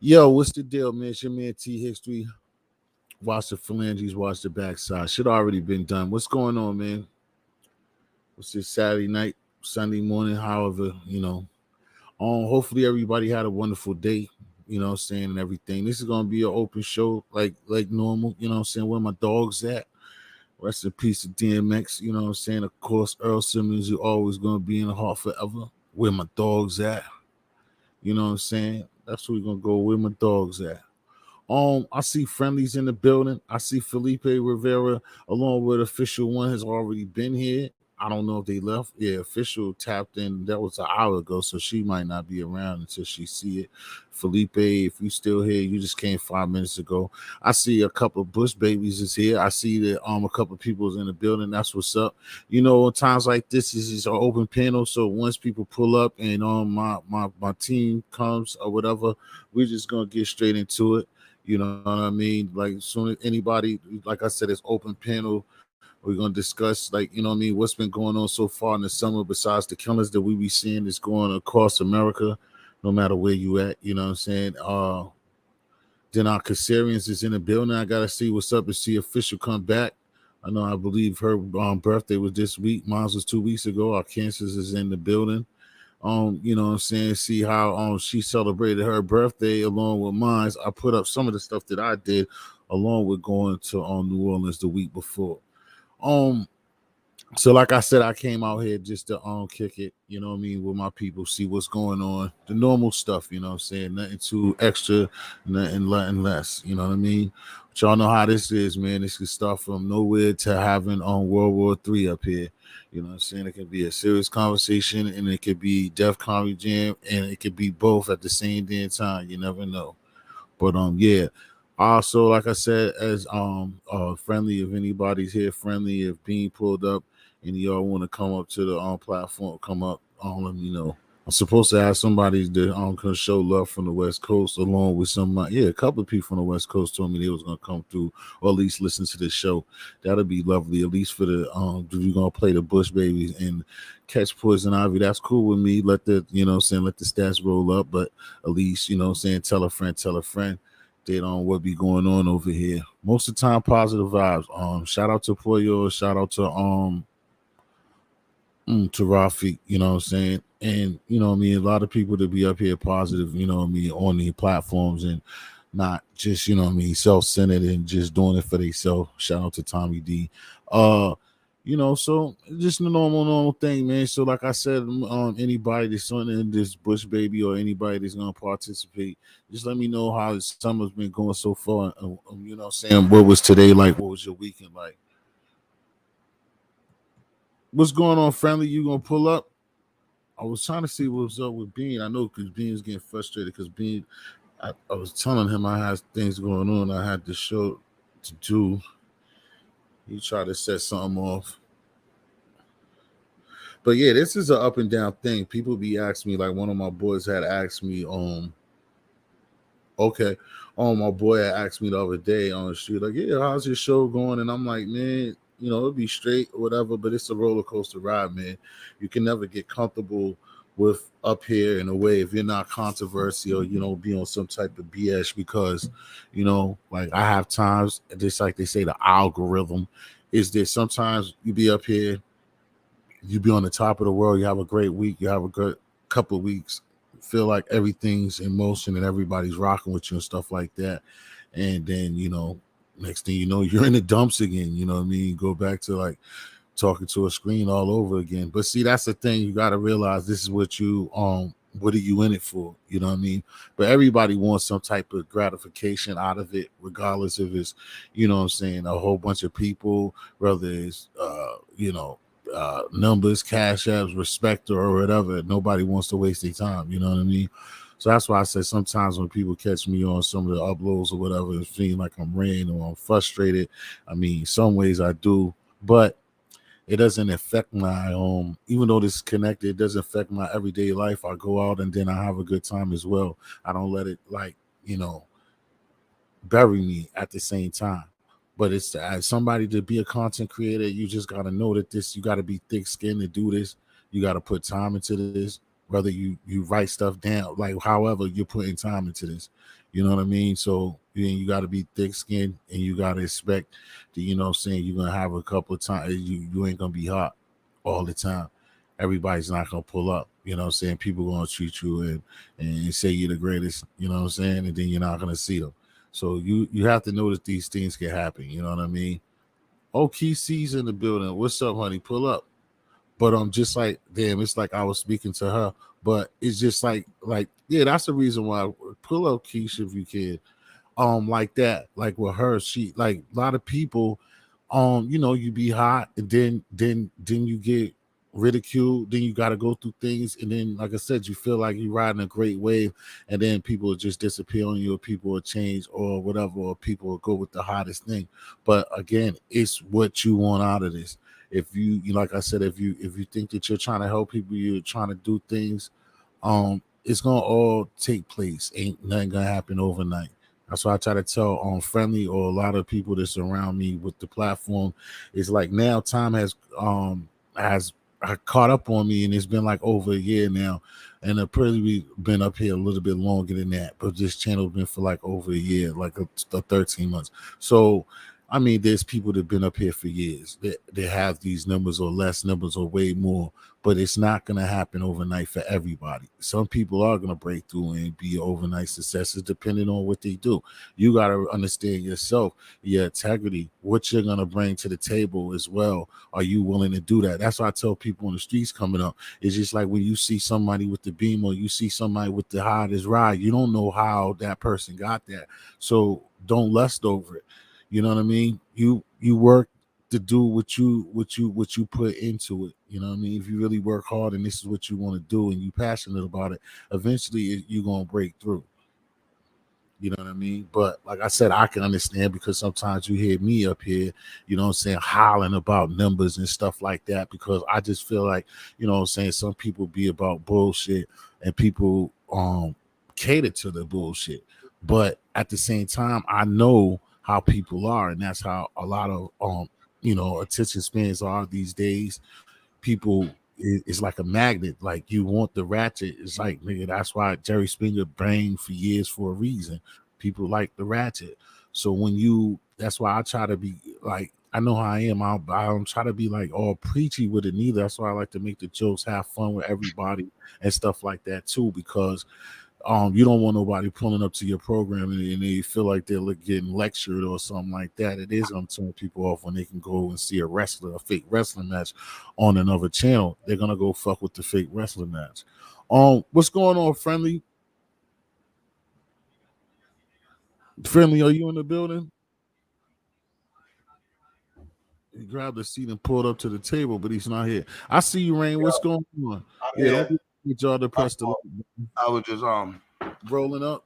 Yo, what's the deal, man? It's your man T History. Watch the phalanges, watch the backside. Should already been done. What's going on, man? What's this Saturday night, Sunday morning, however, hopefully everybody had a wonderful day, saying, and everything. This is gonna be an open show like normal, saying, where my dogs at. Rest in peace to DMX, saying? Of course, Earl Simmons, you're always gonna be in the heart forever. Where my dogs at, saying? That's where we're gonna go, where my dogs at. I see friendlies in the building. I see Felipe Rivera along with official one has already been here. I don't know if they left. Yeah, official tapped in. That was an hour ago, so she might not be around until she see it. Felipe, if you still here, you just came 5 minutes ago. I see a couple of Bush babies is here. I see that a couple of people's in the building. That's what's up. Times like this is an open panel. So once people pull up and my team comes or whatever, we're just gonna get straight into it. You know what I mean? Like, as soon as anybody, like I said, it's open panel. We're gonna discuss, like, what's been going on so far in the summer, besides the killings that we be seeing that's going across America, no matter where you at. You know what I'm saying? Then our Caesarians is in the building. I gotta see what's up and see official come back. I believe her birthday was this week. Mine was 2 weeks ago. Our Kansas is in the building. What I'm saying, see how she celebrated her birthday along with mine. I put up some of the stuff that I did along with going to New Orleans the week before. Um so like I said, I came out here just to kick it, with my people, see what's going on. The normal stuff, what I'm saying, nothing too extra, nothing less, you know what I mean? But y'all know how this is, man. This could start from nowhere to having on World War III up here. You know what I'm saying? It could be a serious conversation and it could be Def Comedy Jam and it could be both at the same damn time. You never know. But yeah. Also, like I said, as friendly, if anybody's here, friendly, if being pulled up and y'all want to come up to the platform, come up, let me know. I'm supposed to have somebody that can show love from the West Coast, along with somebody. Yeah, a couple of people from the West Coast told me they was gonna come through, or at least listen to the show. That'll be lovely. At least for the if you're gonna play the Bush Babies and catch Poison Ivy, that's cool with me. Let the let the stats roll up, but at least tell a friend, tell a friend update on what be going on over here. Most of the time, positive vibes. Shout out to Poyo, shout out to Rafi. You know what I'm saying, and I mean, a lot of people to be up here positive. I mean, on the platforms and not just I mean, self-centered and just doing it for themselves. Shout out to Tommy D. Uh, so just the normal thing, man. So like I said, anybody that's on in this Bush baby or anybody that's gonna participate, just let me know how the summer's been going so far. Saying, what was today like? What was your weekend like? What's going on, friendly? You gonna pull up? I was trying to see what was up with Bean. I know because Bean's getting frustrated because Bean, I was telling him I had things going on. I had the show to do. He tried to set something off. But yeah, this is an up and down thing. People be asking me, like one of my boys had asked me, okay, my boy had asked me the other day on the street, like, yeah, how's your show going? And I'm like, man, it'll be straight or whatever, but it's a roller coaster ride, man. You can never get comfortable with up here in a way if you're not controversy or be on some type of BS because like I have times just like they say the algorithm is that sometimes you be up here, you be on the top of the world, you have a great week, you have a good couple of weeks, feel like everything's in motion and everybody's rocking with you and stuff like that. And then, next thing you know, you're in the dumps again. You know what I mean? Go back to like talking to a screen all over again. But see, that's the thing. You gotta realize this is what are you in it for? You know what I mean? But everybody wants some type of gratification out of it, regardless if it's, what I'm saying, a whole bunch of people, whether it's numbers, cash apps, respect, or whatever. Nobody wants to waste their time. You know what I mean? So that's why I say sometimes when people catch me on some of the uploads or whatever, it's feeling like I'm ranting or I'm frustrated. I mean, some ways I do, but it doesn't affect my even though this is connected, it doesn't affect my everyday life. I go out and then I have a good time as well. I don't let it like, bury me at the same time. But it's as somebody to be a content creator, you just gotta know that this you gotta be thick skinned to do this. You gotta put time into this. whether you write stuff down, like however you're putting time into this. You know what I mean? So you got to be thick skinned, and you got to expect that, you know what I'm saying, you're gonna have a couple of times you ain't gonna be hot all the time. Everybody's not gonna pull up. You know what I'm saying? People gonna treat you and say you're the greatest, you know what I'm saying, and then you're not gonna see them. So you have to notice these things can happen, you know what I mean? Oh, C's in the building. What's up, honey? Pull up. But just like damn, it's like I was speaking to her. But it's just like yeah, that's the reason why. Pull up, Keisha, if you can. Like that, like with her, she like a lot of people, you know, you be hot, and then you get ridiculed, then you got to go through things, and then like I said, you feel like you're riding a great wave, and then people will just disappear on you, or people will change or whatever, or people will go with the hottest thing. But again, it's what you want out of this. If like I said, if you think that you're trying to help people, you're trying to do things, it's gonna all take place. Ain't nothing gonna happen overnight. That's why I try to tell friendly or a lot of people that surround me with the platform. It's like now time has caught up on me, and it's been like over a year now, and I've probably been up here a little bit longer than that. But this channel's been for like over a year, like 13 months. So I mean, there's people that've been up here for years that have these numbers or less numbers or way more, but it's not going to happen overnight for everybody. Some people are going to break through and be overnight successes depending on what they do. You got to understand yourself, your integrity, what you're going to bring to the table as well. Are you willing to do that? That's why I tell people on the streets coming up. It's just like when you see somebody with the beam or you see somebody with the hottest ride, you don't know how that person got that. So don't lust over it. You know what I mean? You work to do what you put into it. You know what I mean? If you really work hard and this is what you want to do and you passionate about it, eventually you're gonna break through. You know what I mean? But like I said, I can understand because sometimes you hear me up here, you know what I'm saying, hollering about numbers and stuff like that because I just feel like, you know what I'm saying, some people be about bullshit and people cater to the bullshit. But at the same time, I know how people are, and that's how a lot of attention spans are these days. People it's like a magnet. Like you want the ratchet. It's like nigga, that's why Jerry Springer banged for years for a reason. People like the ratchet. So when you that's why I try to be like I know how I am. I don't try to be like all preachy with it neither. That's why I like to make the jokes, have fun with everybody and stuff like that too. Because you don't want nobody pulling up to your program and they feel like they're getting lectured or something like that. It is gonna turn people off when they can go and see a fake wrestling match on another channel. They're gonna go fuck with the fake wrestling match. What's going on, friendly? Friendly, are you in the building? He grabbed a seat and pulled up to the table, but he's not here. I see you, Rain. What's going on? I'm Yeah, don't here. get y'all to press the I was just rolling up.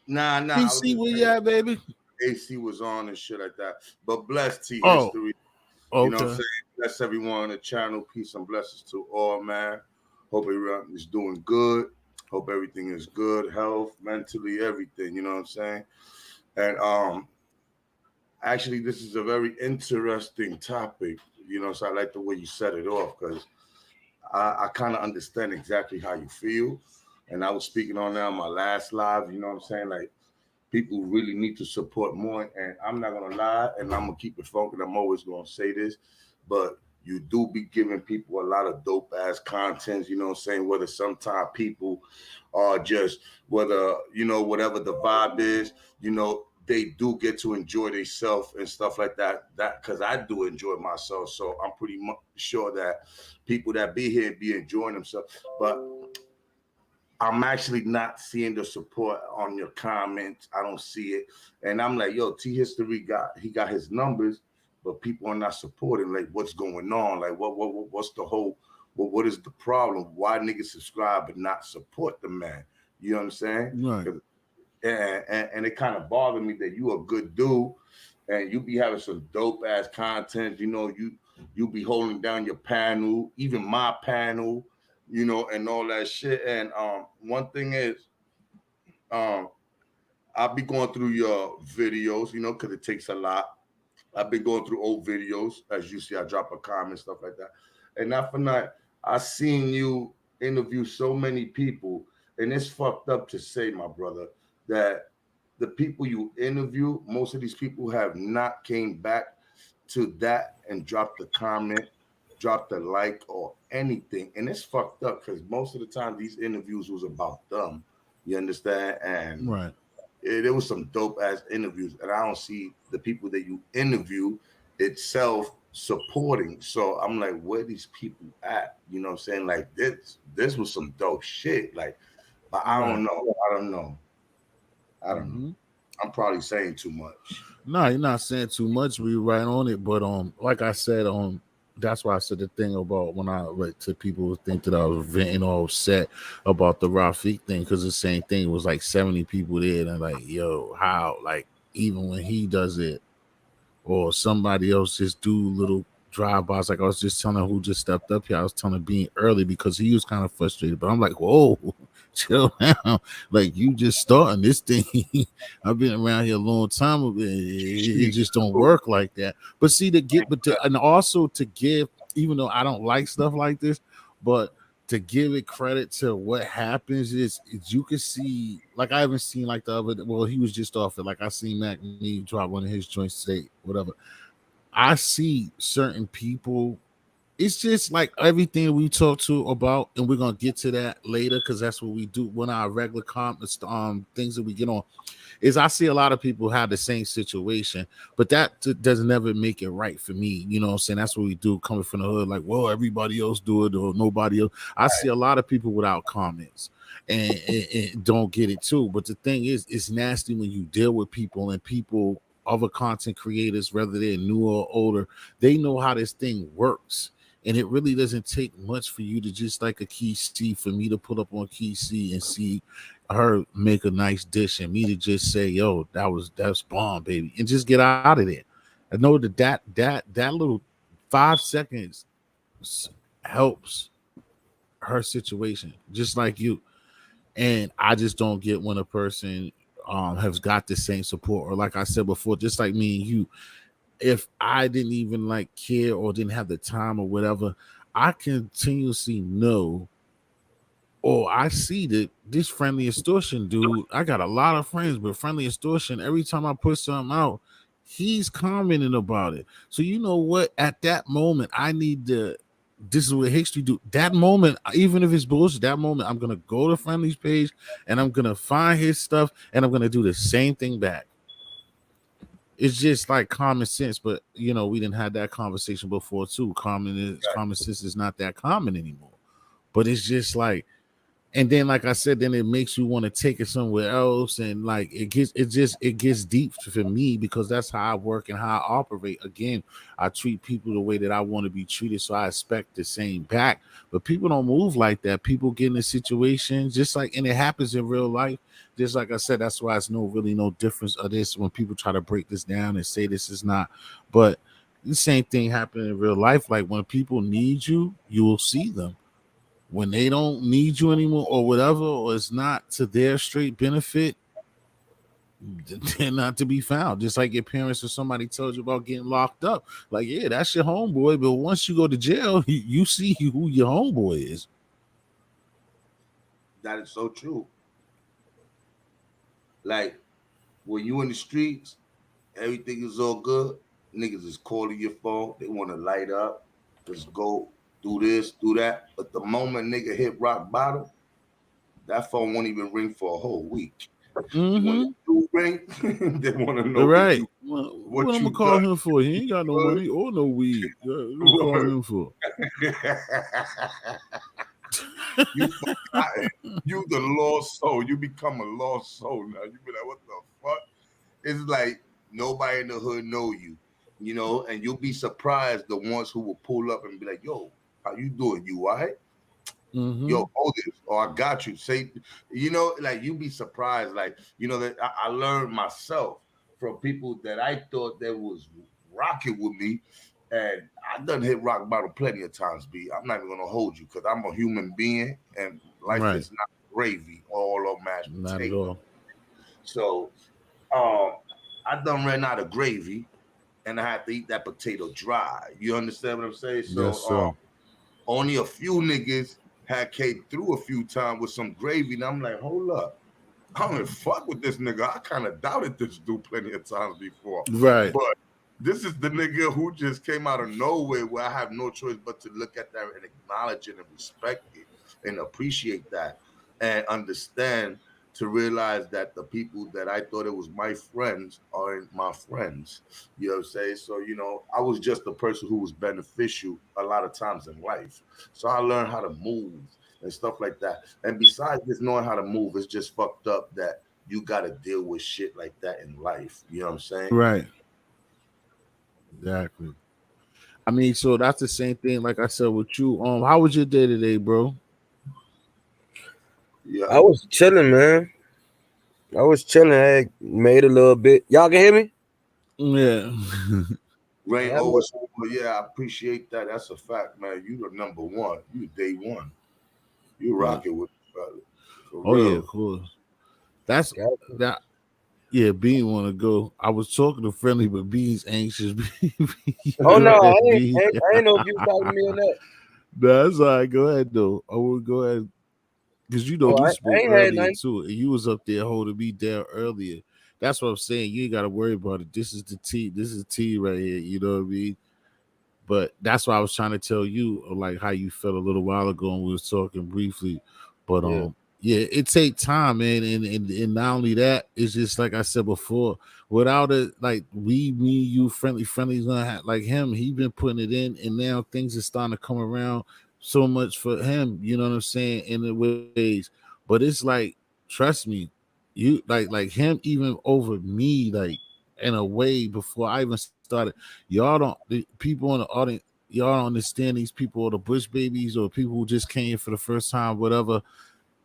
nah. I was PC, just where you waiting. at, baby? AC was on and shit like that. But bless T Oh, history. You know what I'm okay. saying? Bless everyone on the channel. Peace and blessings to all, man. Hope everyone is doing good. Hope everything is good, health, mentally, everything. You know what I'm saying? And actually, this is a very interesting topic. You know, so I like the way you set it off because I kind of understand exactly how you feel. And I was speaking on that on my last live. You know what I'm saying? Like people really need to support more. And I'm not gonna lie, and I'm gonna keep it funky. I'm always gonna say this, but you do be giving people a lot of dope ass content. You know what I'm saying? Whether sometimes people are just whether whatever the vibe is, they do get to enjoy themselves and stuff like that. That because I do enjoy myself, so I'm pretty much sure that people that be here be enjoying themselves. But I'm actually not seeing the support on your comments. I don't see it, and I'm like, yo, T History got his numbers, but people are not supporting. Like, what's going on? Like, what's the whole? What is the problem? Why niggas subscribe but not support the man? You know what I'm saying? Right. And it kind of bothered me that you a good dude, and you be having some dope ass content. You be holding down your panel, even my panel, and all that shit. And one thing is, um, I'll be going through your videos, because it takes a lot. I've been going through old videos, as you see. I drop a comment, stuff like that, and not for night. I seen you. interview so many people, and it's fucked up to say, my brother, that the people you interview, most of these people have not came back to that and dropped a comment, dropped a like or anything. And it's fucked up because most of the time these interviews was about them. You understand? And Right. there was some dope ass interviews, and I don't see the people that you interview itself supporting. So I'm like, where these people at? You know what I'm saying? Like this was some dope shit. Like, but I Right. don't know. I don't know. I don't know. Hmm. I'm probably saying too much. No, you're not saying too much. We right on it, but like I said, that's why I said the thing about when I like to people who think that I was venting all upset about the Rafik thing because the same thing it was like 70 people there, and like, yo, how like even when he does it or somebody else just do little drive-bys. Like I was just telling who just stepped up here. I was telling Bean early because he was kind of frustrated, but I'm like, whoa, chill down. Like you just starting this thing. I've been around here a long time. It just don't work like that. But see, to get, and also to give, even though I don't like stuff like this, but to give it credit to what happens is you can see like I haven't seen like the other well he was just off it like I seen Mac Me drop one of his joints today whatever. I see certain people. It's just like everything we talk to about, and we're gonna get to that later because that's what we do when our regular comments, things that we get on. Is I see a lot of people have the same situation, but that does never make it right for me. You know what I'm saying? That's what we do coming from the hood. Like, well, everybody else do it or nobody else. I see a lot of people without comments and don't get it too. But the thing is, it's nasty when you deal with people and people, other content creators, whether they're new or older, they know how this thing works. And it really doesn't take much for you to just like a key C for me to put up on key C and see her make a nice dish and me to just say, "Yo, that's bomb, baby," and just get out of there. I know that little 5 seconds helps her situation, just like you. And I just don't get when a person has got the same support, or like I said before, just like me and you. If I didn't even like care or didn't have the time or whatever, I continuously know oh, I see that this friendly extortion dude. I got a lot of friends, but friendly extortion. Every time I put something out, he's commenting about it. So you know what? At that moment, I need to. This is what history do. That moment, even if it's bullshit, that moment, I'm gonna go to friendly's page and I'm gonna find his stuff and I'm gonna do the same thing back. It's just like common sense, but we didn't have that conversation before too. Common sense is not that common anymore. But it's just like and then like I said, then it makes you want to take it somewhere else, and like it gets deep for me because that's how I work and how I operate. Again, I treat people the way that I want to be treated, so I expect the same back. But people don't move like that. People get in a situation just like, and it happens in real life. Just like I said, that's why it's no difference of this when people try to break this down and say this is not. But the same thing happened in real life. Like when people need you, you will see them when they don't need you anymore or whatever, or it's not to their straight benefit, they're not to be found. Just like your parents or somebody told you about getting locked up. Like, yeah, that's your homeboy, but once you go to jail, you see who your homeboy is. That is so true. Like when you in the streets, everything is all good. Niggas is calling your phone. They want to light up. Let's go do this, do that. But the moment nigga hit rock bottom, that phone won't even ring for a whole week. When it Mm-hmm. do ring, they want to know if Right. you Well, what what I'm gonna you call done. him for? He ain't got no money or no weed. What I'm calling him for? you you the lost soul. You become a lost soul now. You be like, what the fuck? It's like nobody in the hood know you, and you'll be surprised the ones who will pull up and be like, yo, how you doing? You all right? Mm-hmm. Yo, hold this, or I got you. Say, like you be surprised. Like, that I learned myself from people that I thought that was rocking with me. And I done hit rock bottom plenty of times, B. I'm not even gonna hold you because I'm a human being and life Right. is not gravy all on mashed Not at potatoes. all. So um I done ran out of gravy and I had to eat that potato dry. You understand what I'm saying? Yes, So sir. only a few niggas. had came through a few times with some gravy, and I'm like, hold up. I don't even fuck with this nigga. I kind of doubted this dude plenty of times before. Right. But this is the nigga who just came out of nowhere where I have no choice but to look at that and acknowledge it and respect it and appreciate that and understand to realize that the people that I thought it was my friends aren't my friends. You know what I'm saying? So, I was just a person who was beneficial a lot of times in life. So I learned how to move and stuff like that. And besides just knowing how to move, it's just fucked up that you got to deal with shit like that in life. You know what I'm saying? Right. Exactly. I mean, so that's the same thing. Like I said with you. How was your day today, bro? Yeah. I was chilling, man. I was chilling. I made a little bit. Y'all can hear me? Yeah. Rain I always, made- yeah, I appreciate that. That's a fact, man. You the number one. You day one. You Yeah. rock it with brother. For Oh yeah, real. cool. That's Got that. Yeah, Bean want to go. I was talking to Friendly, but Bean's anxious. Oh Go no, ahead, Bean. I ain't know if you was talking to me or not. That's all right. Go ahead, though. I will go ahead because Oh, we I spoke ain't had earlier nothing. too, and you was up there holding me down earlier. That's what I'm saying. You ain't got to worry about it. This is the T. This is T right here. You know what I mean? But that's why I was trying to tell you like how you felt a little while ago, and we was talking briefly. But Yeah, yeah, it take time, man, and not only that, it's just like I said before. Without it, like me, you, friendly's gonna have like him. He been putting it in, and now things are starting to come around so much for him. You know what I'm saying? In the ways, but it's like, trust me, you like him even over me, like in a way before I even started. Y'all don't the people in the audience, y'all don't understand these people or the Bush babies or people who just came here for the first time, whatever.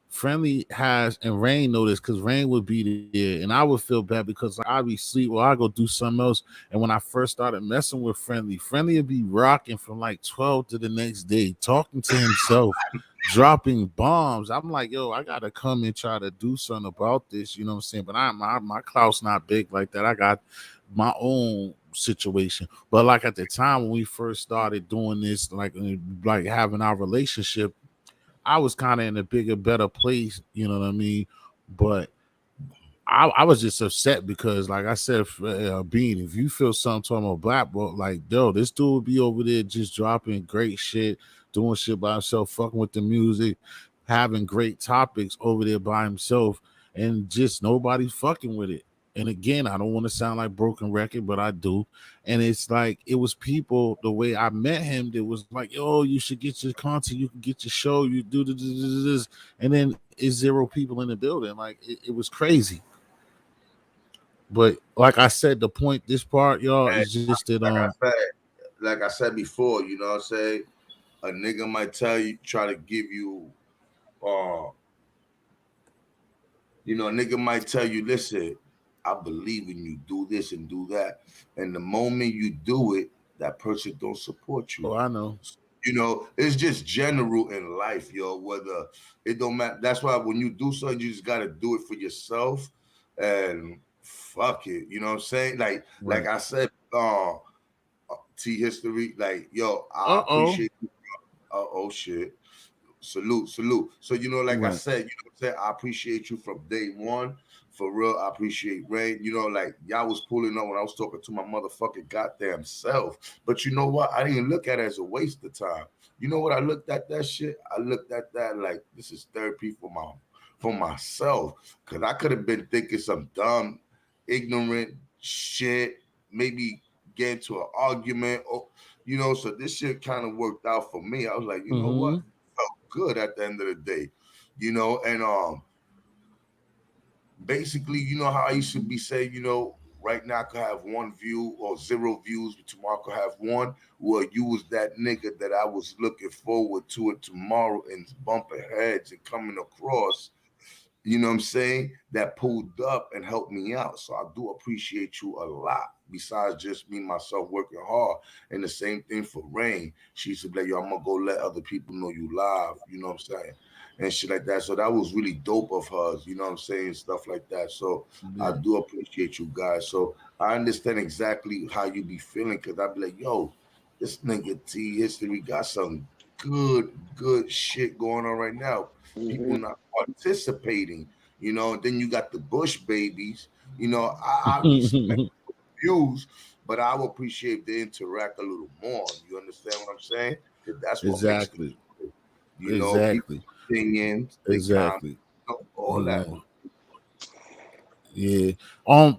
Friendly has and Rain know this because Rain would be there, and I would feel bad because like I'd be sleep or I go do something else. And when I first started messing with Friendly would be rocking from like 12 to the next day, talking to himself, dropping bombs. I'm like, yo, I gotta come and try to do something about this. You know what I'm saying? But my clout's not big like that. I got my own situation. But like at the time when we first started doing this, like having our relationship, I was kind of in a bigger, better place. You know what I mean? But I was just upset because, like I said, Bean, if you feel something talking about Black Boy, like, yo, this dude would be over there just dropping great shit, doing shit by himself, fucking with the music, having great topics over there by himself, and just nobody's fucking with it. And again, I don't want to sound like broken record, but I do. And it's like it was people the way I met him that was like, "Yo, you should get your content, you can get your show, you do this," and then it's zero people in the building. Like it was crazy. But like I said, the point this part, y'all, And is just that like I said, before, you know what I'm saying? A nigga might tell you, try to give you, uh, a nigga might tell you, listen, I believe in you, do this and do that. And the moment you do it, that person don't support you. oh I know. It's just general in life, yo. Whether it don't matter. That's why when you do something, you just gotta do it for yourself and fuck it. You know what I'm saying? Like Right. I said, T history, like, yo, I Uh-oh. appreciate you. Oh shit. Salute, salute. So, like I Right. said, I appreciate you from day one. For real, I appreciate Rain. Like y'all was pulling up when I was talking to my motherfucking goddamn self. But you know what? I didn't look at it as a waste of time. You know what? I looked at that shit. I looked at that like this is therapy for myself. Cause I could have been thinking some dumb, ignorant shit, maybe get into an argument or so this shit kind of worked out for me. I was like, you know what? Mm-hmm. Good at the end of the day, and basically, how I used to be saying, right now I could have one view or zero views, but tomorrow I could have one. Well, you was that nigga that I was looking forward to it tomorrow and bumping heads and coming across, you know what I'm saying, that pulled up and helped me out. So I do appreciate you a lot. Besides just me myself working hard. And the same thing for Rain. She used to be like, yo, I'm gonna go let other people know you live, you know what I'm saying? And shit like that. So that was really dope of hers, you know what I'm saying? Stuff like that. So I Yeah. do appreciate you guys. So I understand exactly how you be feeling because I be like, yo, this nigga T history got some good shit going on right now. People Mm-hmm. not participating, and then you got the Bush babies. I respect views, but I would appreciate if they interact a little more. You understand what I'm saying? 'Cause that's what makes the Exactly. people Exactly. opinions, they comment, Exactly. all You that. know. Yeah.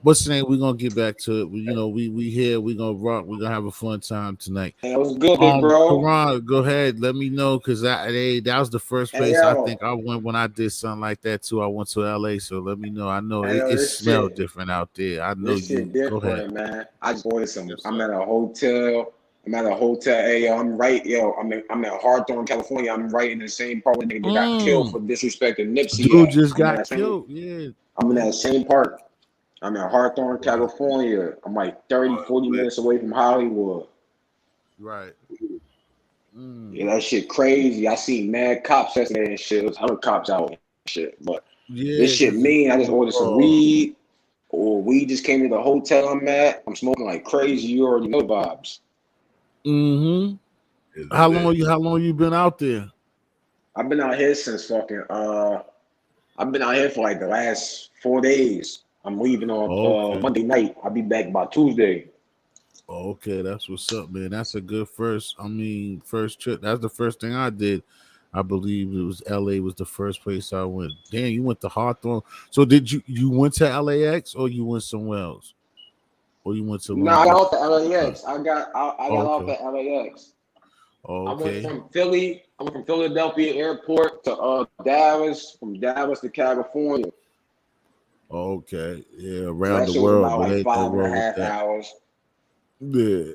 What's the name? We're gonna get back to it. We here, we're gonna rock, we're gonna have a fun time tonight. That was good, big bro. Karan, go ahead. Let me know because that was the first Hey place I yo, think I went when I did something like that too. I went to LA, so let me know. I know hey yo, it smelled different out there. I know this you. shit Go ahead. different, man. I just ordered some. Yes, I'm sir. at a hotel. I'm at a hotel. Hey yo, I'm at Hawthorne, California. I'm right in the same part where they got killed Mm, for disrespecting Nipsey dude at. just got killed. Yeah. I'm in that same park. I'm at Hawthorne, Wow. California. I'm like 30, All 40 right, minutes away from Hollywood. Right. Mm. Yeah, that shit crazy. I seen mad cops yesterday and shit. There's other cops out and shit. But this Yeah, shit because mean. I just ordered some weed. Or we just came to the hotel I'm at. I'm smoking like crazy. You already know vibes. mm-hmm. is How lit. long you been out there? I've been out here since fucking I've been out here for like the last 4 days. I'm leaving on Okay. Monday night. I'll be back by Tuesday. Okay, that's what's up, man. That's a good first trip. That's the first thing I did. I believe it was LA was the first place I went. Damn, you went to Hawthorne. So did you went to LAX or you went somewhere else? Or you went to No, Long I got Beach? off the LAX. I got off Okay. at LAX. I went Okay. from Philly. I went from Philadelphia Airport to Dallas. From Dallas to California. Okay. Yeah, So around that the shit was world, about but like they five and a roll with half that. hours. Yeah.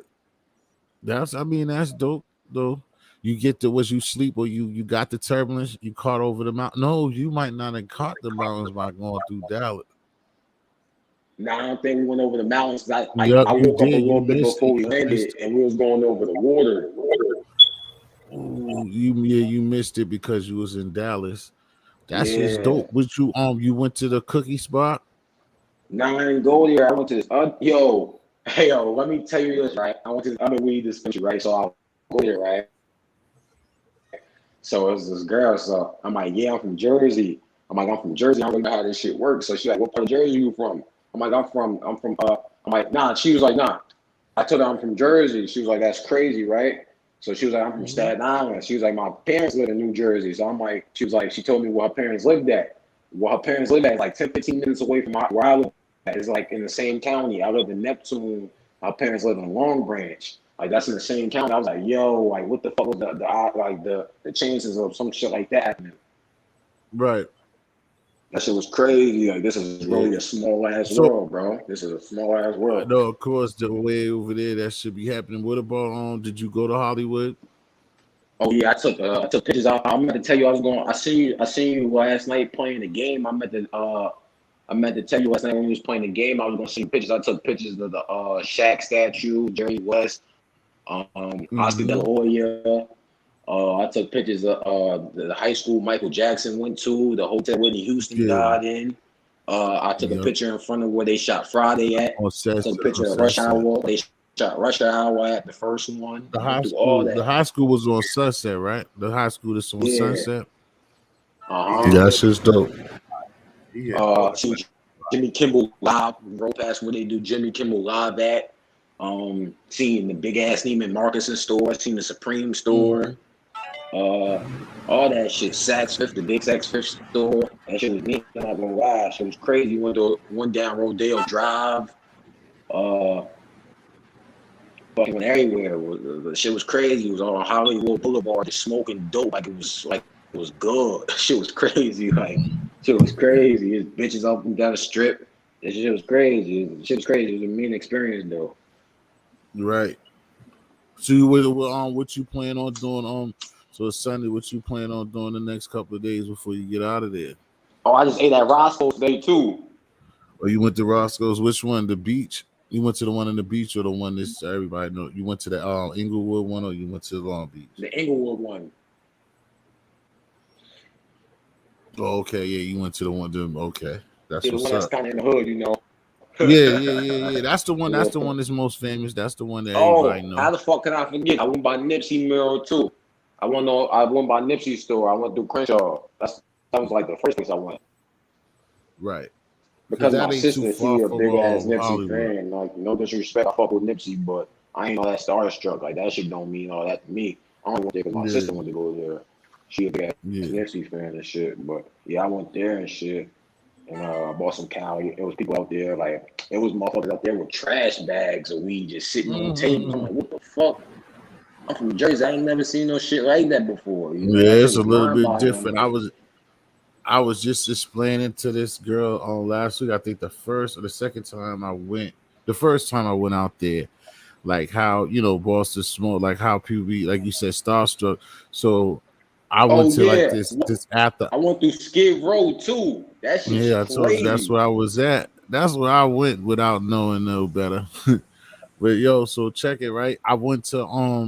That's dope though. You get to was you sleep or you got the turbulence, you caught over the mountain. No, you might not have caught the mountains by going through Dallas. Now I don't think we went over the mountains. 'Cause Yep, I you woke up a did. You little bit missed before it. we You landed, missed it. and we was going over the water. Ooh, you missed it because you was in Dallas. That's just Yeah. dope. But you went to the cookie spot. Now I didn't go there. I went to this. Yo, hey yo, let me tell you this right. I went to this other weed dispensary, right? So I'll go there, right? So it was this girl. So I'm like, yeah, I'm from Jersey. I'm like, I'm from Jersey. I don't really know how this shit works. So she's like, what part of Jersey you from? I'm like, I'm like, nah. She was like, nah. I told her I'm from Jersey. She was like, that's crazy, right? So she was like, I'm from Mhm. Staten Island. She was like, my parents live in New Jersey. So I'm like, she was like, she told me where her parents lived at. Where her parents live at is like 10, 15 minutes away from where I live at. It's like in the same county. I live in Neptune. My parents live in Long Branch. Like that's in the same county. I was like, yo, like what the fuck was the chances of some shit like that happening? Right. That shit was crazy. Like this is Yeah. really a small ass So world, bro. This is a small ass world. no, of course the way over there that should be happening. What about did you go to Hollywood? Oh yeah, I took pictures. I meant to tell you I was going. I seen you last night playing the game. I meant to tell you last night when you was playing the game. I was gonna see pictures. I took pictures of the Shaq statue, Jerry West, Oscar De La Mm-hmm. Hoya. I took pictures of the high school Michael Jackson went to, the hotel Whitney Houston Yeah. died in. I took a Yep. picture in front of where they shot Friday at. On I set took a on picture of Rush Sunset. Hour. They shot Rush Hour at the first one. I went through all The that. high school was on Sunset, right? The high school that's on Yeah. Sunset. Uh Yeah, huh. Yeah, that's just dope. he hit all the Seen Jimmy Kimmel live, roll past where they do Jimmy Kimmel live at. Seen the big ass Neiman Marcus store, seen the Supreme Mm-hmm. store, uh, all that shit. Saks Fifth, the big Saks Fifth store. That shit was neat. I'm not gonna lie, shit was crazy. Went down Rodeo Drive. Uh, fucking went everywhere. The shit was crazy. It was on Hollywood Boulevard, just smoking dope like it was good. Shit was crazy. Like shit was crazy. There's bitches up and down the strip. That shit was crazy. Shit was crazy. It was a mean experience though. Right. So what you plan on doing so it's Sunday, what you plan on doing the next couple of days before you get out of there? Oh, I just ate at Roscoe's today too. Or you went to Roscoe's, which one? The beach? You went to the one in the beach or the one that's everybody know? You went to the Inglewood one or you went to Long Beach? The Inglewood one. Oh, okay, yeah, you went to the one okay. That's Yeah, the what's one that's up. kind of in the hood, you know. Yeah. That's the one. Yeah. That's most famous. That's the one that everybody Oh, know. how the fuck can I forget? I went by Nipsey Mirror too. I went by Nipsey's store. I went through Crenshaw. That was like the first place I went. Right. Because Because my that ain't too sister, far she a from big ass Nipsey Hollywood. fan. Like, no disrespect, I fuck with Nipsey, but I ain't all that starstruck. Like, that shit don't mean all that to me. I only went there because my Yeah, sister went to go there. She a big ass yeah. Nipsey fan and shit. But yeah, I went there and shit. And I bought some Cali. It was people out there, like, it was motherfuckers out there with trash bags of weed just sitting on tables. I'm Mhm. like, what the fuck? I'm from Jersey. I ain't never seen no shit like that before. You know, Yeah, that shit it's a was little mind bit boggling. I'm different. I like, was I was just explaining to this girl on last week. I think the first or the second time I went, the first time I went out there, like how Boston smoke, like how people be like you said starstruck. So I went oh to like yeah, this after. I went through Skid Row too. That shit's Yeah, I told you that's crazy. where I was at. That's where I went without knowing no better. But yo, so check it right. I went to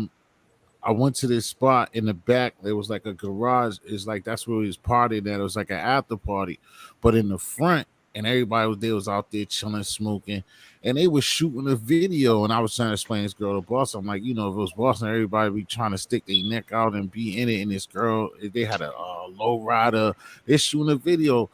this spot in the back. There was like a garage. It's like that's where we was partying at. It was like an after party. But in the front, and everybody was there was out there chilling, smoking, and they was shooting a video. And I was trying to explain this girl to boss. I'm like, if it was Boston, everybody be trying to stick their neck out and be in it. And this girl, they had a low rider. They're shooting a video.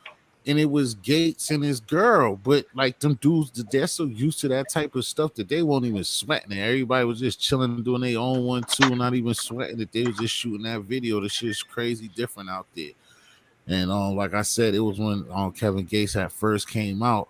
And it was Gates and his girl, but like them dudes, they're so used to that type of stuff that they won't even sweating it. Everybody was just chilling, doing their own one too, not even sweating it. They was just shooting that video. The shit's crazy different out there. And like I said, it was when Kevin Gates had first came out,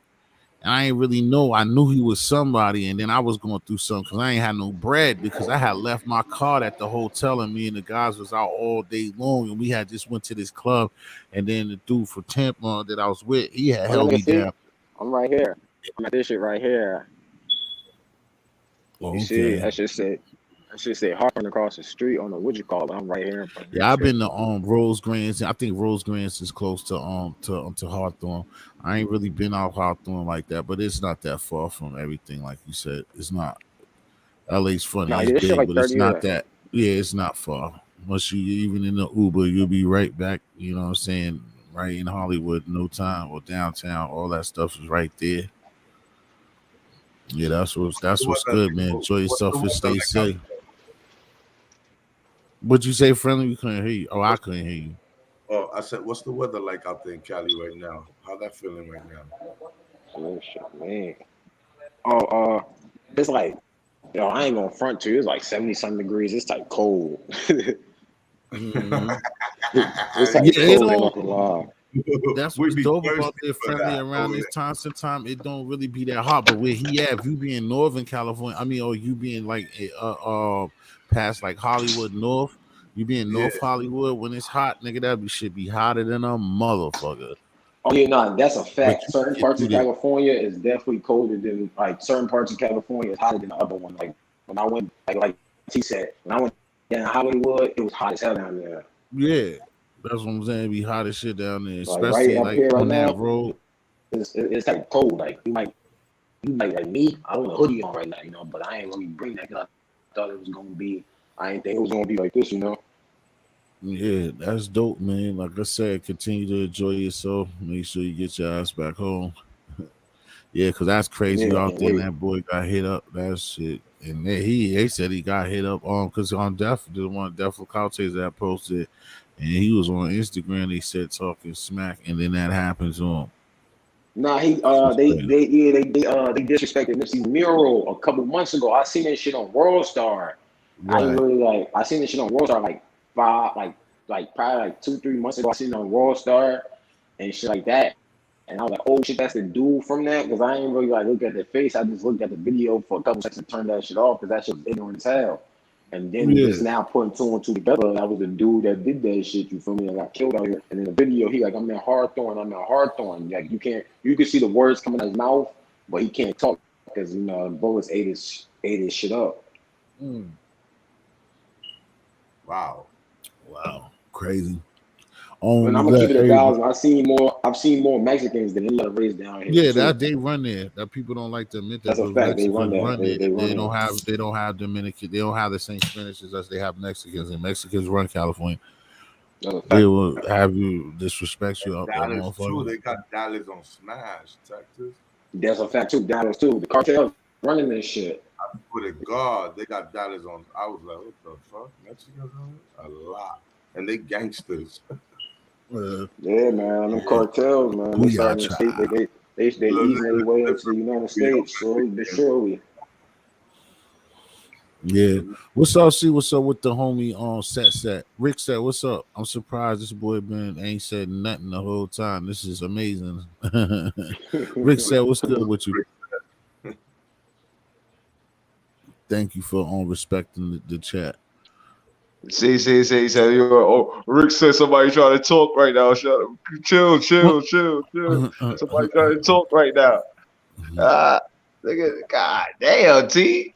and I ain't really know. I knew he was somebody, and then I was going through something because I ain't had no bread because I had left my card at the hotel, and me and the guys was out all day long, and we had just went to this club, and then the dude for Tampa that I was with, he had Oh, let held me me see. down. I'm right here. I'm at this shit right here. You see, Okay. that should say Hartman across the street on the what you call it. I'm right here in front of this Yeah, I've shit. been to Rosecrans. I think Rosecrans is close to Hawthorne. I ain't really been out Hawthorne like that, but it's not that far from everything, like you said. It's not. LA's funny. Nah, It's yeah, this shit big, like but it's 30 not years. that. Yeah, it's not far. Once you even in the Uber, you'll be right back. You know what I'm saying? Right in Hollywood, no time or downtown. All that stuff is right there. Yeah, that's The what's weather, good, man. Enjoy what's the yourself and weather stay like out safe. What'd you say, friendly? We couldn't hear you. Oh, I What's couldn't hear you. Oh, I said, what's the weather like out there in Cali right now? How that feeling right now? Oh shit, man. Oh, it's like, yo, I ain't gonna front to you. It's like 70 something degrees. It's like cold. Hmm. It's Yeah, like it cold. I'm don't. not gonna lie. That's We what's be dope about thirsty their for friendly that around over this time. Sometimes it don't really be that hot, but where he at, if you be in Northern California, I mean, or you being like past like Hollywood North, you be in there. North Yeah. Hollywood when it's hot, nigga, that should be hotter than a motherfucker. Oh yeah, nah, that's a But fact. you can Certain get parts through of there. California is definitely colder than like certain parts of California is hotter than the other one. Like when I went, like T said, when I went down Hollywood, it was hot as hell down there. Yeah, that's what I'm saying. It be hot as shit down there, Like right especially up like here right on that now, road. it's like cold. Like like me, I want a hoodie on right now, but I ain't really bring that 'cause I thought it was gonna be. I ain't think it was gonna be like this. Yeah, that's dope, man. Like I said, continue to enjoy yourself. Make sure you get your ass back home. Yeah, because that's crazy Yeah, I out can't there. And wait. that boy got hit up. That shit. And they said he got hit up because on the one Def Couches that posted, and he was on Instagram. They said talking smack, and then that happens to him. Nah, It's crazy. they disrespected Nipsey's mural a couple months ago. I seen that shit on World Star. I ain't Right. really like. I seen this shit on World Star like probably like 2-3 months ago. I seen it on World Star and shit like that. And I was like, oh shit, that's the dude from that. Because I ain't really like look at the face. I just looked at the video for a couple seconds and turned that shit off because that shit was ignorant as hell. And then Yeah. just now putting two and two together, that was the dude that did that shit. You feel me? And got killed out here. And in the video, he like, I'm in Hawthorne. I'm in Hawthorne. Like you can see the words coming out his mouth, but he can't talk because bullets ate his shit up. Mm. Wow. Wow. Crazy. And We I'm gonna keep let it a everybody. thousand. I've seen more Mexicans than any other race down here Yeah, too. that they run there. That people don't like to admit that, That's a but fact. They run Mexicans that. run there. They run it. They don't have Dominican. They don't have the same Spanish as they have Mexicans, and Mexicans run California. That's a They fact. will have you disrespect you out there, Dallas too. motherfucker. They got Dallas on Smash, Texas. That's a fact too. Dallas too. The cartel running this shit. For the God, they got dollars on. I was like, what the fuck? Mexicans on it? A lot. And they gangsters. Yeah, man, them cartels, man, they Booyah, starting to state child. that they easing their way into the United States slowly but surely. Yeah. What's up, see? What's up with the homie on set? Rick said, what's up? I'm surprised this boy ain't said nothing the whole time. This is amazing. Rick said, what's good with you? Thank you for respecting the chat. See, Rick said somebody trying to talk right now. Shut up. Chill. Somebody trying to talk right now. Nigga, God damn, T.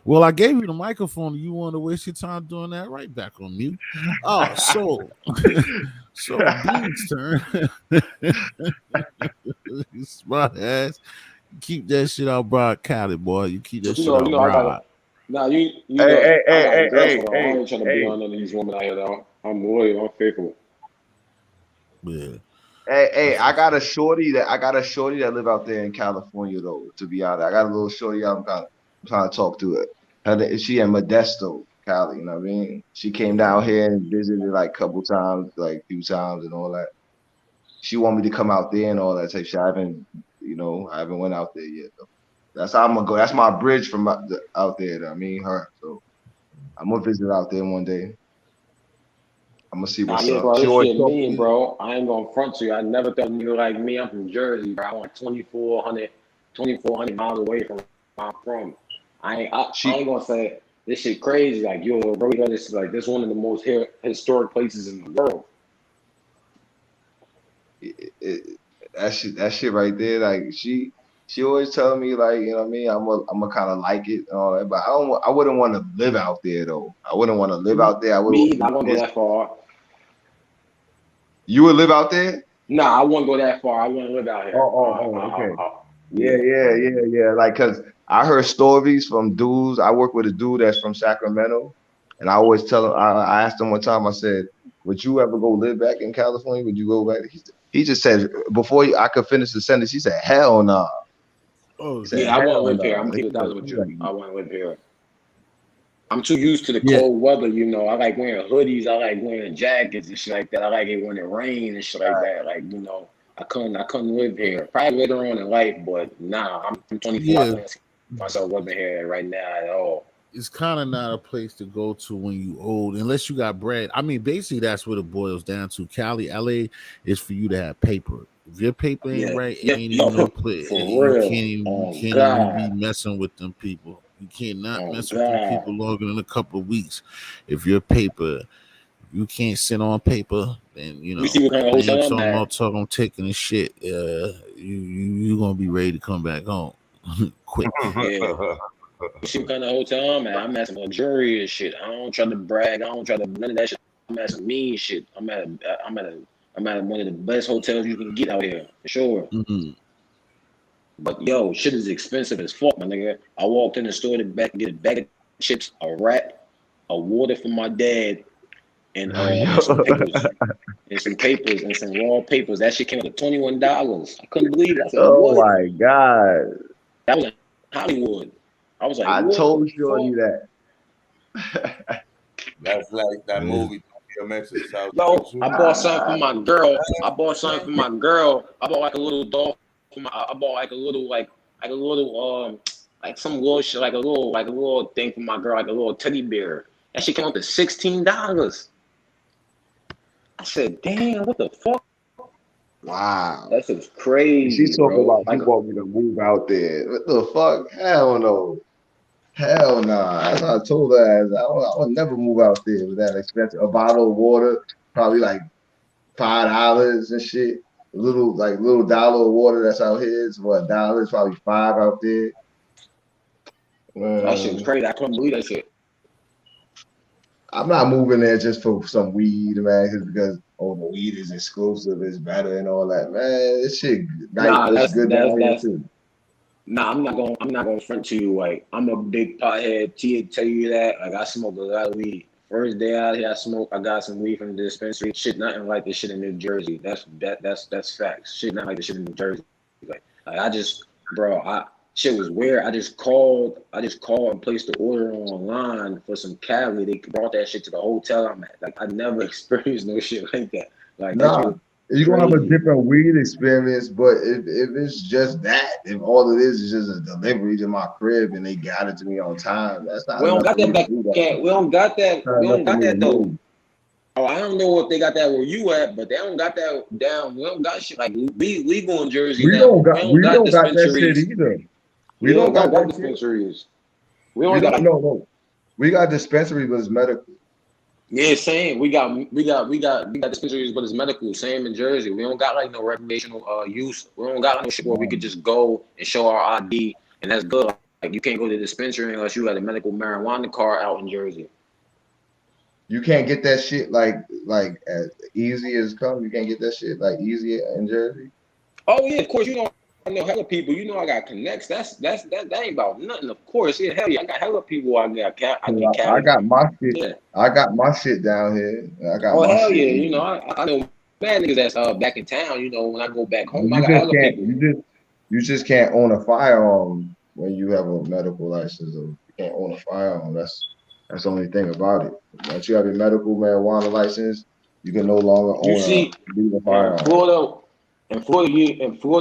Well, I gave you the microphone. You want to waste your time doing that? Right back on mute. Oh, so Bean's turn. You smart ass. Keep that shit out broad, Cali boy. You keep that shit out I got broad. it. Nah, you know, Hey, I got a girlfriend. I hey, ain't trying to be hey, on none of these women out here, though. I'm loyal. I'm faithful. Yeah. hey, I got a shorty that live out there in California though, to be honest. I got a little shorty I'm trying to talk to it. She in Modesto, Cali, you know what I mean? She came down here and visited like a couple times, like a few times and all that. She want me to come out there and all that type shit. I haven't went out there yet though. That's how I'm gonna go. That's my bridge from out there. I mean her. So I'm gonna visit out there one day. I'm gonna see Nah, what's yeah, up. bro, She this always shit talk to mean, me. bro. I ain't gonna front to you. I never thought a nigga like me. I'm from Jersey, bro. I want 2,400 miles away from where I'm from. I She ain't gonna say this shit crazy. Like, yo, bro, this is like this one of the most historic places in the world. it, that shit right there. Like she always telling me like you know what I mean. I'm a kind of like it and all that, but I wouldn't want to live out there though. I wouldn't want to live out there. I would. Me, I won't go that far. You would live out there? Nah, I won't go that far. I wouldn't live out here. Okay. Yeah, Yeah. yeah, yeah, yeah. Like, cause I heard stories from dudes. I work with a dude that's from Sacramento, and I always tell him. I asked him one time. I said, "Would you ever go live back in California? Would you go back?" He just said before I could finish the sentence. He said, "Hell no." Oh He said, Yeah, I shit. won't "Hell live here. no." I'm gonna keep it thousand with He's you. like, I won't live here. I'm too used to the Yeah. cold weather, you know. I like wearing hoodies. I like wearing jackets and shit like that. I like it when it rains and shit like that. Like, you know, I couldn't live here. Probably later on in life, but nah, I'm 24. I Yeah. couldn't see myself living here right now at all. It's kind of not a place to go to when you old, unless you got bread. I mean, basically that's what it boils down to. Cali, LA is for you to have paper. If your paper ain't Yeah, right, it yeah, ain't even no place. for real. You Oh can't even be God, messing with them people. You cannot oh mess with them people God. longer than a couple of weeks. If your paper, you can't sit on paper, then You see what kind of then you hotel I'm at? talking taking the shit. You gonna be ready to come back home quick. Yeah. You see what kind of hotel I'm at? I'm at some luxurious shit. I don't try to brag. I don't try to none of that shit. I'm at some mean shit. I'm at one of the best hotels you can get out here for sure. Mhm. But yo, shit is expensive as fuck, my nigga. I walked in the store to get a bag of chips, a wrap, a water for my dad, and some papers, and some raw papers. That shit came out to $21. I couldn't believe it. I said, "Oh what? my god!" That was in Hollywood. I was like, I what the told Shorty fuck? that. That's like that Yeah. movie, Tokyo South Yo, I Central. bought something for my girl. I bought something for my girl. I bought like a little doll for my. I bought like a little like some little shit like a little thing for my girl like a little teddy bear. That shit came out to $16. I said, damn, what the fuck? Wow. That shit's She's crazy, talking bro. about she want me to move out there. What the fuck? Hell no. Hell nah. That's what I told her. I would never move out there with that expensive. A bottle of water, probably like $5 and shit. Little dollar of water that's out here is what $1. It's probably five out there. That shit was Man, crazy. I couldn't believe that shit. I'm not moving there just for some weed, man, because the weed is exclusive, it's better and all that. Man, this shit night Nah, it's good down here that's too. Nah, I'm not gonna front to you like I'm a big pothead. T tell you that. Like I smoke a lot of weed. First day out here, I got some weed from the dispensary. Shit, nothing like this shit in New Jersey. That's facts. Shit, not like the shit in New Jersey. Like I just bro, shit was weird. I just called and placed the order online for some Cali. They brought that shit to the hotel I'm at. Like I never experienced no shit like that. Like that shit Nah, was you're gonna have a crazy. different weed experience, but if it's just that, if all it is just a delivery to my crib and they got it to me on time, that's not We don't enough got for me that to back do that. yet. We don't got that. Not We enough don't for got me to that though. move. Oh, I don't know if they got that where you at, but they don't got that down. We don't got shit like we legal in Jersey We now, don't but we got don't we got don't got that shit dispensaries. either. We Yeah, don't we don't got got that shit. dispensaries. We We only got don't like no. We got dispensary, but it's medical. yeah, same. We got dispensaries, but it's medical. Same in Jersey. We don't got like no recreational use. We don't got like no shit where we could just go and show our ID and that's good. Like you can't go to the dispensary unless you got a medical marijuana card out in Jersey. You can't get that shit like as easy as come. You can't get that shit like easy in Jersey. Oh yeah, of course. You know, I know hella people. You know, I got connects. That ain't about nothing. Of course, yeah, hell yeah. I got hella people. I 'Cause get I Cali got from. my shit. Yeah. I got my shit down here. I got Oh my hell shit yeah. You know, easy. I know mad niggas that's back in town. You know, when I go back But home, I you got just hella can't. people. You just can't own a firearm when you have a medical license. Or you can't own a firearm. That's the only thing about it. Once you have a medical marijuana license, you can no longer You own see, a legal in firearm. Florida,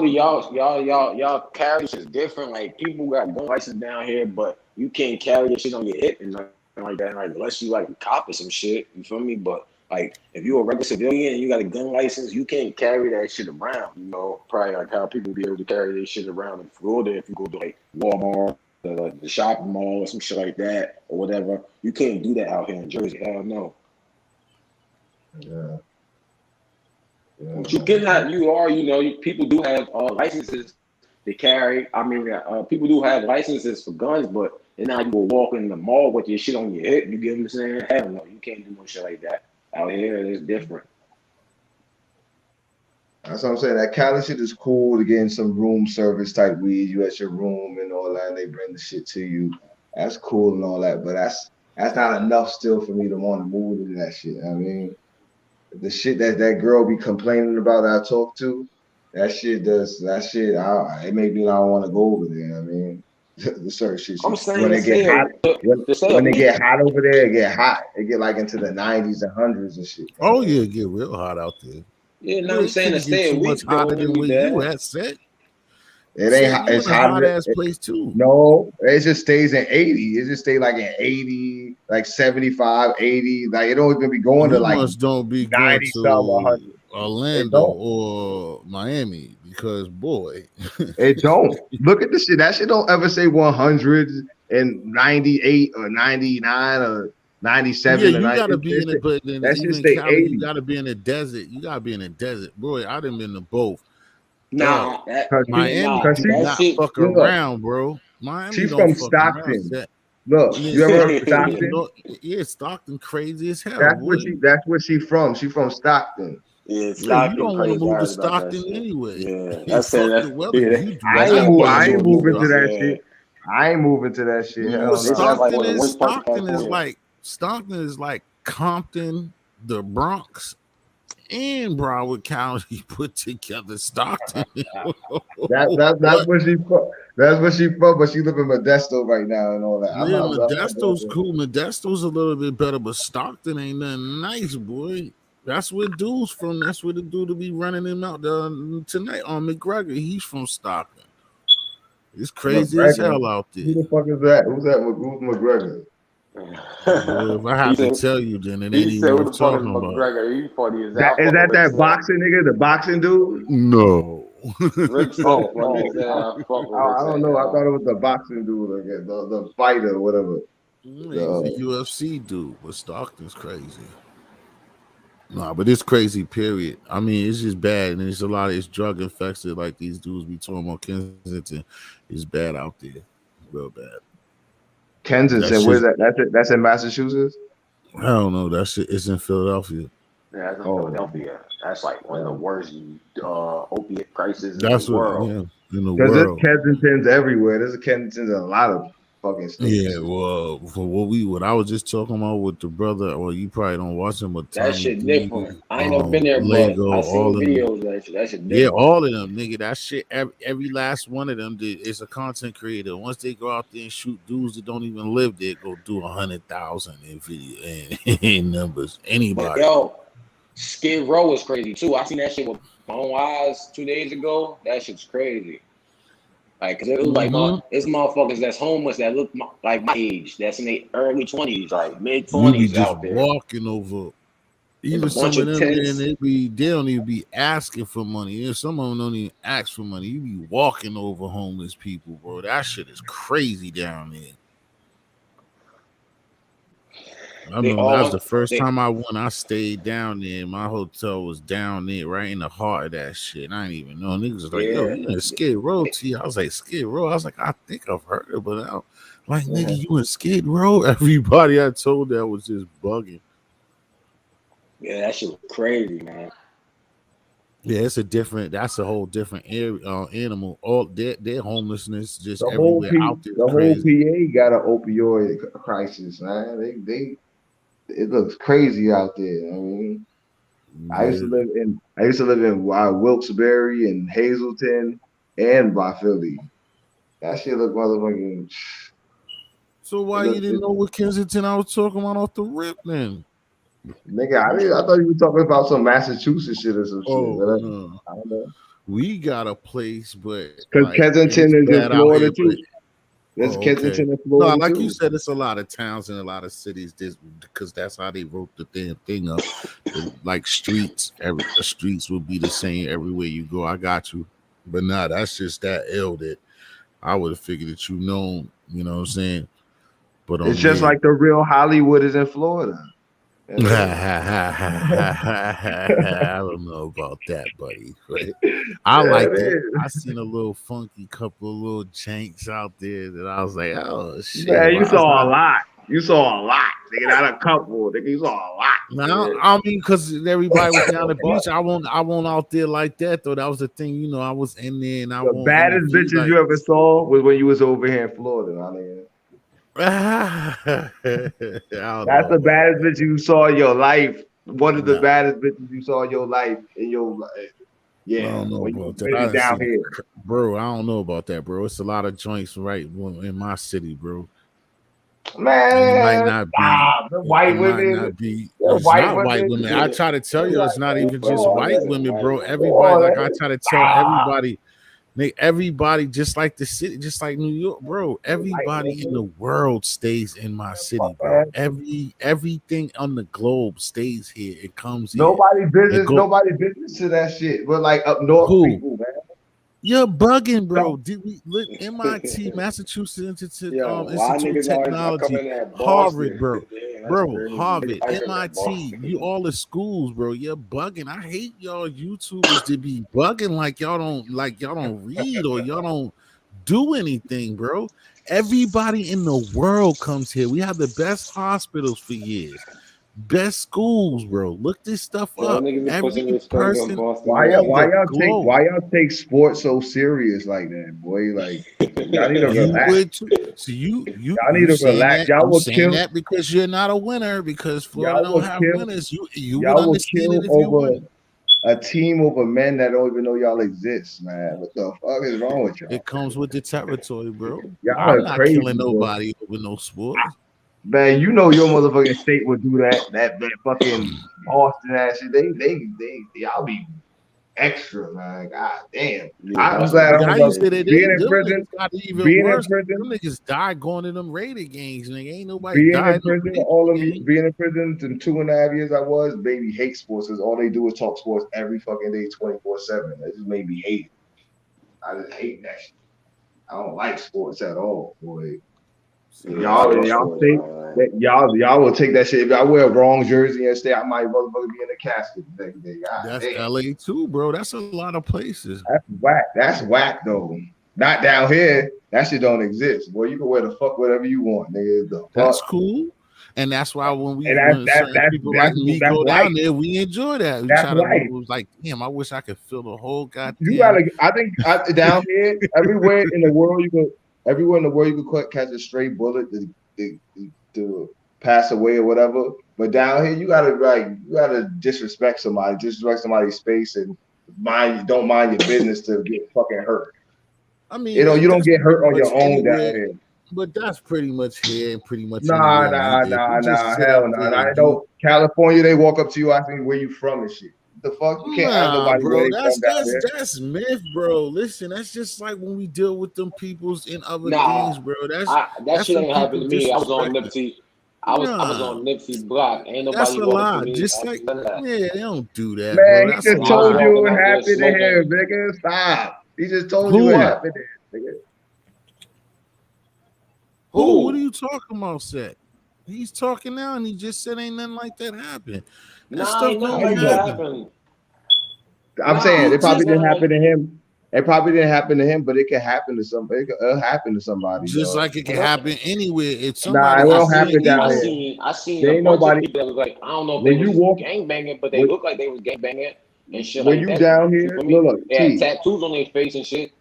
y'all carry shit is different. Like people got gun license down here, but you can't carry your shit on your hip and nothing like that. Like unless you like a cop or some shit, you feel me? But like if you're a regular civilian and you got a gun license, you can't carry that shit around. You know, probably like how people be able to carry their shit around in Florida if you go to like Walmart, the shopping mall or some shit like that or whatever. You can't do that out here in Jersey. Hell no. Yeah, yeah, But you can man. have, people do have licenses to carry. I mean, people do have licenses for guns, but they're not you go walk in the mall with your shit on your hip. You get what I'm saying? Hell no, you can't do no shit like that. Out here, it's different. That's what I'm saying. That Cali shit is cool to get in some room service type weed. You at your room and all that, and they bring the shit to you. That's cool and all that, but that's not enough still for me to want to move into that shit. I mean, the shit that girl be complaining about that I talk to, that shit. It make me not want to go over there. I mean, the certain shit. I'm When saying to it get stay hot, to stay when a it week. get hot over there, it get hot. It get like into the 90s and hundreds and shit. Oh yeah, it get real hot out there. Yeah, no, Well, I'm it saying to couldn't get stay a too much week though hotter wouldn't than be where you bad. at, Set. It ain't. Set, you It's in a hotter hot than ass place too. no. It just stays in 80. It just stay like in 80, like 75, 80. Like it don't even be going to You like must don't be going 90 some, to 100. It Orlando don't. or Miami because boy, It don't. Look at this shit. That shit don't ever say 198 or 99 or yeah, 97 or you 90. gotta be in it. But then That shit even stay Cali, you 80. gotta be in the desert. You gotta be in the desert, boy. I done been to both, dog. Nah, that Cause she, yeah, Miami nah, cause do she, that not shit. fuck look, around, bro. Miami she don't from fuck around. Stockton. Set. Look, Yeah, you ever heard of Stockton, New Stockton? York. Yeah, Stockton crazy as hell, boy. That's where she from. She from Stockton. Yeah, Yeah, you Stockton don't want to crazy. I move to heard about that Stockton shit. anyway. Yeah, that's Fuck that. the weather. Yeah, You do I that's ain't that not move. want to one I ain't move short to moving to notice. that Stockton. Yeah, shit. I ain't moving to that shit. Hell they said that's no. like one of the worst parts of Stockton is California. like Compton, the Bronx, and Broward County put together. Stockton. That's What? where she from. That's where she from. But she live in Modesto right now and all that. Yeah, I'm not going Modesto's there. cool. Modesto's a little bit better, but Stockton ain't nothing nice, boy. That's where dude's from. That's where the dude will be running him out tonight on McGregor. He's from Stockton. It's crazy as McGregor. hell out there. Who the fuck is that? Who's that? Who's McGregor? Boy, if I have to he tell you, then it he ain't said, even "Who worth the fuck is talking about. McGregor?" He funny as That hell. I is fuck with that Rick that Sam. boxing nigga, the boxing dude. No. Rick Sam Oh, funny as oh, hell. I fuck with Rick I don't know. I Sam. thought it was the boxing dude, again, the fighter, whatever. He's a The UFC dude, but Stockton's crazy. Nah, but it's crazy, period. I mean, it's just bad. And it's a lot of it's drug infested, like these dudes be talking about Kensington. It's bad out there. Real bad. That Kensington, where's shit, that? That's in Massachusetts. I don't know. That shit is in Philadelphia. Yeah, that's in Oh, Philadelphia. That's like one of the because worst opiate crises in the That's what, world. yeah, in the there's world. Kensingtons everywhere. There's a Kensingtons in a lot of fucking Yeah, states. well, for what I was just talking about with the brother, or you probably don't watch him, but That Tommy shit D, different. I ain't never been there, but Lego, I all seen of them. videos of that shit. That shit Yeah, different. all of them, nigga. That shit, every last one of them is a content creator. Once they go out there and shoot dudes that don't even live there, go do 100,000 in video and in numbers. But Anybody. yo, Skid Row was crazy too. I seen that shit with my own eyes 2 days ago. That shit's crazy. Like, cause it was like, Mm-hmm. it's motherfuckers that's homeless that look like my age. That's in their early 20s, like mid You be 20s just out there. walking over. There's a Even bunch some of of them, man, tents. they don't even be asking for money. Yeah, some of them don't even ask for money. You be walking over homeless people, bro. That shit is crazy down there. I They remember all that was want the first they time I went. I stayed down there. My hotel was down there, right in the heart of that shit. I didn't even know. Niggas was like, "Yo, yeah. you in Skid Row?" T. I was like, "Skid Row." I was like, "I think I've heard it, but I don't, like, nigga, you in Skid Row?" Everybody I told that was just bugging. Yeah, that shit was crazy, man. Yeah, it's a different. That's a whole different animal. All their homelessness just The whole everywhere P, out there is the whole crazy. PA got an opioid crisis, man. It looks crazy out there. I mean, Yeah. I used to live in Wilkes-Barre and Hazleton and by Philly. That shit look motherfucking. So It why you look, didn't it, know what Kensington I was talking about off the rip then? nigga, I thought you were talking about some Massachusetts shit or some shit, Oh but no. I don't know. We got a place, but Because like it's Kensington is in bad out Florida here. too. But There's oh, okay. Kensington in No, Florida like you too. said, it's a lot of towns and a lot of cities. This because that's how they wrote the damn thing up. Like streets, the streets will be the same everywhere you go. I got you, but nah, that's just that ill that I would have figured that you know. You know what I'm saying? But It's just yeah. like the real Hollywood is in Florida. That's it. I don't know about that, buddy. But I Yeah, it liked it. is. I seen a little funky couple of little janks out there that I was like, oh shit. Man, Well, you I was saw a not. lot. You saw a lot. Nigga, not a couple. Nigga, you saw a lot. Now, Man. I mean, because everybody was down the What? beach. I won't out there like that though. That was the thing, you know. I was in there and I The won't baddest interview bitches like. you ever saw was when you was over here in Florida, my nigga. I don't That's know the about baddest that. bitch you saw in your life. One of the Nah, baddest bitches you saw in your life. In your I yeah, don't know when you was about that. I really didn't down see, here. bro. I don't know about that, bro. It's a lot of joints right in my city, bro. And it might Man, not be. stop. The It white might women, not be. the It's white not white women. women. I try to tell you, it's not even Come just on, white man. women, bro. Come Everybody, on, like I man. try to tell Stop. everybody, everybody, just like the city, just like New York, bro. White Everybody in the women. world stays in my city, Fuck bro. ass. Everything on the globe stays here. It comes here. Nobody It business, go nobody business to that shit. But like up north who? people, man. You're bugging, bro. No, Did we look MIT, Massachusetts Yo, why Institute of niggas always not Technology, coming at Harvard, Boston? bro, Damn, that's bro, crazy. Harvard, I come at MIT, you Boston. all the schools, bro. You're bugging. I hate y'all YouTubers to be bugging like y'all don't read or y'all don't do anything, bro. Everybody in the world comes here. We have the best hospitals for years, best schools, bro. Look this stuff Y'all up. niggas be putting Every respect on person Boston why on why the y'all take globe. why y'all take sports so serious like that, boy? Like y'all need to You relax. would too. So Y'all need to relax. Y'all you will saying kill. that because you're not a winner because Florida Y'all don't will have kill. winners. You would Y'all will understand it kill if you over won. a team over men that don't even know y'all exist, man. What the fuck is wrong with y'all? It comes with the territory, bro. Y'all I'm are not killing crazy, bro. nobody over no sports. Man, you know your motherfucking state would do that. That fucking Boston ass shit. Y'all be extra, man. God damn. Yeah, I'm Boston glad I Yeah, niggas I was used up to crazy. say being in them prison. niggas got it even Being in worse. Them prison. niggas died going to them Raider games. Nigga, ain't nobody Being in died in prison, no all of Raider me game. being in prison in 2.5 years I was, baby hate sports because all they do is talk sports every fucking day, 24/7. That just made me hate it. I just hate that shit. I don't like sports at all, boy. Yeah, I love Y'all sports, think man. that y'all will take that shit. If I wear a wrong jersey and stay, I might motherfucker be in the casket the next day. God That's damn. LA too, bro. That's a lot of places. That's whack. That's whack though. Not down here. That shit don't exist. Boy, you can wear the fuck whatever you want, nigga. The fuck. That's cool. And that's why And when certain people like me that's go life. down there, we enjoy that. We That's try to life. it was like, damn, I wish I could feel the whole You goddamn. gotta. I think down here, everywhere in the world, everywhere in the world you could catch a stray bullet to pass away or whatever. But down here, you gotta disrespect somebody's space, and don't mind your business to get fucking hurt. I mean, You know, you don't that's get pretty hurt on much your own down anywhere, here. but that's pretty much here and pretty much Nah, anywhere. nah, If nah, you just nah, sit hell up no. there Nah. I and do, know California, they walk up to you asking where you from and shit. The fuck? You can't ask nah, nobody where bro, they from down there. that's myth, bro. Listen, that's just like when we deal with them peoples in other Nah, things, bro. that That's shit when ain't people happened to me. I was on disrespect it. Nipsey. I was Nah, on Nipsey block. Ain't that's nobody a walk up to lie. me Just like, asking none of that. yeah, they don't do that, bro. Man, he That's a just And I was told lie. you walking it out there happened to smoking. him, nigga. Stop. He just told you it Who? happened to him, nigga. Who? What are Who? you talking about, Seth? He's talking now, and he just said ain't nothing like that happened. That Nah, stuff ain't nothing How don't you like know? that happen. happened. I'm Nah, saying He it ain't probably just didn't nothing happen like to him. It probably didn't happen to him, but it could happen to somebody. It'll happen to somebody, just dog. like it can that. happen anywhere. If Nah, somebody it I is won't doing happen seen, down I evil, here. seen, I seen There a ain't bunch of nobody. people that was like, I don't know if they When you was walk, gang banging, but they when, looked like they was gang banging and shit when like you that. down You here, feel me? look, They had tattoos on their face and shit.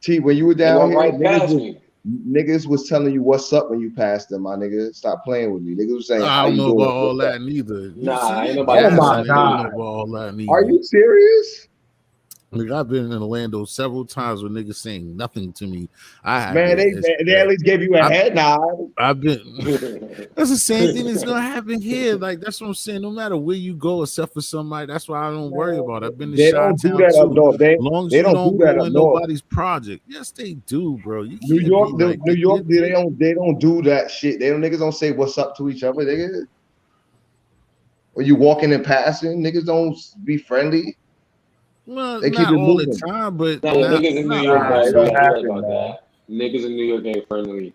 When you were They down walked here, right past me. niggas was telling you what's up when you passed them, my nigga. Stop playing with me. Niggas was saying, I how don't you know about doing? all What's up? that neither. You see, Nah, ain't you're nobody Oh doing my gassing that it. You don't God. know shit. about all that Are neither. you serious? Like I've been in Orlando several times with niggas saying nothing to me. I had Man, to they at expect. least gave you a I, head nod. I've been. That's the same thing that's gonna happen here. Like that's what I'm saying. No matter where you go, except for somebody, that's why I don't worry about it. I've been to They don't do Chi-Town that up too. north. Long as They you don't don't do that go up in north. nobody's project. Yes, they do, bro. You New can't be York, like New York, that. they don't do that shit. Niggas don't say what's up to each other. Nigga. When you walking and passing, niggas don't be friendly. Well, They keep not it all the moving. time, but Nah, not niggas in New not York all the Nah, it don't. don't Yeah, time. you're right happen, about man. that. Niggas in New York ain't friendly.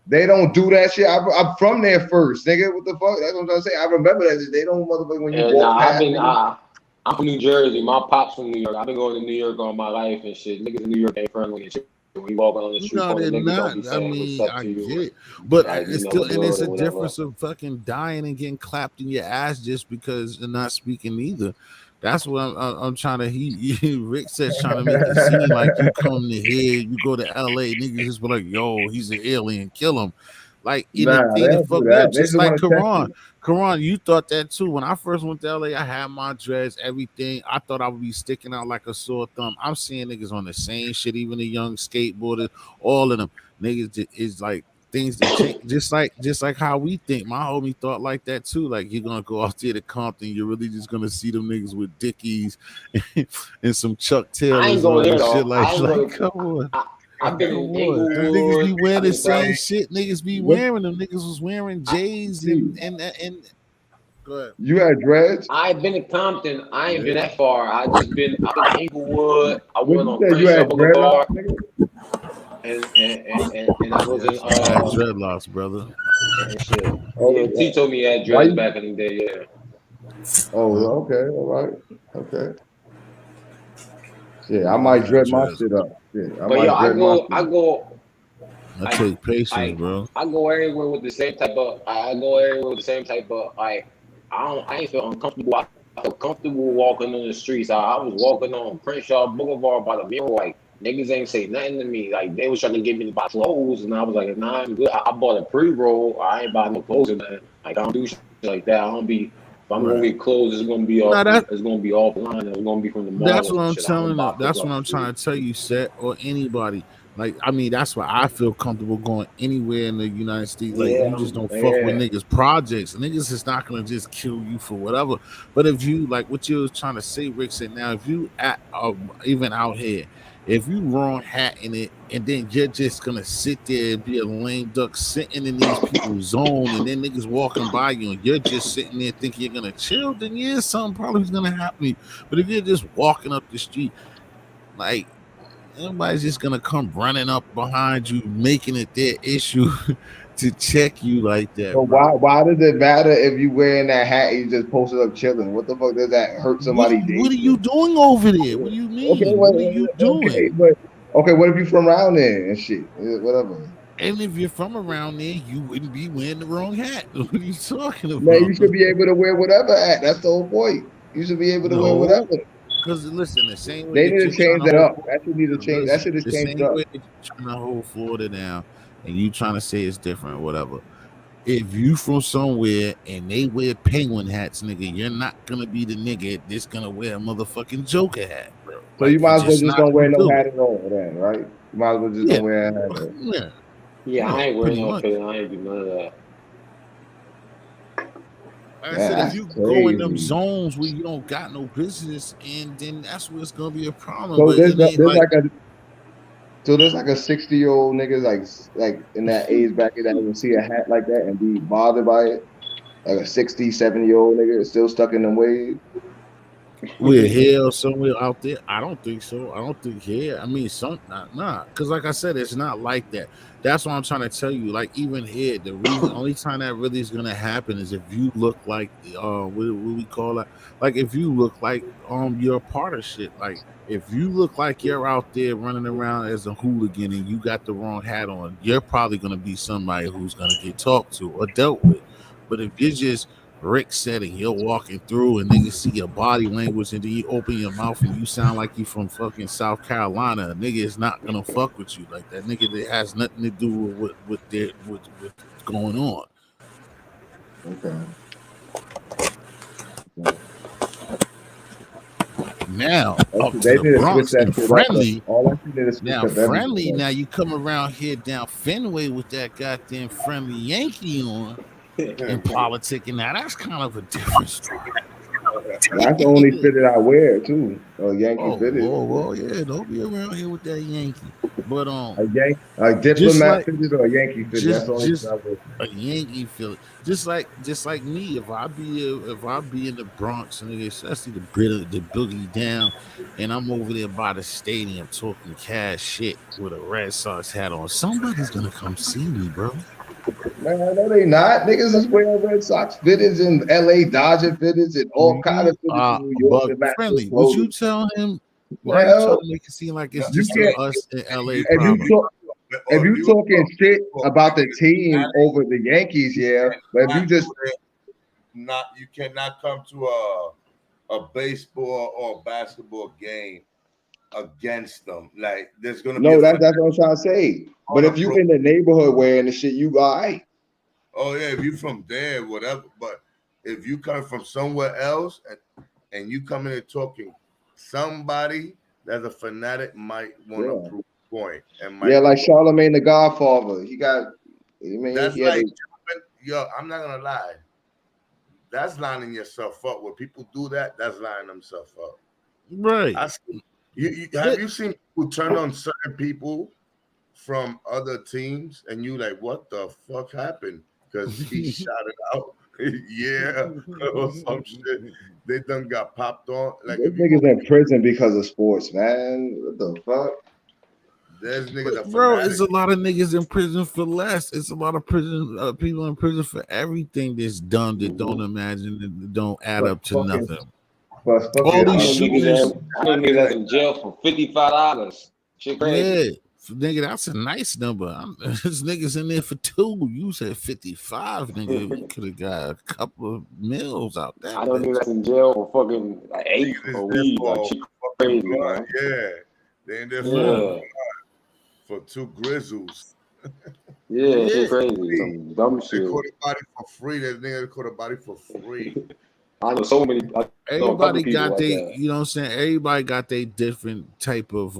They don't do that shit. I'm from there first, nigga. What the fuck? That's what I'm trying to say. I remember that they don't motherfucker when you And walk past niggas. I'm from New Jersey. My pop's from New York. I've been going to New York all my life and shit. Niggas in New York ain't friendly and shit. When you walking on the street No, corner, they're niggas don't not. be I saying what's mean, up I to get you. it, but Like, it's you know, still, what's and it's good or a whatever. difference of fucking dying and getting clapped in your ass just because you're not speaking either. That's what I'm trying to. Rick says trying to make it seem like you come to here, you go to L.A. Niggas just be like, "Yo, he's an alien, kill him." Like in the Nah, they thing to don't do fuck me up, that. They just just like want to check Quran. you. Quran, you thought that too. When I first went to LA, I had my dreads, everything. I thought I would be sticking out like a sore thumb. I'm seeing niggas on the same shit, even the young skateboarders, all of them. Niggas is like things that change, just like how we think. My homie thought like that too. Like you're gonna go out there to Compton, you're really just gonna see them niggas with Dickies and some Chuck I ain't Taylors going on there and shit though. I ain't like going. come on. I, I've been Come in on. Them niggas be Inglewood. wearing I've the been same down. shit niggas be What? wearing. Them niggas was wearing J's See, and go ahead. you had dreads. I've been to Compton. I ain't been Yeah. that far. I've been to Inglewood. I What went you on said? You Crenshaw had Boulevard, dreadlocks, nigga. and I was in Yes, I had dreadlocks, brother. and shit. Yeah, T Oh, told me he had why dreads you? back in the day. Yeah. Oh, okay, all right, okay. Shit, I Yeah, I might had dread my dreads. shit up. Shit, I But yo, might dread my shit up. I I, take patience, I, bro. I go everywhere with the same type of. I go everywhere with the same type of. I ain't feel uncomfortable. I feel comfortable walking on the streets. I was walking on Crenshaw Boulevard by the mirror, like niggas ain't say nothing to me. Like they was trying to get me to buy clothes, and I was like, nah, I'm good. I bought a pre-roll. I ain't buy no clothes or nothing. Like I don't do shit like that. I don't be. If I'm gonna Right. get clothes, it's gonna be Now off. that It's gonna be offline. It's gonna be from the mall that's or what some I'm shit. I don't telling buy them. clothes That's off what the I'm trying street. to tell you, Set, or anybody. Like, I mean, that's why I feel comfortable going anywhere in the United States. Like, you just don't fuck with Yeah. niggas' projects. Niggas is not gonna just kill you for whatever. But if you like what you was trying to say, Rick said, now if you at even out here, if you wrong hat in it, and then you're just gonna sit there and be a lame duck sitting in these people's zone, and then niggas walking by you, and you're just sitting there thinking you're gonna chill, then yeah, something probably is gonna happen. But if you're just walking up the street, like everybody's just gonna come running up behind you, making it their issue to check you like But that, bro. why does it matter if you wearing that hat and you just posted up chilling? What the fuck does that hurt somebody's day? What are you doing over there? What do you Okay, mean? What are you doing? what if you from around there and shit? Whatever. And if you're from around there, you wouldn't be wearing the wrong hat. What are you talking Man, about? you should be able to wear whatever hat. That's the whole point. You should be able to wear whatever. No, Because listen, the same way They that need you're to trying change to that hold, up. That should need to change. That listen, should have the changed same up. way that you're trying to hold Florida down, and you trying to say it's different, or whatever. If you from somewhere and they wear penguin hats, nigga, you're not gonna be the nigga that's gonna wear a motherfucking Joker hat, bro. So you Like you're might as well just just not don't wear gonna no do hat it. at all then, right? You might as well just Yeah, don't wear a hat at all. yeah, Yeah, I yeah, ain't pretty wearing no much. pin. I ain't do none of that. Like I Man, said, if that's you go in them crazy. zones where you don't got no business, and then that's where it's gonna be a problem. So But it ain't there's like like a so there's like a 60-year-old nigga like in that age bracket that will see a hat like that and be bothered by it. Like a 60, 70-year-old nigga is still stuck in them ways. we're here or somewhere out there. I don't think so. I don't think here. I mean, some nah. Because like I said, it's not like that. That's what I'm trying to tell you. Like even here, the reason only time that really is gonna happen is if you look like what we call it. Like if you look like you're a part of shit. Like if you look like you're out there running around as a hooligan and you got the wrong hat on, you're probably gonna be somebody who's gonna get talked to or dealt with. But if you're just Rick said, and you're walking through and niggas see your body language and then you open your mouth and you sound like you from fucking South Carolina, a nigga is not gonna fuck with you like that. Nigga that has nothing to do with what's going on. Okay. Now up to They the need to switch Bronx that and shit up. friendly. All that shit need to switch Now up everything. friendly. Like, Now you come around here down Fenway with that goddamn friendly Yankee on and politicking. Now that's kind of a different story. that's the only fitted I wear too. Yankee Oh, fitted. well, yeah, don't be around here with that Yankee. But A just diplomat like fitted or a Yankee fitted. That's the only fit just I wear. a Yankee feel just like me. If I be in the Bronx and especially the boogie down, and I'm over there by the stadium talking cash shit with a Red Sox hat on, somebody's gonna come see me, bro. Man, no, they not. Niggas is wearing Red Sox fitteds and LA Dodger fitteds and all kind You of fitteds in are New York bug that match their friendly. Would you clothing. tell him? Why are you trying Well, to make it seem like it's you just a can't us in LA if you problem? talk if Or if you you talking shit about the team Alex, over the Yankees, yeah. But if you not just not you cannot come to a baseball or basketball game against them. Like there's gonna be a no, that's what I'm trying to say. But on a if you pro. in the neighborhood wearing the shit, you all right. Oh yeah, if you from there, whatever. But if you come from somewhere else and you come in and talking, somebody that's a fanatic might want to Yeah. prove a point and Yeah, might like come up. Charlemagne the Godfather. He got I mean That's he had like, a yo, I'm not gonna lie. That's lining yourself up. When people do that, that's lining themselves up. Right. I see. Have you seen people turn on certain people from other teams, and you like, what the fuck happened? Because he shot it out, yeah, or some shit. They done got popped on. Like this if you go, niggas in prison because of sports, man. What the fuck? there's niggas But that bro, it's fanatic. a lot of niggas in prison for less. It's a lot of prison people in prison for everything that's done that don't imagine that don't add But up to fucking nothing. but All fucking I these know niggas shooters, that I know niggas that's in jail for $55. Shit crazy. yeah, nigga, that's a nice number. There's niggas in there for two. You said 55, nigga. We could have got a couple of meals out that I know niggas bitch. that's in jail for fucking like Niggas 8 is for there weed. Like for shit fucking crazy, blood. man. Yeah, they in there Right. Yeah. for two grizzles. Yeah, shit Yeah. crazy. Some dumb They shit. caught a body for free. That nigga caught a body for free. I know so many. I know a couple Everybody people got like they, that. you know what I'm saying? Everybody got their different type of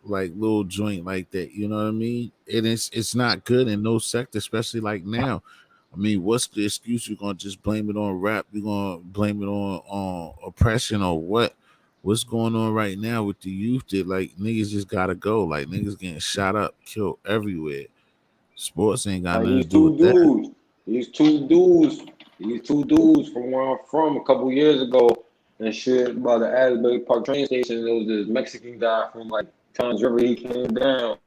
like little joint like that. You know what I mean? And it's not good in no sector, especially like now. I mean, what's the excuse? You're gonna just blame it on rap? You're gonna blame it on oppression or what? What's going on right now with the youth that like niggas just gotta go? Like niggas getting shot up, killed everywhere. Sports ain't got Like nothing to do with that. these two dudes, these two dudes from where I'm from a couple years ago and shit by the Asbury Park train station. There was this Mexican guy from like Tom's River. He came down,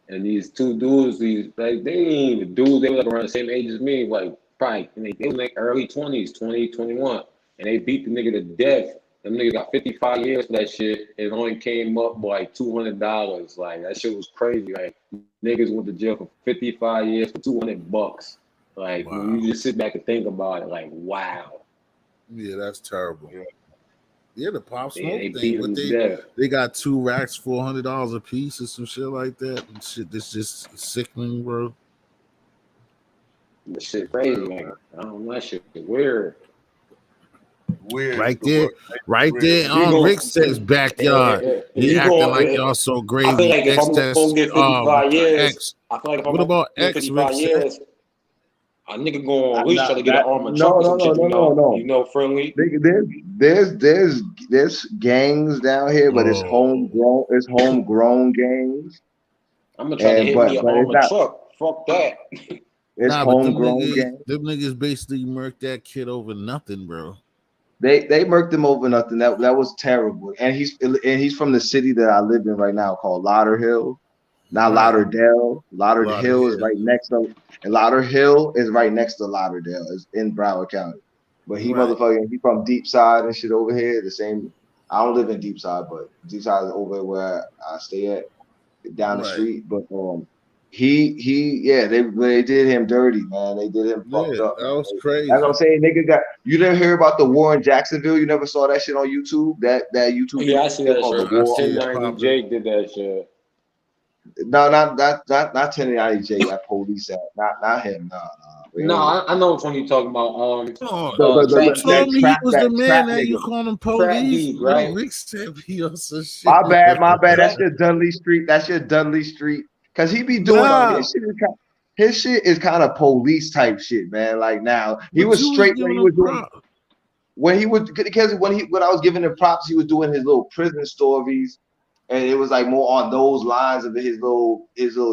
and these two dudes, these like they ain't even dudes. They were like around the same age as me, like probably and they was like early 20s, 20, 21, and they beat the nigga to death. Them niggas got 55 years for that shit. It only came up by like $200. Like that shit was crazy. Like niggas went to jail for 55 years for $200. Like when Wow. you just sit back and think about it, like wow. Yeah, that's terrible. Yeah. Yeah, the Pop Yeah, they Smoke beat thing, him but to death. they got 2 racks, $400 a piece, or some shit like that. And shit, that's just sickening, bro. The shit crazy, like I don't know, that shit weird. Weird is Right the there, word. That's right weird. there If you on go, Rick says backyard. if You you acting go, like y'all so I feel gravy. like if X I'm gonna test get with 55 the years, X. I feel like if I'm What gonna about get X? Rick 55 said. years, a nigga gonna at least Not try to get an that. armored truck No, or no, some no, shit, no, no, no. friendly. Nigga, there's gangs down here, but it's Oh, homegrown. It's homegrown gangs, I'm gonna try to and hit me an but it's armored not. truck. Fuck that. It's nah, but homegrown gangs. them niggas basically murked that kid over nothing, bro. They murked him over nothing. That was terrible. And he's from the city that I live in right now called Lauderhill, not Right, Lauderdale. lot of Lauderhill is hair. right next to, and Lauderhill is right next to Lauderdale. It's in Broward County. But Right, he from Deep Side and shit over here. The same. I don't live in Deep Side, but Deep Side is over where I stay at, down the right. street. But they did him dirty, man. They did him Yeah, fucked up, that man. was That's what I'm crazy. saying. Nigga got you didn't hear about the war in Jacksonville. You never saw that shit on YouTube. That YouTube Yeah, I see video that called the shit. I war see on it Jacksonville. 1090 popping. Jake did that shit. No, not 1090 That police act. Not him. No. We No, ain't. I know which one you talking about. Oh, you Trap told heat, me he was the man. Trap Now you nigga. call him trap police. heat, No, right? Rick said he on some shit. My bad. That's Trap. your Dudley Street. That's your Dudley Street. Cause he be doing Trap Nah, heat. his shit is kind of police type shit, man. Like now he but was you was straight when giving he him was doing props. when he would because when I was giving him props, he was doing his little prison stories, and it was like more on those lines of his little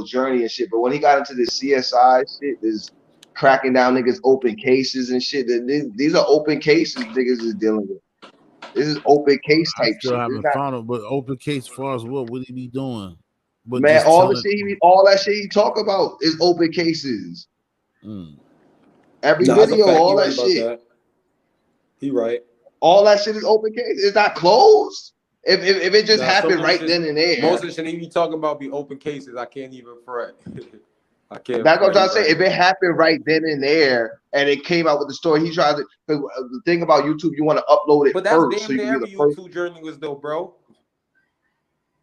journey and shit. But when he got into this CSI shit, this cracking down niggas open cases and shit. These are open cases niggas is dealing with. This is open case I type still shit. This is haven't not found him. But open case far as what would he be doing? But man. just telling. All that shit he talk about is open cases. Mm. Every No, that's a video, fact. all He right that about shit, that. He right. all that shit is open case. It's not closed. If it just Nah, some of happened them right shit, then and there. most of the shit he be talking about be open cases. I can't even fret. I can't That's what I'm fret. He trying to say. right. If it happened right then and there, and it came out with the story, he tried to. The thing about YouTube, you want to upload it But that's first, so damn you near can be the every first. YouTube journalist though, bro.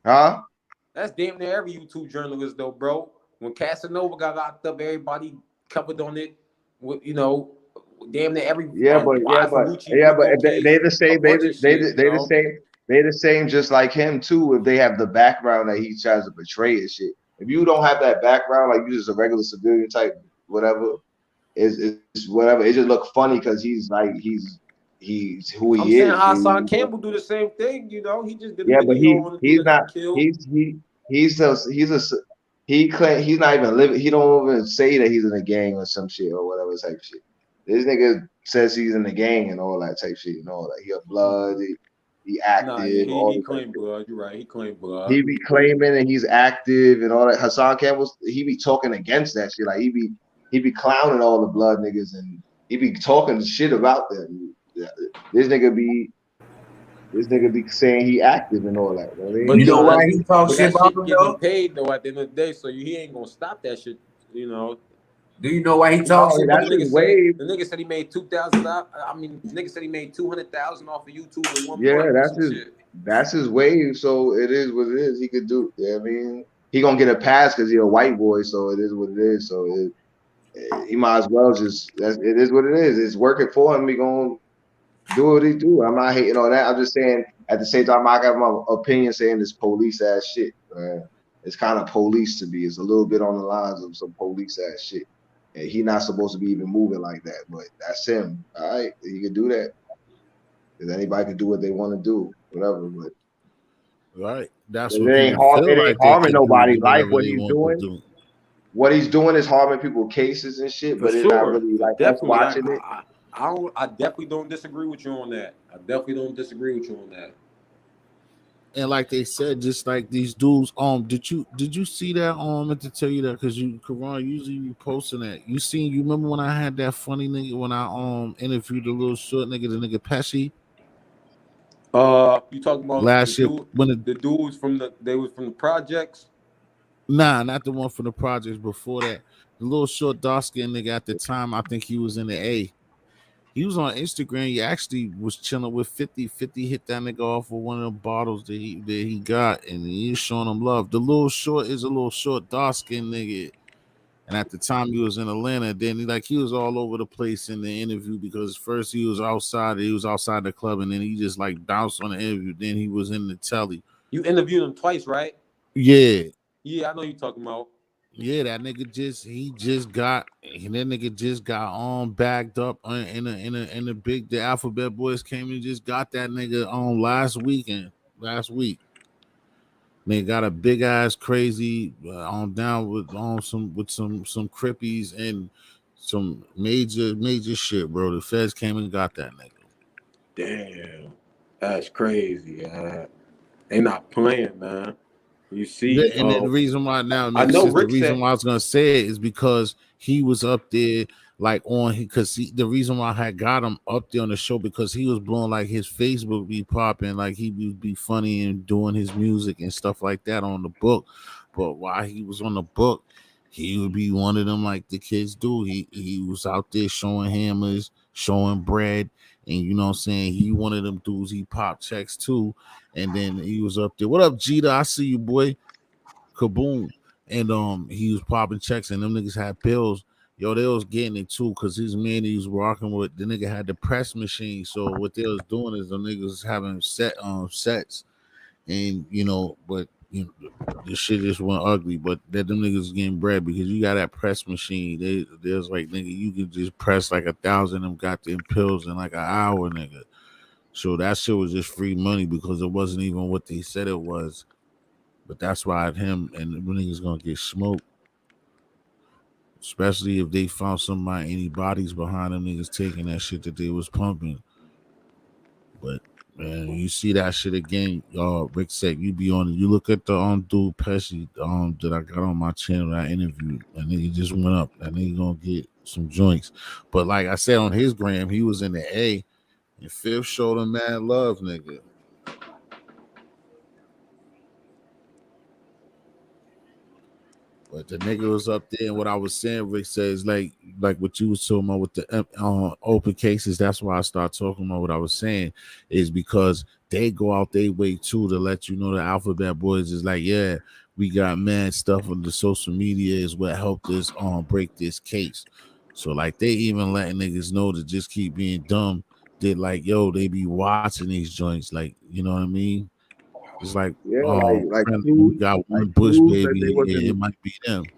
Huh? That's damn near every YouTube journalist though, bro. When Casanova got locked up, everybody covered on it. With damn near every Yeah, why Ferrucci Rico they case, the a same. bunch of shit. They the same. They the same, just like him too. If they have the background that he tries to portray and shit. If you don't have that background, like you just a regular civilian type, whatever, it's whatever. It just look funny because he's who I'm he saying is. Hassan Campbell do the same thing. He just did a Yeah, but video on a dude he's that not got killed. he's a he claim he's not even living. He don't even say that he's in a gang or some shit or whatever type shit. This nigga says he's in the gang and all that type shit and all that. He a blood, he Nah, yeah, active, all he this type claimed shit. blood. You're right. He claimed blood. He be claiming and he's active and all that. Hassan Campbell, he be talking against that shit. Like he be clowning all the blood niggas and he be talking shit about them. Yeah, This nigga be this nigga be saying he active and all that. You know what I But mean? You know John, why he talk but shit that about shit him get him though? paid though. At the end of the day, so he ain't gonna stop that shit. You know. Do you know why he He, talk shit what about the That's him? his nigga say? wave. The nigga said he made $2,000. I mean, the nigga said he made 200,000 off of YouTube in 1 month Yeah, or some shit. that's his wave. So it is what it is. He could do. You know what I mean? He gonna get a pass because he a white boy. So it is what it is. So he might as well it is what it is. It's working for him. He gonna do what he do. I'm not hating on that. I'm just saying at the same time I got my opinion saying this police ass shit. Man. It's kind of police to me. It's a little bit on the lines of some police ass shit. And he not supposed to be even moving like that, but that's him. All right, he can do that. Because anybody can do what they want to do, whatever. But Right. That's what it ain't people harm. feel It ain't like they harming could do nobody's life. whatever they want to do. What he's doing is harming people cases and shit. For But it's not sure, really for like us definitely. watching it. I definitely don't disagree with you on that. I definitely don't disagree with you on that. And like they said, just like these dudes, did you see that? I meant to tell you that because Karan, usually you posting that. You remember when I had that funny nigga when I interviewed the little short nigga, the nigga Pesci You talking about the last year dude? when The dudes they was from the projects. nah, not the one from the projects before that. The little short dark skinned nigga at the time, I think he was in the A. He was on Instagram. He actually was chilling with 50. 50 hit that nigga off with one of the bottles that he got, and he was showing him love. The little short is a little short, dark skinned nigga. And at the time he was in Atlanta, then he was all over the place in the interview because first he was outside the club, and then he just like bounced on the interview. Then he was in the telly. You interviewed him twice, right? Yeah, Yeah, I know you talking about. yeah, that nigga that nigga just got on bagged up in a big. The Alphabet Boys came and just got that nigga on last week. They got a big ass crazy on down with some crippies and some major shit, bro. The feds came and got that nigga. Damn, that's crazy. They not playing, man. You see, And the reason why now it I makes know sense. The Rick reason said. why I was gonna say it is because he was up there like on because the reason why I had got him up there on the show because he was blowing like his Facebook be popping like he would be funny and doing his music and stuff like that on the book. But while he was on the book, he would be one of them like the kids do. He was out there showing hammers, showing bread, and you know what I'm saying. He one of them dudes. He popped checks too. And then he was up there. What up, Jeter? I see you, boy. Kaboom. And he was popping checks and them niggas had bills. Yo, they was getting it too, cause his man he was rocking with the nigga had the press machine. So what they was doing is the niggas was having sets and but the shit just went ugly. But that them niggas was getting bread because you got that press machine. They was like nigga, you could just press like 1,000 of them goddamn pills in like an hour, nigga. So that shit was just free money because it wasn't even what they said it was. But that's why him and the niggas gonna get smoked. Especially if they found somebody, any bodies behind them niggas taking that shit that they was pumping. But man, you see that shit again, Rick said you be on it. You look at the dude Pesci that I got on my channel that I interviewed. That nigga just went up. That nigga gonna get some joints. But like I said on his gram, he was in the A and Fifth showed him mad love, nigga. But the nigga was up there, and what I was saying, Rick says, like what you was talking about with the open cases. That's why I start talking about what I was saying, is because they go out their way too to let you know the Alphabet Boys is like, yeah, we got mad stuff on the social media is what helped us break this case. So like they even letting niggas know to just keep being dumb. That like, yo, they be watching these joints, like you know what I mean. It's like Yeah, friendly, we got one Bush clues that baby. they It wasn't might be them.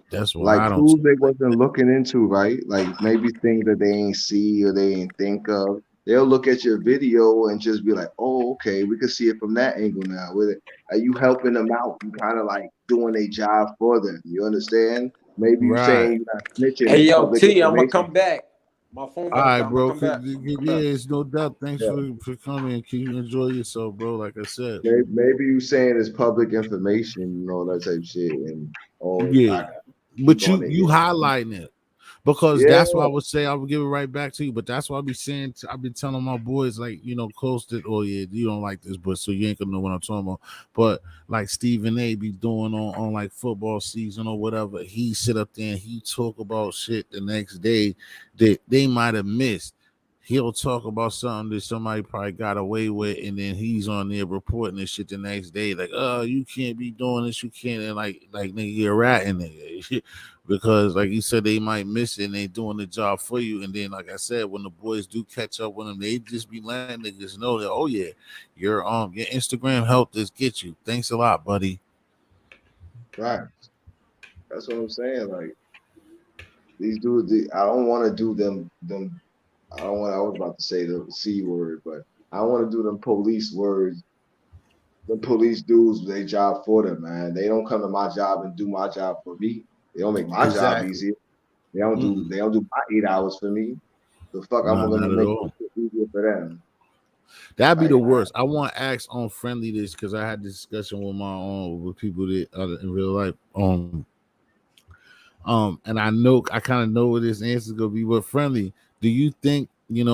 That's why like I don't. clues they wasn't looking into, right? Like maybe things that they ain't see or they ain't think of. They'll look at your video and just be like, "Oh, okay, we can see it from that angle now." With it, are you helping them out? You kind of like doing a job for them. You understand? Maybe you Right. saying you're not snitching Hey, is yo, public T, I'm gonna information. come back. My phone All about to right, die. I'm gonna bro. come back. I'm gonna come back. Yeah, it's no doubt. Thanks Yeah. for coming. Can you enjoy yourself, bro? Like I said. Maybe you saying it's public information, you know, that type of shit, and oh, I Yeah. got keep But on it. you highlighting it. Because Yeah, that's why I would say I would give it right back to you. But that's why I be saying I've been telling my boys like close to yeah you don't like this, but so you ain't gonna know what I'm talking about. But like Stephen A. be doing on like football season or whatever, he sit up there and he talk about shit the next day that they might have missed. He'll talk about something that somebody probably got away with, and then he's on there reporting this shit the next day, like, oh, you can't be doing this, you can't, and like nigga, you're ratting nigga. Because like you said, they might miss it and they doing the job for you. And then, like I said, when the boys do catch up with them, they just be letting niggas know that, oh yeah, your Instagram helped us get you. Thanks a lot, buddy. right. That's what I'm saying. Like these dudes, I don't want to do them. I don't want. I was about to say the c word, but I want to do them police words. The police dudes, they job for them, man. They don't come to my job and do my job for me. They don't make my job Exactly. easier. They don't do. Mm-mm. They don't do my 8 hours for me. The fuck, I'm Nah, gonna not at make all. it easier for them. That'd be Like, the worst. I want to ask on friendly this because I had this discussion with my own with people that in real life. And I know I kind of know what this answer is gonna be. But friendly, do you think when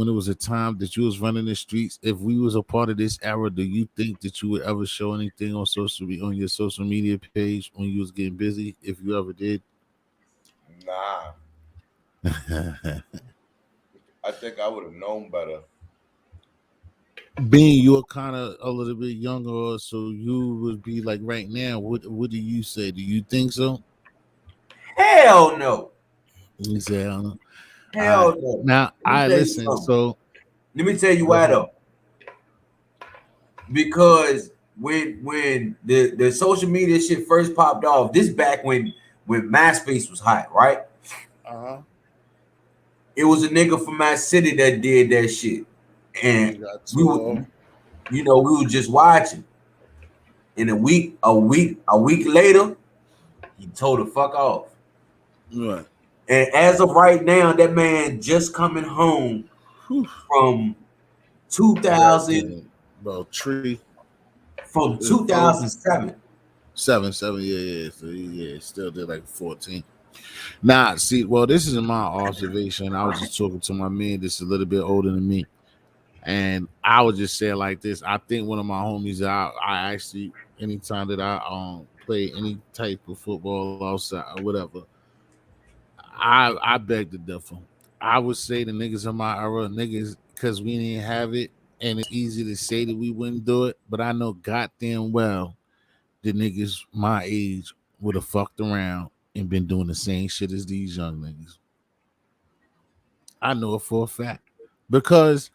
it was a time that you was running the streets, if we was a part of this era, do you think that you would ever show anything on on your social media page when you was getting busy, if you ever did? Nah. I think I would have known better. Being you're kind of a little bit younger, so you would be like right now. What do you say? Do you think so? Hell no. You say, I don't know. Hell no. Now Let me I tell you listen. something. So Let me tell you go why ahead. though. Because when the social media shit first popped off, this back when MySpace was hot, right? Uh-huh. It was a nigga from my city that did that shit, and You got we two were, of them. we were just watching. And a week later, he told the fuck off. Right. And as of right now, that man just coming home Whew. from That 2000 thing, bro. Tree. from Close. 2007. 7, yeah. So yeah, still did like 14. Nah, see, well, this is my observation. I was just talking to my man that's a little bit older than me. And I would just say it like this. I think one of my homies, I actually, anytime that I play any type of football outside or whatever, I beg to differ. I would say the niggas in my era, niggas, because we didn't have it, and it's easy to say that we wouldn't do it, but I know goddamn well the niggas my age would have fucked around and been doing the same shit as these young niggas. I know it for a fact. Because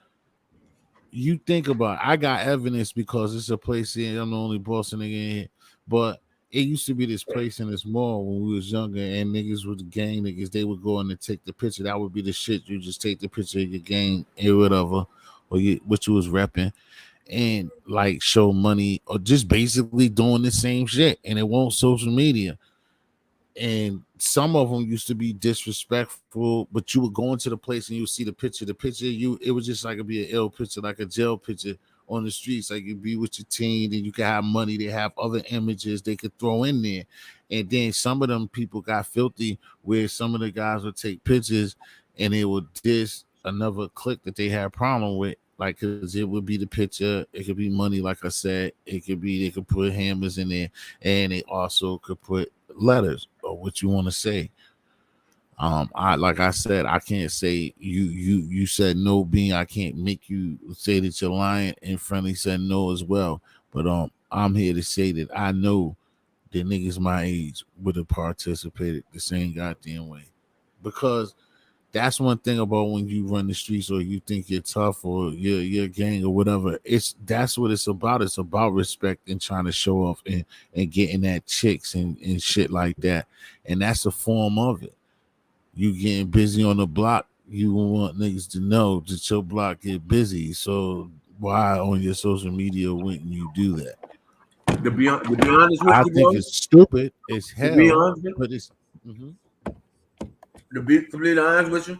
you think about it, I got evidence because it's a place here. I'm the only Boston nigga in here. But it used to be this place in this mall when we was younger, and niggas with the gang niggas, they would go in and take the picture. That would be the shit. You just take the picture of your gang and whatever, or what you was repping, and like show money, or just basically doing the same shit. And it won't social media. And some of them used to be disrespectful, but you would go into the place and you would see the picture. The picture, it was just like it'd be an ill picture, like a jail picture on the streets. Like you'd be with your teen, and you could have money. They have other images they could throw in there. And then some of them people got filthy, where some of the guys would take pictures and it would diss another clique that they had a problem with. Like, cause it would be the picture, it could be money, like I said, it could be they could put hammers in there, and they also could put letters or what you want to say. I like I said, I can't say you said no, being I can't make you say that you're lying, and Friendly said no as well. But I'm here to say that I know that niggas my age would have participated the same goddamn way. Because that's one thing about when you run the streets or you think you're tough or you're a gang or whatever. That's what it's about. It's about respect and trying to show off and getting at chicks and shit like that. And that's a form of it. You getting busy on the block, you want niggas to know that your block get busy. So why on your social media wouldn't you do that? To be honest with I you, think bro. it's stupid as To be hell, honest, but it's mhm. to be completely honest with you,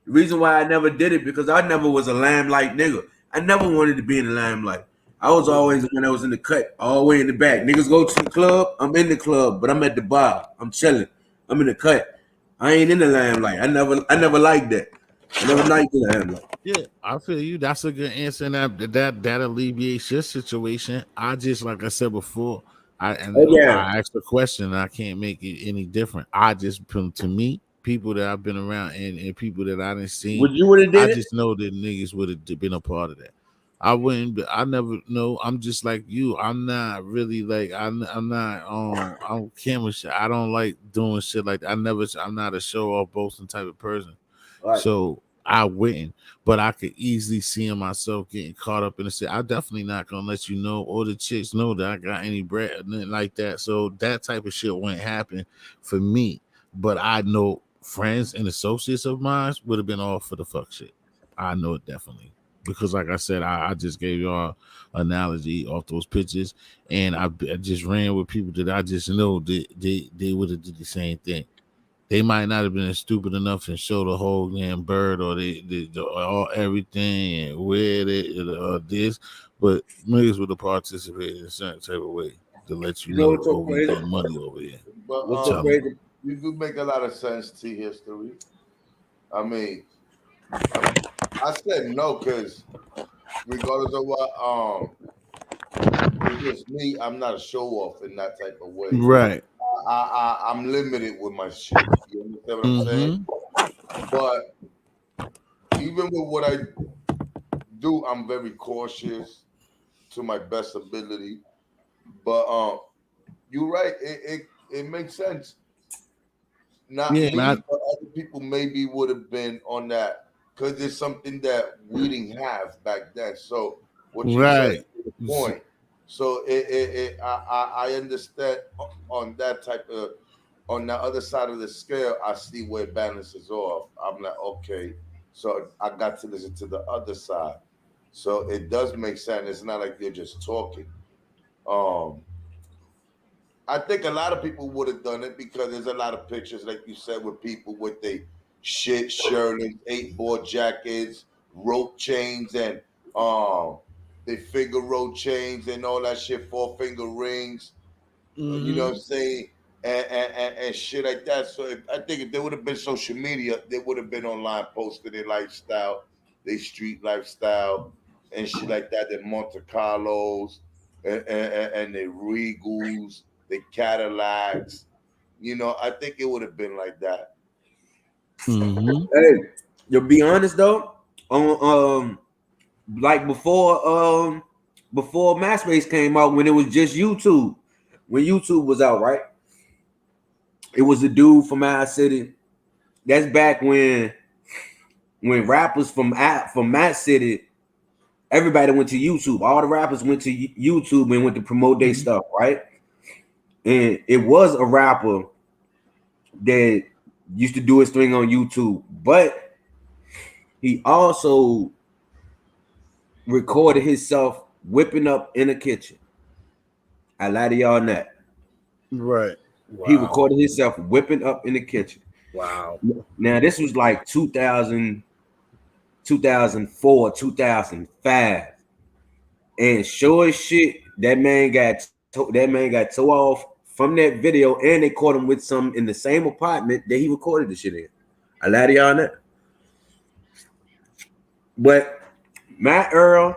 the reason why I never did it because I never was a limelight nigga. I never wanted to be in the limelight. I was always when I was in the cut, all the way in the back. Niggas go to the club, I'm in the club, but I'm at the bar. I'm chilling. I'm in the cut. I ain't in the limelight. I never liked that. I never liked the limelight. Yeah, I feel you. That's a good answer, and that alleviates your situation. I just, like I said before, Oh yeah. I asked a question, and I can't make it any different. I just, to me, people that I've been around and people that I didn't see, Would you would have I did it? just know that niggas would have been a part of that. I wouldn't. I never know. I'm just like you. I'm not really like. I'm not. I'm camera shit. I don't like doing shit like that. I'm not a show off boasting type of person. All right. So I wouldn't, but I could easily see myself getting caught up in the shit. I definitely not gonna let you know or the chicks know that I got any bread or nothing like that. So that type of shit wouldn't happen for me. But I know friends and associates of mine would have been all for the fuck shit. I know it definitely. Because like I said, I just gave y'all analogy off those pictures, and I just ran with people that I just know that they would have did the same thing. They might not have been stupid enough and show the whole damn bird or the all everything and where they or this, but niggas would have participated in a certain type of way to let you You know know, what's so oh, we crazy? get money over here. But What's so Tell them. crazy? you do make a lot of sense to history. I mean, I said no because regardless of what, it's just me. I'm not a show off in that type of way. Right. I'm limited with my shit. You understand what I'm saying? Mm-hmm. But even with what I do, I'm very cautious to my best ability. But you're right. It makes sense. Not Yeah, me, but other people maybe would have been on that because it's something that we didn't have back then. So what you said right. is the point. So I understand on that type of on the other side of the scale. I see where it balances off. I'm like, okay, so I got to listen to the other side. So it does make sense. It's not like you're just talking. Um, I think a lot of people would have done it because there's a lot of pictures, like you said, with people with they shit shirtless, 8 ball jackets, rope chains, and they finger rope chains and all that shit, 4 finger rings. You know what I'm saying? And shit like that. So I think if there would have been social media, they would have been online posting their lifestyle, their street lifestyle, and shit like that. Their Monte Carlos and their Regals, their Cadillacs. You know, I think it would have been like that. Mm-hmm. Hey, to be honest though, on like before MySpace came out, when it was just YouTube, when YouTube was out, right? It was a dude from our city. That's back when rappers from my city, everybody went to YouTube. All the rappers went to YouTube and went to promote their stuff, right? And it was a rapper that used to do his thing on YouTube, but he also recorded himself whipping up in the kitchen. I lie to y'all not. Right. He Wow. recorded himself whipping up in the kitchen. Wow. Now this was like 2000, 2004, 2005. And sure as shit, that man got tore off from that video, and they caught him with some in the same apartment that he recorded the shit in. I lie to y'all not. But my Earl,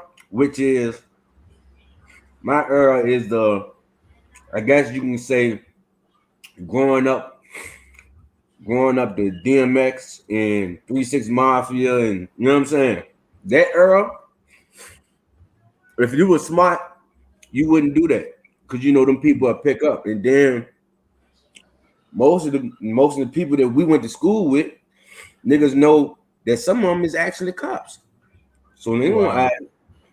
my Earl is the, I guess you can say, growing up the DMX and 3 6 Mafia, and you know what I'm saying? That Earl, if you were smart, you wouldn't do that. Because you know them people will pick up. And then most of the people that we went to school with, niggas know that some of them is actually cops. So they Wow.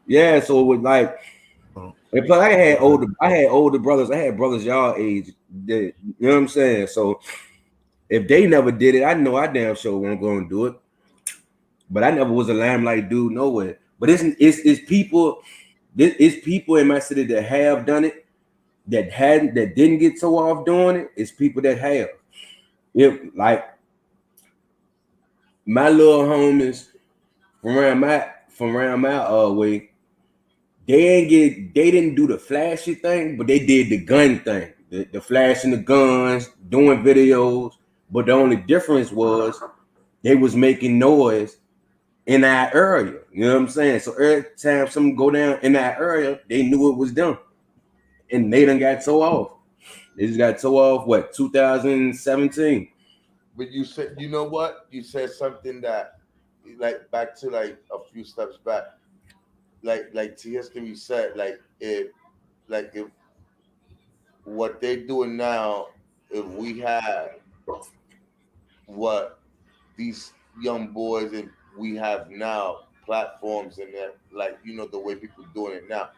yeah, so it was like, and plus I had older brothers. I had brothers y'all age that, you know what I'm saying? So if they never did it, I know I damn sure won't go and do it. But I never was a lamplight dude nowhere. But it's people, it's people in my city that have done it, that didn't get so off doing it. It's people that have. If like my little homies from around my way, they didn't do the flashy thing, but they did the gun thing, the flashing the guns, doing videos. But the only difference was they was making noise in that area. You know what I'm saying? So every time something go down in that area, they knew it was them. And they done got so off. They just got so off, what, 2017? But you said, you know what? You said something that, like, back to like a few steps back, like T history said, like if what they're doing now, if we had what these young boys and we have now platforms and that, like, you know, the way people doing it now,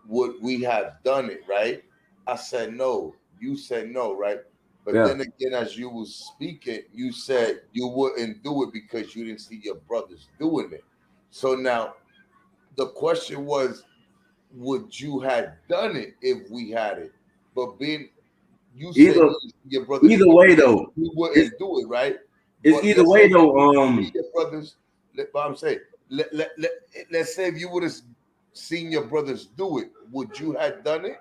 would we have done it, right? I said no. You said no, right? But Yeah. then again, as you was speaking, you said you wouldn't do it because you didn't see your brothers doing it. So now the question was, would you have done it if we had it? But being you said Either you didn't see your brothers either do way it, though, you it's wouldn't do it, right? it's But either let's way say though. you see your brothers. But I'm saying, let's say if you would have seen your brothers do it, would you have done it?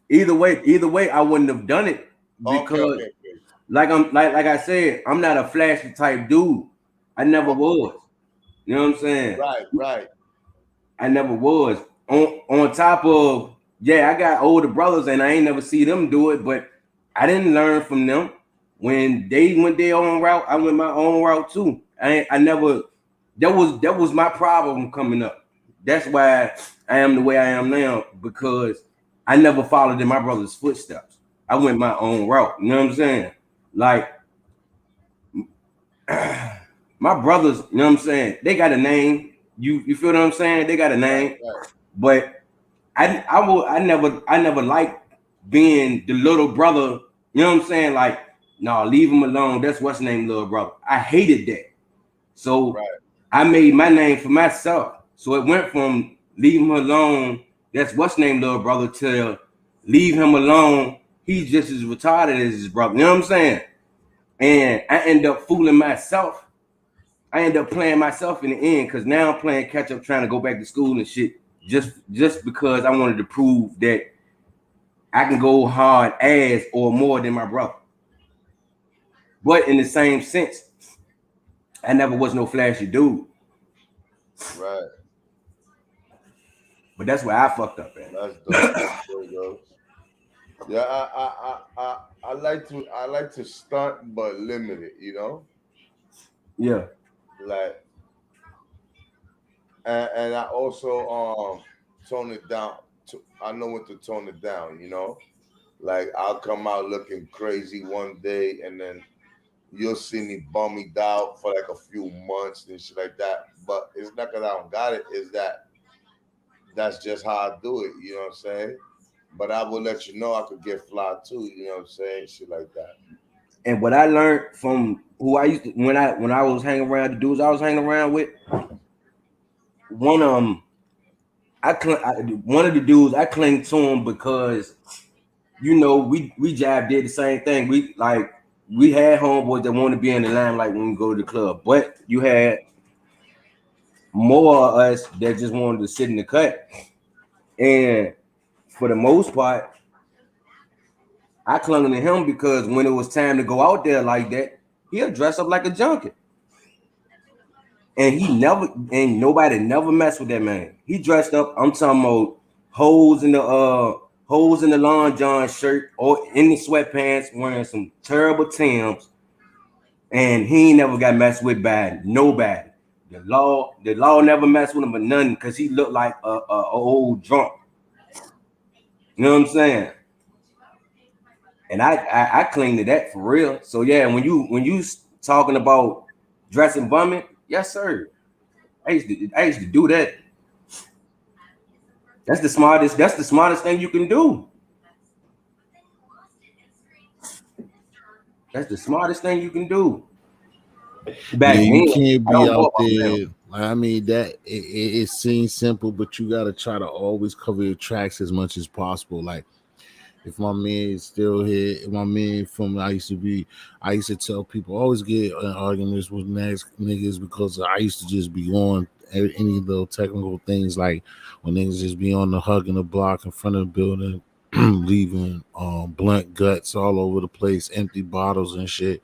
Either way, I wouldn't have done it Okay, because, okay, okay. like I said, I'm not a flashy type dude. I never Okay. was. You know what I'm saying? Right, right. I never was. On top of, yeah, I got older brothers and I ain't never see them do it, but I didn't learn from them. When they went their own route, I went my own route too. I never that was my problem coming up. That's why I am the way I am now, because I never followed in my brother's footsteps. I went my own route. You know what I'm saying? Like my brothers, you know what I'm saying? They got a name. You feel what I'm saying? They got a name, Right. but I never liked being the little brother. You know what I'm saying? Like, no, leave him alone. That's what's name, little brother. I hated that. So Right. I made my name for myself. So it went from leave him alone, that's what's name, little brother, to leave him alone. He's just as retarded as his brother. You know what I'm saying? And I end up fooling myself. I end up playing myself in the end, because now I'm playing catch up, trying to go back to school and shit. Just because I wanted to prove that I can go hard as or more than my brother. But in the same sense, I never was no flashy dude. Right. But that's where I fucked up at. That's dope. That's dope, yo. Yeah, I like to stunt but limit it, you know? Yeah. Like and I also tone it down. I know when to tone it down, you know? Like I'll come out looking crazy one day and then you'll see me bummed out for like a few months and shit like that. But it's not because I don't got it, is that that's just how I do it, you know what I'm saying? But I will let you know I could get fly too, you know what I'm saying? Shit like that. And what I learned from who I used to, when I was hanging around, the dudes I was hanging around with, one one of the dudes I cling to him because we Jab did the same thing. We had homeboys that want to be in the limelight when we go to the club, but you had more of us that just wanted to sit in the cut. And for the most part, I clung to him because when it was time to go out there like that, he'll dress up like a junkie. And nobody never messed with that man. He dressed up, I'm talking about holes in the Long John shirt or in the sweatpants, wearing some terrible Timbs, and he ain't never got messed with by nobody. The law never messed with him but nothing, because he looked like a old drunk. You know what I'm saying? And I cling to that for real. So yeah, when you talking about dressing bumming, yes sir. I used to do that. That's the smartest thing you can do. That's the smartest thing you can do. Yeah, Back you then, can't I be don't know out about now. there. I mean, it seems simple, but you got to try to always cover your tracks as much as possible. Like, if my man is still here, if my man from I used to tell people always get in arguments with next niggas because I used to just be on any little technical things, like when niggas just be on the hugging the block in front of the building, leaving blunt guts all over the place, empty bottles and shit,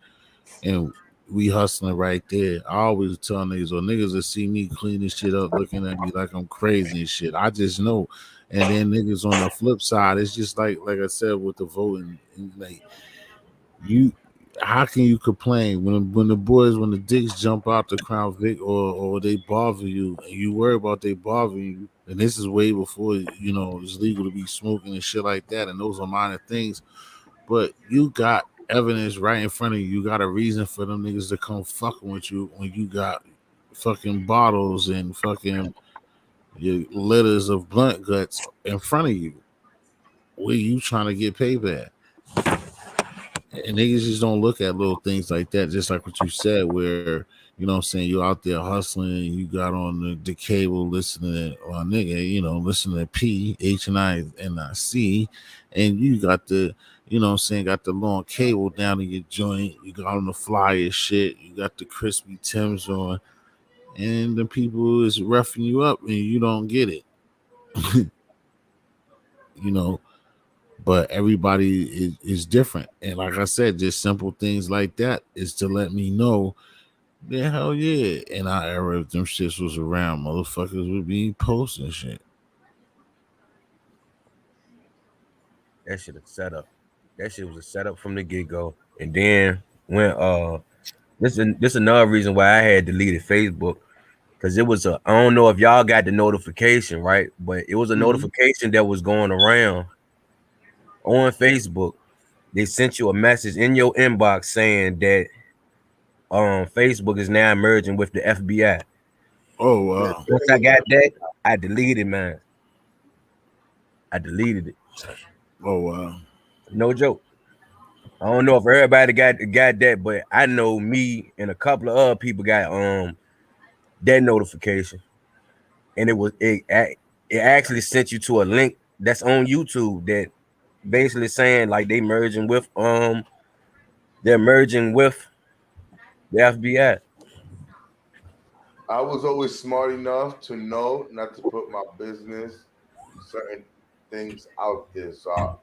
and we hustling right there. I always tell niggas, or niggas that see me cleaning shit up, looking at me like I'm crazy and shit. I just know. And then niggas on the flip side, it's just like I said with the voting, like you, how can you complain when the boys, when the dicks jump out the Crown Vic, or they bother you and you worry about they bothering you, and this is way before it's legal to be smoking and shit like that, and those are minor things, but you got evidence right in front of you. You got a reason for them niggas to come fucking with you when you got fucking bottles and fucking your litters of blunt guts in front of you. Where you trying to get payback? And niggas just don't look at little things like that, just like what you said, where what I'm saying, you're out there hustling and you got on the cable listening to nigga, listening to PHNI, and you got the what I'm saying, got the long cable down in your joint, you got on the flyer shit, you got the crispy Timbs on, and the people is roughing you up and you don't get it. you know but everybody is different, and like I said, just simple things like that is to let me know. Yeah, hell yeah. In our era, if them shits was around, motherfuckers would be posting shit. That shit a setup. That shit was a setup from the get go. And then when this another reason why I had deleted Facebook. because it was a, I don't know if y'all got the notification, right? But it was a Mhm. notification that was going around on Facebook. They sent you a message in your inbox saying that Facebook is now merging with the FBI. Oh wow. Once I got that, I deleted mine. I deleted it. Oh wow. No joke. I don't know if everybody got that, but I know me and a couple of other people got that notification, and it actually sent you to a link that's on YouTube that basically saying like they're merging with the FBI. I was always smart enough to know not to put my business, certain things out there. So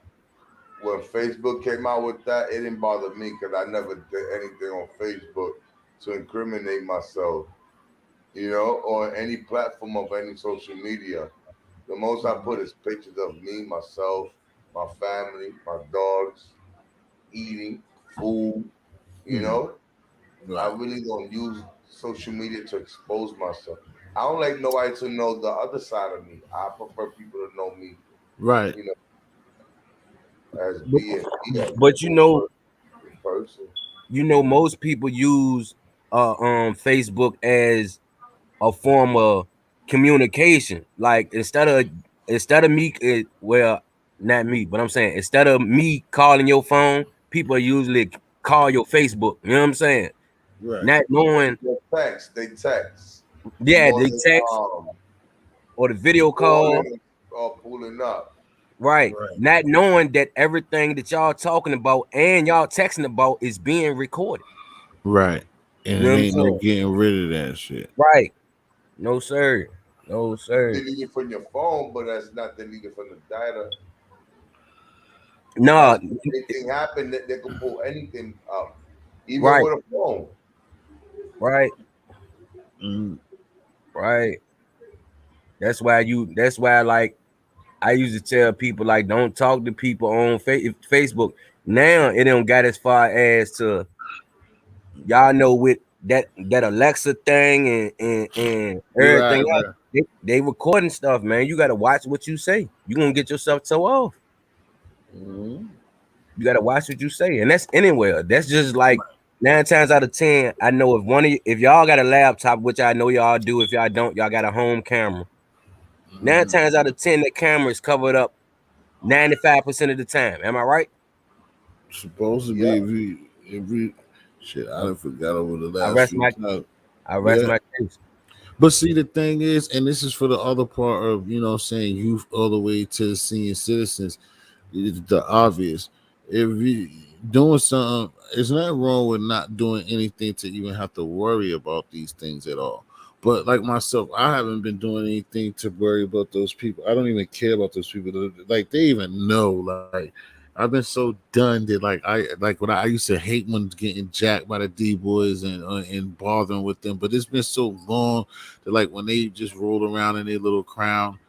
when Facebook came out with that, it didn't bother me because I never did anything on Facebook to incriminate myself, or any platform of any social media. The most I put is pictures of me, myself, my family, my dogs, eating, food, you Hmm. know. I Right. really don't use social media to expose myself. I don't like nobody to know the other side of me. I prefer people to know me, Right. you know, as But, me as a but full person. most people use Facebook as a form of communication. Like instead of me, well, not me, but I'm saying instead of me calling your phone, people usually call your Facebook. You know what I'm saying? Right. Not knowing, They text yeah, more they than text or the video call, calling or pulling up. right? Right. Not knowing that everything that y'all talking about and y'all texting about is being recorded. Right. You And know it what I'm ain't no saying? getting rid of that shit. Right. No sir. No You sir. delete it from your phone, but that's not deleted from the data. No, That's anything happen that they can pull anything up, even right, with a phone. right, Mm. right. That's why like I used to tell people like don't talk to people on Facebook. Now it don't got as far as to y'all know with that Alexa thing and everything Right. else. Right. They recording stuff, man. You gotta watch what you say. You gonna get yourself so off. Mhm. You gotta watch what you say, and that's anywhere. That's just like 9 times out of 10. I know if y'all got a laptop, which I know y'all do. If y'all don't, y'all got a home camera. Nine Mhm. times out of 10, the camera is covered up 95% of the time. Am I right? Supposed to Yeah. be every shit. I done forgot over the I last rest few my times. I rest Yeah. my case. But see, the thing is, and this is for the other part of saying youth all the way to the senior citizens. It's the obvious. If you doing something, it's not wrong with not doing anything to even have to worry about these things at all. But like myself, I haven't been doing anything to worry about those people. I don't even care about those people. Like they even know. Like I've been so done that I used to hate when getting jacked by the D boys and bothering with them. But it's been so long that like when they just roll around in their little crown,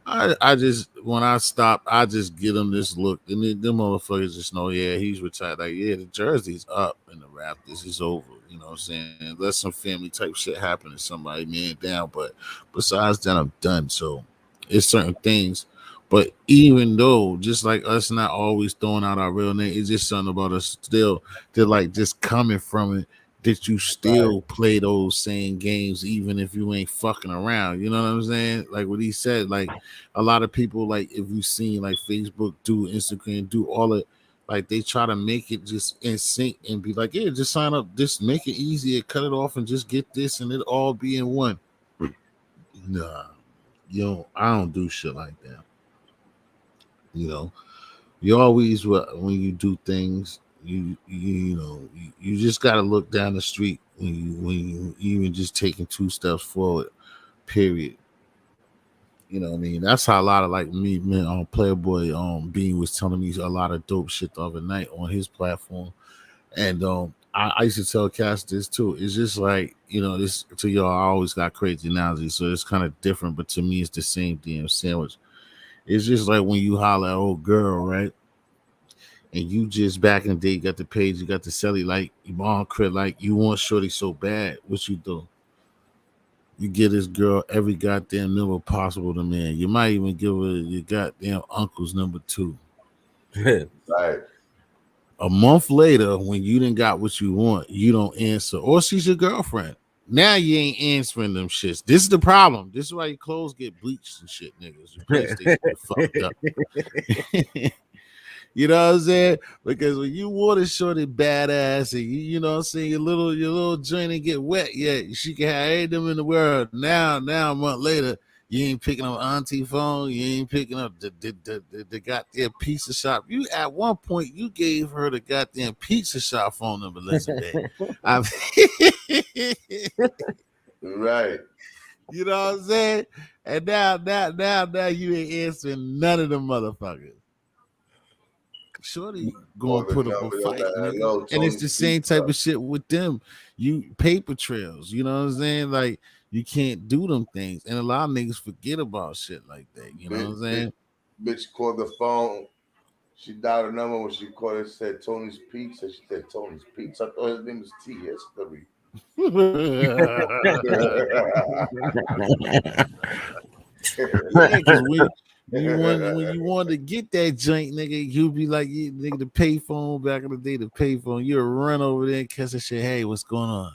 I just when I stop, I just get them this look, and them motherfuckers just know, yeah, he's retired. Like, yeah, the jersey's up, and the Raptors is over. You know what I'm saying? Let some family type shit happen to somebody, man, down. But besides that, I'm done. So it's certain things. But even though, just like us not always throwing out our real name, it's just something about us still. They're like just coming from it that you Right. still play those same games even if you ain't fucking around. You know what I'm saying? Like what he said, like a lot of people, like if you seen like Facebook do, Instagram do, all it, like they try to make it just in sync and be like, yeah, just sign up, just make it easier, cut it off and just get this and it all be in one. Nah, I don't do shit like that. You know, you always when you do things, you just got to look down the street when you even just taking two steps forward, period. You know what I mean? That's how a lot of like me, man, Playboy Bean was telling me a lot of dope shit the other night on his platform. And I used to tell Cass this too. It's just like, this to y'all, I always got crazy analogies, so it's kind of different, but to me it's the same damn sandwich. It's just like when you holler at old girl, right? And you just back in the day got the page, you got the celly, like your mom crit, like you want shorty so bad, what you do? You get this girl every goddamn number possible to man. You might even give her your goddamn uncle's number 2. Right. A month later, when you didn't got what you want, you don't answer, or she's your girlfriend. Now you ain't answering them shits. This is the problem. This is why your clothes get bleached and shit, niggas. Your PlayStation get fucked up. You know what I'm saying? Because when you want a shorty badass and you know what I'm saying, your little joint and get wet, yeah, she can have any them in the world. Now a month later, you ain't picking up auntie phone, you ain't picking up the goddamn pizza shop. You at one point you gave her the goddamn pizza shop phone number, listen, babe. Right. You know what I'm saying? And now you ain't answering none of them motherfuckers. Shorty gonna put up a fight, nigga. And it's the same type of shit with them. You paper trails, you know what I'm saying? Like you can't do them things, and a lot of niggas forget about shit like that. You know what I'm saying? Bitch called the phone. She dialed a number when she called it. Said Tony's Pizza. She said Tony's Pizza. I thought his name was T. History. Yeah, because when you want to get that joint, nigga, you be like, nigga, the payphone back in the day, the payphone, you'll run over there and catch that shit. Hey, what's going on?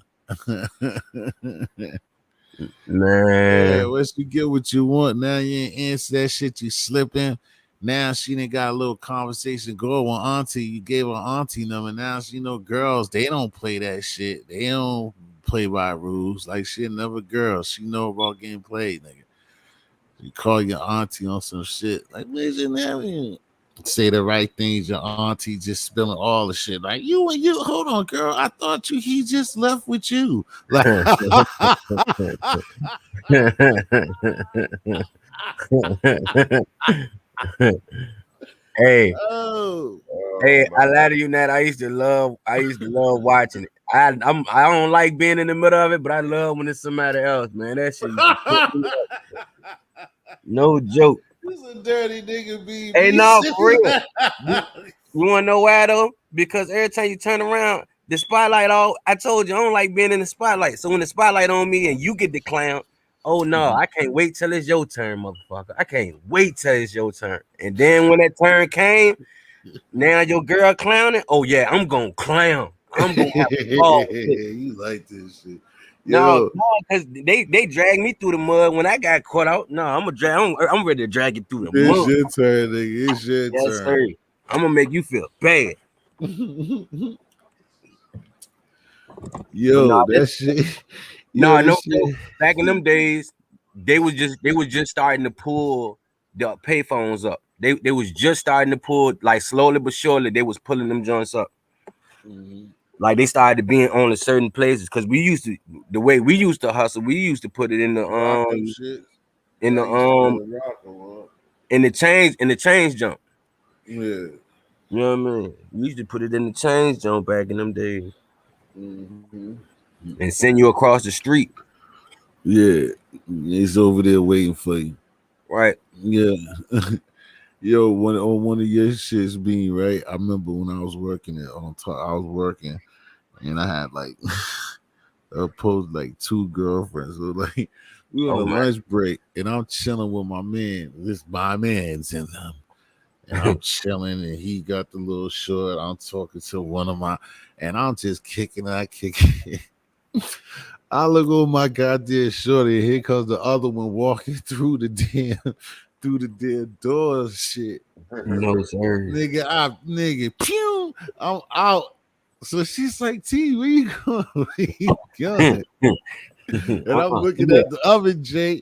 Man. Yeah, once you get what you want, now you ain't answer that shit, you slipping. Now she done got a little conversation going with auntie. You gave her auntie number. Now she know girls, they don't play that shit. They don't play by rules. Like she never girl. She know about getting played, nigga. You call your auntie on some shit. Like, where's your name? Say the right things, your auntie just spilling all the shit. Like, you hold on, girl. I thought he just left with you. Like Hey, oh, hey, I lie to you, Nat. I used to love watching it. I don't like being in the middle of it, but I love when it's somebody else, man. That shit used to put me up. No joke. this a dirty nigga, B. Hey, no, for real. You wanna know why though? Because every time you turn around, the spotlight I told you I don't like being in the spotlight. So when the spotlight on me and you get the clown, oh no, I can't wait till it's your turn, motherfucker. I can't wait till it's your turn. And then when that turn came, now your girl clowning. Oh yeah, I'm gonna clown. I'm gonna have a ball with it. You like this shit. No, Yo, because they dragged me through the mud when I got caught out. No, I'm ready to drag it through the it's mud. your turn, nigga. It's your Yes, turn. sir. I'm gonna make you feel bad. Yo, that shit. Yo, No, this no. shit. Back in them days, they was just starting to pull the payphones up. They was just starting to pull, like slowly but surely. They was pulling them joints up. Mhm. Like they started being on a certain places because the way we used to hustle. We used to put it in the Rock them shit. in Yeah, the I used to go to rock them, in the change jump. Yeah. You know what I mean? We used to put it in the change jump back in them days Mm-hmm. and send you across the street. Yeah. It's over there waiting for you. Right. Yeah. Yo, one of your shits being right. I remember when I was working I was working and I had like opposed like 2 girlfriends. So like we on a lunch break and I'm chilling with my man. This my man's in them. And I'm chilling and he got the little short. I'm talking to one of my and I'm just kicking. I look over my goddamn shorty, and here comes the other one walking through the damn door shit. No, sir. Nigga, pew, I'm out. So she's like, T, where you going? Where you going? And I'm looking at the other J.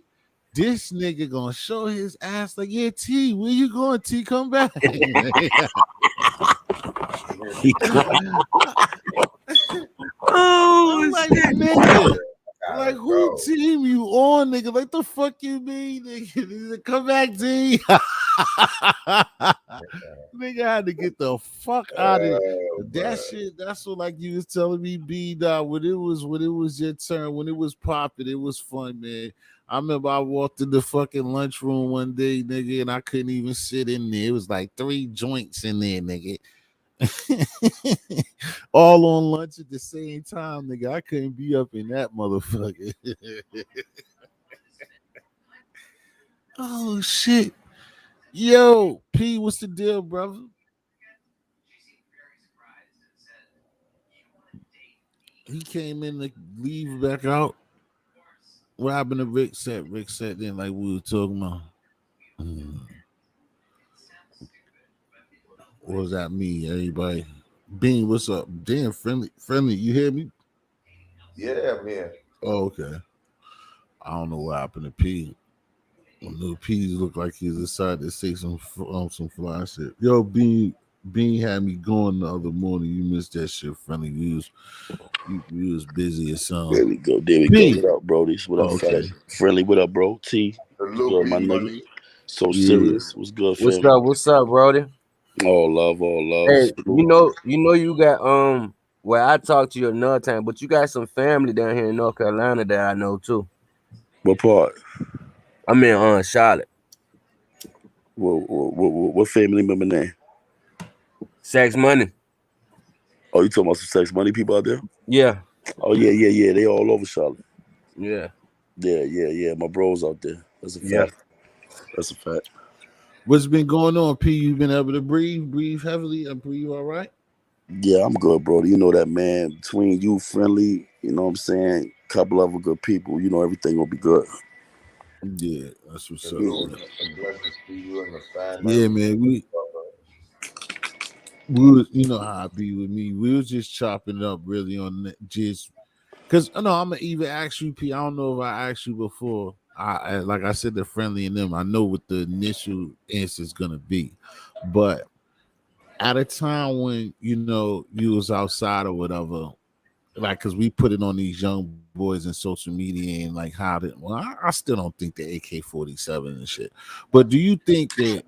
This nigga gonna show his ass like, yeah, T, where you going? T, come back. Oh, I'm like, shit. nigga. Like, who team you on, nigga? Like, the fuck you mean, nigga? Come back, T. Nigga had to get the fuck out of that shit. That's what, like you was telling me, B. When it was your turn, when it was popping, it was fun, man. I remember I walked in the fucking lunchroom one day, nigga, and I couldn't even sit in there. It was like 3 joints in there, nigga. All on lunch at the same time, nigga. I couldn't be up in that motherfucker. Oh shit. Yo, P, what's the deal, brother? He came in to leave back out. What happened to Rick set? Rick set then like we were talking about. Mm. What was that me, everybody? Bean, what's up? Damn, friendly, you hear me? Yeah, man. Oh, okay. I don't know what happened to P. Little P looked like he decided to say some fly shit. Yo, Bean had me going the other morning. You missed that shit, friendly. You was busy as There some. we go. There we go. P. What up, Brodies? What up, Oh, fat? okay. Friendly. What up, bro? T. What's Salute, good, my P nigga? Money. So Yeah. serious. What's good, What's family? up? What's up, Brody? All love, all love. Hey, Salute. you got well, I talked to you another time, but you got some family down here in North Carolina that I know too. What part? I'm in Charlotte. What family member name? Sex Money. Oh, you talking about some sex money people out there? Yeah, Oh yeah. They all over Charlotte. yeah, Yeah. My bros out there. That's a yeah. fact. That's a fact. What's been going on, P? You been able to breathe heavily? I breathe all right? Yeah, I'm good, bro. You know that, man. Between you, friendly, you know what I'm saying? Couple other good people, you know everything will be good. Yeah, that's what's up, Salute, man. man. And blessings to you and the family. Yeah, man. We was, you know how I be with me. We was just chopping it up really on just because I know I'm gonna even ask you, P. I don't know if I asked you before. Like I said, the friendly and them. I know what the initial answer is gonna be, but at a time when you was outside or whatever, like because we put it on these young boys in social media and like how did well, I still don't think the AK-47 and shit. But do you think that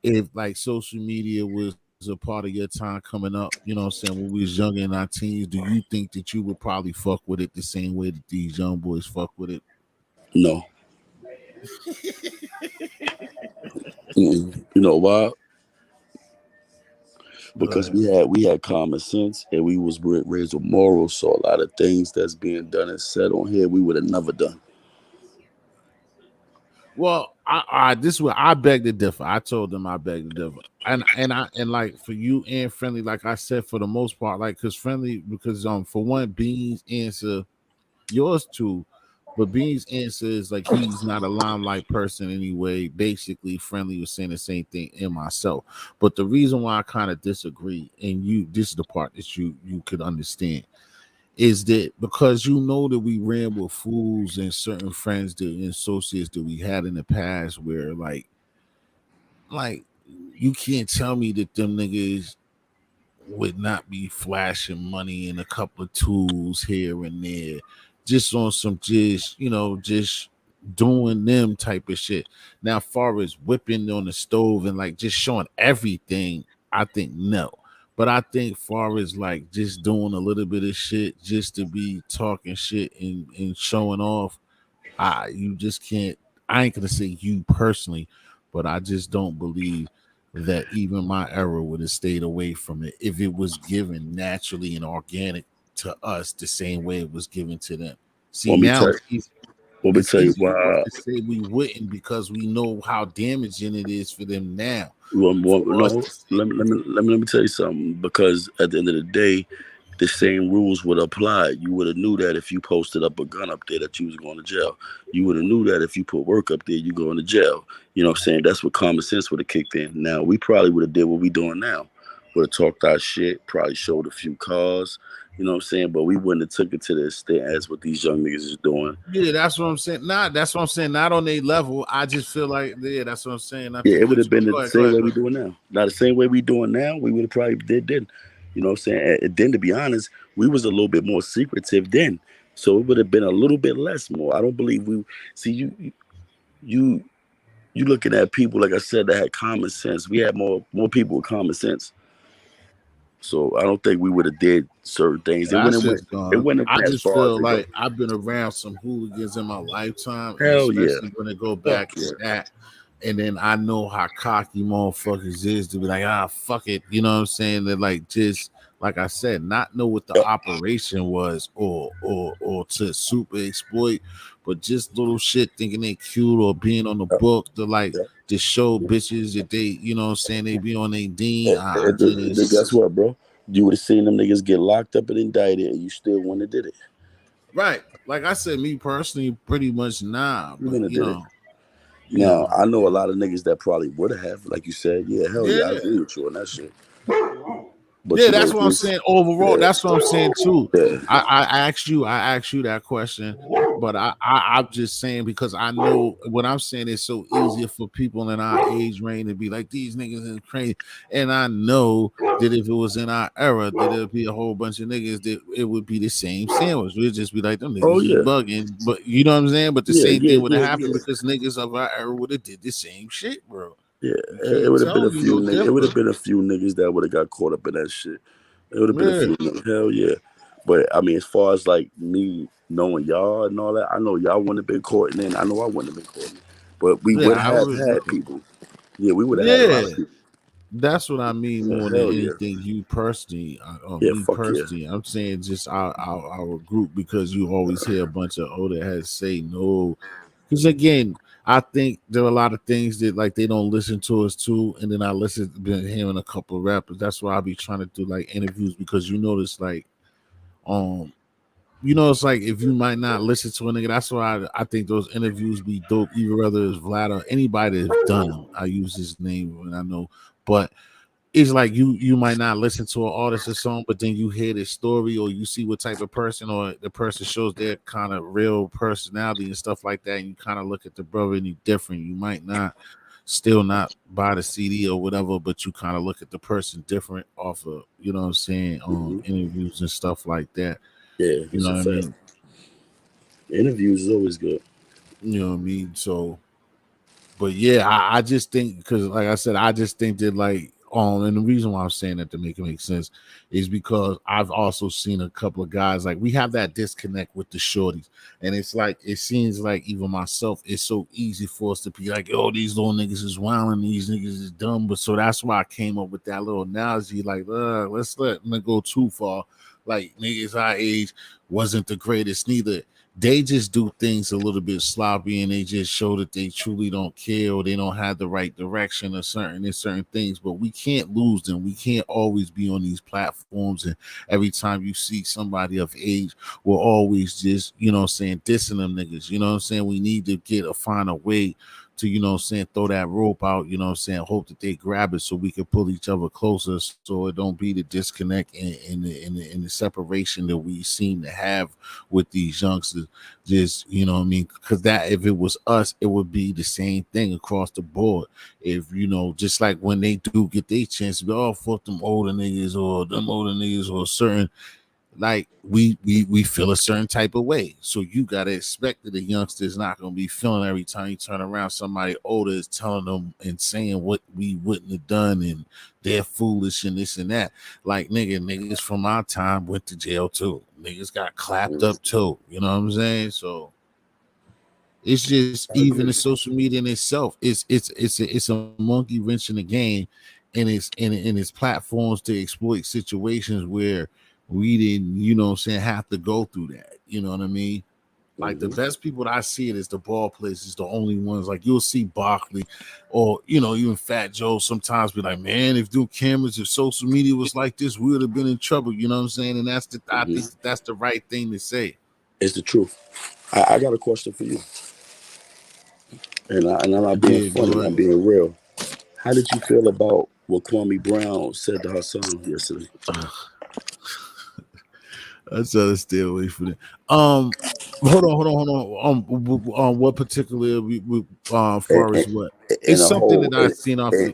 if like social media was a part of your time coming up, you know what I'm saying, when we was younger in our teens, do you think that you would probably fuck with it the same way that these young boys fuck with it? No. You know why? Go Because ahead. we had common sense and we was raised with morals. So a lot of things that's being done and said on here, we would have never done. Well, I this is what I beg to differ. I told them I beg to differ, and like for you and friendly, like I said, for the most part, like because friendly, because for one, Beans answer yours too, but Beans answer is like he's not a limelight person anyway. Basically, friendly was saying the same thing in myself, but the reason why I kind of disagree, and this is the part that you could understand is that because you know that we ran with fools and certain friends that and associates that we had in the past where like you can't tell me that them niggas would not be flashing money and a couple of tools here and there just on some just doing them type of shit. Now far as whipping on the stove and like just showing everything, I think no. But I think far as like just doing a little bit of shit just to be talking shit and showing off, you just can't. I ain't gonna say you personally, but I just don't believe that even my era would have stayed away from it if it was given naturally and organic to us the same way it was given to them. See, Want me now tell Want me it's tell you easy for us why? to say we wouldn't because we know how damaging it is for them now. For us No, to say let me tell you something. Because at the end of the day, the same rules would apply. You would have knew that if you posted up a gun up there that you was going to jail. You would have knew that if you put work up there, you going to jail. You know what I'm saying? That's what common sense would have kicked in. Now we probably would have did what we doing now. Would have talked our shit, probably showed a few cars. You know what I'm saying? But we wouldn't have took it to the extent as what these young niggas is doing. yeah, that's what I'm saying. That's what I'm saying. Not on their level. I just feel like that's what I'm saying. Not Yeah, to it would cut have you off. been Go the ahead, go same ahead, way go we ahead. doing now. Now the same way we doing now, we would have probably did then. You know what I'm saying? And then to be honest, we was a little bit more secretive then. So it would have been a little bit less more. I don't believe we see you you looking at people like I said that had common sense. We had more people with common sense. So I don't think we would have did certain things. That's just It gone. wouldn't have I went as just far as feel it go. like I've been around some hooligans in my lifetime, and Hell yeah. especially when they go Fuck back to yeah. that. And then I know how cocky motherfuckers is to be like, fuck it. You know what I'm saying? That like just like I said, not know what the operation was or to super exploit, but just little shit thinking they cute or being on the book to like to show bitches that they, you know what I'm saying, they be on their dean. I Guess just what, bro? You would have seen them niggas get locked up and indicted, and you still wouldn't have did it. right. Like I said, me personally, pretty much nah, You but wouldn't have did it. you Now, know, I know a lot of niggas that probably would have, like you said, yeah, hell yeah, I yeah. agree with you on that shit. But Yeah, you know, that's what I'm just saying. Overall, that's what I'm saying too. yeah, I asked you that question, but I'm just saying because I know what I'm saying is so easier for people in our age range to be like these niggas is crazy, and I know that if it was in our era, that there'd be a whole bunch of niggas that it would be the same sandwich. We'd just be like them oh niggas is yeah, bugging, but you know what I'm saying. But the yeah, same yeah, thing would have yeah, happened yeah, because niggas of our era would have did the same shit, bro. yeah. You It can't would have been tell a me few no niggas. It would have different. been a few niggas that would have got caught up in that shit. It would have been a Yeah, few niggas. Hell yeah. But I mean, as far as like me knowing y'all and all that, I know y'all wouldn't have been caught, and then I know I wouldn't have been caught. But we yeah, would I have would. had people. Yeah, we would have had a lot Yeah, of people. that's what I mean Yeah, more than hell yeah. anything. You personally, Yeah, me fuck yeah. personally, I'm saying just our group because you always hear a bunch of older heads say no. Because again, I think there are a lot of things that like they don't listen to us too, and then I listen been hearing a couple of rappers. That's why I be trying to do like interviews because you notice like um it's like if you might not listen to a nigga, that's why I think those interviews be dope, even whether it's Vlad or anybody that's done them. I use his name and I know, but it's like you might not listen to an artist or song, but then you hear the story or you see what type of person or the person shows their kind of real personality and stuff like that, and you kind of look at the brother and you different. You might not still not buy the CD or whatever, but you kind of look at the person different off of, you know what I'm saying, Hmm. interviews and stuff like that. Yeah, You it's know a what I fact. mean? Interviews is always good. You know what I mean? So but yeah, I just think because, like I said, I just think that and the reason why I'm saying that to make it make sense is because I've also seen a couple of guys like we have that disconnect with the shorties, and it's like it seems like even myself, it's so easy for us to be like, oh, these little niggas is wilding, these niggas is dumb, but so that's why I came up with that little analogy, like, let's let them go too far. Like niggas our age wasn't the greatest neither. They just do things a little bit sloppy and they just show that they truly don't care or they don't have the right direction or certain things. But we can't lose them. We can't always be on these platforms and every time you see somebody of age, we're always just, saying, dissing them niggas. You know what I'm saying? We need to find a way to, throw that rope out, hope that they grab it so we can pull each other closer so it don't be the disconnect and the separation that we seem to have with these youngsters. Just, what I mean? Because that if it was us, it would be the same thing across the board. If, just like when they do get their chance to be, oh, fuck them older niggas or certain, like we feel a certain type of way. So you gotta expect that the youngster is not gonna be feeling every time you turn around somebody older is telling them and saying what we wouldn't have done and they're foolish and this and that. Like niggas from our time went to jail too. Niggas got clapped Mhm. up too. You know what I'm saying? So it's just I even the agree. social media in itself. It's a monkey wrench in the game, and it's platforms to exploit situations where we didn't, have to go through that. You know what I mean? Like the Hmm. best people that I see it is the ball players is the only ones. Like you'll see Barkley or even Fat Joe sometimes be like, man, if social media was like this, we would have been in trouble. You know what I'm saying? And I Hmm. think that's the right thing to say. It's the truth. I got a question for you, and I'm not being Yeah, funny. go I'm ahead. being real. How did you feel about what Kwame Brown said to her son yesterday? I try to stay away from it. Hold on. What particular And, far as what? and It's a something whole that I seen off and,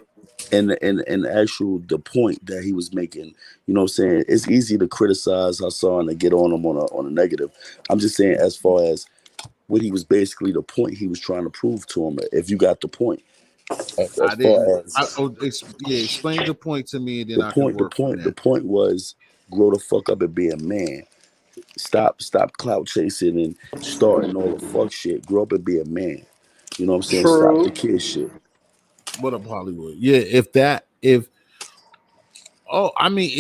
the. and actual the point that he was making. You know what I'm saying? It's easy to criticize her son and get on him on a negative. I'm just saying as far as what he was basically the point he was trying to prove to him. If you got the point, as I didn't. far as Explain the point to me, and then the I can point, the work from point, the that. point was grow the fuck up and be a man. Stop clout chasing and starting all the fuck shit. Grow up and be a man. You know what I'm saying? Stop the True. kid shit. What up, Hollywood? Yeah, if Oh, I mean,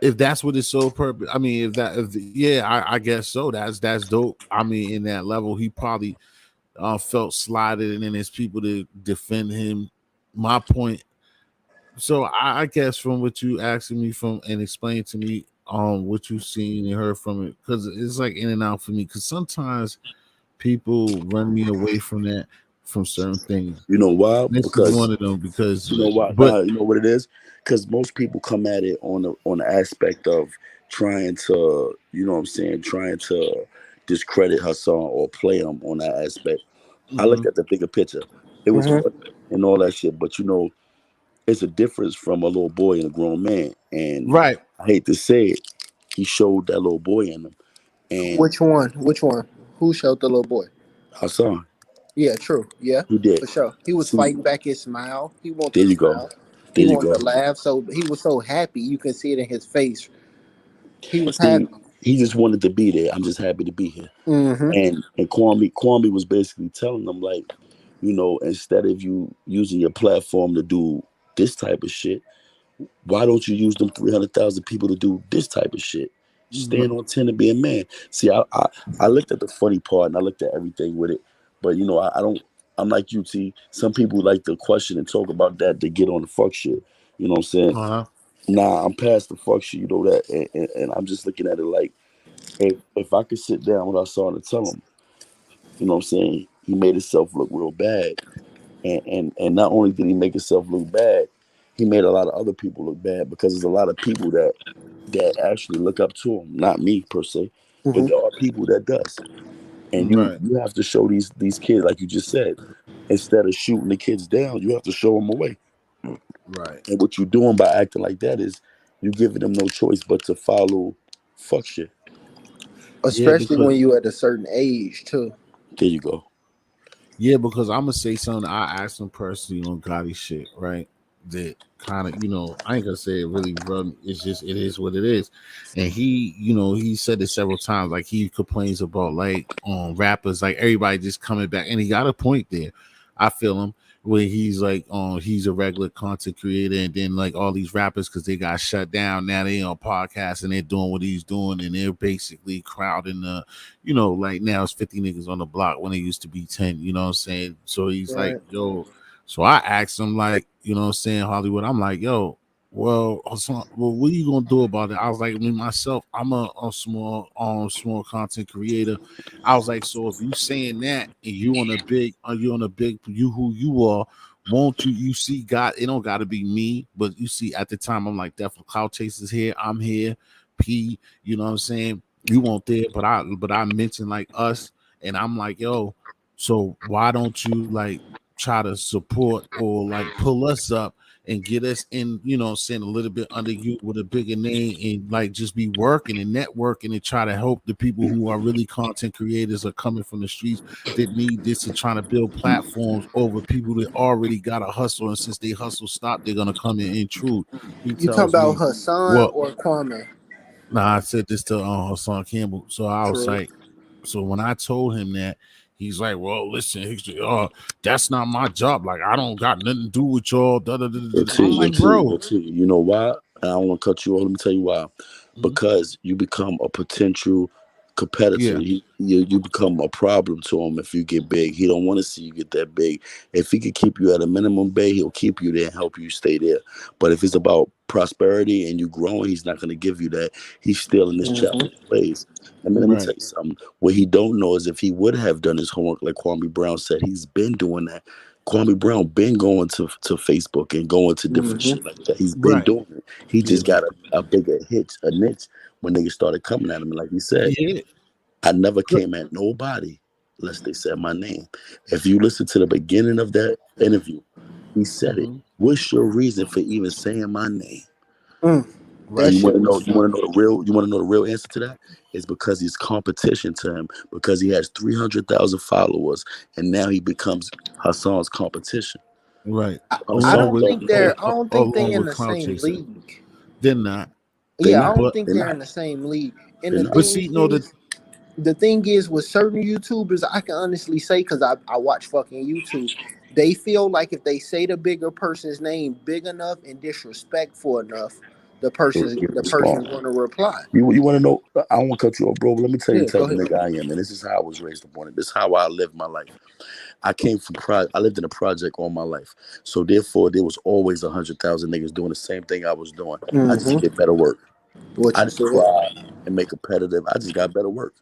if that's what his sole purpose, I mean, yeah, I guess so. That's dope. I mean, in that level, he probably felt slighted, and then there's people to defend him. My point. So I guess from what you asking me from and explain to me, what you seen and heard from it, because it's like in and out for me. Because sometimes people run me away from that, from certain things. You know why? This is Because one of them. Because, you know why? but Nah, you know what it is? Because most people come at it on the aspect of trying to, you know what I'm saying, trying to discredit her song or play them on that aspect. I looked mhm, at the bigger picture. It was Mm-hmm. fun and all that shit, but you know, it's a difference from a little boy and a grown man. And right, I hate to say it, he showed that little boy in him. And Which one? Which one? Who showed the little boy? our son, Yeah, true. Yeah, he did. for sure. He was See, fighting back his smile. He wanted there to you go. smile. He There you wanted go. to laugh. So he was so happy. You can see it in his face. He was See, happy. he just wanted to be there. I'm just happy to be here. Mm-hmm. And Kwame was basically telling them like, you know, instead of you using your platform to do this type of shit, why don't you use them 300,000 people to do this type of shit? Stand on 10 and be a man. See, I looked at the funny part and I looked at everything with it, but you know, I don't. I'm like you, T. Some people like to question and talk about that. They get on the fuck shit. You know what I'm saying? uh-huh, Nah, I'm past the fuck shit. You know that, and I'm just looking at it like, if I could sit down with our son and tell him, you know what I'm saying, he made himself look real bad, and not only did he make himself look bad, he made a lot of other people look bad because there's a lot of people that actually look up to him. Not me per se, but Mm-hmm. there are people that does, and you right, you have to show these kids, like you just said, instead of shooting the kids down, you have to show them a way. right. And what you're doing by acting like that is you giving them no choice but to follow fuck shit. Yeah, Especially because when you at a certain age too. There you go. I'm gonna say something. I asked him personally on Gotti shit, right? That kind of, I ain't gonna say it really rub. It's just it is what it is. And he said it several times. Like he complains about like rappers, like everybody just coming back, and he got a point there. I feel him where he's like, he's a regular content creator, and then like all these rappers because they got shut down now they on podcasts and they're doing what he's doing, and they're basically crowding the like now it's 50 niggas on the block when it used to be 10, you know what I'm saying? So he's like, Right. yo, so I asked him, like, you know what I'm saying, Hollywood, I'm like, yo, well, Hassan, well, what are you gonna do about it? I was like, me myself, I'm a small content creator. I was like, so if you saying that and you on a big you who you are, won't you see God? It don't gotta be me, but you see at the time I'm like, definitely Cloud Chasers here, I'm here, P, you know what I'm saying? You won't there, but I mentioned like us, and I'm like, yo, so why don't you like try to support or like pull us up and get us in, saying a little bit under you with a bigger name, and like just be working and networking and try to help the people who are really content creators are coming from the streets that need this and trying to build platforms over people that already got a hustle, and since they hustle stop, they're gonna come in intrude. He You talking tells about me, Hassan well, or Kwame? nah, I said this to Hassan Campbell. So I was True. like, so when I told him that, he's like, well, listen, that's not my job. Like, I don't got nothing to do with y'all. Da, da, da, da, Yo, da. I'm T, yo, like, T, bro. yo, T. You know why? And I don't want to cut you off. Let me tell you why. Mhm. Because you become a potential competitor. Yeah, You become a problem to him if you get big. He don't want to see you get that big. If he could keep you at a minimum bay, he'll keep you there and help you stay there. But if it's about prosperity and you growing, he's not going to give you that. He's still in this Mm-hmm. childish ways. And let me right, tell you something. What he don't know is if he would have done his homework, like Kwame Brown said, he's been doing that. Kwame Brown been going to Facebook and going to different Mm-hmm. shit like that. He's been right. doing it. He Yeah, just got a bigger hitch, a niche when niggas started coming at him. And like he said, yeah. I never came at nobody unless they said my name. If you listen to the beginning of that interview, he said it. Mhm. What's your reason for even saying my name? Mm. And That Right. you want shit to know, was funny. you want to know the real answer to that? It's because he's competition to him because he has 300,000 followers, and now he becomes Hassan's competition. Right. I Hassan Along don't with don't think they're. know. I don't think they along in with the Cloud same Chaser. league. They're not. They Yeah, I not. don't But think They they're not. in the same league. And They the not. but thing see, no, the is, with certain YouTubers, I can honestly say because I watch fucking YouTube. They feel like if they say the bigger person's name big enough and disrespectful enough, the They person get the person respond. going to reply. You want to know? I don't want to cut you off, bro. But let me tell you Yeah, the type go of ahead. nigga I am, and this is how I was raised upon it. This is how I lived my life. I came from I lived in a project all my life, so therefore there was always 100,000 niggas doing the same thing I was doing. I just Mm-hmm. get better work. What I you didn't said? cry and make competitive. I just got better work.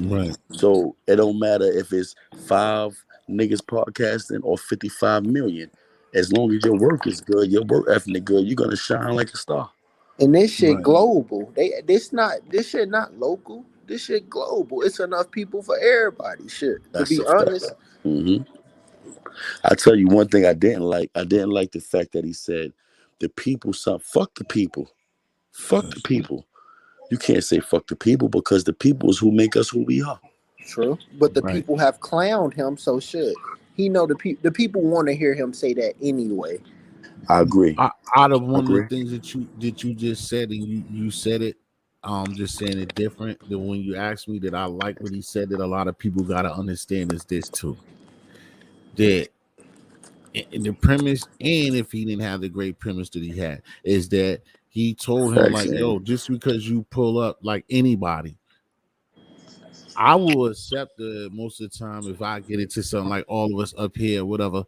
Right. So it don't matter if it's 5 niggas podcasting or 55 million. As long as your work is good, your work ethic good, you're gonna shine like a star. And this shit Right. global. This shit not local. This shit global. It's enough people for everybody. Shit. To That's be a fact. honest. hmm I tell you one thing I didn't like. I didn't like the fact that he said the people. Fuck the people. Fuck the people. You can't say fuck the people because the people is who make us who we are. True. But the Right. people have clowned him, so shit. He know the people want to hear him say that anyway. I agree. Out of I one of the agree. things that you just said, and you said it, just saying it different than when you asked me that I like what he said, that a lot of people got to understand is this too, that in the premise, and if he didn't have the great premise that he had, is that he told him Facts, like, man. yo, just because you pull up like anybody, I will accept the most of the time if I get into something like all of us up here, whatever,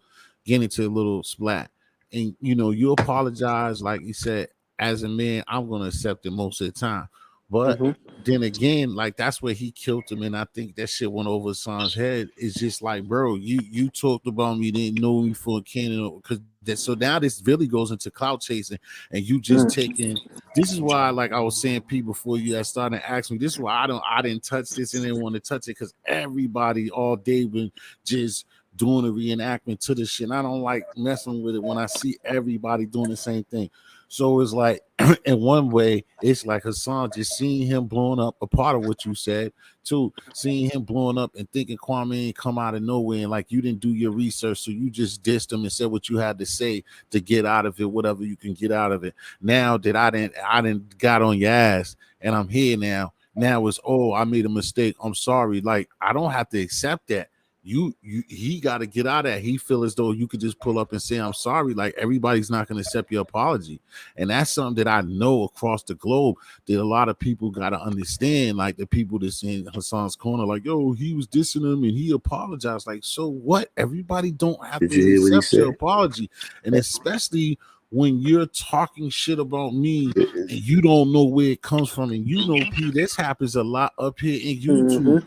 get into a little splat. And you apologize, like you said, as a man, I'm gonna accept it most of the time. But Mm-hmm. then again, like that's where he killed him, and I think that shit went over Hassan's head. It's just like, bro, you talked about me, didn't know me for a cannon, because so now this really goes into clout chasing, and you just taking. This is why, like I was saying, P, before you had started to ask me, this is why I didn't touch this and didn't want to touch it, because everybody all day been just doing a reenactment to this shit. And I don't like messing with it when I see everybody doing the same thing. So it's like, in one way, it's like Hassan just seeing him blowing up, a part of what you said, too, seeing him blowing up and thinking Kwame ain't come out of nowhere, and like you didn't do your research, so you just dissed him and said what you had to say to get out of it, whatever you can get out of it. Now that I didn't got on your ass and I'm here now. Now it's, oh, I made a mistake, I'm sorry. Like, I don't have to accept that. He got to get out of that. He feel as though you could just pull up and say I'm sorry. Like, everybody's not going to accept your apology, and that's something that I know across the globe that a lot of people got to understand. Like the people that's in Hassan's corner, like, yo, he was dissing him and he apologized. Like, so what? Everybody don't have Did you to hear what he accept your said? apology, and especially when you're talking shit about me It and is- you don't know where it comes from. And P, this happens a lot up here in YouTube. Mm-hmm.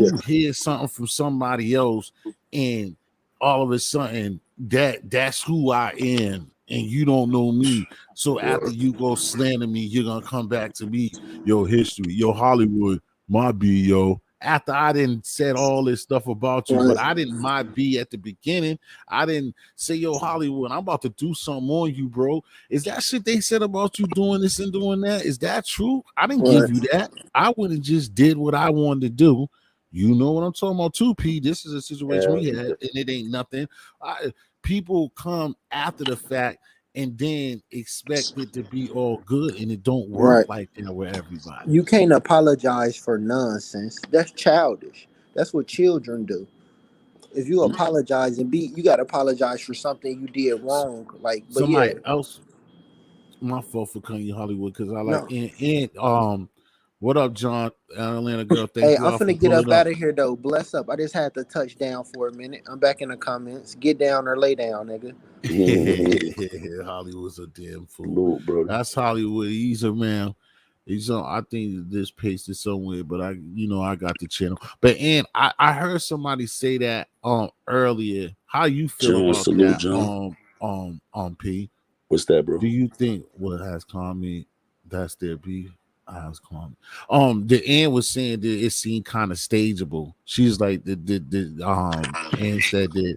Yeah. You hear something from somebody else, and all of a sudden that's who I am, and you don't know me. So after Word. you go slander me, you're gonna come back to me, yo, history, yo, Hollywood, my B, yo. After I didn't said all this stuff about you, Right. but I didn't my B at the beginning. I didn't say, yo, Hollywood, I'm about to do something on you, bro. Is that shit they said about you doing this and doing that? Is that true? I didn't give Right. you that. I would have just did what I wanted to do. You know what I'm talking about too, P. This is a situation Yeah. we had, and it ain't nothing. People come after the fact and then expect it to be all good, and it don't work Right. like that with everybody. You can't apologize for nonsense. That's childish. That's what children do. If you apologize and be, you got to apologize for something you did wrong. Like, but yeah, Somebody else, my fault for calling you Hollywood, because I like no. and what up, John, Atlanta girl? Thank Hey, you I'm all for finna get pulling up up. out of here though. Bless up. I just had to touch down for a minute. I'm back in the comments. Get down or lay down, nigga. Hollywood's a damn fool. Lord, brother. That's Hollywood. He's a man. He's on. I think this paste is somewhere, but I got the channel. But and I heard somebody say that earlier. How you feel John, about salute, that? John. P. What's that, bro? Do you think what has calmed me? That's their beef. Has calmed. The Ann was saying that it seemed kind of stageable. She's like the Ann said that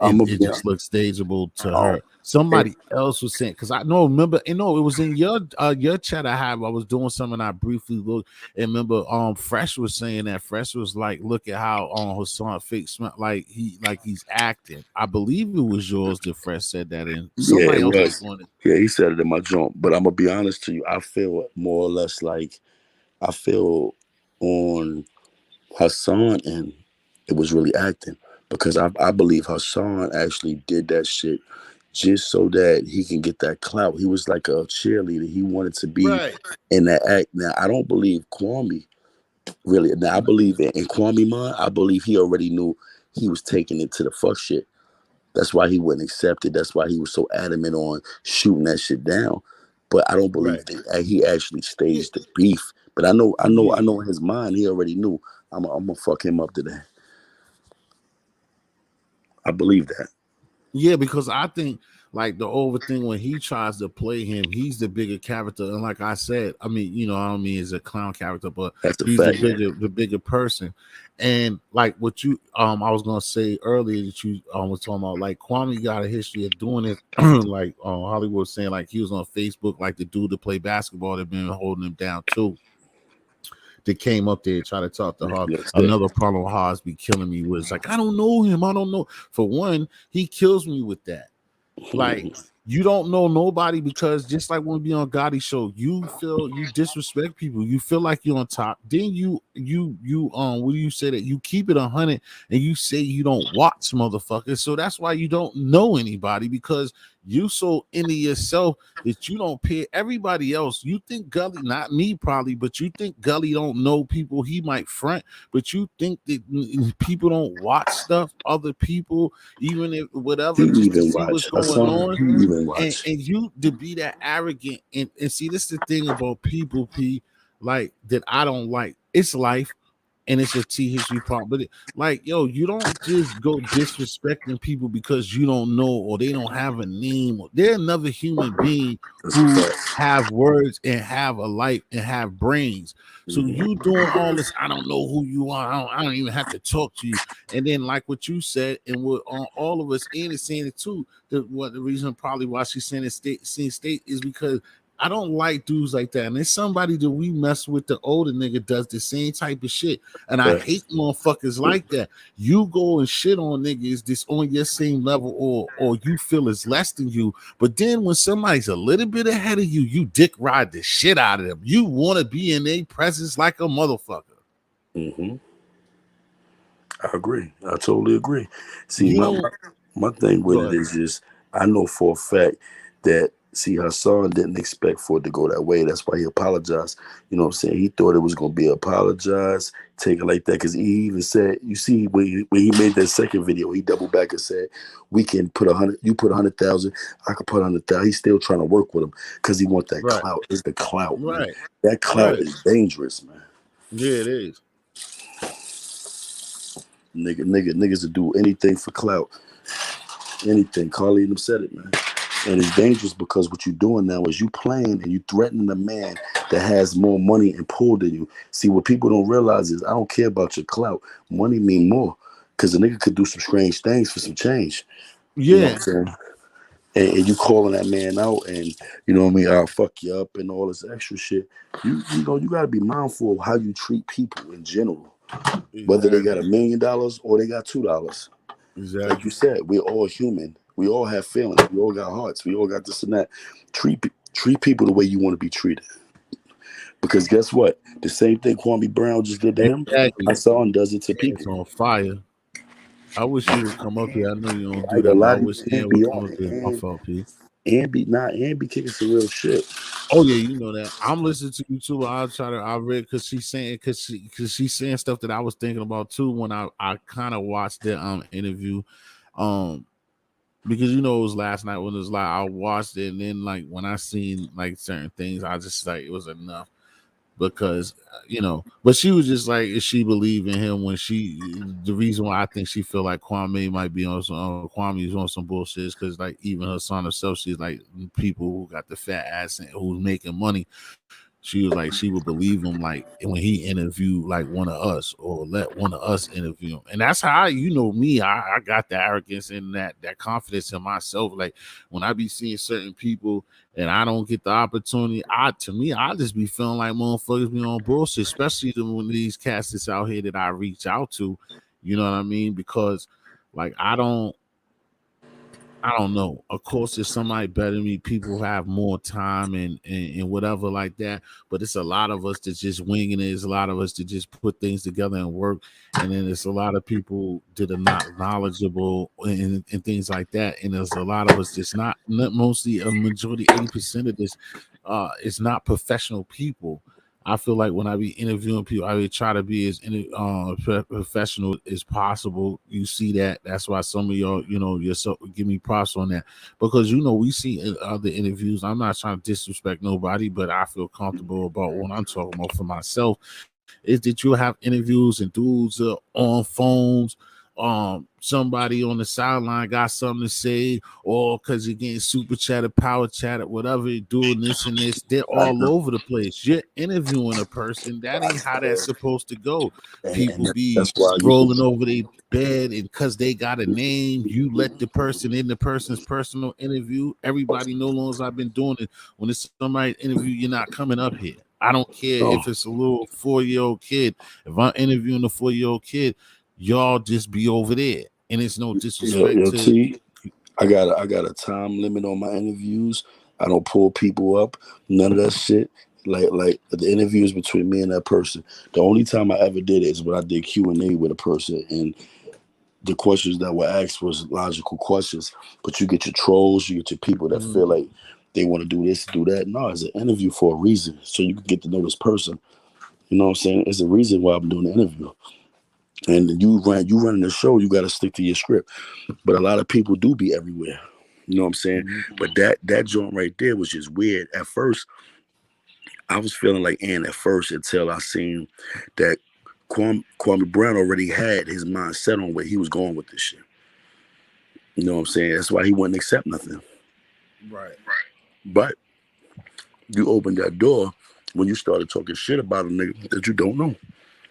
I'm a it yeah. just looks stageable to Um, her. Somebody else was saying, because I know, remember, it was in your chat I was doing something, I briefly looked and remember Fresh was saying that. Fresh was like, look at how Hassan fake smell, like he's acting. I believe it was yours that Fresh said that, and yeah, somebody it else was was. doing it. Yeah, he said it in my joint. But I'm gonna be honest to you. I feel more or less like I feel on Hassan and it was really acting because I believe Hassan actually did that shit just so that he can get that clout. He was like a cheerleader. He wanted to be Right. in that act. Now I don't believe Kwame really. Now I believe in Kwame mind. I believe he already knew he was taking it to the fuck shit. That's why he wouldn't accept it. That's why he was so adamant on shooting that shit down. But I don't believe Right. that he actually Yeah. staged the beef. But I know Yeah. in his mind he already knew I'm gonna fuck him up today. I believe that. Yeah, because I think like the over thing when he tries to play him, he's the bigger character. And like I said, I mean, I don't mean as a clown character, but That's a he's fact. the bigger person. And like what you I was gonna say earlier that you was talking about, like Kwame got a history of doing it, like Hollywood was saying, like he was on Facebook, like the dude to play basketball that been holding him down too. That came up there try to talk to Hos. That's it. Another problem with Hos be killing me was like, I don't know him. I don't know. For one, he kills me with that. Like you don't know nobody because just like when we be on Gotti show, you feel you disrespect people. You feel like you're on top. Then you what do you say that you keep it 100 and you say you don't watch motherfuckers. So that's why you don't know anybody because you so into yourself that you don't pay everybody else. You think Gully, not me probably, but you think Gully don't know people he might front, but you think that people don't watch stuff, other people, even if He whatever, just to even see what's watch. going Hassan, on. he even And watch. you to be that arrogant and see this is the thing about people, P, like that I don't like. It's life and it's a T history part. But like, yo, you don't just go disrespecting people because you don't know or they don't have a name. Or they're another human being That's a who fact. have words and have a life and have brains. So you doing all this, I don't know who you are. I don't even have to talk to you. And then like what you said, and what all of us and is saying it too. What the reason probably why she's saying it state is because I don't like dudes like that. And there's somebody that we mess with, the older nigga does the same type of shit. And I hate motherfuckers like that. You go and shit on niggas that's on your same level or you feel is less than you. But then when somebody's a little bit ahead of you, you dick ride the shit out of them. You want to be in their presence like a motherfucker. Mm-hmm. I agree. I totally agree. See, You my don't my thing with go it ahead. is just I know for a fact that see Hassan didn't expect for it to go that way. That's why he apologized. You know what I'm saying? He thought it was gonna be apologize, take it like that. Cause he even said, you see, when he made that second video, he doubled back and said, we can put 100, you put 100,000, I could put 100,000. He's still trying to work with him because he want that Right, clout. It's the clout, man. right, That clout right. is dangerous, man. Yeah, it is. Niggas to do anything for clout. Anything. Carly and them said it, man. And it's dangerous because what you're doing now is you playing and you threatening a man that has more money and pull than you. See, what people don't realize is I don't care about your clout. Money mean more. Because a nigga could do some strange things for some change. You know what Yeah. I'm saying? And you calling that man out and, you know what I mean, I'll fuck you up and all this extra shit. You know, you got to be mindful of how you treat people in general. Whether they got Exactly. $1 million or they got $2. Like you Exactly. said, we're all human. We all have feelings. We all got hearts. We all got this and that. Treat people the way you want to be treated. Because guess what? The same thing Kwame Brown just did to him, Exactly. Hassan does it to It's people. on fire. I wish he would come up here. I know you don't I do ain't gonna that, but I lie to wish you, Ian and would be come on up it. here. My fault, P. And be kicking some real shit. Oh yeah, you know that. I'm listening to you too. I read because she's saying stuff that I was thinking about too when I kind of watched the interview. Um because it was last night when it was like I watched it and then like when I seen like certain things, I just like it was enough. Because but she was just like, is she believe in him when the reason why I think she feel like Kwame might be on some Kwame's on some bullshit is because like even her son herself, she's like people who got the fat ass and who's making money. She was like she would believe him like when he interviewed like one of us or let one of us interview him. And that's how me, I got the arrogance and that confidence in myself. Like when I be seeing certain people and I don't get the opportunity, I just be feeling like motherfuckers be on bullshit, especially when these cats that's out here that I reach out to, you know what I mean? Because like I don't I don't know. Of course, if somebody better than me, people have more time and whatever like that. But it's a lot of us that just winging it. It's a lot of us that just put things together and work. And then there's a lot of people that are not knowledgeable and things like that. And there's a lot of us that's not mostly a majority, 80% of this is not professional people. I feel like when I be interviewing people, I would try to be as professional as possible. You see that? That's why some of y'all, you're so give me props on that because we see in other interviews. I'm not trying to disrespect nobody, but I feel comfortable about what I'm talking about for myself. Is that you have interviews and dudes on phones. Somebody on the sideline got something to say, or because you're getting super chatted, power chatted, whatever you're doing, this and this, they're all over the place. You're interviewing a person. That ain't how that's supposed to go. And People be that's why you rolling over their bed, and because they got a name, you let the person in the person's personal interview. Everybody no longer I've been doing it. When it's somebody's interview, you're not coming up here. I don't care no. if it's a little 4-year-old kid. If I'm interviewing a 4-year-old kid, y'all just be over there. And it's no disrespect to. T, I got a time limit on my interviews. I don't pull people up, none of that shit. Like the interviews between me and that person. The only time I ever did it is when I did Q&A with a person, and the questions that were asked was logical questions. But you get your trolls, you get your people that feel like they want to do this, do that. No, it's an interview for a reason, so you can get to know this person. You know what I'm saying? It's a reason why I'm doing the interview. And you running the show, you got to stick to your script. But a lot of people do be everywhere. You know what I'm saying? But that joint right there was just weird. At first, I was feeling like Ann at first until I seen that Kwame Brown already had his mind set on where he was going with this shit. You know what I'm saying? That's why he wouldn't accept nothing. Right. But you opened that door when you started talking shit about a nigga that you don't know.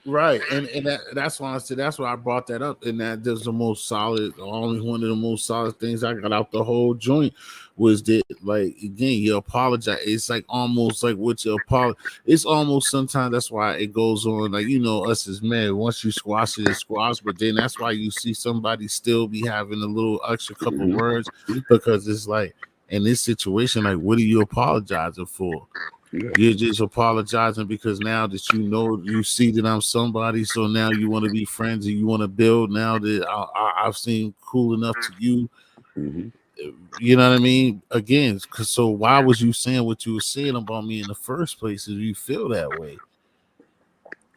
Right, and that's why I said that's why I brought that up, and that's the most solid, only one of the most solid things I got out the whole joint was that, like, again, you apologize. It's like almost like what you apologize. It's almost sometimes that's why it goes on, like us as men. Once you squash it, it's squashed, but then that's why you see somebody still be having a little extra couple words because it's like in this situation, like, what are you apologizing for? Yeah. You're just apologizing because now that you see that I'm somebody, so now you want to be friends and you want to build. Now that I've seen cool enough to you, you know what I mean? Again, so why was you saying what you were saying about me in the first place if you feel that way?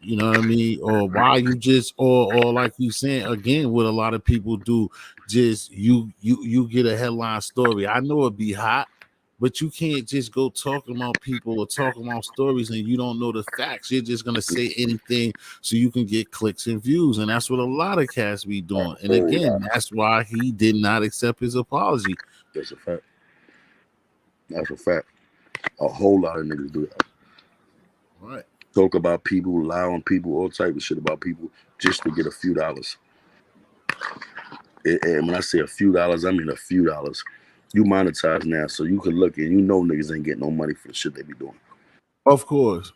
You know what I mean? Or why you just or like you saying again, what a lot of people do, just you get a headline story. I know it'd be hot, but you can't just go talking about people or talking about stories and you don't know the facts. You're just gonna say anything so you can get clicks and views, and that's what a lot of cats be doing. And again, that's why he did not accept his apology. That's a fact. That's a fact. A whole lot of niggas do that. Right. Talk about people, lie on people, all type of shit about people just to get a few dollars. And when I say a few dollars, I mean a few dollars. You monetize now, so you can look and niggas ain't getting no money for the shit they be doing. Of course.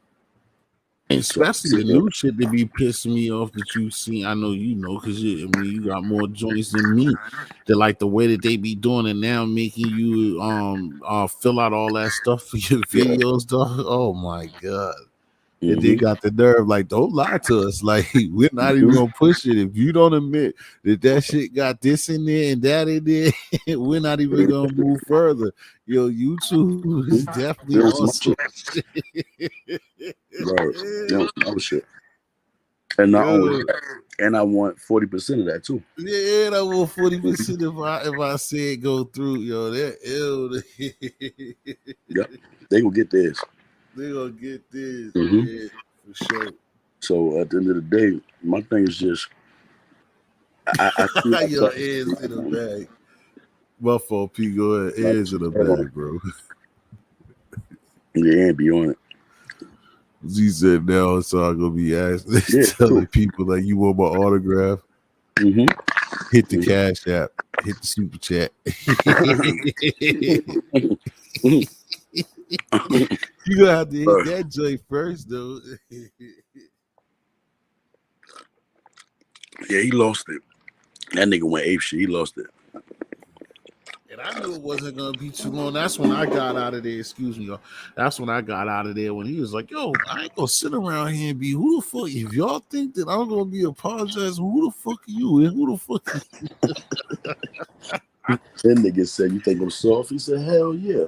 And So, especially the new shit that be pissing me off that you see. I know because you got more joints than me. That like the way that they be doing it now, making you fill out all that stuff for your videos, dog. Oh my god. And they got the nerve, like, don't lie to us. Like, we're not even gonna push it. If you don't admit that shit got this in there and that in there, we're not even gonna move further. Yo, YouTube is definitely on some shit. Right. That shit. And not only that, and I want 40% of that too. Yeah, I want 40% if I say it go through, yo. That ill. Yeah, they gonna get this. They gonna get this, yeah, for sure. So at the end of the day, my thing is just I see your ears in the bag. Buffalo P, go ahead. Ears in the bag, bro. Yeah, ain't be on it. He said now, so I'm gonna be telling people like, you want my autograph? Hit the Cash App, hit the super chat. You gonna have to hit that joint first, though. Yeah, he lost it. That nigga went ape shit. He lost it. And I knew it wasn't gonna be too long. That's when I got out of there. Excuse me, y'all. That's when I got out of there when he was like, "Yo, I ain't gonna sit around here and be who the fuck. If y'all think that I'm gonna be apologizing, who the fuck are you? And who the fuck?" That nigga said, "You think I'm soft?" He said, "Hell yeah."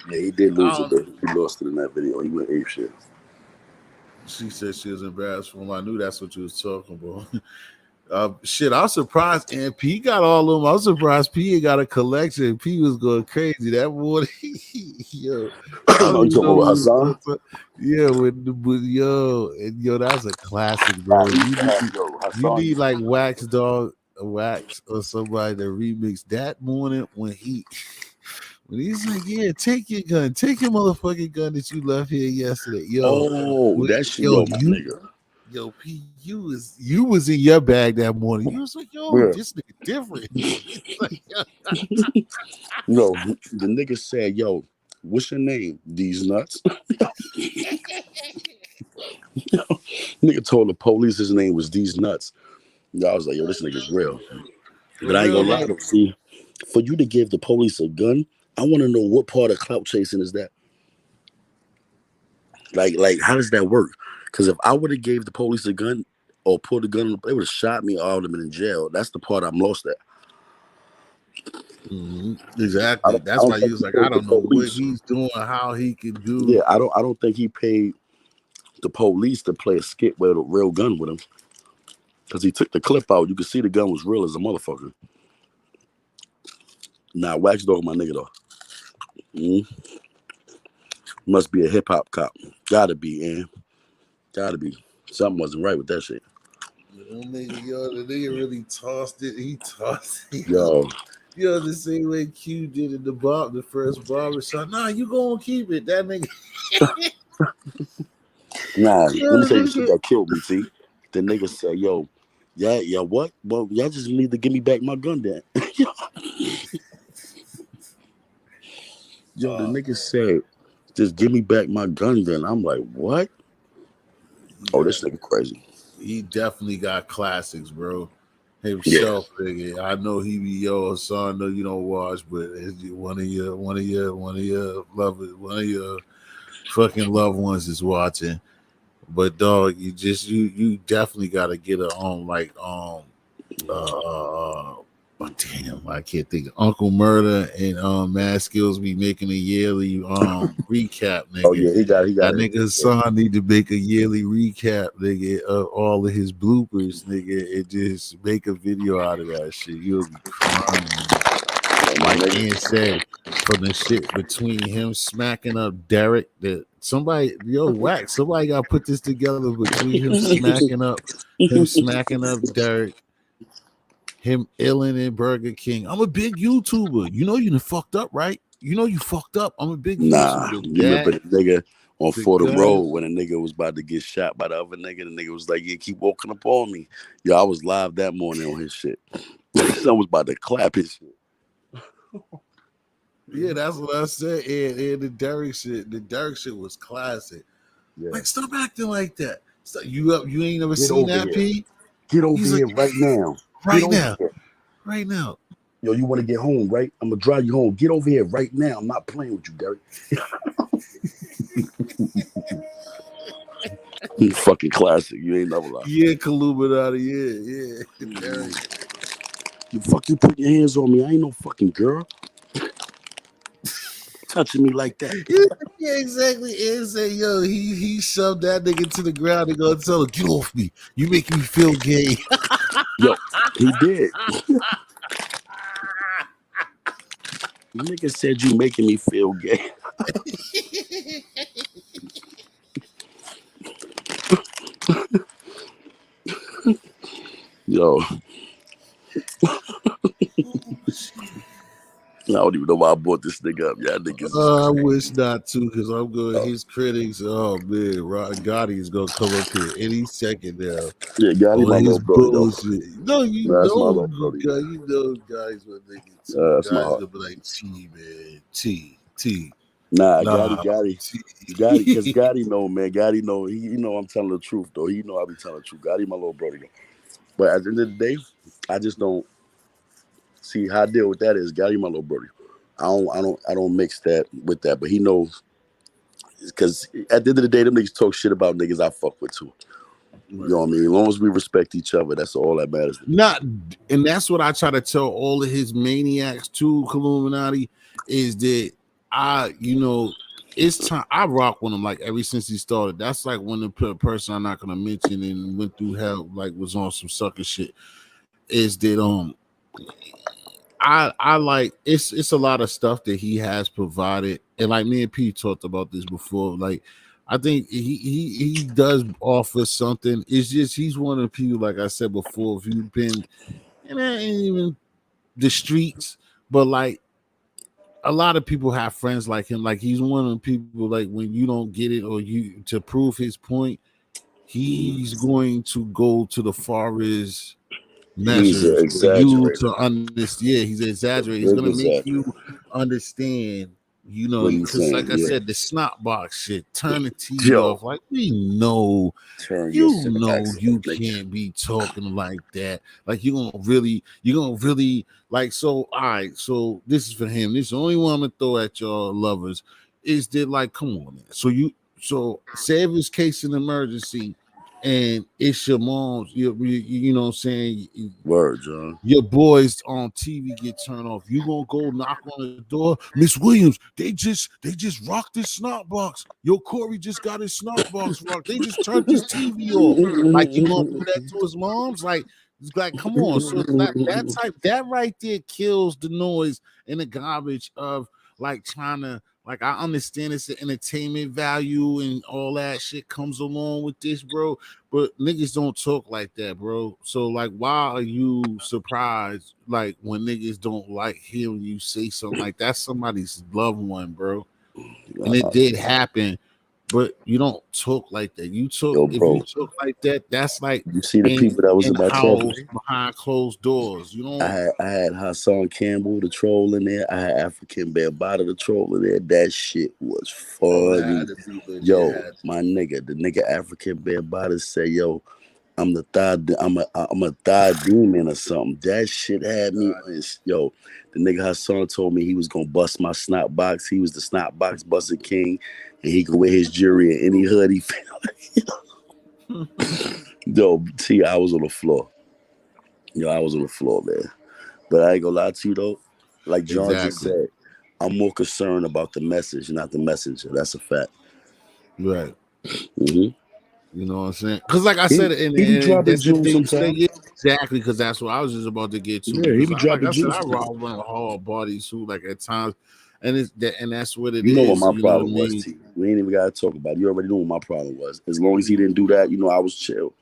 Yeah, he did lose a bit. He lost it in that video. He went ape shit. She said she was embarrassed for him. I knew that's what you was talking about. Shit, I was surprised. And P got all of them. I was surprised P got a collection. P was going crazy that morning. Yo, I don't You even talking know about who Hassan? yeah, with yo, that's a classic, bro. Nah, he used to have, You Hassan need used to like have Wax Dog, Wax, or somebody to remix that morning when he's like, yeah, take your gun, take your motherfucking gun that you left here yesterday, yo. Oh, that shit, Yo, my nigga. Yo, P, you was in your bag that morning. You was like, yo, Yeah. this nigga different. Like, Yo, the nigga said, "Yo, what's your name? These nuts." Nigga told the police his name was These Nuts. I was like, "Yo, this nigga's real." for But I ain't real, gonna lie like, though. See, for you to give the police a gun, I want to know what part of clout chasing is that. Like, how does that work? Because if I would have gave the police a gun or pulled a gun, they would have shot me. All of them in jail. That's the part I'm lost at. exactly. I That's don't why he think was he like, I paid the don't know what police. he's doing, how he can do. Yeah, I don't think he paid the police to play a skit with a real gun with him. Because he took the clip out. You could see the gun was real as a motherfucker. Nah, Wax Dog, my nigga, though. Mm. Must be a hip hop cop. Gotta be, man. Gotta be. Something wasn't right with that shit. The nigga really tossed it. He tossed it. Yo, Yo, the same way Q did in the first barbershop. Nah, you gonna keep it. That nigga. nah, Yo, let me tell you the shit nigga. that killed me, T. The nigga said, yo, yeah, what? Well, y'all just need to give me back my gun then. Yo, the nigga said, just give me back my gun then. I'm like, what? Oh, this nigga crazy. He definitely got classics, bro. Yeah. Himself, nigga. I know he be yo, son. I know you don't watch, but it's one of your fucking loved ones is watching. But dog, you definitely gotta get a damn, I can't think. Uncle Murder and Mad Skills be making a yearly recap, Oh nigga. yeah, he got That it. nigga's son need to make a yearly recap, nigga, of all of his bloopers, nigga, and just make a video out of that shit. You'll be crying. Like Ian said, from the shit between him smacking up Derek, that somebody, yo, Wax, somebody got to put this together between him smacking up Derek, him illing in Burger King. I'm a big YouTuber. You know you done fucked up, right? You know you fucked up. I'm a big Nah, YouTuber. you remember That the nigga on the Fordham Road gun. when a nigga was about to get shot by the other nigga? The nigga was like, yeah, keep walking up on me. Yo, I was live that morning on his shit. Someone was about to clap his shit. Yeah, that's what I said. And the Derek shit was classic. Yeah. Like, stop acting like that. Stop, you ain't never Get seen over that, here. P? Get over He's here like, right now. right now. Right now. Yo, you want to get home, right? I'm gonna drive you home. Get over here right now. I'm not playing with you, Derek. Fucking classic. You ain't never lied. Yeah, Illuminati. Yeah. Derek. You put your hands on me. I ain't no fucking girl. Touching me like that. Yeah, exactly. And say, yo, he shoved that nigga to the ground and go tell him, get off me. You make me feel gay. Yo, he did. Nigga said you making me feel gay. Yo. I don't even know why I brought this nigga up. Y'all niggas is I crazy. wish not to, because I'm going. His critics, oh man, Gotti is gonna come up here any second now. Yeah, Gotti my On little his brody though. bullshit. No, you That's my know, little brody. you know, guys, my nigga too. That's my Guys heart. gonna be like T, man, T. Nah, Nah, Gotti, T. because Gotti know, man. Gotti know. He know I'm telling the truth though. He know I be telling the truth. Gotti my little brody though. But at the end of the day, I just don't see how I deal with that is Gary, my little brother. I don't mix that with that. But he knows because at the end of the day, them niggas talk shit about niggas I fuck with too. You know what I mean? As long as we respect each other, that's all that matters to me. Not, and that's what I try to tell all of his maniacs too, Illuminati, is that it's time. I rock with him like ever since he started. That's like when the person I'm not gonna mention and went through hell, like was on some sucker shit. Is that I like it's a lot of stuff that he has provided, and like me and Pete talked about this before. Like I think he does offer something. It's just he's one of the people, like I said before, if you've been and that ain't even the streets, but like a lot of people have friends like him. Like he's one of the people like when you don't get it or you to prove his point, he's going to go to the farthest He's an measures for you exaggerator. to understand. Yeah, he's A exaggerating. He's big gonna make you exaggerator. understand. What he's Because like saying, I yeah. said, the snot box shit, turn the TV Yo, off. Like we know, turn your syntax you off, nigga. can't be talking like that. Like you're gonna really like. So all right, so this is for him. This is the only one I'm gonna throw at y'all lovers. Is that like, come on, man. So say if it's case an emergency and it's your mom's, you know what I'm saying? Word, John. Your boys on TV get turned off. You gonna go knock on the door, Miss Williams? They just rocked this snot box. Yo, Corey just got his snot box rocked. They just turned his TV off. Like you gonna do that to his moms? Like it's like, come on. So that right there kills the noise and the garbage of like trying to. Like I understand it's the entertainment value and all that shit comes along with this, bro. But niggas don't talk like that, bro. So like, why are you surprised? Like when niggas don't like hearing you say something like that's somebody's loved one, bro. And it did happen, but you don't talk like that. You talk Yo, if you bro, talk like that, that's like you see the people that was in in my chat house today? behind closed doors. You know, I had Hassan Campbell, the troll, in there. I had African Bambaataa, the troll, in there. That shit was funny. Yo, my nigga, the nigga African Bambaataa said, "Yo, I'm a thigh demon or something." That shit had me. Yo, the nigga Hassan told me he was gonna bust my snot box. He was the snot box busting king, and he could wear his jewelry in any hood he felt. Yo, T, I was on the floor. Yo, I was on the floor, man. But I ain't gonna lie to you though. Like John just said, I'm more concerned about the message, not the messenger. That's a fact. Right. Mm-hmm. You know what I'm saying? Because like I said, and he be dropping that's the jewels thing you say, sometimes. yeah, exactly. Because that's what I was just about to get to. Yeah, he Because be like dropping I said, jewels I sometimes. rock one of hard bodies who like at times, and that's what it You know what is. my You know problem what I was, mean? T. We ain't even gotta talk about it. You already know what my problem was. As long as he didn't do that, I was chill.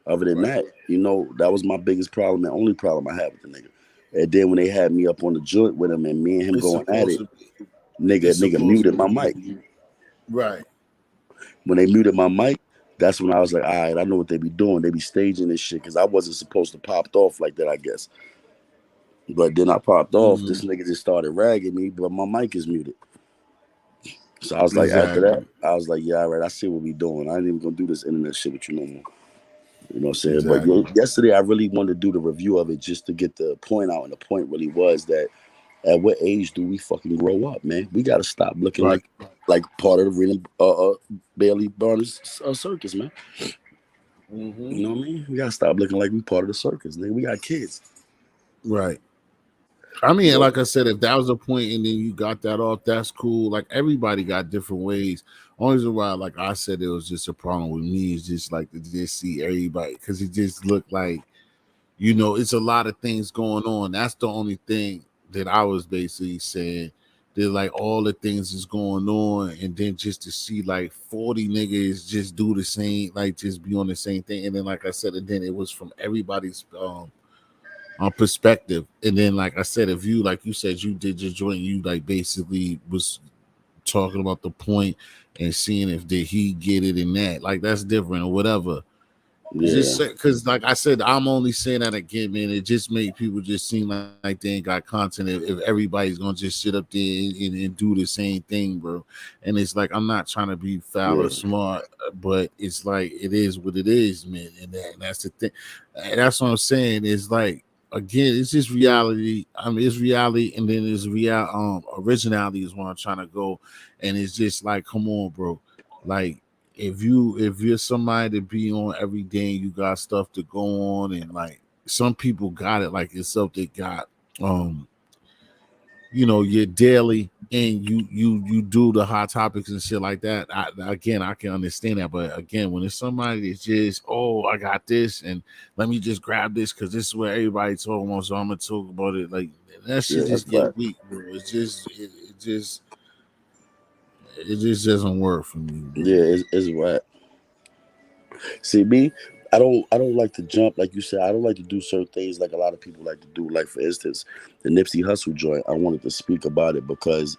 Other than that, that was my biggest problem and only problem I had with the nigga. And then when they had me up on the joint with him and me and him It's going at supposed it, to be. nigga muted my mic. Right. When they muted my mic, that's when I was like, all right, I know what they be doing. They be staging this shit because I wasn't supposed to pop off like that, I guess. But then I popped off. This nigga just started ragging me, but my mic is muted. So I was like, after that, I was like, yeah, all right, I see what we doing. I ain't even gonna do this internet shit with you no more. You know what I'm saying? Exactly. But yesterday, I really wanted to do the review of it just to get the point out. And the point really was that at what age do we fucking grow up, man? We got to stop looking like part of the Rena Bailey Barnes circus, man. You know what I mean? We got to stop looking like we part of the circus, nigga. We got kids. Right. I mean, like I said, if that was a point and then you got that off, that's cool. Like everybody got different ways. Only reason why, like I said, it was just a problem with me is just like to just see everybody because it just looked like, it's a lot of things going on. That's the only thing that I was basically saying. That like all the things is going on, and then just to see like 40 niggas just do the same, like just be on the same thing, and then like I said, and then it was from everybody's perspective. And then like I said, if you like you said you did your joint, you like basically was talking about the point and seeing if did he get it in that, like that's different or whatever. Yeah, Just because, like I said, I'm only saying that again, man. It just make people just seem like they ain't got content if everybody's gonna just sit up there and do the same thing, bro. And it's like I'm not trying to be foul or yeah, smart, but it's like it is what it is, man. And that's the thing. And that's what I'm saying. Is like again, it's just reality. I mean, it's reality, and then it's real. Originality is what I'm trying to go, and it's just like, come on, bro, like if you're somebody to be on every day and you got stuff to go on and like some people got it like yourself that got um your daily and you do the hot topics and shit like that. Again, I can understand that, but again, when it's somebody that's just, oh, I got this and let me just grab this because this is what everybody talking about, so I'm gonna talk about it, like that yeah. shit That's just right. get weak, bro. It just doesn't work for me, bro. Yeah, it's right. See me, I don't like to jump like you said. I don't like to do certain things like a lot of people like to do. Like for instance, the Nipsey Hussle joint. I wanted to speak about it because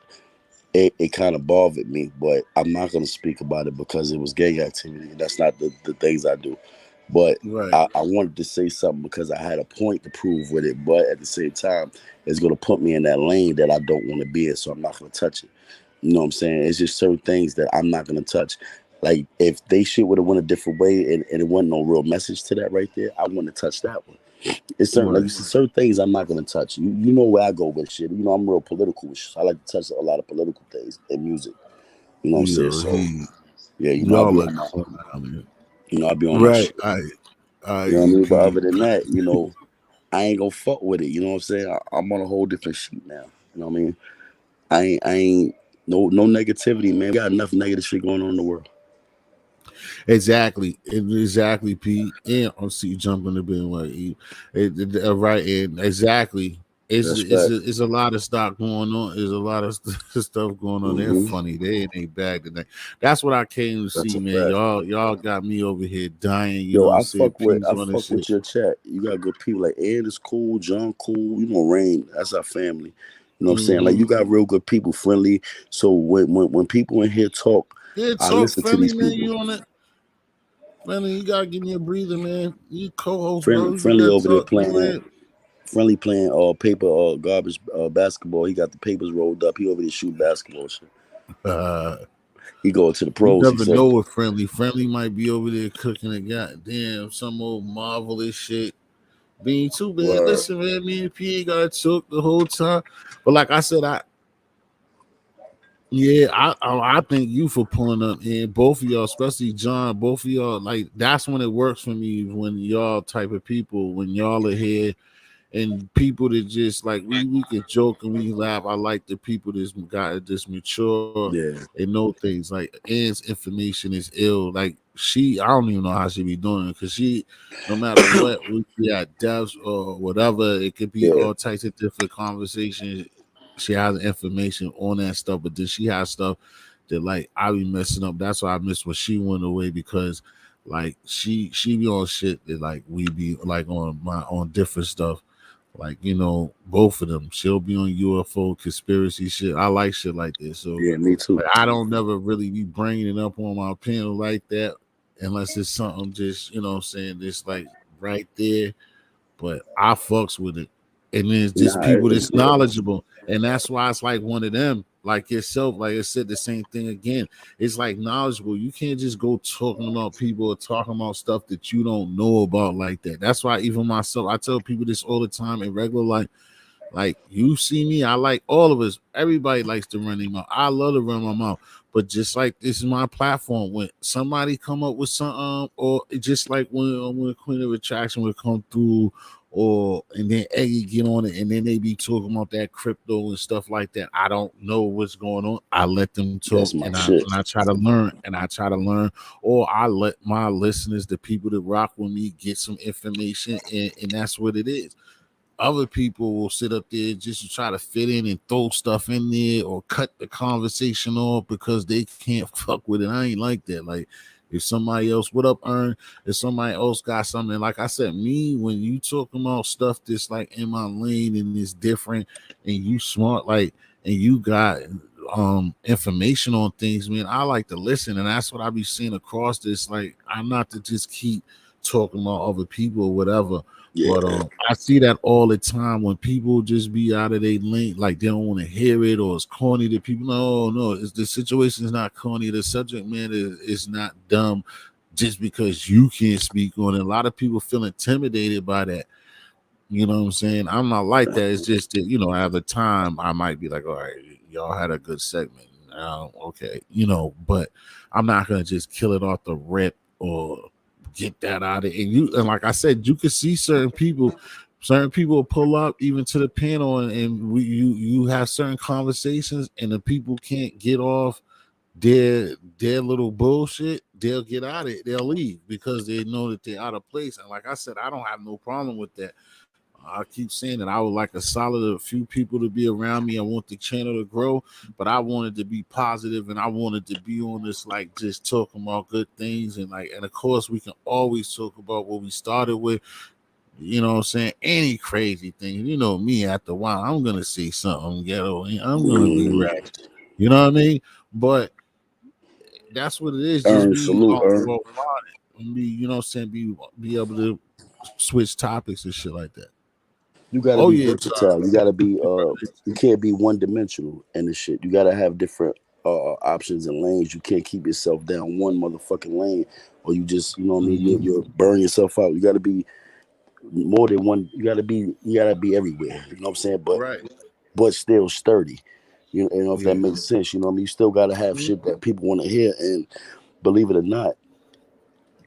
it kind of bothered me, but I'm not going to speak about it because it was gang activity, and that's not the things I do. But Right. I wanted to say something because I had a point to prove with it, but at the same time, it's going to put me in that lane that I don't want to be in, so I'm not going to touch it. You know what I'm saying? It's just certain things that I'm not going to touch. Like if they shit would have went a different way and it wasn't no real message to that right there, I wouldn't have touched that one. It's certain like Right. you said, certain things I'm not gonna touch. You know where I go with shit. You know I'm real political with shit. I like to touch a lot of political things in music. You know what I'm saying? Yo, So he yeah, I'll y'all be like on my man. I'll be on my Right. shit. I You know what I mean? But EP. other than that, I ain't gonna fuck with it. You know what I'm saying? I'm on a whole different sheet now. You know what I mean? I ain't no negativity, man. We got enough negative shit going on in the world. Exactly, Pete. And I see you jumping the bin like right, and exactly. That's fact. It's a lot of stuff going on. There's a lot of stuff going on. They're Hmm. funny. They ain't bag today. That's what I came to That's see, a man. fact. Y'all got me over here dying. You know Yo, what I'm saying? Peace I on this fuck shit. with your chat. You got good people like Ed is cool, John cool, Rain, that's our family. You know what I'm saying? Like Mm-hmm. you got real good people, friendly. So when people in here talk, Yeah, I talk listen to friendly, these man. people. You on it, friendly? You gotta give me a breather, man. You co-host, bro. You Friendly gotta over there talk, playing man. friendly playing paper garbage basketball. He got the papers rolled up. He over there shooting basketball shit. Uh, He going to the You pros, he never said. know with Friendly. Friendly might be over there cooking a goddamn some old marvelous shit. Being too, man. Word. Listen, man, me and P ain't got took the whole time. But like I said, I thank you for pulling up, and both of y'all, especially John, both of y'all, like that's when it works for me when y'all type of people, when y'all are here and people that just like we can joke and we laugh. I like the people that's got this mature Yeah. and know things. Like Ann's information is ill. Like I don't even know how she be doing it because she, no matter what, we be at depths or whatever, it could be Yeah. all types of different conversations. She has information on that stuff, but then she has stuff that like I be messing up. That's why I miss when she went away because like she be on shit that like we be like on different stuff like, both of them. She'll be on UFO conspiracy shit. I like shit like this. So Yeah, me too. like, I don't never really be bringing it up on my panel like that unless it's something just, what I'm saying, just like right there. But I fucks with it. And then it's just Nah, people it's that's good. knowledgeable. And that's why it's like one of them, like yourself, like I said, the same thing again. It's like knowledgeable. You can't just go talking about people or talking about stuff that you don't know about like that. That's why even myself, I tell people this all the time in regular life. Like you see me, I like all of us. Everybody likes to run their mouth. I love to run my mouth. But just like this is my platform, when somebody come up with something, or just like when Queen of Attraction would come through, or and then Eggy get on it, and then they be talking about that crypto and stuff like that. I don't know what's going on. I let them talk, That's my and shit. I try to learn, or I let my listeners, the people that rock with me, get some information, and that's what it is. Other people will sit up there just to try to fit in and throw stuff in there or cut the conversation off because they can't fuck with it. I ain't like that. Like if somebody else, what up, Earn? If somebody else got something, like I said, me, when you talking about stuff that's like in my lane and it's different and you smart, like, and you got information on things, man, I like to listen. And that's what I be seeing across this. Like, I'm not to just keep talking about other people or whatever. Yeah. But I see that all the time when people just be out of their lane, like they don't want to hear it or it's corny to people. No, it's, the situation is not corny. The subject matter is not dumb just because you can't speak on it. A lot of people feel intimidated by that. You know what I'm saying? I'm not like that. It's just that, at the time I might be like, all right, y'all had a good segment. Okay, but I'm not gonna just kill it off the rip or get that out of it. And like I said, you can see certain people pull up even to the panel and you have certain conversations and the people can't get off their little bullshit. They'll get out of it, they'll leave because they know that they're out of place. And like I said, I don't have no problem with that. I keep saying that I would like a solid few people to be around me. I want the channel to grow, but I wanted to be positive and I wanted to be on this like just talking about good things and of course we can always talk about what we started with. You know what I'm saying? Any crazy thing. You know me after a while, I'm gonna say something ghetto. I'm gonna be ratchet. You know what I mean? But that's what it is. Just Earn, be salute, Earn. about it and be, you know what I'm saying, be able to switch topics and shit like that. You gotta Oh be yeah, versatile. You gotta be you can't be one dimensional in the shit. You gotta have different options and lanes. You can't keep yourself down one motherfucking lane or you just, you know what I mean, you're burning yourself out. You gotta be more than one. You gotta be everywhere. You know what I'm saying? right. But still sturdy. You know if that Yeah. makes sense. You know what I mean? You still gotta have shit that people want to hear. And believe it or not,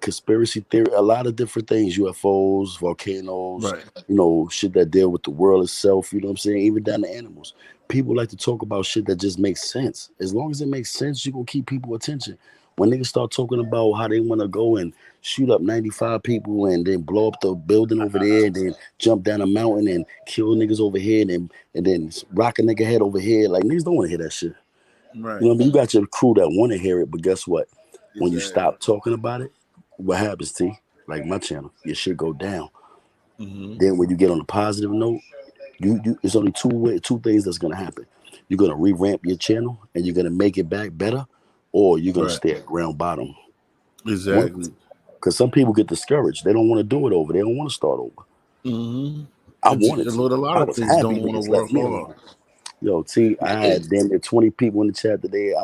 conspiracy theory, a lot of different things, UFOs, volcanoes, Right. shit that deal with the world itself, you know what I'm saying? Even down to animals. People like to talk about shit that just makes sense. As long as it makes sense, you're gonna keep people attention. When niggas start talking about how they wanna go and shoot up 95 people and then blow up the building over there and then jump down a mountain and kill niggas over here and then rock a nigga head over here, like niggas don't wanna hear that shit. Right. You know what I mean? You got your crew that wanna hear it, but guess what? When you Exactly. stop talking about it, what happens, T? Like my channel, your shit go down. Mm-hmm. Then when you get on a positive note, you it's only two things that's gonna happen. You're gonna revamp your channel and you're gonna make it back better, or you're gonna Right. stay at ground bottom. Exactly. Because some people get discouraged. They don't want to do it over. They don't want to start over. Mm-hmm. I And wanted a to. lot I of was things happy don't want to niggas left work me hard. alone. Yo, T, I had damn near 20 people in the chat today.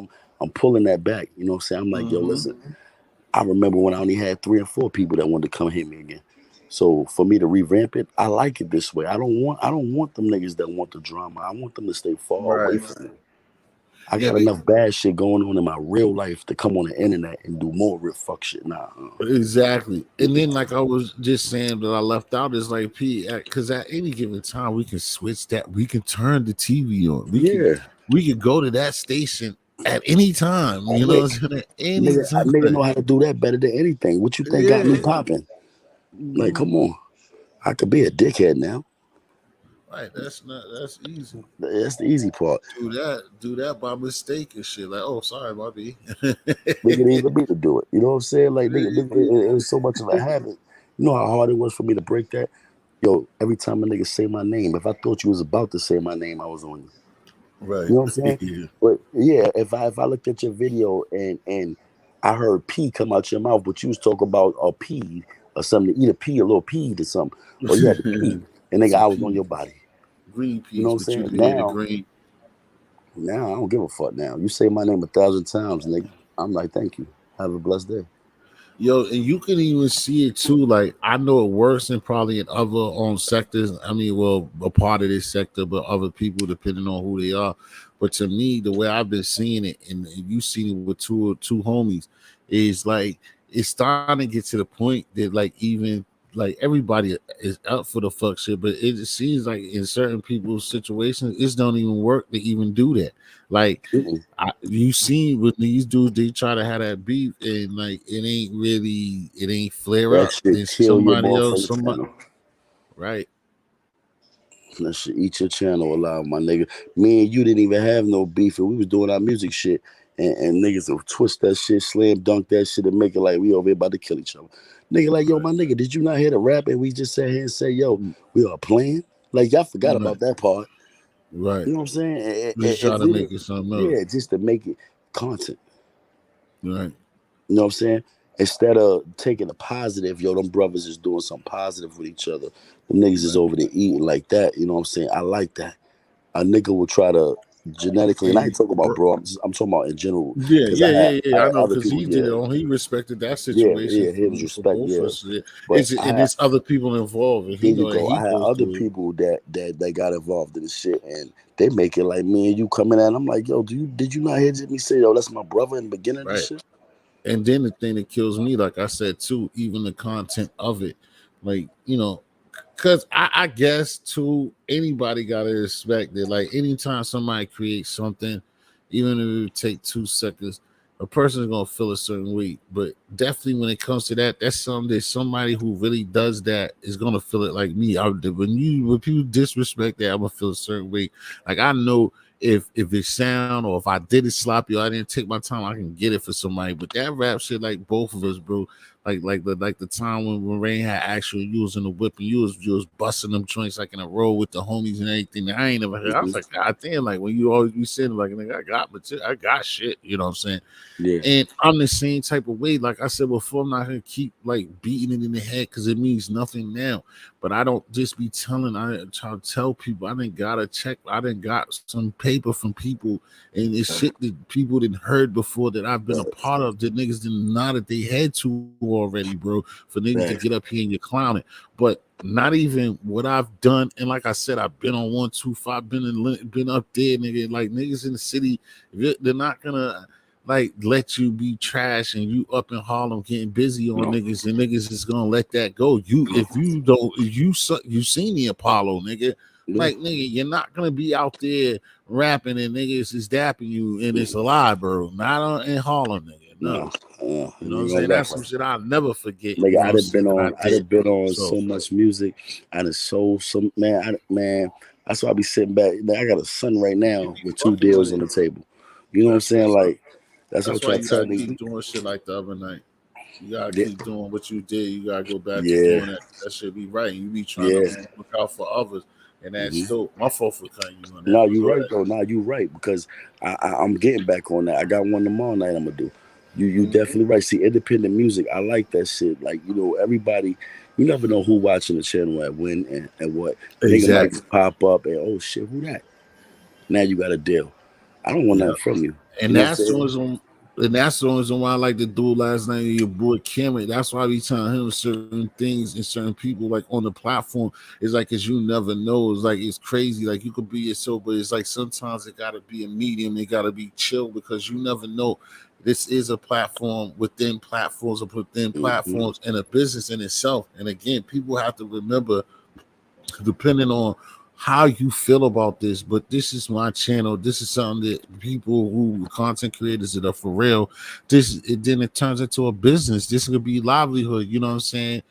I'm pulling that back. You know what I'm saying? I'm like, yo, Mm-hmm. listen, I remember when I only had 3 or 4 people that wanted to come hit me again. So for me to revamp it, I like it this way. I don't want them niggas that want the drama. I want them to stay far away Right. from me. I got And enough bad shit going on in my real life to come on the internet and do more real fuck shit. Nah. exactly. And then, like I was just saying that I left out is like because at any given time we can switch that. We can turn the TV on. Yeah. We could go to that station at any time. You know, Quick. what I'm saying? At any Nigga time. know how to do that better than anything. What you think got me Yeah. popping? Like, Mhm. come on. I could be a dickhead now. Right. That's easy. That's the easy part. Do that by mistake and shit. Like, oh, sorry, Bobby. Nigga didn't even me to do it. You know what I'm saying? Like, nigga, it was so much of a habit. You know how hard it was for me to break that? Yo, every time a nigga say my name, if I thought you was about to say my name, I was on you. Right. You know what I'm saying? Yeah. But yeah, if I looked at your video and I heard P come out your mouth, but you was talking about a pea or something to eat a pea, a little pea or something, or you had to pee, and nigga, Some I was on peas, your body. green You know peas, what I'm but you saying? can hear the Now green. I don't give a fuck now. You say my name 1,000 times, nigga. I'm like, thank you. Have a blessed day. Yo, and you can even see it too. Like I know it works in probably in other sectors. I mean, well, a part of this sector, but other people depending on who they are. But to me, the way I've been seeing it, and you seen it with two homies, is like it's starting to get to the point that like even like everybody is up for the fuck shit, but it just seems like in certain people's situations, it don't even work to even do that. Like Mm-mm. you seen with these dudes, they try to have that beef, and like it ain't flare That up. shit Then kill your somebody, motherfucking channel. right? That shit eat your channel alive, my nigga. Me and you didn't even have no beef, and we was doing our music shit. And niggas will twist that shit, slam dunk that shit, and make it like we over here about to kill each other. Nigga, like, yo, Right, my nigga, did you not hear the rap? And we just sat here and say, yo, we are playing. Like, y'all forgot right, about that part. right. You know what I'm saying? Just try If to we make didn't, it something else, yeah, just to make it content. right? You know what I'm saying? Instead of taking a positive, yo, them brothers is doing something positive with each other. Them niggas is Right. over there eating like that. You know what I'm saying? I like that. A nigga will try to genetically, and I ain't And talking about bro. I'm talking about in general yeah, because yeah, yeah, I yeah. I had know other because people. he did Yeah, it on. He respected that yeah, situation yeah. He was for respect. both of Yeah, us. Yeah. but And there's other people involved, and there he you know that go. he I had goes other through it. people that got involved in the shit, and they make it like me and you coming at. I'm like, yo, did you not hear me say, yo, that's my brother in the beginning of this Right. shit? And then the thing that kills me, like I said too, even the content of it, like because I guess too, anybody gotta respect it. Like anytime somebody creates something, even if it take 2 seconds, a person is gonna feel a certain way. But definitely when it comes to that, that's there's somebody who really does that is gonna feel it like me. When people disrespect that, I'm gonna feel a certain way. Like I know if it sound or if I did it sloppy or I didn't take my time, I can get it for somebody. But that rap shit, like both of us, bro, like the time when Rain had actually you was in the whip and you was busting them joints like in a row with the homies and everything that I ain't never heard. I was like, God damn, like when you always be saying like, nigga, I got shit, you know what I'm saying? Yeah, And I'm the same type of way. Like I said before, I'm not gonna keep like beating it in the head because it means nothing now. But I don't just be telling. I try to tell people I didn't got a check. I didn't got some paper from people, and it's shit that people didn't heard before that I've been a facts, part of. That niggas didn't nod they head to already, bro. For niggas to get facts. up here and you're clowning, but not even what I've done. And like I said, I've been on 125, been up there, nigga. Like niggas in the city, they're not gonna like let you be trash and you up in Harlem getting busy on No, niggas and niggas is gonna let that go. You no, if you don't you seen the Apollo, nigga. yeah. Like nigga, you're not gonna be out there rapping and niggas is dapping you and it's a lie, bro. Not in Harlem, nigga. No. No, You know what you I'm ain't saying? gonna rap That's some like shit I'll never forget, like you know what I'm saying, that I I'd did. have been on So so much music. I'd have sold some man. Man, that's why I be sitting back. Like, I got a son right you now be with two fucking with deals it. on the table. You know what I'm That's saying? what's up. Like that's what I That's why try to you tell gotta niggas. keep doing shit like the other night. You gotta Yeah, keep doing what you did. You gotta go back to yeah, doing that. That should be right. You be trying to yeah. look out for others, and that's hmm dope. My fault for cutting you on that, No, but you go right ahead. though. No, you right because I'm getting back on that. I got one tomorrow night. I'm gonna do. You Mhm. definitely right. See, independent music. I like that shit. Like everybody. You never know who watching the channel at when and what nigga might Exactly. just pop up and oh shit, who that? Now you got a deal. I don't want Yeah. nothing from you. You And know what I'm that's the saying? reason. And that's the reason why I like to do last night with your boy Cameron. That's why I be telling him certain things and certain people like on the platform. It's like cause you never know. It's like it's crazy. Like you could be yourself, but it's like sometimes it gotta be a medium. It gotta be chill because you never know. This is a platform within platforms or within hmm platforms and a business in itself. And again, people have to remember depending on how you feel about this, but this is my channel. This is something that people who content creators that are for real. Then it turns into a business. This could be livelihood. You know what I'm saying?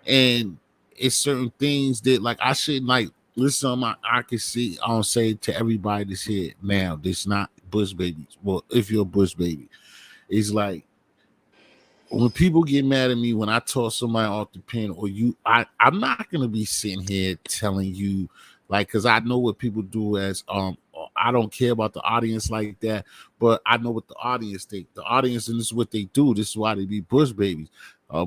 And it's certain things that like I shouldn't like. Listen, I can see. I don't say to everybody this here now. This not Bush babies. Well, if you're a Bush baby, it's like when people get mad at me when I toss somebody off the pen or I'm not gonna be sitting here telling you like because I know what people do as I don't care about the audience like that, but I know what the audience think. The audience and this is what they do. This is why they be Bush babies.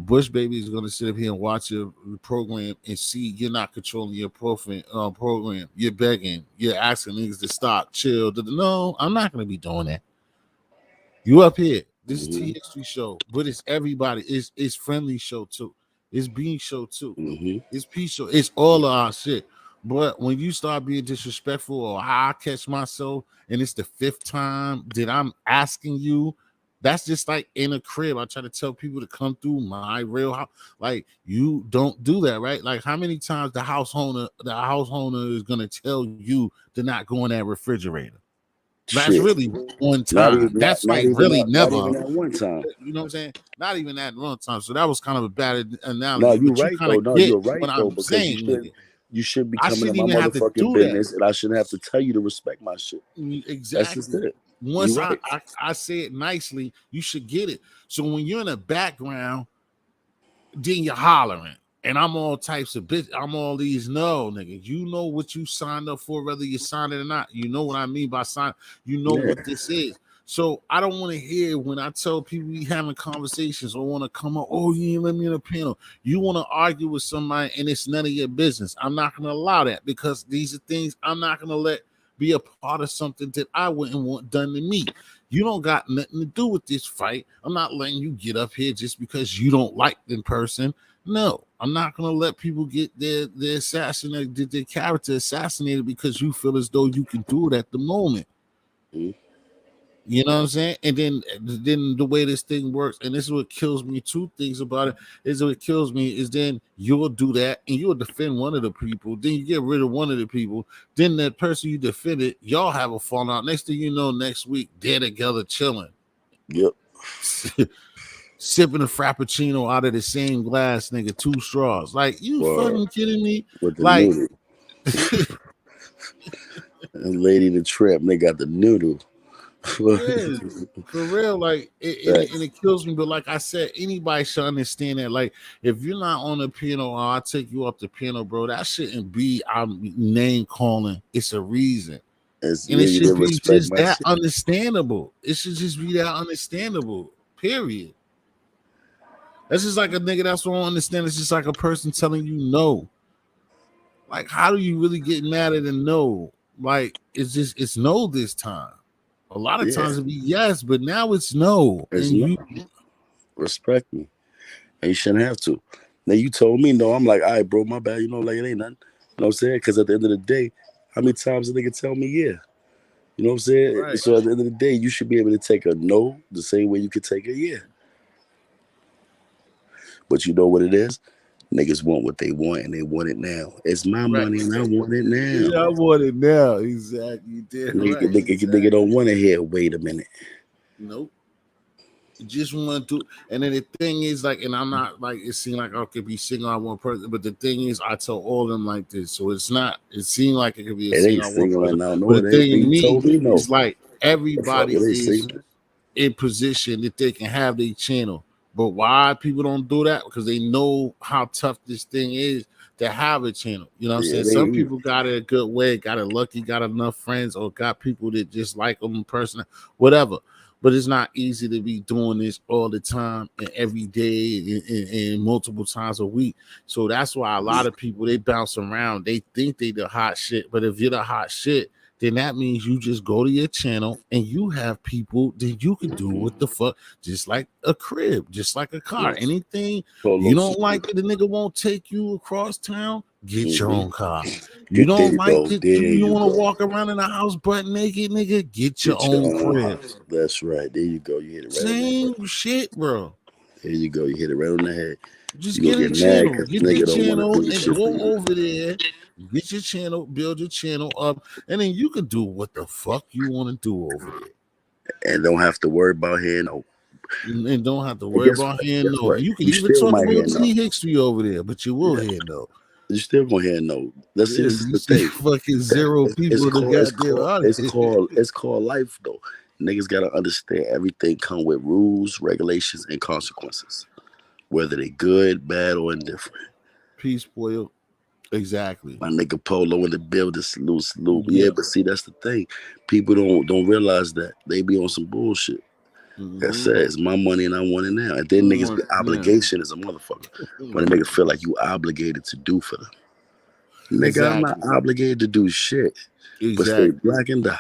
Bush baby is gonna sit up here and watch your program and see you're not controlling your program. You're begging, you're asking niggas to stop, chill. No, I'm not gonna be doing that. You up here. This is hmm T History Show, but it's everybody. It's friendly show too. It's being show too. hmm It's peace show. It's all of our shit. But when you start being disrespectful or how I catch myself, and it's the fifth time that I'm asking you, that's just like in a crib. I try to tell people to come through my real house. Like you don't do that, right? Like how many times the house owner is gonna tell you to not go in that refrigerator? That's Shit. really one time. That's like really Not never. even that one time. You know what I'm saying? Not even that one time. So that was kind of a bad No, analogy, you but you right kind though. of No, get you're right what though, I'm because saying, nigga. you should be I coming in shouldn't my even have to motherfucking do that. business and I shouldn't have to tell you to respect my shit. That's just Exactly. it. You Once I, right. I I say it nicely, you should get it. So when you're in the background, then you're hollering. And I'm all types of bitch. I'm all these no, nigga. You know what you signed up for, whether you signed it or not. You know what I mean by sign. You know Yeah. what this is. So I don't want to hear when I tell people we having conversations or want to come up, oh, you ain't let me in a panel. You want to argue with somebody and it's none of your business. I'm not going to allow that because these are things I'm not going to let be a part of something that I wouldn't want done to me. You don't got nothing to do with this fight. I'm not letting you get up here just because you don't like the person. No, I'm not gonna let people get their assassinated, their character assassinated because you feel as though you can do it at the moment. Mhm. You know what I'm saying? And then the way this thing works, and this is what kills me. Two things about it is what kills me is then you'll do that and you'll defend one of the people, then you get rid of one of the people, then that person you defended, y'all have a fallout. Next thing you know, next week they're together chilling. Yep. Sipping a frappuccino out of the same glass, nigga, 2 straws. Like, you Word. fucking kidding me? With the Like, noodle. And Lady the Tramp, they got the noodle. yeah, for real. Like, it kills me. But like I said, anybody should understand that. Like, if you're not on the piano, or I'll take you off the piano, bro. That shouldn't be I'm name calling. It's a reason. And it You should didn't be respect just my that shit. understandable. It should just be that understandable. Period. That's just like a nigga that's what I don't understand. It's just like a person telling you no. Like, how do you really get mad at a no? Like, it's no this time. A lot of Yeah. times it'd be yes, but now it's no. It's And no. you Respect me. And you shouldn't have to. Now you told me no. I'm like, all right, bro, my bad. You know, like it ain't nothing. You know what I'm saying? Because at the end of the day, how many times a nigga tell me yeah? You know what I'm saying? right, So at the end of the day, you should be able to take a no the same way you could take a yeah. But you know what it is? Niggas want what they want and they want it now. It's my right. money and I want it now. Yeah, I want it now. Exactly. You did right. Nigga don't want to hear, wait a minute. Nope. You just want to, and then the thing is, like, and I'm not like it seemed like I could be single on one person, but the thing is, I tell all of them like this, so it's not. It seemed like it could be a It ain't single on one single person, and I know but the it ain't. thing But in you me told me no. is like The fuck, everybody it ain't is single. in position that they can have their channel. But why people don't do that? Because they know how tough this thing is to have a channel. You know what I'm Yeah, saying? it Some ain't easy. people got it a good way, got it lucky, got enough friends, or got people that just like them in person, whatever. But it's not easy to be doing this all the time and every day and multiple times a week. So that's why a lot of people they bounce around. They think they the hot shit, but if you're the hot shit, then that means you just go to your channel and you have people that you can do what the fuck, just like a crib, just like a car. Yes. Anything Polo you don't system. like that the nigga won't take you across town, get your own car. You There don't you like go. that There you you want to go. walk around in the house butt naked, nigga, get your Get your own own crib. house. That's right. There you go. You hit it right on the head. Same shit, bro. There you go. You hit it right on the head. Just You get gonna a get mad channel. because Get your nigga don't want to channel do the and shit for go you. over there. Get your channel, build your channel up, and then you can do what the fuck you want to do over there. And don't have to worry about hearing no. And don't have to And worry about hearing guess no. what? And you can You even still talk might about hear no. T history over there, but you will hear no. You still gonna hear no. Let's see. Yeah, This is you the see thing. fucking zero It's people in the called. It's goddamn called. audience. It's called life though. Niggas gotta understand everything come with rules, regulations, and consequences. Whether they good, bad, or indifferent. Peace, spoiled. Exactly. My nigga Polo in the building, salute. Yeah, Yeah. but see that's the thing. People don't realize that they be on some bullshit. Like I said, it's my money and I want it now. And then niggas be obligation is a motherfucker. When a nigga feel like you obligated to do for them. Nigga, I'm not Exactly. obligated to do shit. But stay Exactly. black and die.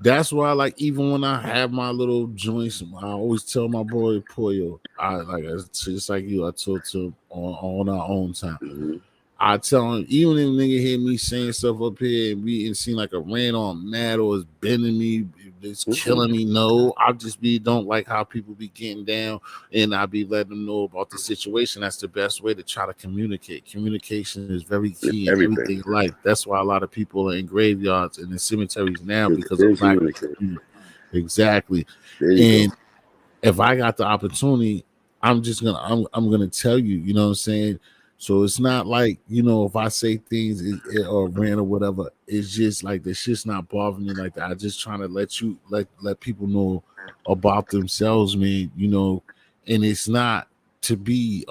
That's why, like, even when I have my little joints, I always tell my boy Poyo, I like it's just like you. I talk to him on our own time. Mm-hmm. I tell him, even if nigga hear me saying stuff up here and be and seem like a ran on mad or is bending me, it's killing me. No, I just don't like how people be getting down, and I be letting them know about the situation. That's the best way to try to communicate. Communication is very key in everything in life. That's why a lot of people are in graveyards and in cemeteries now because of lack of communication. Exactly. There you And go. if I got the opportunity, I'm gonna tell you, you know what I'm saying? So it's not like, you know, if I say things or rant or whatever, it's just like the shit's not bothering me like that. I just trying to let people know about themselves, man, you know, and it's not to be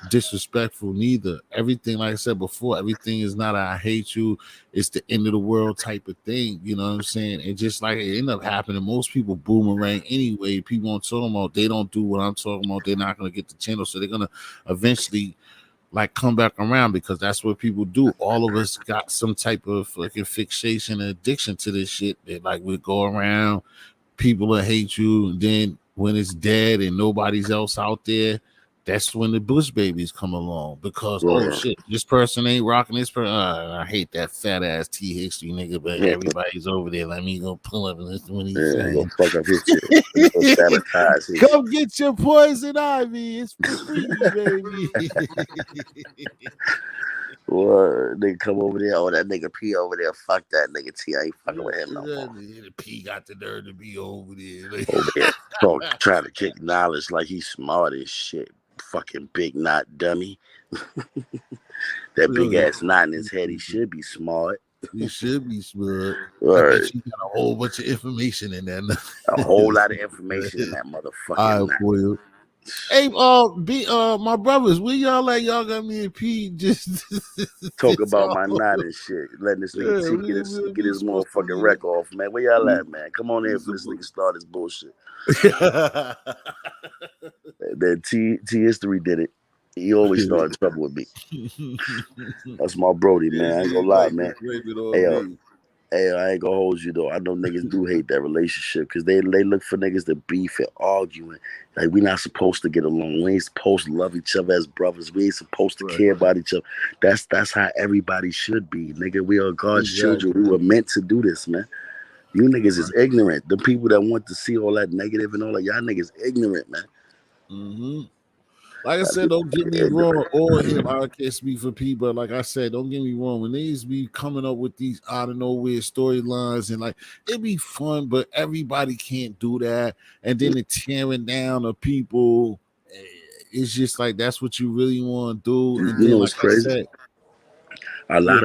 disrespectful neither. Everything, like I said before, everything is not a I hate you, it's the end of the world type of thing. You know what I'm saying? And just like it ended up happening, most people boomerang anyway. People aren't talking about, they don't do what I'm talking about, they're not gonna get the channel. So they're gonna eventually like come back around, because that's what people do. All of us got some type of fucking fixation and addiction to this shit. That like we go around, people will hate you, and then when it's dead and nobody's else out there, that's when the Bush babies come along, because oh Right. shit, this person ain't rocking this person. I hate that fat ass T history nigga, but everybody's over there. Let me go pull up and listen to what he's Yeah, saying. go fuck up his shit. Go sabotage his shit. Come get your poison ivy. It's for free, baby. Or they come over there, oh that nigga P over there, fuck that nigga T, I ain't fucking with him no more. The P got the nerve to be over there. Like, Over there trying to kick knowledge like he's smart as shit. Fucking big knot dummy. That big ass knot in his head, he should be smart. You should be smart. All I right. bet you got a whole bunch of information in there. A whole lot of information in that motherfucking knot. For you. Hey, my brothers, where y'all at? Y'all got me and P just talk about my knot and shit. Letting this nigga T get his motherfucking wreck off, man. Where y'all at, man? Come on in for this nigga start his bullshit. Then T History did it. He always started trouble with me. That's my Brody, man. I ain't gonna lie, man. Hey, I ain't gonna hold you though. I know niggas do hate that relationship because they look for niggas to beef and arguing. Like we not supposed to get along. We ain't supposed to love each other as brothers. We ain't supposed to care about each other. That's how everybody should be, nigga. We are God's children. We were meant to do this, man. You niggas is ignorant. The people that want to see all that negative and all that, y'all niggas ignorant, man. Mm-hmm. Like I said, don't get me wrong, or him. I can't speak for P, but like I said, don't get me wrong. When they be coming up with these out of nowhere storylines, and like it'd be fun, but everybody can't do that. And then the tearing down of people, it's just like that's what you really want to do. And you then, know like what's crazy? I said, a lot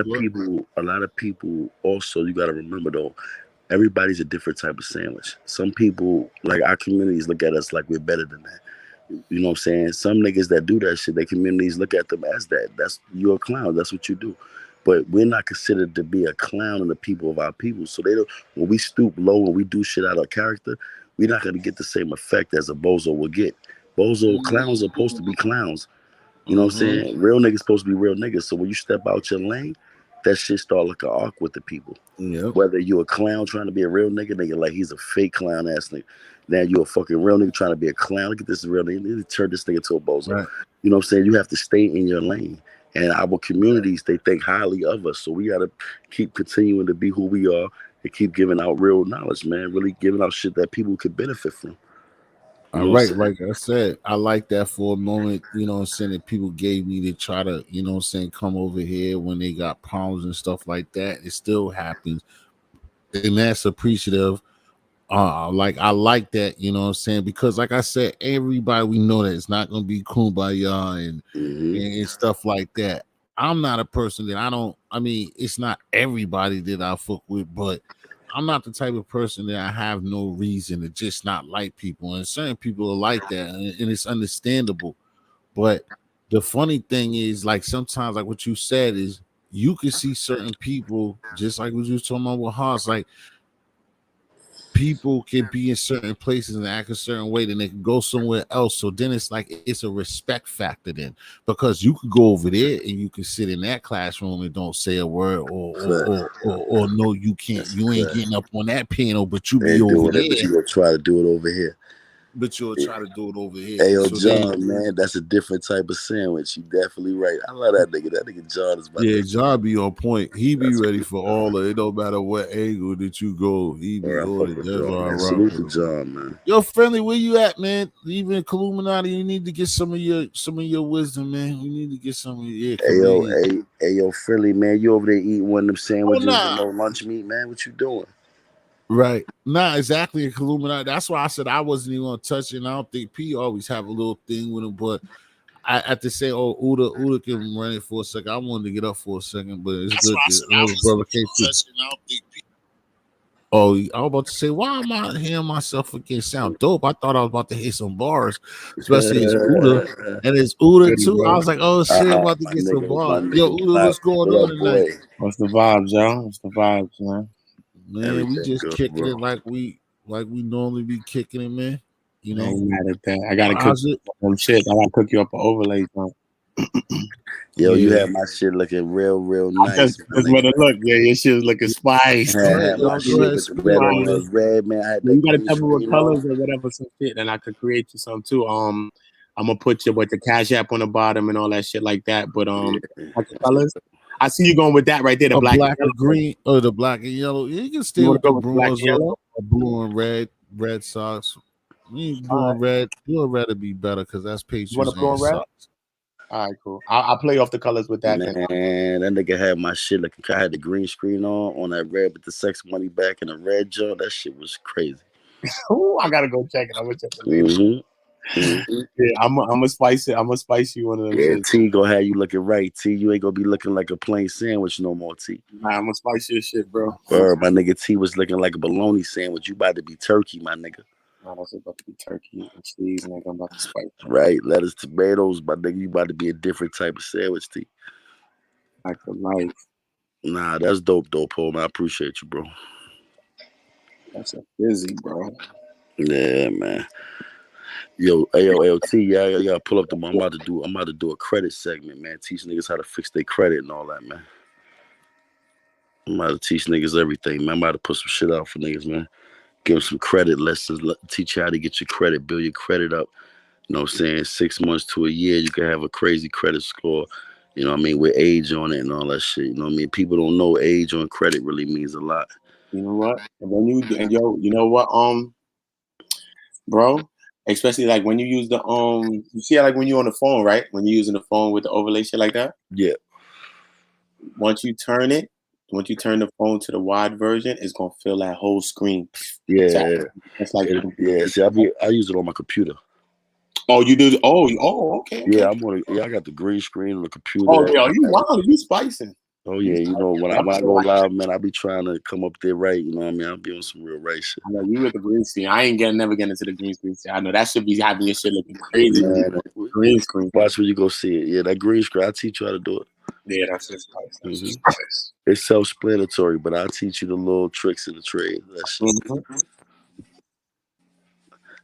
of people also, you got to remember though, everybody's a different type of sandwich. Some people, like our communities, look at us like we're better than that. You know what I'm saying? Some niggas that do that shit, their communities look at them as that. That's, you're a clown. That's what you do. But we're not considered to be a clown in the people of our people. So they don't, when we stoop low and we do shit out of character, we're not gonna get the same effect as a bozo will get. Clowns are supposed to be clowns. You know what I'm saying? Real niggas supposed to be real niggas. So when you step out your lane, that shit start looking awkward with the people. Yep. Whether you a clown trying to be a real nigga like he's a fake clown ass nigga. Now you a fucking real nigga trying to be a clown. Look at this real nigga. Turn this nigga to a bozo. Right. You know what I'm saying? You have to stay in your lane. And our communities, they think highly of us. So we gotta keep continuing to be who we are and keep giving out real knowledge, man. Really giving out shit that people could benefit from. All right, like I said, I like that for a moment, you know what I'm saying, that people gave me to try to, you know what I'm saying, come over here when they got problems and stuff like that. It still happens. And that's appreciative. Like I like that, you know what I'm saying, because like I said, everybody, we know that it's not gonna be kumbaya and stuff like that. I'm not a person that I mean, it's not everybody that I fuck with, but I'm not the type of person that I have no reason to just not like people. And certain people are like that, and it's understandable. But the funny thing is, like sometimes, like what you said is, you can see certain people, just like what you were talking about with Haas, like people can be in certain places and act a certain way, then they can go somewhere else. So then it's like it's a respect factor then, because you could go over there and you can sit in that classroom and don't say a word, or no, you can't. You ain't getting up on that panel, but you be over there. But you gonna try to do it over here. But you'll try to do it over here. Hey, yo, so John, man, that's a different type of sandwich. You definitely right. I love that nigga. That nigga John is my nigga. John be on point. He be ready for all of it. Don't matter what angle that you go. He be on it. That's all right. Salute to John, man. Yo, friendly, where you at, man? Even Illuminati, you need to get some of your wisdom, man. We need to get some of your Hey, yo, friendly, man. You over there eating one of them sandwiches and no lunch meat, man? What you doing? Right. Nah, exactly. Illuminati. That's why I said I wasn't even gonna touch it. And I don't think P always have a little thing with him, but I had to say, oh, Uda can run it for a second. I wanted to get up for a second, but it's good. Brother K2. Oh, I was about to say, why am I hearing myself again sound dope? I thought I was about to hit some bars, especially it's Uda. And it's Uda Ready, too. I bro. was like, oh shit, I'm about to My get some nigga, bars. Yo, Uda, Black. what's going What on up, tonight? boy? What's the vibes, y'all? What's the vibes, man? Man, we Everything just good, kicking bro. it like we normally be kicking it, man. You I know, ain't mad at that. I gotta cook how's it? some shit. I gotta cook you up an overlay, son. Yo, you Yeah, had my shit looking real I just nice, my just want nigga. to look. Yeah, your shit was looking spice. go ahead, Had my y'all. Go shit ahead, looking spit red it, on man. red, man. I had Yeah, that you gotta green tell me what screen colors on. or whatever some shit, and I could create you some too. I'm gonna put your with the cash app on the bottom and all that shit like that. But like the colors, I see you going with that right there, the A black and black or yellow. green, or the black and yellow. Yeah, you can stay You want with to go the with the black and bronze or yellow? blue and red socks. All right. Blue and red would be better because that's You want Patriots to blue and and red? socks. All right, cool. I'll play off the colors with that then. Man, that nigga had my shit looking. I had the green screen on that red with the sex money back and the red joint. That shit was crazy. Ooh, I gotta go check it. I'm gonna check it later. Yeah, I'm gonna spice it. I'm gonna spice you one of them Yeah, shits. T gonna have you looking right. T, you ain't gonna be looking like a plain sandwich no more. T, Nah, I'm gonna spice your shit, bro. my nigga T was looking like a bologna sandwich. You about to be turkey, my nigga. Nah, that's about to be turkey and cheese, and I'm about to spice it. Right, lettuce, tomatoes, my nigga. You about to be a different type of sandwich, T. Like the life. Nah, that's dope, Paul. Man, I appreciate you, bro. That's a busy, bro. Yeah, man. Yo, LT, yeah, I gotta pull up the. I'm about to do a credit segment, man. Teach niggas how to fix their credit and all that, man. I'm about to teach niggas everything, man. I'm about to put some shit out for niggas, man. Give them some credit lessons. Teach you how to get your credit, build your credit up. You know what I'm saying? 6 months to a year, you can have a crazy credit score. You know what I mean? With age on it and all that shit. You know what I mean? People don't know age on credit really means a lot. You know what? And when you know what, bro? Especially like when you use the you see like when you're on the phone, right? When you're using the phone with the overlay shit like that. Yeah. Once you turn the phone to the wide version, it's gonna fill that whole screen. Yeah. It's like See, I use it on my computer. Oh, you do? Oh, okay. Yeah, I got the green screen on the computer. Oh, yeah, you spicing. Oh yeah, you know when I go live, man, I be trying to come up there right. You know what I mean? I'll be on some real right shit. I know you with the green screen. I ain't never getting into the green screen. I know that should be having your shit looking crazy. Man, Green screen. Watch when you go see it. Yeah, that green screen. I teach you how to do it. Yeah, that's just spice. That's just Mhm. spice. It's self-explanatory, but I'll teach you the little tricks of the trade. That shit.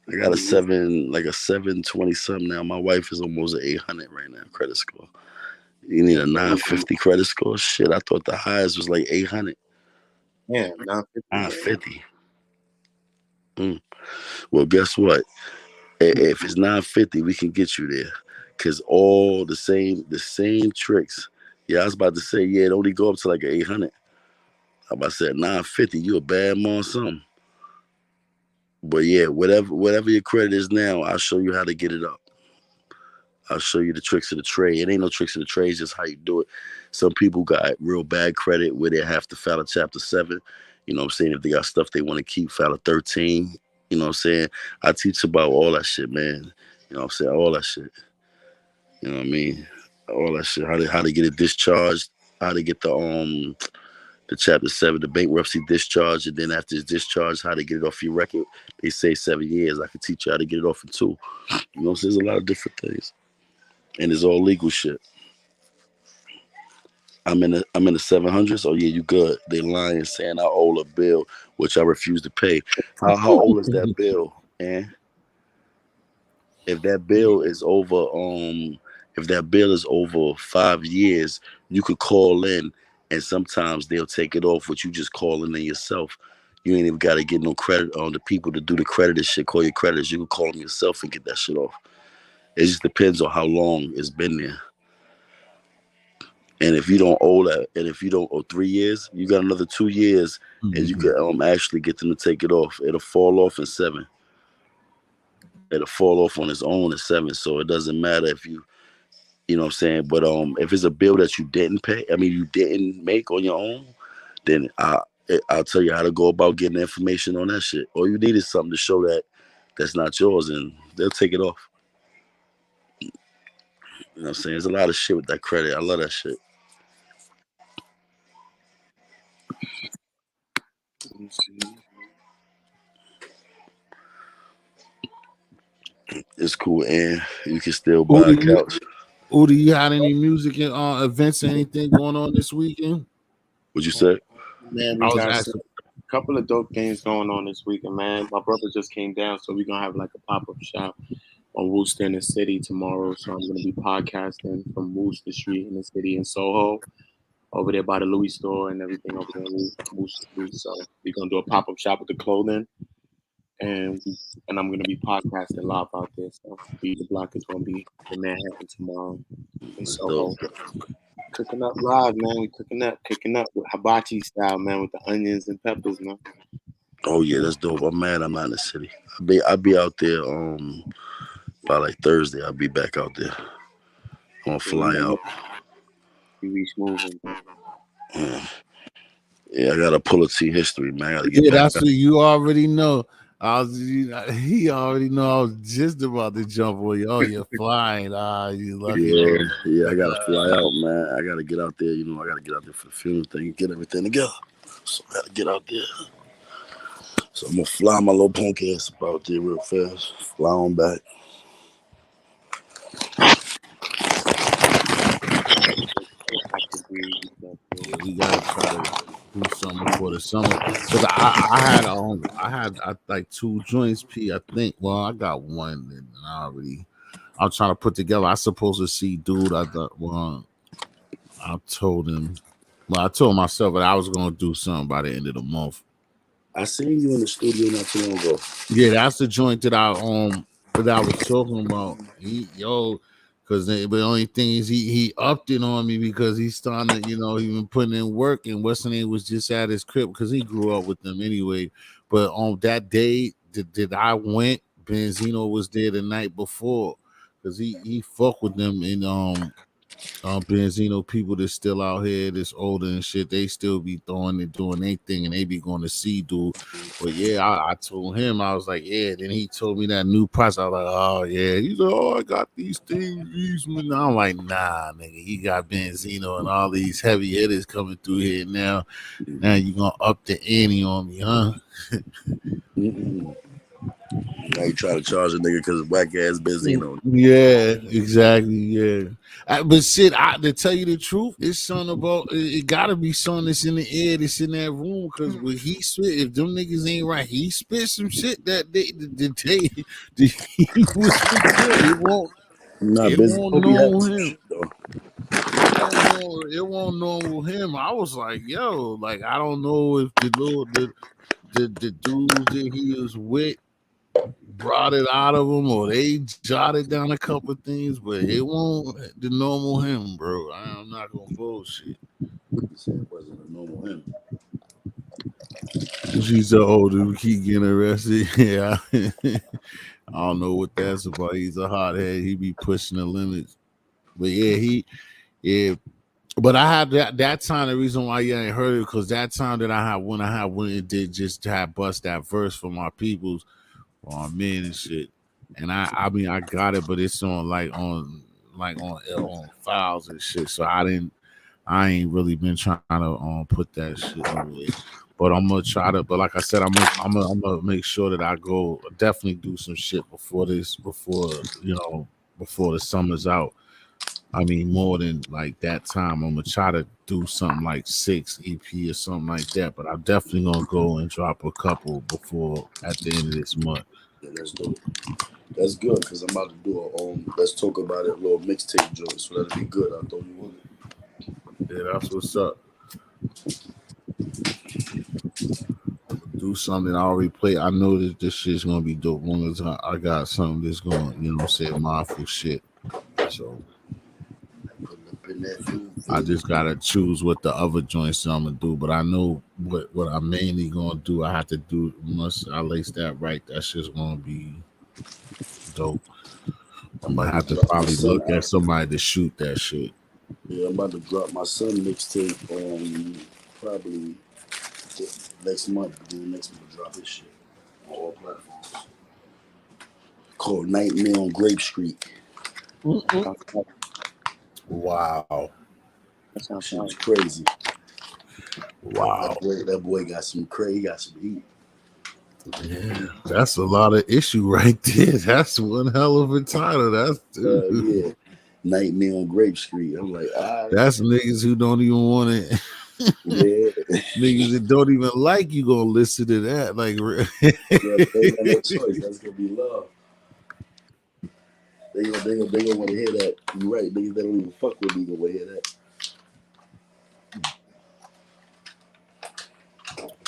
I got a 720 something now. My wife is almost an 800 right now credit score. You need a 950 credit score? Shit, I thought the highest was like 800. Yeah, 950. Well, guess what? If it's 950, we can get you there. Cause all the same tricks. Yeah, I was about to say, yeah, it only go up to like an 800. I'm about to say 950, you a bad man or something. But yeah, whatever your credit is now, I'll show you how to get it up. I'll show you the tricks of the trade. It ain't no tricks of the trade, it's just how you do it. Some people got real bad credit where they have to file a chapter 7. You know what I'm saying? If they got stuff they want to keep, file a 13. You know what I'm saying? I teach about all that shit, man. You know what I'm saying? All that shit. You know what I mean? All that shit. How to get it discharged, how to get the chapter 7, the bankruptcy discharge, and then after it's discharged, how to get it off your record. They say 7 years. I can teach you how to get it off in 2. You know what I'm saying? There's a lot of different things. And it's all legal shit. I'm in the 700s. Oh yeah, you good. They lying saying I owe a bill, which I refuse to pay. How old is that bill? And if that bill is over 5 years, you could call in and sometimes they'll take it off with you just calling in yourself. You ain't even got to get no credit on the people to do the credit shit. Call your creditors. You can call them yourself and get that shit off. It just depends on how long it's been there. And if you don't owe that, and if you don't owe 3 years, you got another 2 years, and you can actually get them to take it off. It'll fall off in 7. It'll fall off on its own in 7. So it doesn't matter if you know what I'm saying. But if it's a bill that you didn't pay, I mean you didn't make on your own, then I'll tell you how to go about getting information on that shit. All you need is something to show that that's not yours, and they'll take it off. You know what I'm saying? There's a lot of shit with that credit. I love that shit. It's cool, and you can still buy a couch. Udi, you had any music and events or anything going on this weekend? What'd you say? Man, I we was got asking. a couple of dope things going on this weekend, man. My brother just came down, so we're gonna have like a pop-up shop on Wooster in the city tomorrow. So I'm gonna be podcasting from Wooster Street in the city in Soho, over there by the Louis store and everything over there in Wooster Street. So we're gonna do a pop-up shop with the clothing, and I'm gonna be podcasting live out there. So Beat the Block is gonna be in Manhattan tomorrow in That's Soho. dope. Cooking up live, man. We cooking up with hibachi style, man, with the onions and peppers, man. Oh yeah, that's dope. I'm mad I'm not in the city. I'll be out there by like Thursday. I'll be back out there. I'm gonna fly out. We reach moving, man. Yeah, I gotta pull a T history, man. I gotta get Yeah, back. that's what you already know. He already know I was just about to jump on you. Oh, you're flying. You lucky. Yeah, I gotta fly out, man. I gotta get out there. You know, I gotta get out there for the funeral thing, get everything together. So I gotta get out there. So I'm gonna fly my little punk ass up out there real fast. Fly on back. Yeah, we gotta try to do something before the summer because I had like 2 joints. I think. Well, I got one and I'm trying to put together. I supposed to see dude. I thought. Well, I told him. Well, I told myself that I was gonna do something by the end of the month. I seen you in the studio not too long ago. Yeah, that's the joint that I was talking about. Because the only thing is he upped it on me because he's starting to, he been putting in work, and what's the name was just at his crib because he grew up with them anyway. But on that day that I went, Benzino was there the night before because he fuck with them, and Benzino people that's still out here, that's older and shit, they still be throwing and doing their thing, and they be going to see dude. But yeah, I told him, I was like, yeah. Then he told me that new price. I was like, oh yeah. He's like, oh, I got these things. I'm like, nah, nigga, he got Benzino and all these heavy hitters coming through here now. Now you gonna up the ante on me, huh? Now you try to charge a nigga because of whack ass Benzino. Yeah, exactly. Yeah, but shit, to tell you the truth, it's something about it. Gotta be something that's in the air, that's in that room. Because when he spit, if them niggas ain't right, he spit some shit that day. He was good. It won't. Nah, It won't Benzino be having normal some him. shit though. It won't normal him. I was like, yo, like I don't know if the dudes that he was with brought it out of him, or they jotted down a couple of things, but it won't the normal him, bro. I'm not gonna bullshit. He said it wasn't a normal him. She's so old, we keep getting arrested. Yeah, I don't know what that's about. He's a hothead. He be pushing the limits. But yeah. But I had that time. The reason why you ain't heard it because that time that I went and did just have bust that verse for my peoples. On men and shit, and I mean I got it, but it's on files and shit. So I ain't really been trying to put that shit away. But I'm gonna try to. But like I said, I'm gonna make sure that I go definitely do some shit before the summer's out. I mean, more than like that time. I'm gonna try to do something like 6 EP or something like that. But I'm definitely gonna go and drop a couple before at the end of this month. Yeah, that's dope. That's good because I'm about to do a let's talk about it, a little mixtape joint. So that'll be good. I thought you wanted. Yeah, that's what's up. Do something I already play. I know that this shit's gonna be dope. Long as I got something that's going, say mindful shit. So I just gotta choose what the other joints I'm gonna do. But I know what I'm mainly gonna do. I have to do once I lace that right. That shit's gonna be dope. I'm gonna have to probably look at somebody to shoot that shit. Yeah, I'm about to drop my son mixtape on probably next month. Next month to drop his shit on all platforms. Called Nightmare on Grape Street. Wow. That sounds crazy. Wow. That boy got some crazy, got some heat. Yeah, that's a lot of issue right there. That's one hell of a title. That's Yeah. Nightmare on Grape Street. I'm like, that's niggas who don't even want it. Yeah. Niggas that don't even like you gonna listen to that. Like, Yeah, they got no choice. That's gonna be love. They gonna want to hear that. You're right. Niggas that don't even fuck with me gonna want to hear that.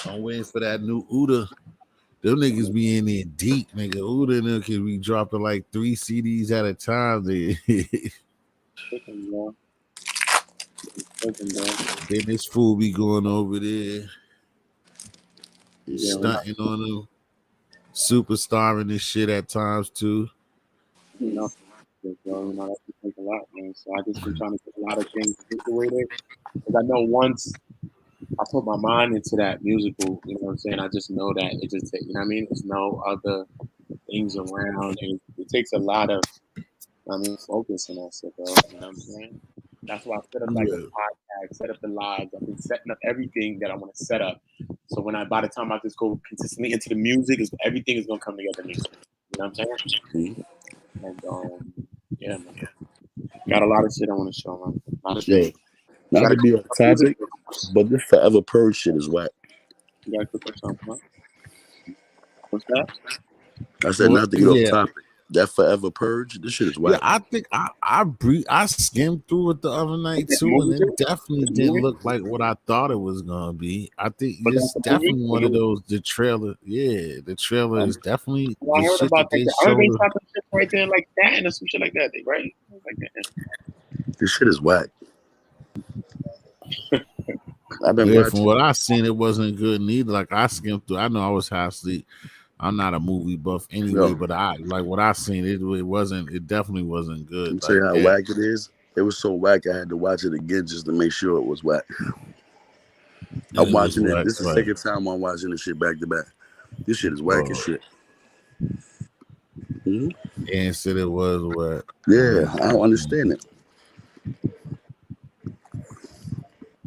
I'm waiting for that new Uda. Them niggas be in there deep, nigga. Uda and them can be dropping like 3 CDs at a time. Then this fool be going over there, stunting on them, superstarring this shit at times too. You know, that takes a lot, man. So I just been trying to get a lot of things situated because I know once I put my mind into that musical, you know what I'm saying? I just know that it just, you know what I mean? There's no other things around, and it takes a lot of, focus in that shit, though. You know what I'm saying? That's why I set up like a podcast, set up the lives. I've been setting up everything that I want to set up. So by the time I just go consistently into the music, everything is gonna come together. You know what I'm saying? And yeah, man. Got a lot of shit I want to show, man. A lot of Yo, shit. not to be off topic, but this Forever Purge shit is whack. You gotta put that something, huh? What's that? I said not to get off topic. That Forever Purge, this shit is whack. Yeah, I think I skimmed through it the other night too, and it definitely didn't look like what I thought it was gonna be. I think it's definitely one of those. The trailer is definitely I the heard shit about that they that. I heard they showed. shot the shit right there like that and some shit like that, right? Like that. This shit is whack. I've been watching. From what I seen, it wasn't good neither. Like I skimmed through. I know I was half asleep. I'm not a movie buff anyway, but I like what I seen. It wasn't. It definitely wasn't good. I'm saying how whack it is. It was so whack. I had to watch it again just to make sure it was whack. I'm watching it. This is the second time I'm watching this shit back to back. This shit is whack as shit. And said it was whack. Yeah, I don't understand it.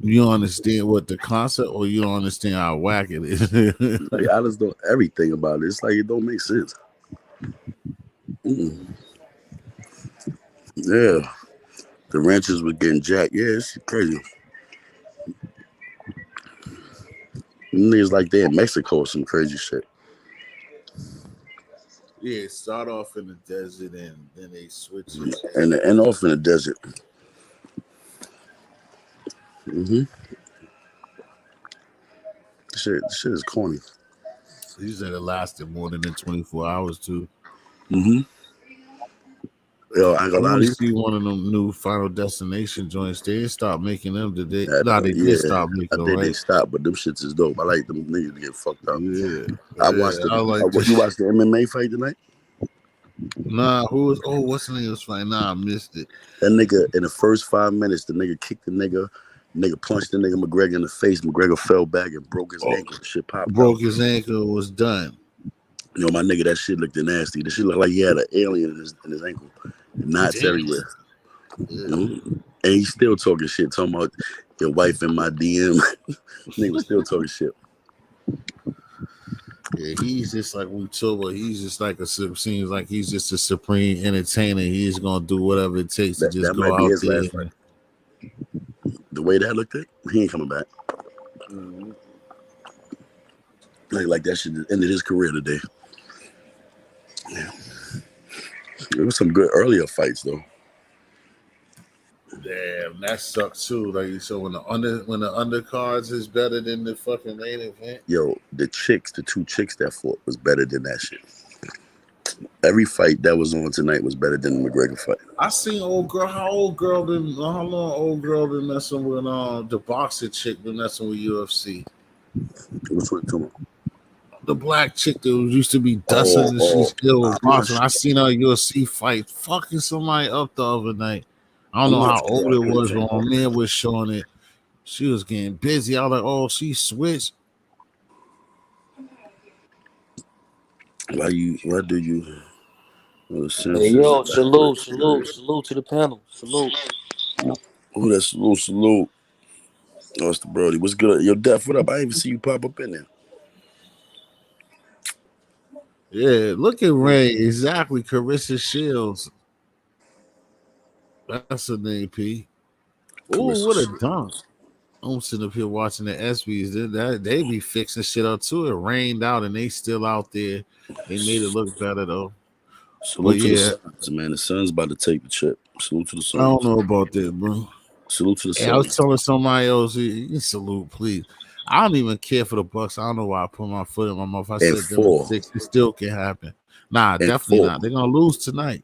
You don't understand what the concept, or you don't understand how whack it is. Like I just know everything about it. It's like it don't make sense. Yeah, the ranchers were getting jacked. Yeah, it's crazy. Niggas like they in Mexico or some crazy shit. Yeah, start off in the desert and then they switch it. And end off in the desert. Shit is corny. He said it lasted more than 24 hours too. Yo, I want to see one of them new Final Destination joints. They didn't stop making them. Did they? No, they did stop making them. I think they stopped, but them shits is dope. I like them niggas to get fucked up. Yeah, I watched it. You watched the MMA fight tonight? Nah, who was? Oh, what's the nigga's fight? Nah, I missed it. That nigga in the first 5 minutes, the nigga kicked the nigga. Nigga punched the nigga McGregor in the face. McGregor fell back and broke his ankle. Shit popped. Broke his ankle. Was done. You know, my nigga, that shit looked nasty. That shit looked like he had an alien in his ankle. Knots everywhere. And he's still talking shit, talking about your wife in my DM. Nigga was still talking shit. Yeah, he's just like we talk about. He's just like seems like he's just a supreme entertainer. He's gonna do whatever it takes to just go out there. The way that looked, he ain't coming back. Like that shit ended his career today. Yeah. There was some good earlier fights though. Damn, that sucks too. Like so, when the undercards is better than the fucking main event. Yo, the two chicks that fought was better than that shit. Every fight that was on tonight was better than the McGregor fight. I seen how long old girl been messing with the boxer chick been messing with UFC. Which one talking about? The black chick that used to be dusting and she's still with boxing. I seen her UFC fight fucking somebody up the other night. I don't know how old it was, but my man was showing it. She was getting busy. I was like, oh, she switched. Why do you? Hey, yo, salute to the panel. Salute. Oh, that's salute. Oh, it's the Brody. What's good? Yo, Def, what up? I didn't even see you pop up in there. Yeah, look at Ray. Exactly. Carissa Shields. That's her name, P. Oh, what a Carissa. dunk. I'm sitting up here watching the ESPYs. They be fixing shit up too. It rained out and they still out there. They made it look better though. But Salute to the yeah, Suns, man. The Suns about to take the chip. Salute to the I don't Suns. know about that, bro. Salute to the Hey, I was Suns. telling somebody else, you can salute, please. I don't even care for the Bucks. I don't know why I put my foot in my mouth. I And said them in four. 6. It still can happen. Nah, And definitely four. not. They're gonna lose tonight.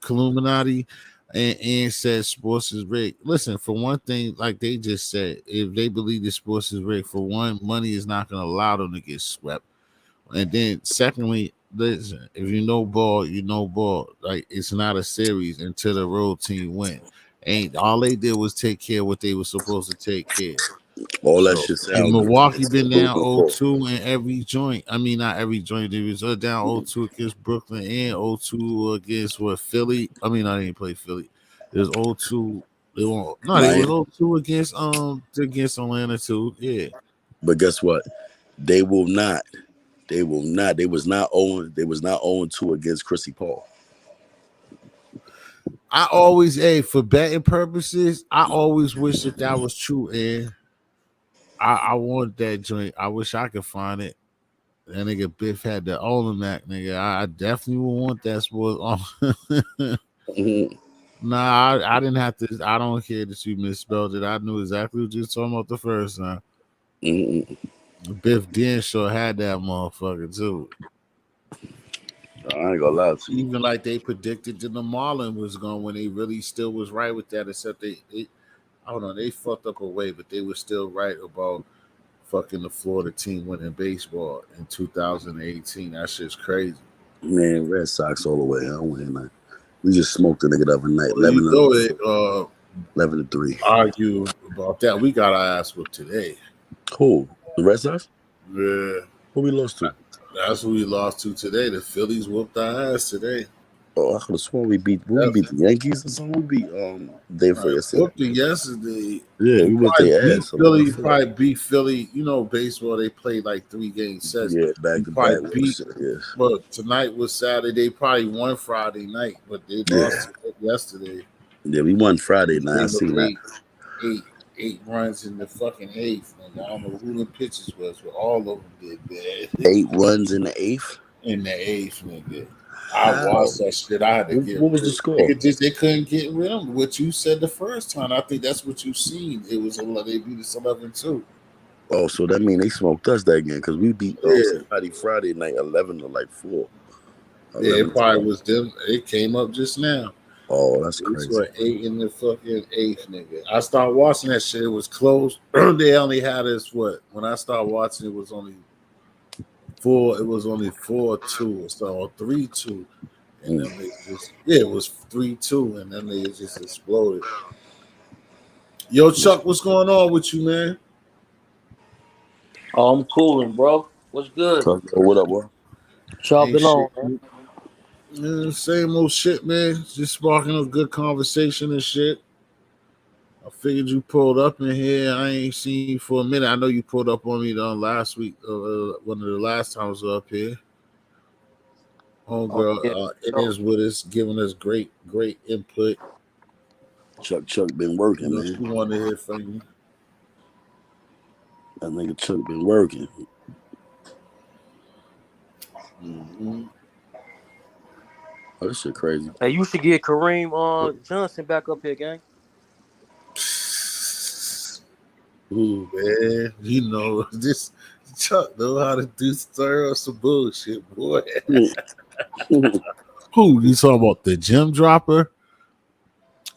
Illuminati and said sports is rigged. Listen, for one thing, like they just said, if they believe the sports is rigged, for one, money is not gonna allow them to get swept. And then secondly, listen, if you know ball, you know ball. Like it's not a series until the road team win. Ain't all they did was take care of what they were supposed to take care of. All that So shit and sound good. Milwaukee It's been down moving forward. 0-2 in every joint. I mean not every joint. They was down 0-2 against Brooklyn and 0-2 against what Philly. I mean I didn't play Philly. It was 0-2. They won't no, they was Miami. 0-2 against Atlanta too. Yeah. But guess what? They will not. They will not. They was not 0. They was not 0-2 against Chrissy Paul. I always, for betting purposes, I always wish that was true. And I want that joint. I wish I could find it. That nigga Biff had the Olemac, nigga. I definitely would want that sport. Mhm. Nah, I didn't have to. I don't care that you misspelled it. I knew exactly what you were talking about the first time. Mhm. Biff Denshaw had that motherfucker too. I ain't gonna lie to you. Even like they predicted that the Marlin was going when they really still was right with that, except they hold on, they fucked up a way, but they were still right about fucking the Florida team winning baseball in 2018. That shit's crazy. Man, Red Sox all the way. I don't win nothing. We just smoked the nigga the other night. Well, you know they 11-3. argue about that. We got our ass whooped today. Who? The Red Sox? Yeah, Who we lost to? that's who we lost to today. The Phillies whooped our ass today. Oh, I could have sworn we beat the Yankees or something. We beat day before yesterday. Whooped it yesterday. Yeah, we whooped their ass 11-4. Probably beat Philly. You know, baseball, they played like 3-game sets. Yeah, back We to probably back. beat, Yeah. well, tonight was Saturday. They probably won Friday night, but they Yeah. lost yesterday. Yeah, we won Friday They night. I gave up seen that. eight runs in the fucking eighth. And I don't know who the pitches was, but all of them did bad. 8 runs in the 8th. In the eighth, nigga. I How? watched that shit. I had to get What was the rid. score? They couldn't get rid of what you said the first time. I think that's what you seen. It was they beat us 11-2. Oh, so that means they smoked us that game because we beat Yeah. somebody Friday night 11-4. Yeah, it probably was them. It came up just now. Oh, that's It's crazy. 8 in the fucking eighth, nigga. I started watching that shit. It was close. They only had us when I started watching it was only 4. It was only 4-2 or so, or 3-2. And then they just it was 3-2, and then they just exploded. Yo, Chuck, what's going on with you, man? Oh, I'm cooling, bro. What's good? What up, bro? Y'all Ain't been on, shit. man? Same old shit, man. Just sparking a good conversation and shit. I figured you pulled up in here. I ain't seen you for a minute. I know you pulled up on me last week, one of the last times up here. Oh, yeah. Homegirl, it is with us, giving us great input. Chuck been working, What else man. you want to hear from you? That nigga Chuck been working. Mm-hmm. Oh, this shit crazy. Hey, you should get Kareem Johnson back up here, gang. Man, you know this Chuck know how to do stir up some bullshit, boy. Who you talking about? The gym dropper?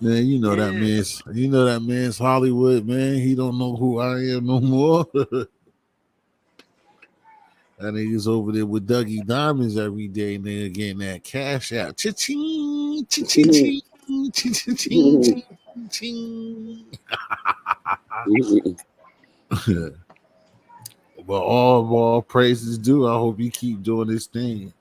Man, you know that man's Hollywood, man. He don't know who I am no more. That nigga's over there with Dougie Diamonds every day, nigga, getting that cash out. Cha-ching, cha-ching, cha-ching, cha-ching, cha-ching. But all praises due. I hope you keep doing this thing.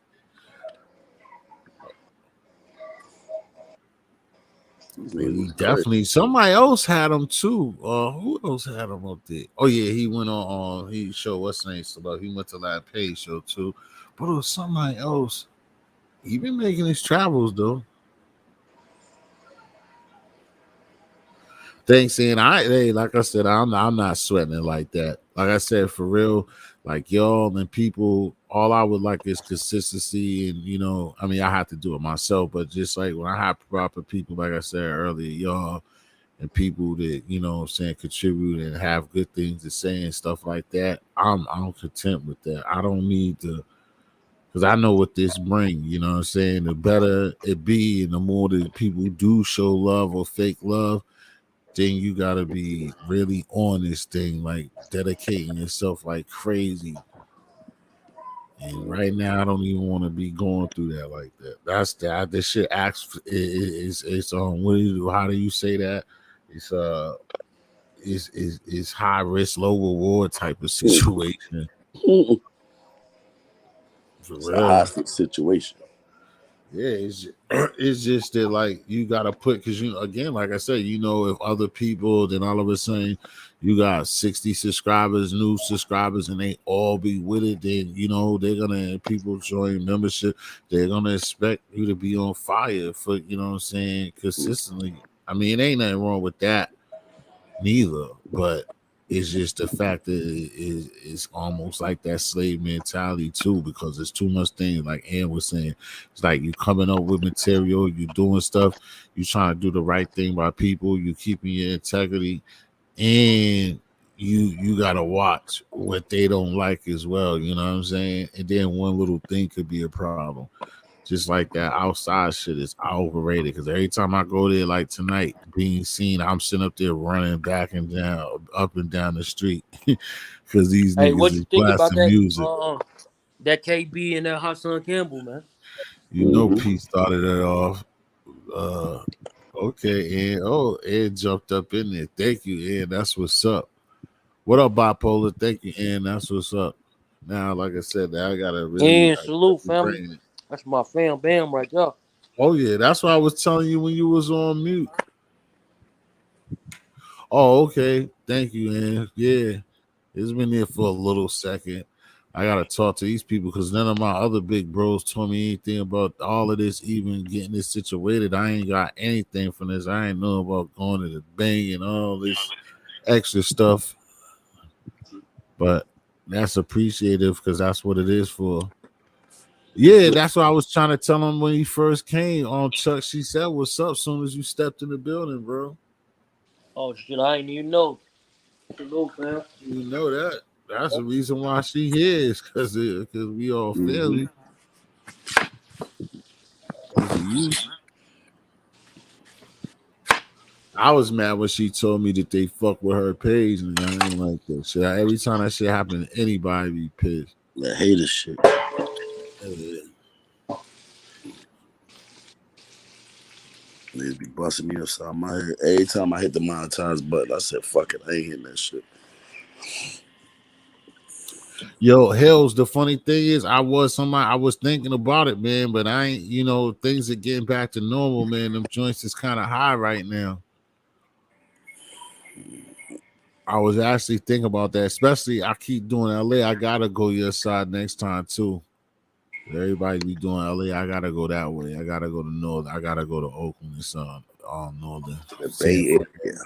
This But nigga he was crazy. definitely somebody else had him too. Who else had him up there? Oh yeah, he went on he showed what's name stuff. He went to that pay show too. But it was somebody else. He been making his travels though. Thanks, and hey, like I said, I'm not sweating it like that. Like I said, for real, like y'all and people, all I would like is consistency, and I mean, I have to do it myself, but just like when I have proper people, like I said earlier, y'all and people that what I'm saying contribute and have good things to say and stuff like that, I'm content with that. I don't need to. Because I know what this brings, you know what I'm saying? The better it be and the more that people do show love or fake love, then you gotta be really on this thing, like dedicating yourself like crazy. And right now, I don't even want to be going through that like that. That's that. This shit acts it's what do you do? How do you say that? It's is high risk, low reward type of situation for It's a real. hostage situation. Yeah, it's just that like you gotta put because again, like I said, if other people then all of a sudden you got 60 subscribers, new subscribers, and they all be with it, then they're gonna people join membership, they're gonna expect you to be on fire for what I'm saying consistently. I mean, it ain't nothing wrong with that neither, but it's just the fact that it's almost like that slave mentality too, because there's too much things like Ann was saying. It's like you coming up with material, you doing stuff, you trying to do the right thing by people, you keeping your integrity, and you gotta watch what they don't like as well. You know what I'm saying? And then one little thing could be a problem. Just like that outside shit is overrated because every time I go there, like tonight, being seen, I'm sitting up there running back and down, up and down the street because these Hey, niggas what is you think about blasting music. that KB and that Hot Son Campbell, man? Pete started it off. Uh, okay, and Ed jumped up in there. Thank you, Ed. That's what's up. What up, bipolar? Thank you, Ed. That's what's up. Now, like I said, I gotta really And salute, family. bring it. That's my fam bam right there. Oh yeah, that's what I was telling you when you was on mute. Oh, okay. Thank you, man. Yeah, it's been there for a little second. I gotta talk to these people because none of my other big bros told me anything about all of this, even getting this situated. I ain't got anything from this. I ain't know about going to the bank and all this extra stuff, but that's appreciative because that's what it is for. Yeah, that's what I was trying to tell him when he first came on Chuck. She said, "What's up?" Soon as you stepped in the building, bro. Oh shit, I ain't even know. Salute, fam. You know that. That's the reason why she here is because we all family. Because of you. I was mad when she told me that they fuck with her page, and I ain't like that shit. Every time that shit happen to anybody, be pissed. I hate this shit. Niggas be busting me upside my head. Every time I hit the monetize button, I said, fuck it, I ain't hitting that shit. Yo, Hells, the funny thing is, I was thinking about it, man, but I ain't, things are getting back to normal, man. Them joints is kind of high right now. I was actually thinking about that, especially I keep doing LA. I gotta go your side next time too. Everybody be doing LA. I gotta go that way. I gotta go to North. I gotta go to Oakland and Northern The San Bay Fran. Area.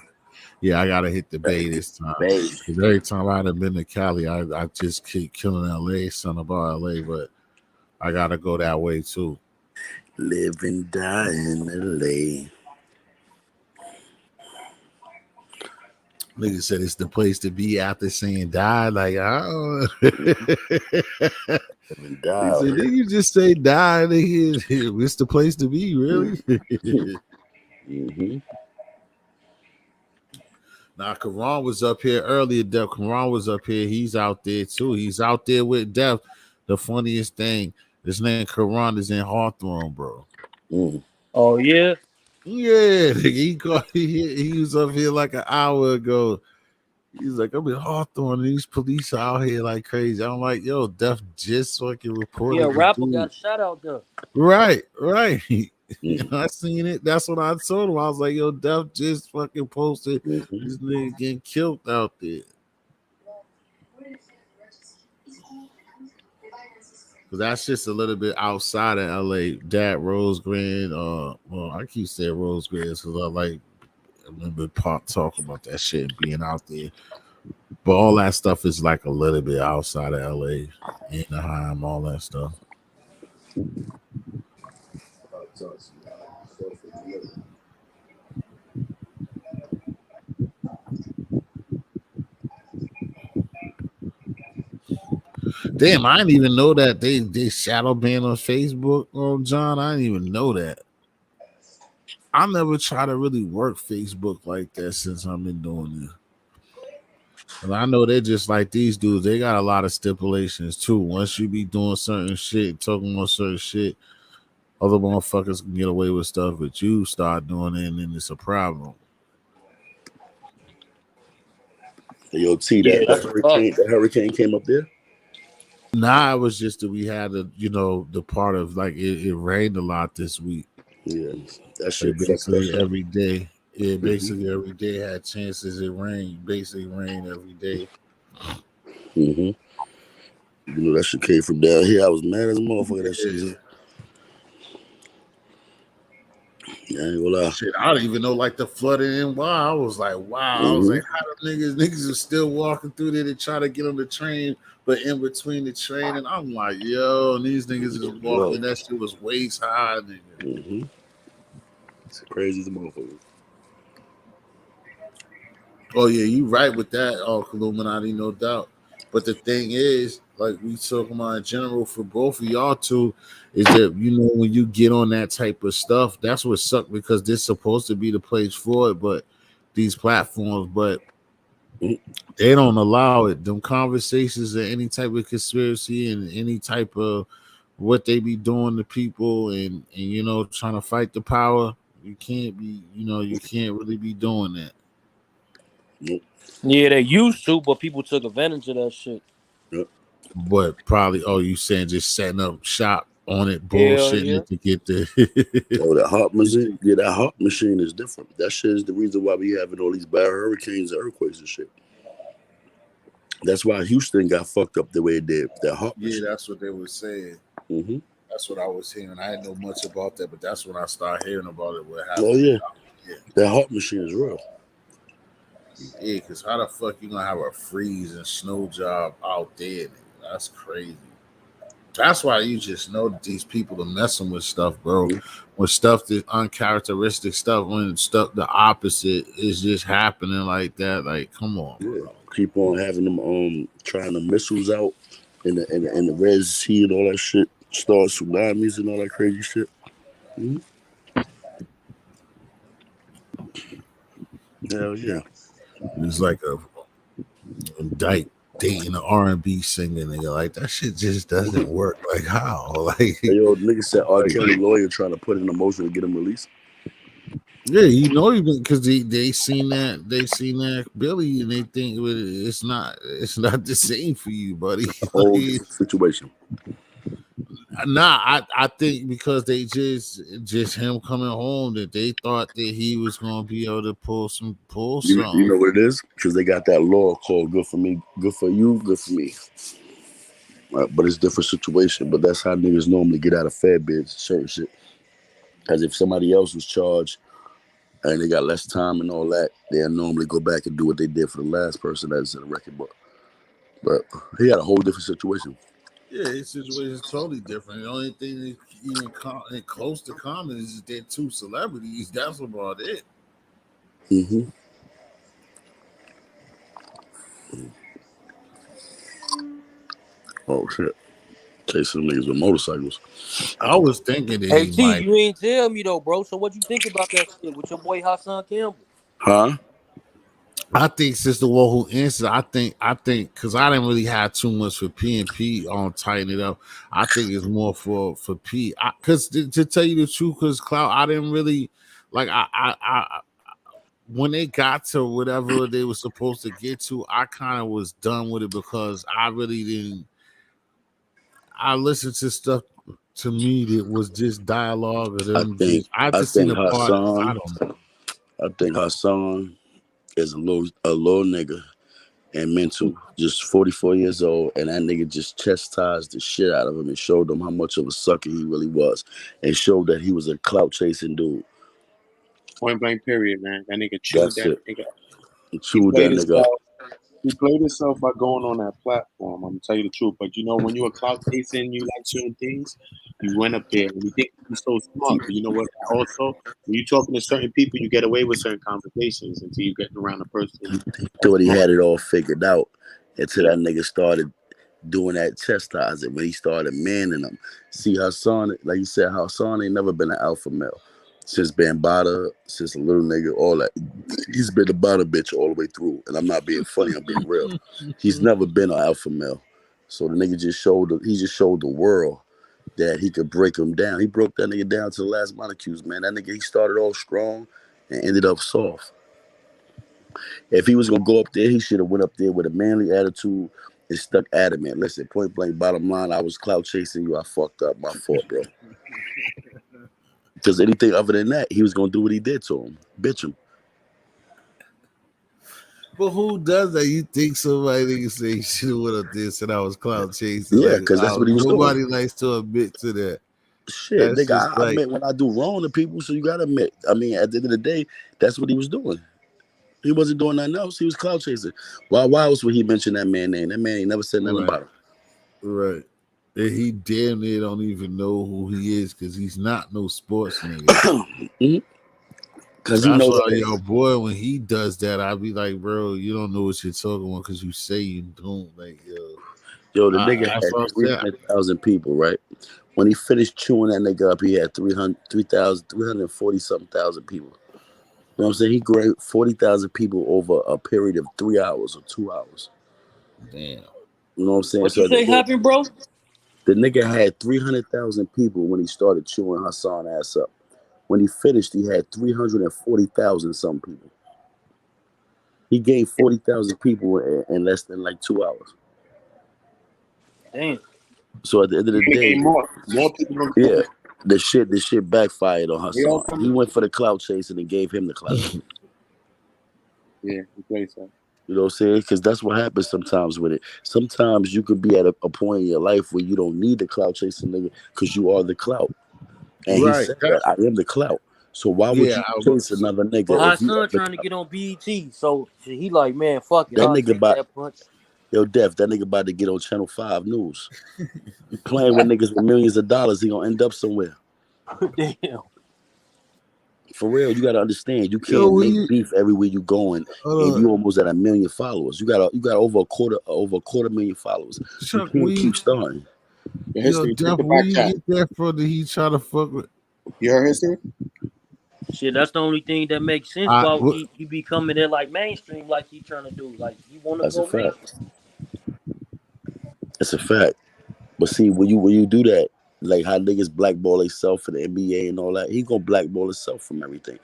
Yeah, I gotta hit the Gotta Bay get this time. the Bay. Because every time I'd have been to Cali, I just keep killing LA, son about LA, but I gotta go that way too. Live and die in LA. Nigga said it's the place to be after saying die. Like, I don't know. Live and die. He said, nigga, you just say die, nigga. It's the place to be, really. Mm-hmm. Now, Karan was up here earlier. Def Karan was up here. He's out there too. He's out there with Def. The funniest thing, his name Karan is in Hawthorne, bro. Mm. Oh yeah. Yeah, he was up here like an hour ago. He's like, I'm in Hawthorne. And these police out here like crazy. I'm like, yo, Def just fucking Yeah, reported the rapper dude. got shot out there. Right. I seen it. That's what I told him. I was like, yo, Def just fucking posted this nigga getting killed out there. Cause that's just a little bit outside of LA. That Rose Grand, well, I keep saying Rose Grand because I remember Pop talking about that shit being out there. But all that stuff is like a little bit outside of LA, Anaheim, all that stuff. Damn, I didn't even know that they shadow banned on Facebook. John, I didn't even know that. I never try to really work Facebook like that since I've been doing this. And I know they're just like these dudes. They got a lot of stipulations too. Once you be doing certain shit, talking about certain shit, other motherfuckers can get away with stuff, but you start doing it, and then it's a problem. Yo, T, Yeah, that that's a fact. hurricane came up there. Nah, it was just that we had the part of like it rained a lot this week. Yeah, that shit Like fucked basically us up. every day. Yeah, basically every day had chances it rain. Basically rain every day. You know that shit came from down here. I was mad as a motherfucker. That shit. Yeah. I ain't gonna lie. Shit, I don't even know like the flooding in why. I was like, wow. I was like, how the niggas are still walking through there to try to get on the train, but in between the train, and I'm like, yo, and these niggas is walking. That shit was waist high, nigga. It's crazy as a motherfucker. Oh yeah, you right with that, Illuminati, no doubt. But the thing is, like we talking about in general for both of y'all two, is that when you get on that type of stuff, that's what sucks because this supposed to be the place for it, but these platforms, but they don't allow it. Them conversations or any type of conspiracy and any type of what they be doing to people and trying to fight the power, you can't be, you can't really be doing that. Nope. Yeah, they used to, but people took advantage of that shit. Yep. But probably, you saying just setting up shop on it, Hell bullshitting yeah. it to get the. That heart machine, that heart machine is different. That shit is the reason why we having all these bad hurricanes and earthquakes and shit. That's why Houston got fucked up the way it did. That heart machine. Yeah, that's what they were saying. That's what I was hearing. I didn't know much about that, but that's when I started hearing about it. What happened? Oh yeah, that heart machine is real. Yeah, because how the fuck you gonna have a freeze and snow job out there? That's crazy. That's why you just know that these people are messing with stuff, bro. When stuff that uncharacteristic stuff, when stuff the opposite is just happening like that. Like, come on, bro. Keep on having them trying the missiles out in the Red Sea and all that shit. Start tsunamis and all that crazy shit. Hell yeah. It's like a dyke dating an R&B singer, nigga. Like that shit just doesn't work. Like how? Like yo, nigga said R. Kelly lawyer trying to put in a motion to get him released. Yeah, even because they seen that Billy and they think it's not the same for you, buddy. Whole situation. Nah, I think because they just him coming home that they thought that he was gonna be able to pull something. You know what it is? Because they got that law called "Good for Me, Good for You, Good for Me." But it's a different situation. But that's how niggas normally get out of fair bids, certain shit. As if somebody else was charged and they got less time and all that, they'll normally go back and do what they did for the last person that's in the record book. But he had a whole different situation. Yeah, his situation is totally different. The only thing that even close to common is they're two celebrities. That's about it. Oh shit! Chasing niggas with motorcycles. I was thinking that Hey he T, might. you ain't tell me though, bro. So what you think about that shit with your boy Hassan Campbell? Huh? I think Sister War who answered. I think because I didn't really have too much for P and P on tighten it up. I think it's more for P. Because to tell you the truth, because Cloud, I didn't really like. I when they got to whatever they were supposed to get to, I kind of was done with it because I really didn't. I listened to stuff to me it was just dialogue of them. I I just seen think a part. I Hassan. don't know. I think Hassan is a little nigga and mental, just 44 years old, and that nigga just chastised the shit out of him and showed him how much of a sucker he really was, and showed that he was a clout chasing dude. Point blank period, man. That nigga chewed That's that it. nigga. He He chewed that played nigga up. himself. He played himself by going on that platform. I'm gonna tell you the truth. But you know, when you're a clout chasing, you like certain things. You went up there and you think you're so smart. But you know what? Also, when you're talking to certain people, you get away with certain conversations until you get around a person He that's thought he smart. had it all figured out until Yeah. that nigga started doing that chastising, when he started manning them. See, Hassan, like you said, Hassan ain't never been an alpha male. Since Bambada, since a little nigga, all that. He's been a bottom bitch all the way through. And I'm not being funny, I'm being real. He's never been an alpha male. So the nigga just showed the world that he could break him down. He broke that nigga down to the last molecules, man. That nigga, he started off strong and ended up soft. If he was gonna go up there, he should have went up there with a manly attitude and stuck adamant. Listen, point blank, bottom line, I was clout chasing you. I fucked up. My fault, bro. Because anything other than that, he was gonna do what he did to him, bitch him. But who does that? You think somebody can say should have went up there and said I was cloud chasing? Yeah, Like because that's what he was doing. nobody likes to admit to that. Shit, That's nigga, just I like admit when I do wrong to people, so you gotta admit. I mean, at the end of the day, that's what he was doing. He wasn't doing nothing else. He was clout chasing. Why else would he mention that man name? That man ain't never said nothing right, about him. right. And he damn near don't even know who he is because he's not no sports nigga. Because he That's know why that. your boy, when he does that, I'll be like, bro, you don't know what you're talking about because you say you don't. Like, Yo, the nigga that's what had I'm saying. 300,000 people, right? When he finished chewing that nigga up, he had 340 something thousand people. You know what I'm saying? He grabbed 40,000 people over a period of 3 hours or 2 hours. Damn. You know what I'm saying? What you say happened, bro? The nigga had 300,000 people when he started chewing Hassan ass up. When he finished, he had 340,000 some people. He gained 40,000 people in less than like 2 hours. Damn. So at the end of the You're gonna day, gain more people gonna yeah, the shit backfired on They all Hassan. come. He went for the clout chasing and gave him the clout. Yeah, he plays that. You know what I'm saying? Because that's what happens sometimes with it. Sometimes you could be at a point in your life where you don't need the clout chasing nigga because you are the clout. And he Right. said that I am the clout. So why would Yeah, you I chase was. another nigga But if our you are son the trying to clout? get on BET, so he like, man, fuck it, That I'll nigga take about that punch. Def, that nigga about to get on Channel 5 News. You playing with niggas with millions of dollars, he gonna end up somewhere. Damn. For real, you gotta understand, you Yo, can't make beef everywhere you going, and you almost at 1 million followers. You got over a quarter million followers. Chuck, You can't keep starting. Your yo, history. Check Jeff, the where back you chat. get that from? Did he try to fuck with? You heard history? Shit, that's the only thing that makes sense about he be coming in like mainstream like he trying to do. Like he wanna That's a go fact. mainstream. It's a fact. But see, when you do that, like how niggas blackball themselves in the NBA and all that, he gonna blackball himself from everything.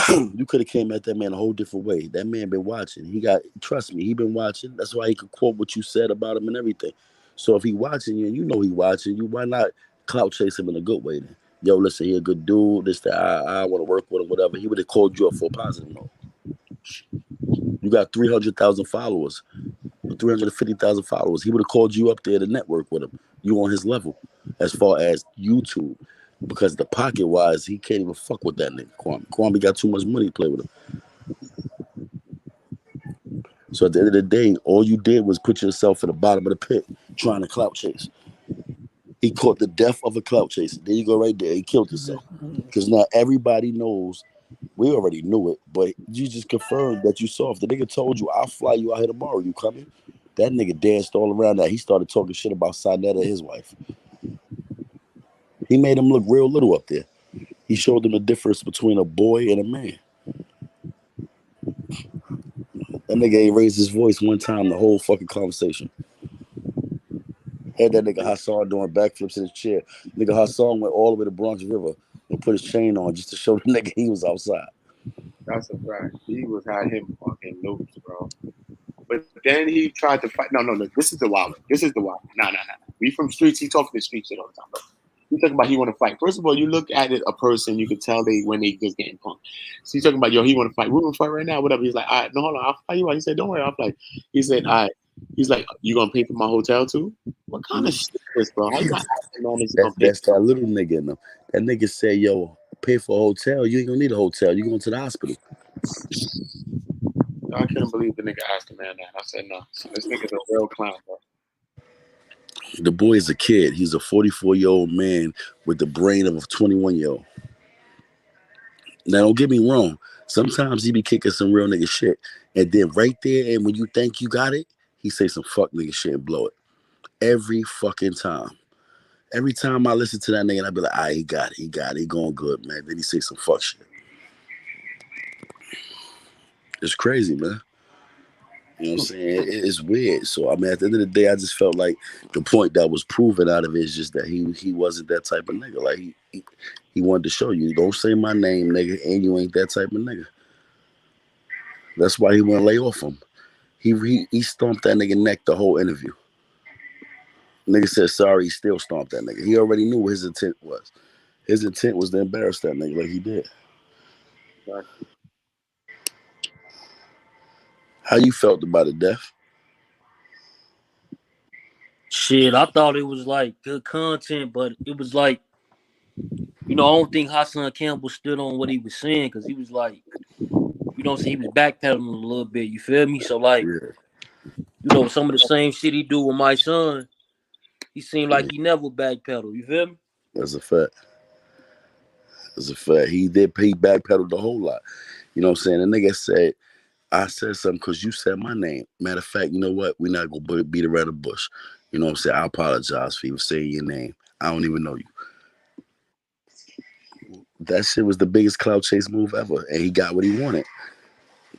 You could have came at that man a whole different way. That man been watching. Trust me, he been watching. That's why he could quote what you said about him and everything. So if he watching you and you know he watching you, why not clout chase him in a good way then? Yo, listen, he a good dude. This, that, I want to work with him, whatever. He would have called you up for a positive note. You got 300,000 followers, 350,000 followers. He would have called you up there to network with him. You on his level as far as YouTube. Because the pocket wise, he can't even fuck with that nigga, Kwame. Kwame got too much money to play with him. So at the end of the day, all you did was put yourself at the bottom of the pit trying to clout chase. He caught the death of a clout chaser. There you go right there. He killed himself. Because now everybody knows. We already knew it, but you just confirmed that you saw. If the nigga told you, I'll fly you out here tomorrow, you coming? That nigga danced all around that. He started talking shit about Sinetta and his wife. He made him look real little up there. He showed them the difference between a boy and a man. That nigga ain't raised his voice one time the whole fucking conversation. Had that nigga Hassan doing backflips in his chair. Nigga Hassan went all the way to Bronx River and put his chain on just to show the nigga he was outside. That's a fact. He had him fucking loose, bro. But then he tried to fight. No. This is the wild one. This is the wild one. No. We from streets. He talking the street shit all the time, bro. He talking about he want to fight. First of all, you look at it, a person, you can tell when they just getting punked. So he's talking about, yo, he want to fight. We want to fight right now, whatever. He's like, all right, no, hold on, I'll fight you out. He said, don't worry, I'll fight. He said, all right. He's like, you gonna pay for my hotel too? What kind of shit is this, bro? How you gonna ask a man if he gonna pay? That's that little nigga in them. That nigga say, yo, pay for a hotel. You ain't gonna need a hotel. You going to the hospital. I couldn't believe the nigga asked the man that. I said, no. So this nigga's a real clown, bro. The boy is a kid. He's a 44-year-old man with the brain of a 21-year-old. Now, don't get me wrong. Sometimes he be kicking some real nigga shit. And then right there, and when you think you got it, he say some fuck nigga shit and blow it. Every fucking time. Every time I listen to that nigga, I be like, ah, he got it. He going good, man. Then he say some fuck shit. It's crazy, man. You know what I'm saying? It's weird. So, I mean, at the end of the day, I just felt like the point that was proven out of it is just that he wasn't that type of nigga. Like, he wanted to show you, don't say my name, nigga, and you ain't that type of nigga. That's why he wouldn't lay off him. He stomped that nigga neck the whole interview. Nigga said sorry, he still stomped that nigga. He already knew what his intent was. His intent was to embarrass that nigga like he did. Exactly. How you felt about it, Def? Shit, I thought it was like good content, but it was like, I don't think Hassan Campbell stood on what he was saying because he was like, he was backpedaling a little bit. You feel me? So like, yeah. Some of the same shit he do with my son, he seemed like he never backpedaled. You feel me? That's a fact. That's a fact. He backpedaled the whole lot. You know what I'm saying? The nigga said, I said something because you said my name. Matter of fact, you know what? We're not going to beat around the bush. You know what I'm saying? I apologize for even saying your name. I don't even know you. That shit was the biggest clout chase move ever. And he got what he wanted.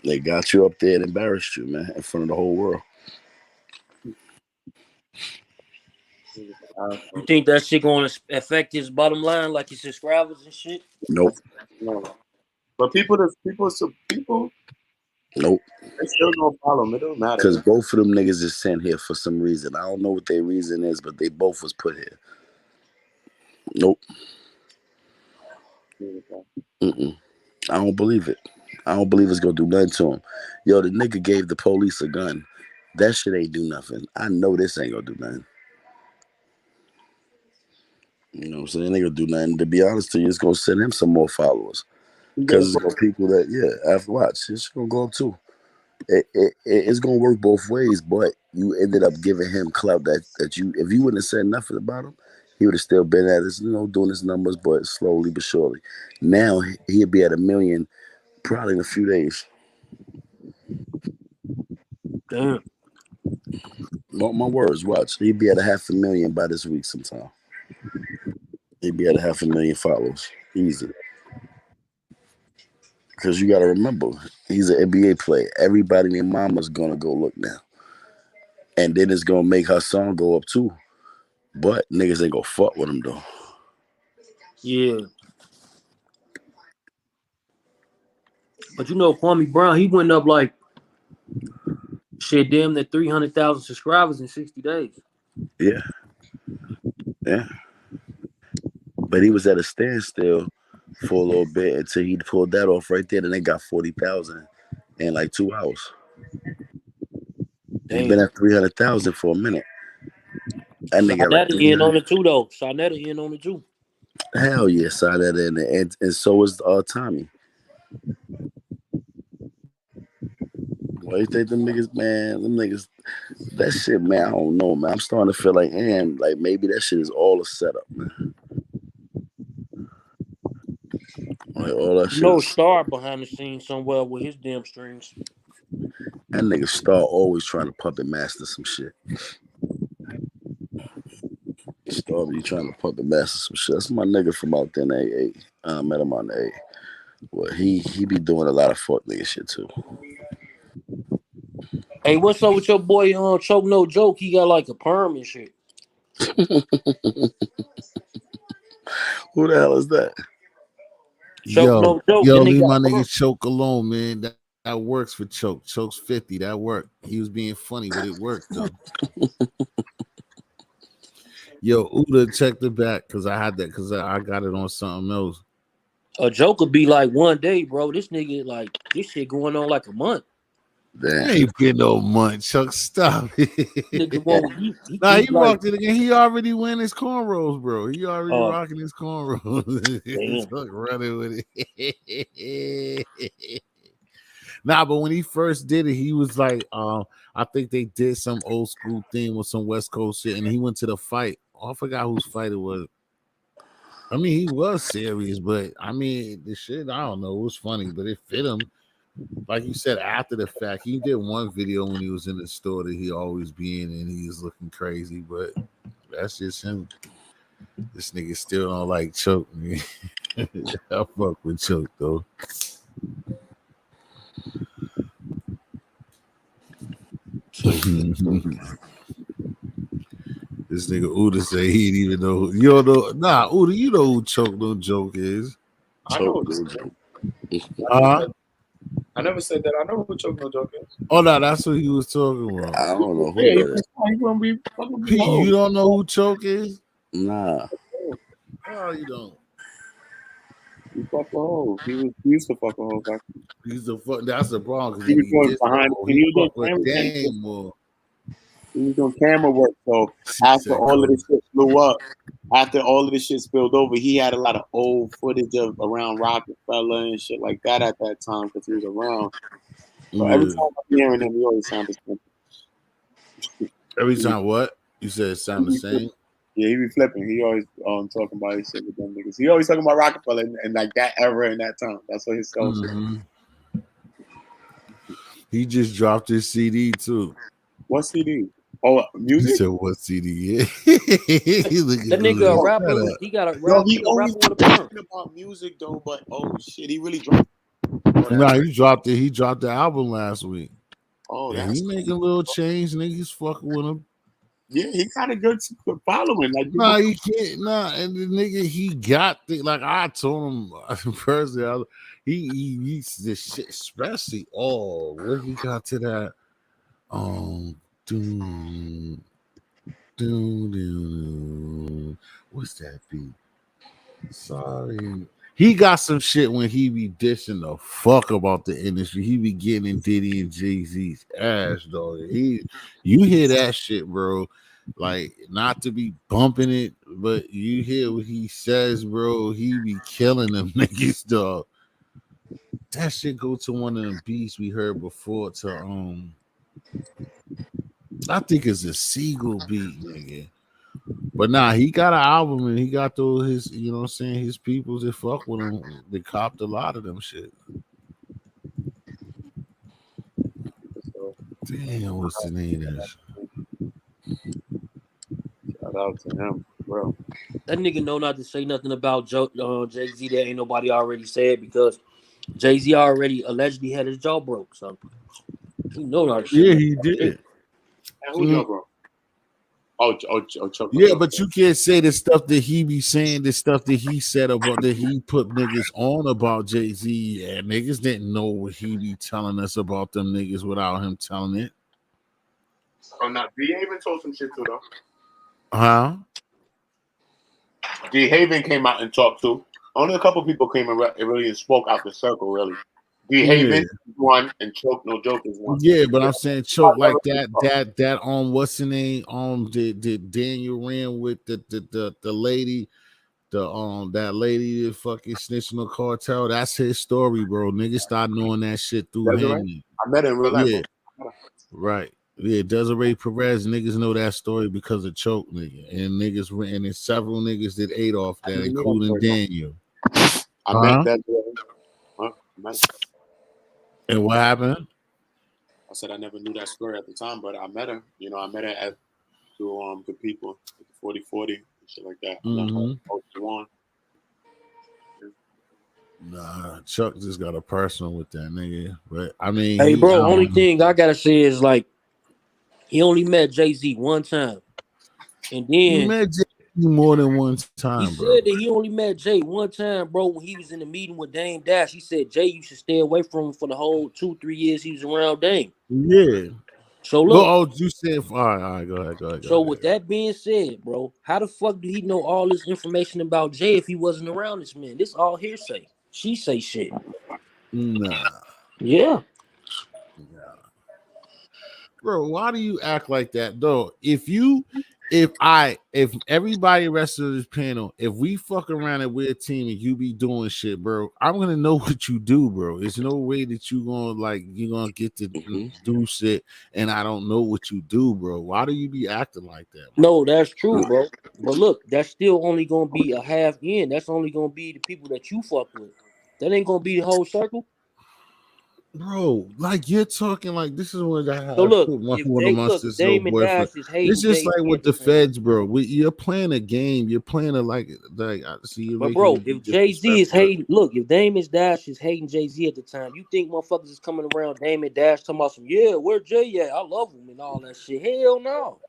They got you up there and embarrassed you, man, in front of the whole world. You think that shit going to affect his bottom line, like his subscribers and shit? Nope. No. But people. Nope. They still gonna follow him. It don't matter. Because both of them niggas is sent here for some reason. I don't know what their reason is, but they both was put here. Nope. Mm-mm. I don't believe it. I don't believe it's gonna do nothing to him. Yo, the nigga gave the police a gun. That shit ain't do nothing. I know this ain't gonna do nothing. You know what I'm saying? It ain't gonna do nothing. To be honest to you, it's gonna send him some more followers. Because it's gonna people that, after watch, it's gonna go up too. It's gonna work both ways, but you ended up giving him clout that you, if you wouldn't have said nothing about him, he would have still been at his, doing his numbers, but slowly but surely. Now he'll be at 1 million probably in a few days. Damn. Mark my words, watch. He'd be at 500,000 by this week sometime. He'd be at 500,000 followers. Easy. Because you got to remember, he's an NBA player. Everybody named Mama's going to go look now. And then it's going to make her song go up too. But niggas ain't going to fuck with him though. Yeah. But Kwame Brown, he went up like, shit, damn near 300,000 subscribers in 60 days. Yeah. Yeah. But he was at a standstill for a little bit until he pulled that off right there. Then they got 40,000 in like 2 hours. He's been at 300,000 for a minute. That nigga right there. In on it too, though. Sarnetta in on it too. Hell yeah, Sarnetta in, and so is Tommy. Why you think them niggas, man? Them niggas, that shit, man. I don't know, man. I'm starting to feel like, like maybe that shit is all a setup, man. Like all that shit. Star behind the scenes somewhere with his damn streams. That nigga Star always trying to puppet master some shit. Star be trying to puppet master some shit. That's my nigga from out there in A. I met him on A. Well, he be doing a lot of fuck nigga shit too. Hey, what's up with your boy Choke No Joke? He got like a perm and shit. Who the hell is that? Choke No Joke. Leave my nigga Choke alone, man. That works for Choke. Choke's 50. That worked. He was being funny, but it worked though. Yo, Uda, check the back because I had that because I got it on something else. A joke could be like one day, bro. This nigga like this shit going on like a month. Damn. Ain't been no month, Chuck. Stop it. Nigga won't Nah, he like rocked it again. He already win his cornrows, bro. He already rocking his cornrows. Chuck running with it. Nah, but when he first did it, he was like, I think they did some old school thing with some West Coast shit, and he went to the fight. Oh, I forgot whose fight it was. I mean, he was serious, but I mean, the shit, I don't know, it was funny, but it fit him. Like you said, after the fact, he did one video when he was in the store that he always be in, and he was looking crazy, but that's just him. This nigga still don't like Choke. I fuck with Choke though. This nigga Uda say he didn't even know. You don't know. Nah, Uda, you know who Choke No Joke is. I know Choke who no joke. I never said that. I know who Choke No Joke is. Oh no, that's what he was talking about. I don't know who Yeah, that is. he gonna be fucking Pete, you don't know who Choke is? Nah. Oh, you don't. He fuck a hoe. He used to fuck a hoe back. He's the fuck. That's the problem because He he was be doing this behind. hoe. He He was doing fuck with camera work. Dame more. He was doing camera work. So She after said, all of this shit blew up, after all of this shit spilled over, he had a lot of old footage of around Rockefeller and shit like that at that time because he was around. So every time I'm hearing him, he always sounded simple. Every time what? You said it sound the same? Yeah, he be flipping. He always talking about his shit with them niggas. He always talking about Rockefeller and like that era and that time. That's what his soul shit. He just dropped his CD too. What CD? Oh, He music? said what CD? Yeah. That that nigga a rapper. He got a Yo, rap. he He a always rapper with a firm. talking about music though, but oh shit, he really dropped. Nah, he dropped it. He dropped the album last week. Oh, and that's he making little change. Niggas fucking with him. yeah, he got a good following. Like, Nah, he can't. Nah, and the nigga he got the, like I told him personally. He this shit, especially when he got to that doom, what's that beat? Sorry. He got some shit when he be dishing the fuck about the industry. He be getting in Diddy and Jay-Z's ass, dog. You hear that shit, bro. Like, not to be bumping it, but you hear what he says, bro. He be killing them niggas, dog. That shit go to one of them beats we heard before to I think it's a Seagull beat, nigga. But nah, he got an album and he got those his, you know what I'm saying, his peoples that fuck with him. They copped a lot of them shit. Damn, what's the name of that shit? Shout out to him, bro. That nigga know not to say nothing about Jay-Z that ain't nobody already said because Jay-Z already allegedly had his jaw broke. So he know not to say Yeah, nothing he about did. it. And who y'all, bro? Chuck. Yeah, but you can't say the stuff that he be saying, the stuff that he said about that he put niggas on about Jay-Z, and niggas didn't know what he be telling us about them niggas without him telling it. Oh, not D Haven told some shit too though. Huh? D Haven came out and talked too. Only a couple people came and really spoke out the circle, really. D Haven is one and Choke No Joke is one. Yeah, but I'm saying Choke like that what's the name did Daniel ran with the lady, that lady that fucking snitching the cartel. That's his story, bro. Niggas start knowing that shit through him. Right? I met her in real life. Yeah, right. Yeah, Desiree Perez, niggas know that story because of Choke, nigga. And niggas and there's several niggas that ate off that, including Daniel. I met that girl. And what happened? I said I never knew that story at the time, but I met her. You know, I met her at through Good People, 40/40 and shit like that. Nah, Chuck just got a personal with that nigga. But I mean, hey, bro, only thing I gotta say is like he only met Jay-Z one time, and then he met Jay more than one time. He said that he only met Jay one time, bro. When he was in the meeting with Dame Dash, he said Jay, you should stay away from him for the whole 2-3 years he was around Dame. Yeah. So Go. look. Oh, you said. All right. Go ahead. So with that being said, bro, how the fuck do he know all this information about Jay if he wasn't around this man? This all hearsay. She say shit. Nah. Yeah. Bro, why do you act like that though? If everybody rest of this panel, if we fuck around and we're a team and you be doing shit, bro, I'm gonna know what you do, bro. There's no way that you're gonna get to do shit and I don't know what you do, bro. Why do you be acting like that, bro? No, that's true, bro. But look, that's still only gonna be a half in. That's only gonna be the people that you fuck with. That ain't gonna be the whole circle. Bro, like you're talking like this is what So I look, put if one of my if sister's old Damon boyfriend. Dash is It's hating just Jay like Z at with the the time. feds, bro. You're playing a game. You're playing a like I see you're But making bro, it be if Jay Z is disrespectful. hating, look, if Damon Dash is hating Jay Z at the time, you think motherfuckers is coming around Damon Dash talking about some where Jay at? I love him and all that shit. Hell no.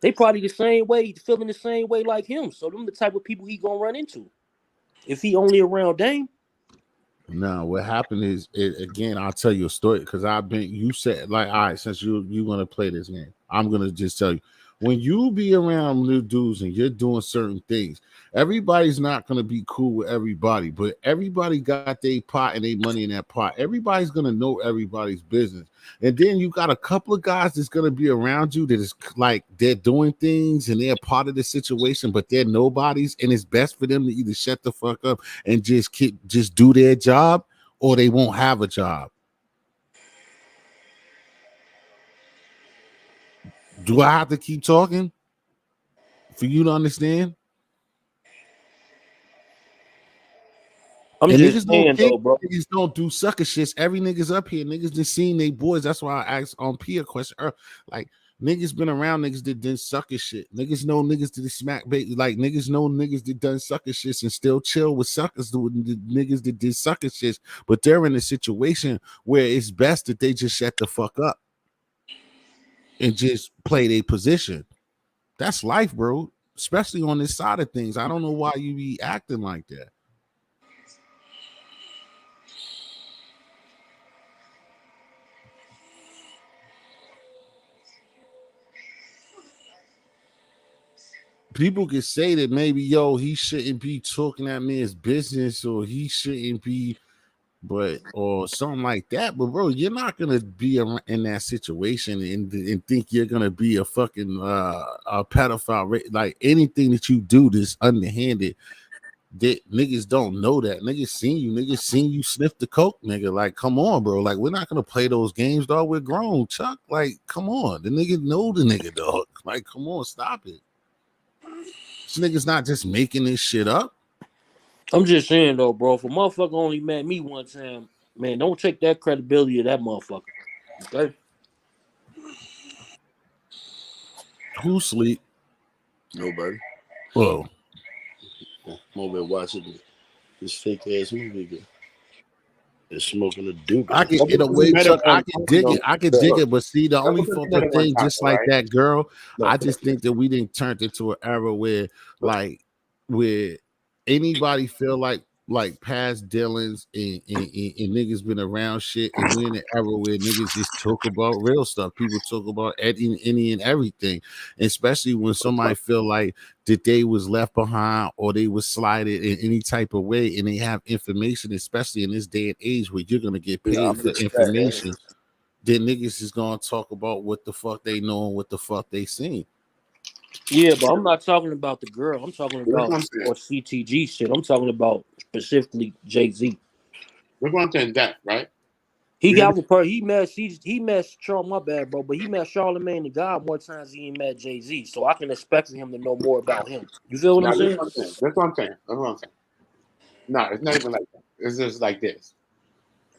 They probably the same way, feeling the same way like him. So them the type of people he gonna run into. If he only around Dame. No, what happened is again. I'll tell you a story because I've been. You said like, all right, since you gonna play this game, I'm gonna just tell you when you be around new dudes and you're doing certain things. Everybody's not gonna be cool with everybody, but everybody got their pot and their money in that pot. Everybody's gonna know everybody's business, and then you got a couple of guys that's gonna be around you that is like they're doing things and they're part of the situation, but they're nobodies, and it's best for them to either shut the fuck up and just do their job or they won't have a job. Do I have to keep talking for you to understand? I'm And just niggas don't saying think though, bro. niggas don't do sucker shits. Every niggas up here, niggas just seen they boys. That's why I asked on P a question. Like niggas been around niggas that done sucker shit. Niggas know niggas that smack baby. Like niggas know niggas that done sucker shits and still chill with suckers. The niggas that did sucker shits, but they're in a situation where it's best that they just shut the fuck up and just play their position. That's life, bro. Especially on this side of things. I don't know why you be acting like that. People could say that maybe he shouldn't be talking at me as business or he shouldn't be or something like that, but bro, you're not gonna be in that situation and think you're gonna be a fucking a pedophile. Like anything that you do that's underhanded, that niggas don't know that. Niggas seen you sniff the coke, nigga. Like, come on, bro. Like, we're not gonna play those games, dog. We're grown, Chuck. Like, come on. The nigga know the nigga, dog. Like, come on, stop it. This nigga's not just making this shit up. I'm just saying though, bro. If a motherfucker only met me one time, man, don't take that credibility of that motherfucker. Okay. Who sleep? Nobody. Whoa. I'm over watching this fake ass movie again. They're smoking a doobie. I can, That's in a because you way, met her Chuck, I one can time, dig it. though. I can dig Look, it. But see, the that's only because you met fucking her one thing, time, just though, like right? that girl, I Look, just think that we didn't turn into an era where where anybody feel like past dealings and niggas been around shit, and we're in an era where niggas just talk about real stuff. People talk about any and everything, especially when somebody feel like that they was left behind or they was slighted in any type of way, and they have information, especially in this day and age where you're gonna get Nah, paid I'm for just that. information. Then niggas is gonna talk about what the fuck they know and what the fuck they seen. Yeah, but I'm not talking about the girl. I'm talking that's what about I'm saying. or CTG shit. I'm talking about specifically Jay Z. That's what I'm saying. That right? He You hear me? got with her. He met Charles. My bad, bro. But he met Charlamagne the God more times than he met Jay Z. So I can expect him to know more about him. You feel what I'm Now, that's saying? what I'm saying. That's what I'm saying. That's what I'm saying. No, it's not even like that. It's just like this.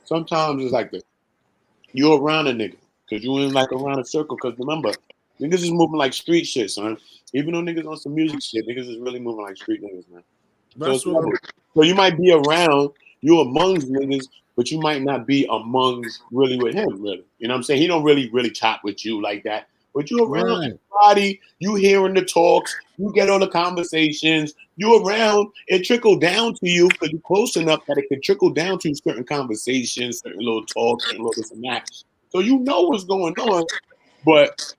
Sometimes it's like this. You're around a nigga because you in like around a circle. Because remember, niggas is moving like street shit, son. Even though niggas on some music shit, niggas is really moving like street niggas, man. So That's it's what I'm. level. So you might be around, you amongst niggas, but you might not be amongst really with him, really. You know what I'm saying? He don't really chop with you like that. But you around Right. everybody, you hearing the talks, you get all the conversations, you around, it trickle down to you because you're close enough that it can trickle down to certain conversations, certain little talks, certain little this and that. So you know what's going on, but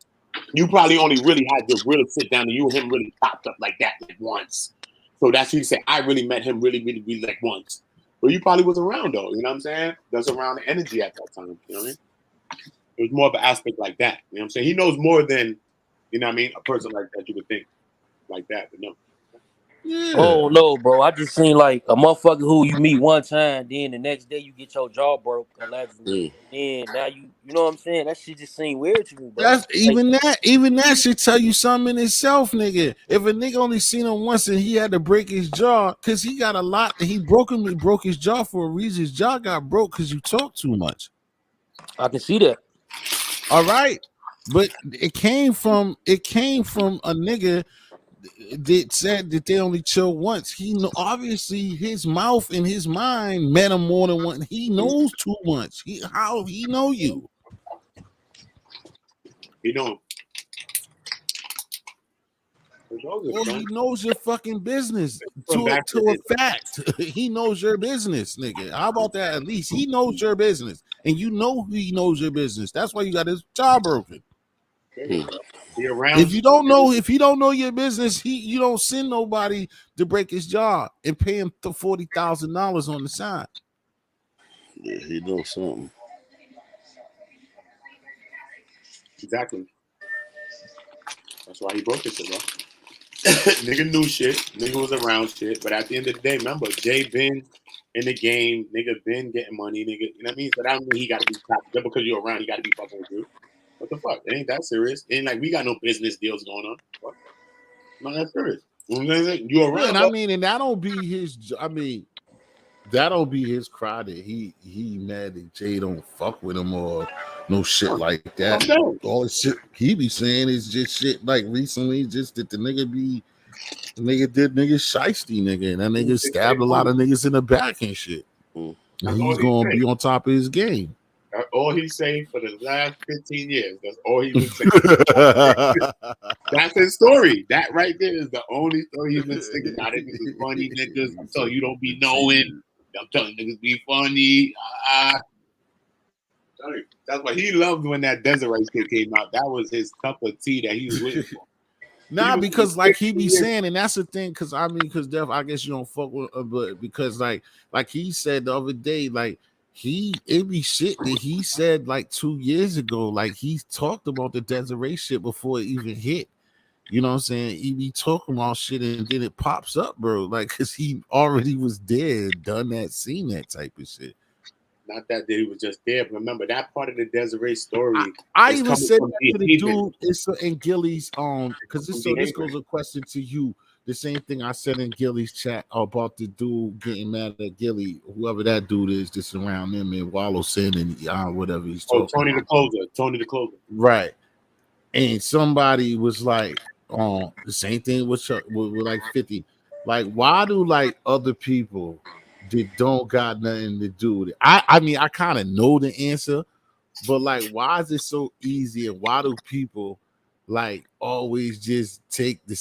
you probably only really had to really sit down and you and him really popped up like that like once. So that's what you say. I really met him really, really, really like once. But you probably was around though, you know what I'm saying? That's around the energy at that time, you know what I mean? It was more of an aspect like that. You know what I'm saying? He knows more than, you know what I mean, a person like that you would think like that, but no. Yeah. Oh no, bro. I just seen like a motherfucker who you meet one time, then the next day you get your jaw broke allegedly, and then now you know what I'm saying? That shit just seemed weird to me, bro. That's Like, even that should tell you something in itself, nigga. If a nigga only seen him once and he had to break his jaw, cause he got a lot, he broke his jaw for a reason. His jaw got broke because you talk too much. I can see that. All right, but it came from a nigga that said that they only chill once. He know obviously his mouth and his mind met him more than one. He knows too much. How he know you? He don't. Or he knows your fucking business Going back to a fact. He knows your business, nigga. How about that? At least he knows your business, and you know he knows your business. That's why you got his jaw broken. He around. If you don't know your business, you don't send nobody to break his jaw and pay him $40,000 on the side. Yeah, he knows something. Exactly. That's why he broke it, bro. Nigga knew shit. Nigga was around shit. But at the end of the day, remember, Jay been in the game. Nigga been getting money. Nigga, you know what I mean? So that don't mean he got to be top. Just because you're around, he got to be fucking with you. What the fuck? It ain't that serious. It ain't like we got no business deals going on. What? Not that serious. You know what I'm saying? You around. And I mean, and that don't be his. I mean, that don't be his cry that he mad that Jay don't fuck with him or no shit like that. All the shit he be saying is just shit like recently, just that the nigga did nigga shiesty nigga, and that nigga stabbed a lot of niggas in the back and shit. And he's gonna be on top of his game. That's all he say for the last 15 years. That's all he been saying. That's his story. That right there is the only story he's been sticking. Now niggas is funny niggas. I'm telling you, don't be knowing. I'm telling niggas be funny. That's why he loved when that Desiree shit came out. That was his cup of tea that he was waiting for. Nah, because like he be saying, and that's the thing. Because I mean, because Def, I guess you don't fuck with, but because like he said the other day, like it be shit that he said like 2 years ago. Like he talked about the Desiree shit before it even hit. You know what I'm saying? He be talking about shit and then it pops up, bro. Like, cause he already was there, done that, seen that type of shit. Not that he was just there, but remember that part of the Desiree story. I even said that to the dude in Gilly's because this goes a question to you. The same thing I said in Gilly's chat about the dude getting mad at Gilly, whoever that dude is, just around him and Wallow saying and whatever he's talking. Tony the closer. Right. And somebody was like, the same thing with like 50. Like, why do like other people that don't got nothing to do with it? I mean, I kind of know the answer, but like, why is it so easy? And why do people like always just take the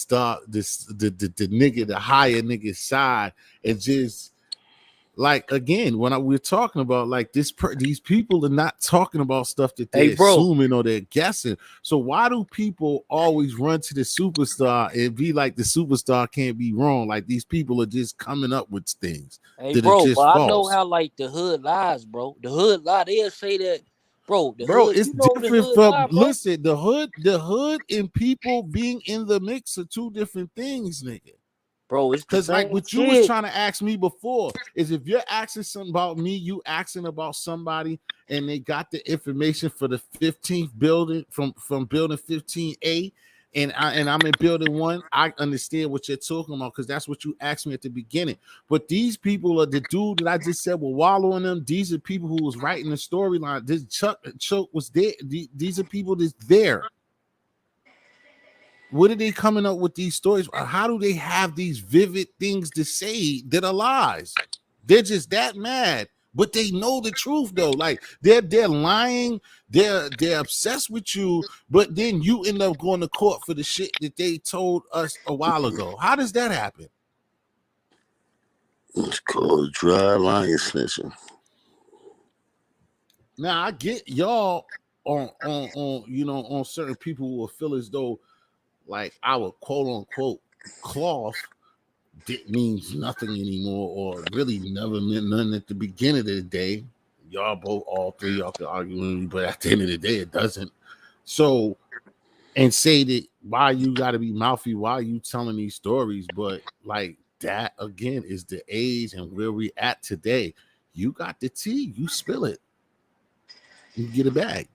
nigga, the higher nigga side and just like again when we're talking about like these people are not talking about stuff that they're assuming or they're guessing. So why do people always run to the superstar and be like the superstar can't be wrong? Like these people are just coming up with things that are just false. I know how like the hood lies, bro. The hood lie. They'll say that, bro. Hood, it's different from listen. The hood and people being in the mix are two different things, nigga. Bro, it's because like what you was trying to ask me before is if you're asking something about me, you asking about somebody, and they got the information for the 15th building from building 15A, and I'm in building 1. I understand what you're talking about because that's what you asked me at the beginning. But these people are the dude that I just said were wallowing them. These are people who was writing the storyline. This Chuck was there. These are people that's there. What are they coming up with these stories? How do they have these vivid things to say that are lies? They're just that mad, but they know the truth though. Like they're lying, they're obsessed with you, but then you end up going to court for the shit that they told us a while ago. How does that happen? It's called dry line snitching. Now I get y'all on certain people who will feel as though like our quote unquote cloth means nothing anymore, or really never meant nothing at the beginning of the day. Y'all both, all three, y'all can argue with me, but at the end of the day, it doesn't. So, and say that why you got to be mouthy, why you telling these stories, but like that again is the age and where we at today. You got the tea, you spill it, you get a bag.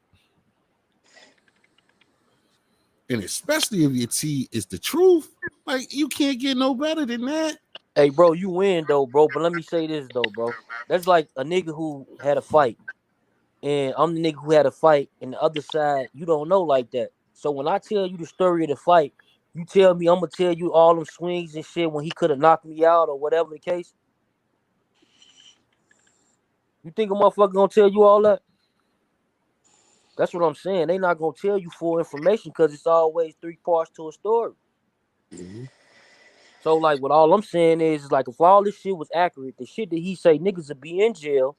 And especially if your tea is the truth, like you can't get no better than that. Hey, bro, you win though, bro. But let me say this though, bro. That's like a nigga who had a fight, and I'm the nigga who had a fight, and the other side you don't know like that. So when I tell you the story of the fight, you tell me I'm gonna tell you all them swings and shit when he could have knocked me out or whatever the case. You think a motherfucker gonna tell you all that? That's what I'm saying. They not gonna tell you full information because it's always three parts to a story. Mhm. So like, what all I'm saying is like, if all this shit was accurate, the shit that he say niggas would be in jail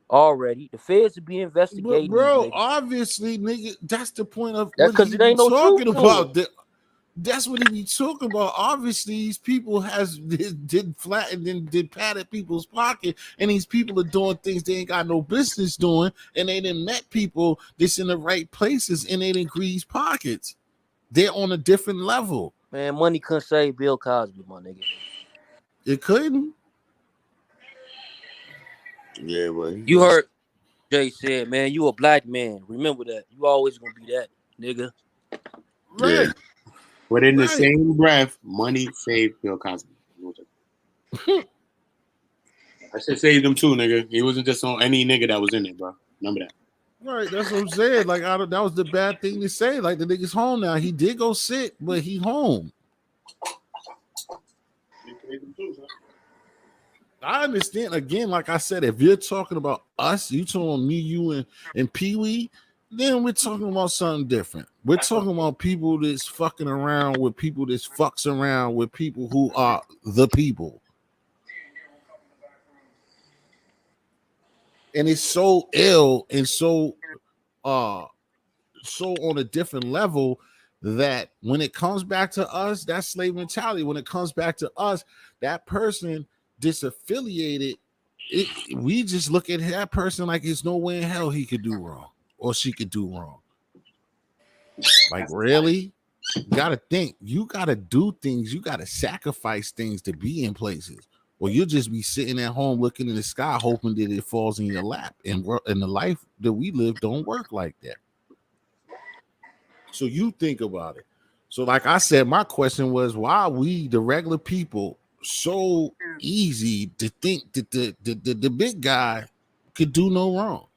already. The feds would be But investigating these bro, niggas. obviously, nigga, that's the point of That's what because he it be ain't no truth talking to about. it. That's what he be talking about. Obviously, these people did flatten and did pat at people's pocket, and these people are doing things they ain't got no business doing, and they didn't met people that's in the right places, and they didn't grease pockets. They're on a different level. Man, money couldn't save Bill Cosby, my nigga. It couldn't. Yeah, well, You heard Jay said, man, you a black man. Remember that. You always gonna be that, nigga. yeah. Right. But in the Right. same breath, money saved Bill Cosby. I should save him too, nigga. He wasn't just on any nigga that was in it, bro. Remember that. Right, that's what I'm saying. Like, that was the bad thing to say. Like, the nigga's home now. He did go sick, but he home. I understand. Again, like I said, if you're talking about us, you talking about me, you, and Pee Wee, then we're talking about something different. We're talking about people that's fucking around with people that's fucks around with people who are the people. And it's so ill and so on a different level that when it comes back to us, that's slave mentality. When it comes back to us, that person disaffiliated, we just look at that person like there's no way in hell he could do wrong or she could do wrong. Like, really? You gotta think. You gotta do things. You gotta sacrifice things to be in places. Or you'll just be sitting at home looking in the sky, hoping that it falls in your lap. And the life that we live don't work like that. So you think about it. So, like I said, my question was, why are we, the regular people, so easy to think that the big guy could do no wrong?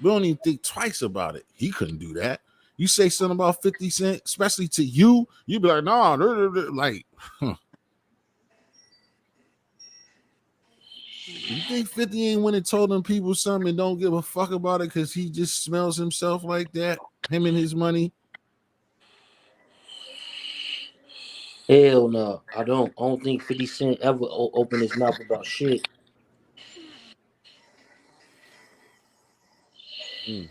We don't even think twice about it. He couldn't do that. You say something about 50 Cent, especially to you, you'd be like, nah, like, huh. You think 50 ain't went and told them people something and don't give a fuck about it because he just smells himself like that, him and his money? Hell no, I don't think 50 Cent ever opened his mouth about shit. Mm.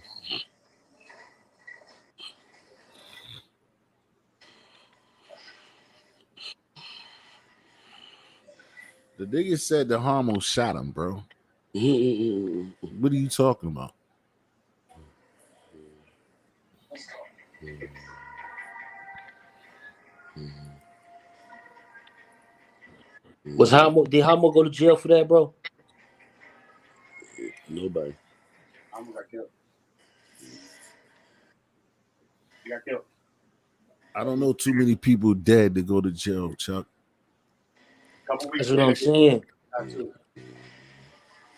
The nigga said the homo shot him, bro. What are you talking about? Did Homo go to jail for that, bro? Nobody. Homo got killed. He got killed. I don't know too many people dead to go to jail, Chuck. That's what I'm saying.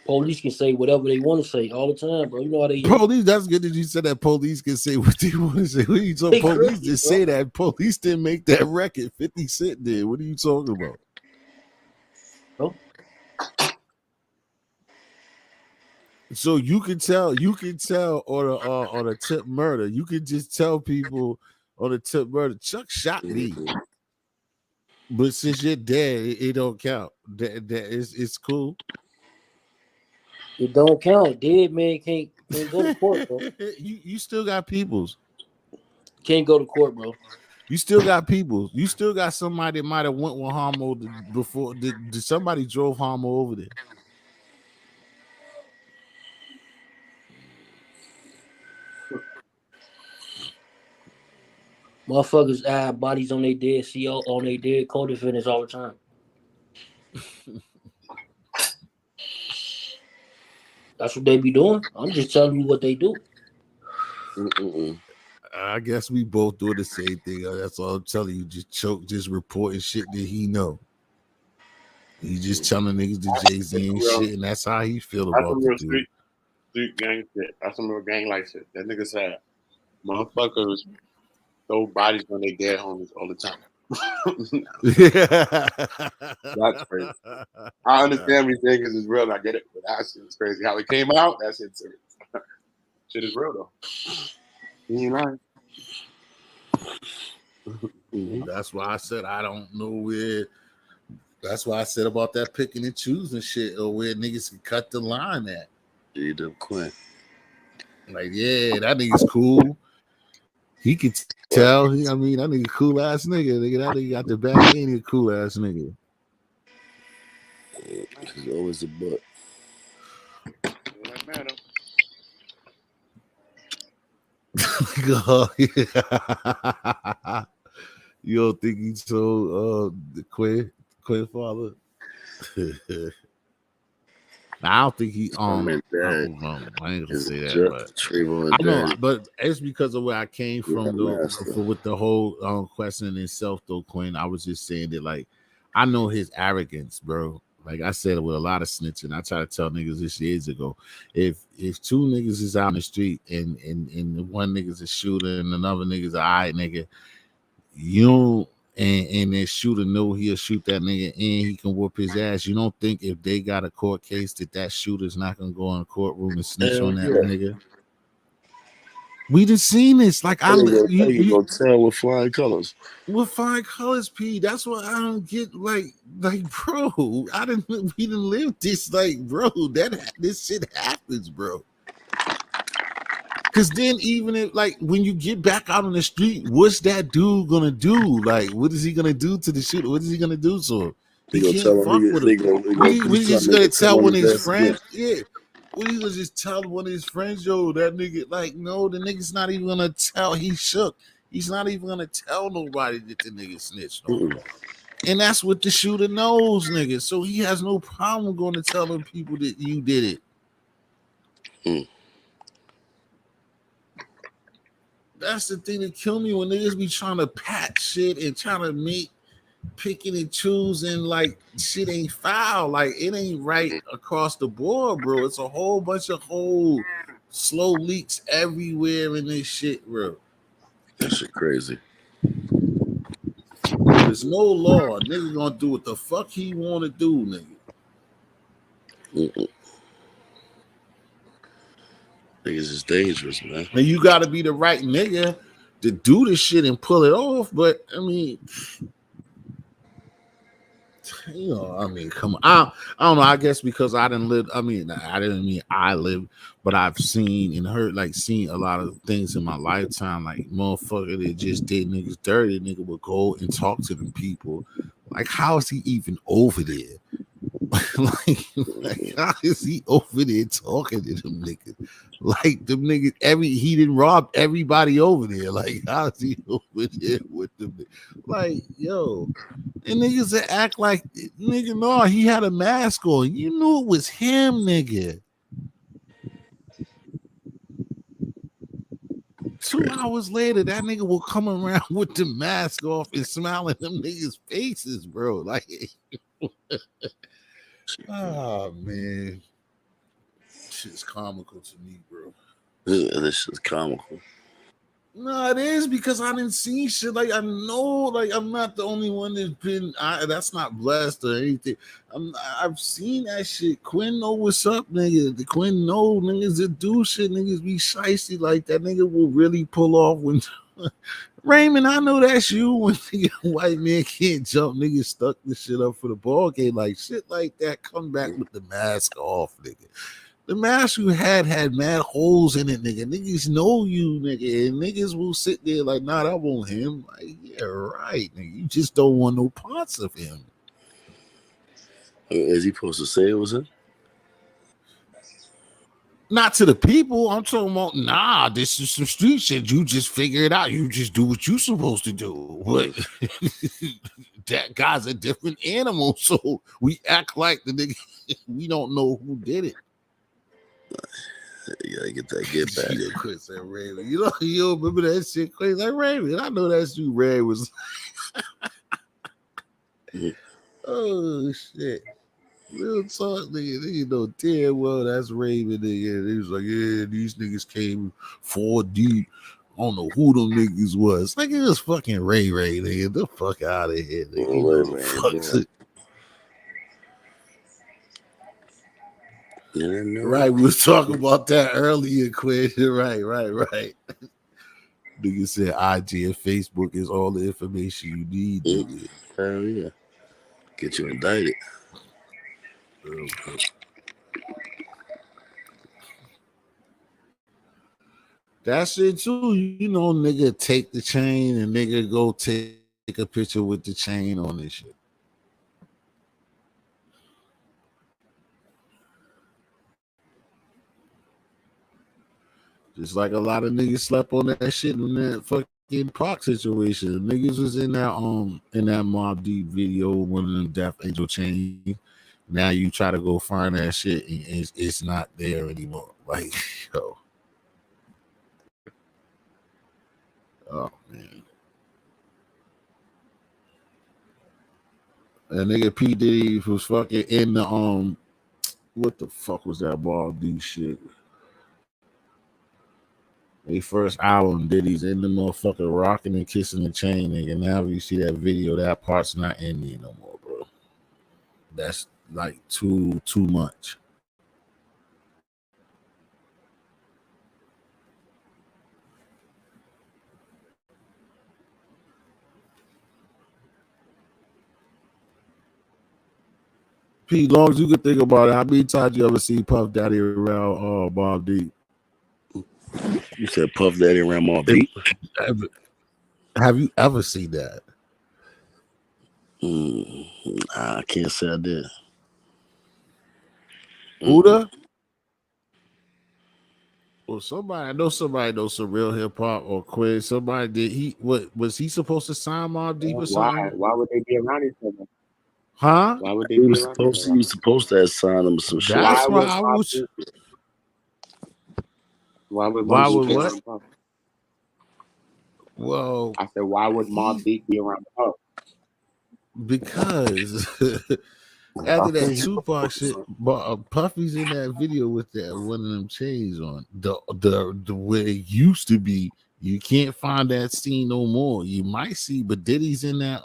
Police can say whatever they want to say all the time, bro. You know how they is. Police, that's good that you said that police can say what they want to say. What are you talking? Police Crooked, just bro. say that. Police didn't make that record. 50 Cent did. What are you talking about? Bro. So you can tell on a tip murder. You can just tell people on a tip murder, Chuck shot me. But since you're dead, it don't count. That it's cool. It don't count. Dead man can't. Can't go to court, bro. you still got peoples. Can't go to court, bro. You still got people. You still got somebody that might have went with Homo before. Did somebody drove Homo over there? Motherfuckers add bodies on their dead CO on their dead co-defendants all the time. That's what they be doing. I'm just telling you what they do. I guess we both do the same thing. That's all I'm telling you. Just reporting shit that he know. He just telling niggas the Jay-Z and shit, and that's how he feel That's about some the real dude. street gang shit. That's some real gang like shit. That nigga said, motherfuckers throw bodies when they dead homies all the time. That's crazy. I understand these niggas is real. And I get it, but that shit is crazy. How it came out, that shit's serious. Shit is real though. He ain't lying. That's why I said I don't know where. That's why I said about that picking and choosing shit, or where niggas can cut the line at. Quinn. Like, yeah, that nigga's cool. He could tell. I mean, that nigga cool ass nigga. That nigga got the bag. He ain't a cool ass nigga. He's always a butt. Like, man, You don't think he told the Quinn father? I don't think he I ain't gonna say that, but I know, but it's because of where I came from though. With the whole question itself though, Quinn, I was just saying that like I know his arrogance, bro. Like I said with a lot of snitching, I try to tell niggas this years ago. If two niggas is out in the street and one nigga's a shooter and another nigga's a alright nigga, you don't and that shooter know he'll shoot that nigga and he can whoop his ass. You don't think if they got a court case that shooter's not gonna go in the courtroom and snitch on that nigga? We just seen this. Like you gonna tell with flying colors. With flying colors, P. That's what I don't get. Like, bro, we didn't live this. Like, bro, this shit happens, bro. Because then even if like when you get back out on the street, what's that dude gonna do? Like, what is he gonna do to the shooter? What is he gonna do to him? He can't fuck with him. What is he gonna tell one of his friends? Yeah. What he was just tell one of his friends, yo, that nigga, like, no, the nigga's not even gonna tell. He shook. He's not even gonna tell nobody that the nigga snitched on him. And that's what the shooter knows, nigga. So he has no problem going to telling people that you did it. That's the thing that kill me when niggas be trying to patch shit and trying to make picking and choosing like shit ain't foul. Like it ain't right across the board, bro. It's a whole bunch of whole slow leaks everywhere in this shit, bro. That shit crazy. There's no law. Nigga gonna do what the fuck he wanna do, nigga. Niggas is dangerous, man. And you gotta be the right nigga to do this shit and pull it off. But I mean, come on. I don't know. I guess because I didn't live. I didn't mean I live, but I've seen and heard, seen a lot of things in my lifetime. Like motherfucker that just did niggas dirty. Nigga would go and talk to them people. Like, how is he even over there? like, how is he over there talking to them niggas? Like them niggas, he didn't rob everybody over there. Like, how is he over there with them? Like, yo, and niggas that act like nigga, no, he had a mask on. You knew it was him, nigga. 2 hours later, that nigga will come around with the mask off and smiling them niggas' faces, bro. Like, oh man, shit's comical to me, bro. This shit's comical. No, it is because I didn't see shit. Like I know, like I'm not the only one that's been. That's not blessed or anything. I've seen that shit. Quinn know what's up, nigga. The Quinn know niggas that do shit. Niggas be shicey like that. Nigga will really pull off when. Raymond, I know that's you when nigga, white man can't jump. Niggas stuck this shit up for the ball game. Like shit like that. Come back with the mask off, nigga. The mask you had mad holes in it, nigga. Niggas know you, nigga, and niggas will sit there like, nah, that won't him. Like, yeah, right, nigga. You just don't want no parts of him. Is he supposed to say it was him? Not to the people. I'm talking about, nah, this is some street shit. You just figure it out. You just do what you supposed to do. But that guy's a different animal, so we act like the nigga. We don't know who did it. You gotta get that get back. You know, Chris and Raven. You remember that shit, Chris and Raven? I know that's you, Ray was. Oh shit. Real talk, nigga. You know damn well that's Raven, nigga. And he was like, yeah, these niggas came 4 deep. I don't know who them niggas was. Like, it was fucking Ray, nigga. The fuck out of here, nigga. You know the fuck. Right, we was talking about that earlier, Quinn. Right. Nigga said IG and Facebook is all the information you need, nigga. Hell yeah. Get you indicted. That shit too, you know, nigga take the chain and nigga go take a picture with the chain on this shit. Just like a lot of niggas slept on that shit in that fucking Park situation. Niggas was in that Mob Deep video, one of them Death Angel chain. Now you try to go find that shit and it's not there anymore. Like, yo. Oh man. That nigga P. Diddy was fucking in the what the fuck was that Mob Deep shit? Their first album, Diddy's in the motherfucker rocking and kissing the chain, nigga. Now you see that video, that part's not in me no more, bro. That's like too much. Pete, long as you can think about it, how many times you ever see Puff Daddy around Mobb Deep? You said Puff Daddy around Mobb Deep? Have you ever seen that? I can't say I did. Buddha? Well, somebody knows some real hip hop or quiz. Somebody did what was he supposed to sign Mobb Deep or something? Why would they be around each other? Huh? Why would they He be was around supposed to assign him some shit. That's why I was. Why would what? Puff? Well, I said, why would Mobb Deep be around Puff? Because after that Tupac shit, Puffy's in that video with that one of them chains on. The way it used to be, you can't find that scene no more. You might see, but Diddy's in that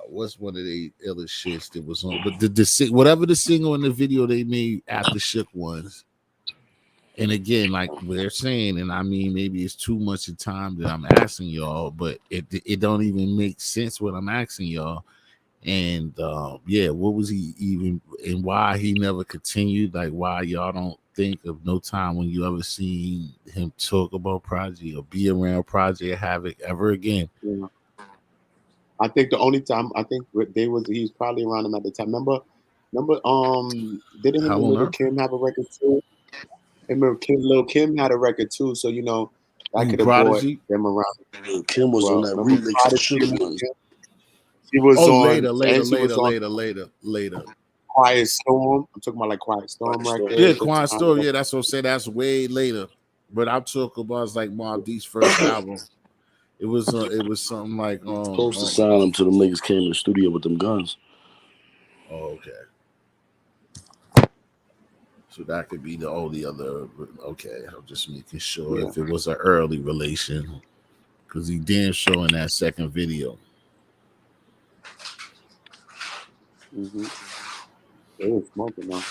what's one of the other shits that was on, but the whatever the single in the video they made after Shook ones. And again, like they're saying, and I mean, maybe it's too much of time that I'm asking y'all, but it don't even make sense what I'm asking y'all. And what was he even, and why he never continued? Like, why y'all don't think of no time when you ever seen him talk about Project or be around Project Havoc ever again? Yeah. I think the only time he was probably around him at the time. Remember, didn't him and Little Kim have a record too? Lil Kim had a record too, so you know that could have brought them around. Lil Kim was on that remix of Sugar ones. She was on later. Quiet Storm. I'm talking about like Quiet Storm record. Yeah, Quiet Storm. Yeah, that's what I'm saying. That's way later. But I'm talking about it's like Mobb Deep's first album. It was something like supposed to sign them to them niggas came in the studio with them guns. Oh, okay. So that could be the only other. Okay, I'm just making sure if it was an early relation, because he damn sure in that second video. Mm-hmm. They was smoking now.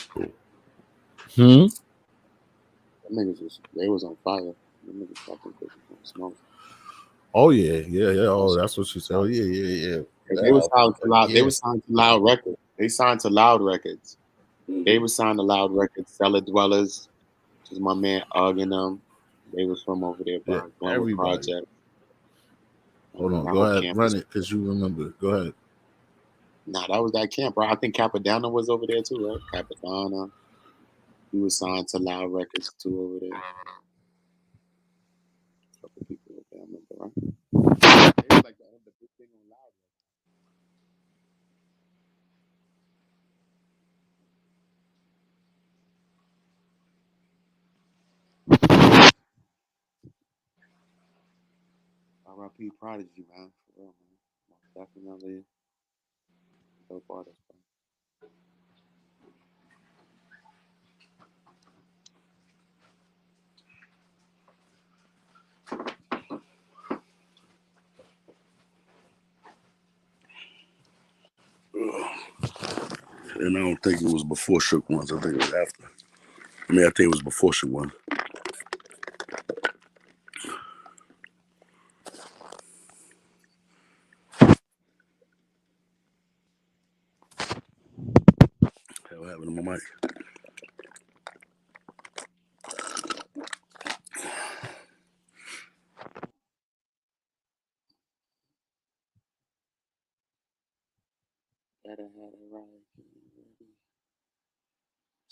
Them niggas was on fire. Them niggas fucking smoke. Oh yeah. Oh, that's what she said. Oh yeah. They was signed to Loud. They was signed to Loud Records. They signed to Loud Records. They was signed to Loud Records, Cellar Dwellers, which is my man Ugg and them. They was from over there Yeah, by Glenwood everybody. Project. Hold on, That go whole ahead, campus. run it because you remember. Go ahead. Nah, that was that camp, bro. I think Capadonna was over there too, right? Capadonna. He was signed to Loud Records too over there. A couple people over there, I remember, right? It was like the big thing on Loud R.I.P. Prodigy, man. For real, man. Most definitely dope artist, bro. And I don't think it was before Shook Ones. I think it was after. I mean, I think it was before Shook One. Hell happened to my mic. Gotta have it right.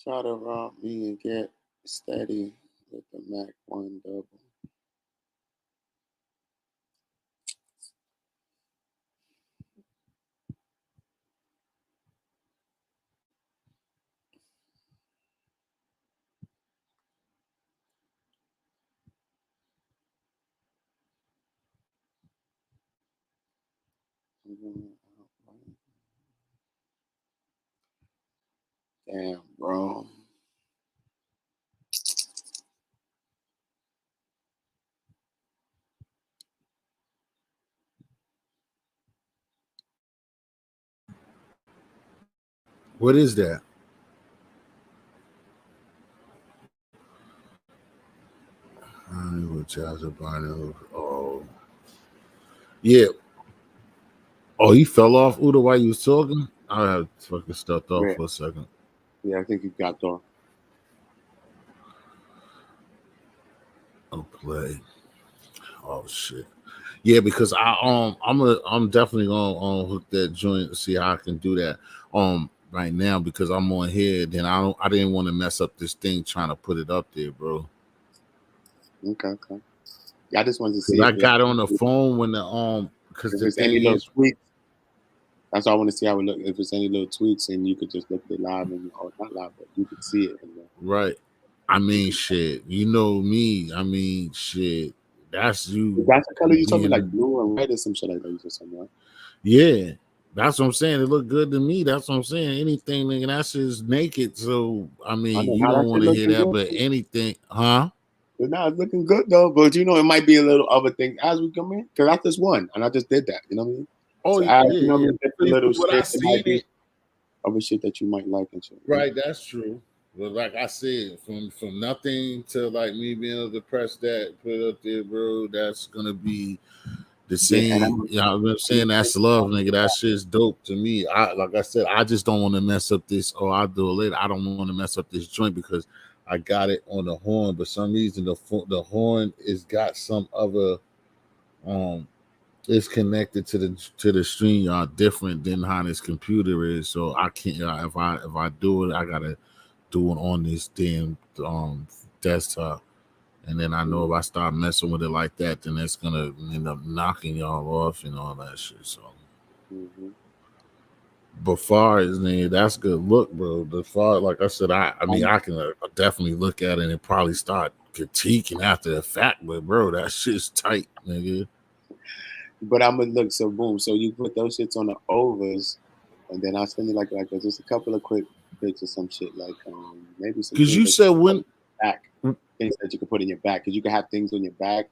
Try to rob me and get steady with the Mac 1 double. Damn, bro. What is that? Oh, yeah. Oh, he fell off, Uda, while you was talking? I had fucking stepped off Yeah, for a second. yeah, I think you got off. Oh, play. Oh shit. Yeah, because I'm definitely gonna hook that joint and see how I can do that right now because I'm on here. Then I didn't want to mess up this thing trying to put it up there, bro. Okay, okay. Yeah, I just wanted to Because see I got on the phone when because if the there's thing any little is tweaks. That's why I want to see how it look. If there's any little tweaks, and you could just look at it live and or not live, but you could see it. And then right. I mean, shit. You know me. I mean, shit. That's you that's the color you told me, like being. blue and red or some shit like that. You said something, right? Yeah, that's what I'm saying. It looked good to me. That's what I'm saying. Anything, nigga, that's just naked. So I I mean, know you now don't that want shit to hear looking that, good. but anything, huh? But now it's looking good though. But you know, it might be a little other thing as we come in. Cause I just won and I just did that. You know what I mean? Oh So yeah, as you know what I yeah. mean, just a little What I shit. It seen might be it. other shit that you might like and shit. Right, that's true. But like I said, from nothing to like me being able to press that, put it up there, bro. That's gonna be the Yeah, and same. You know what I'm saying? That's love, nigga. That shit's dope to me. Like I said, I just don't want to mess up this. Oh, I'll do it later. I don't want to mess up this joint because I got it on the horn. But some reason the horn is got some other it's connected to the stream y'all different than how this computer is. So I can't if I do it, I gotta do it on this damn desktop. And then I know if I start messing with it like that, then it's gonna end up knocking y'all off and all that shit. So, but far as nigga, that's good look, bro. The far like I said, I mean I can definitely look at it and probably start critiquing after the fact, but bro, that shit's tight, nigga. But I'm gonna look so boom. So you put those shits on the overs, and then I'll send you like just a couple of quick pics or some shit like maybe some Because things you that said you can put when on your back, things that you can put in your back. Because you can have things on your back,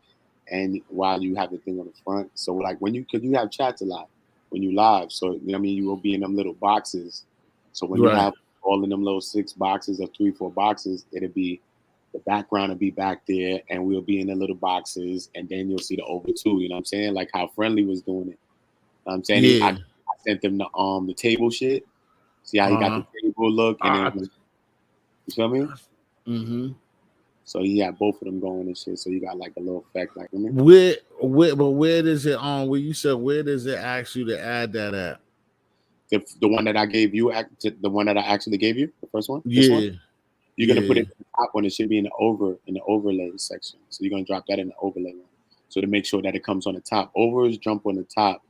and while you have the thing on the front. So like because you have chats a lot when you live. So you know what I mean, you will be in them little boxes. So when you right. have all in them little 6 boxes or 3, 4 boxes, it'll be the background will be back there and we'll be in the little boxes and then you'll see the over 2, you know what I'm saying? Like how Friendly was doing it. I'm saying Yeah. I sent them the table shit. See how he got Uh-huh. the table go look, and I, then you feel me? mm-hmm. So you got both of them going and shit. So you got like a little effect, like But where does it where you said where does it ask you to add that at? the one that I gave you, the one that I actually gave you, the first one, this one. Yeah, You're gonna put it yeah. in the top one. It should be in the overlay section. So you're gonna drop that in the overlay one. So to make sure that it comes on the top. Overs jump on the top.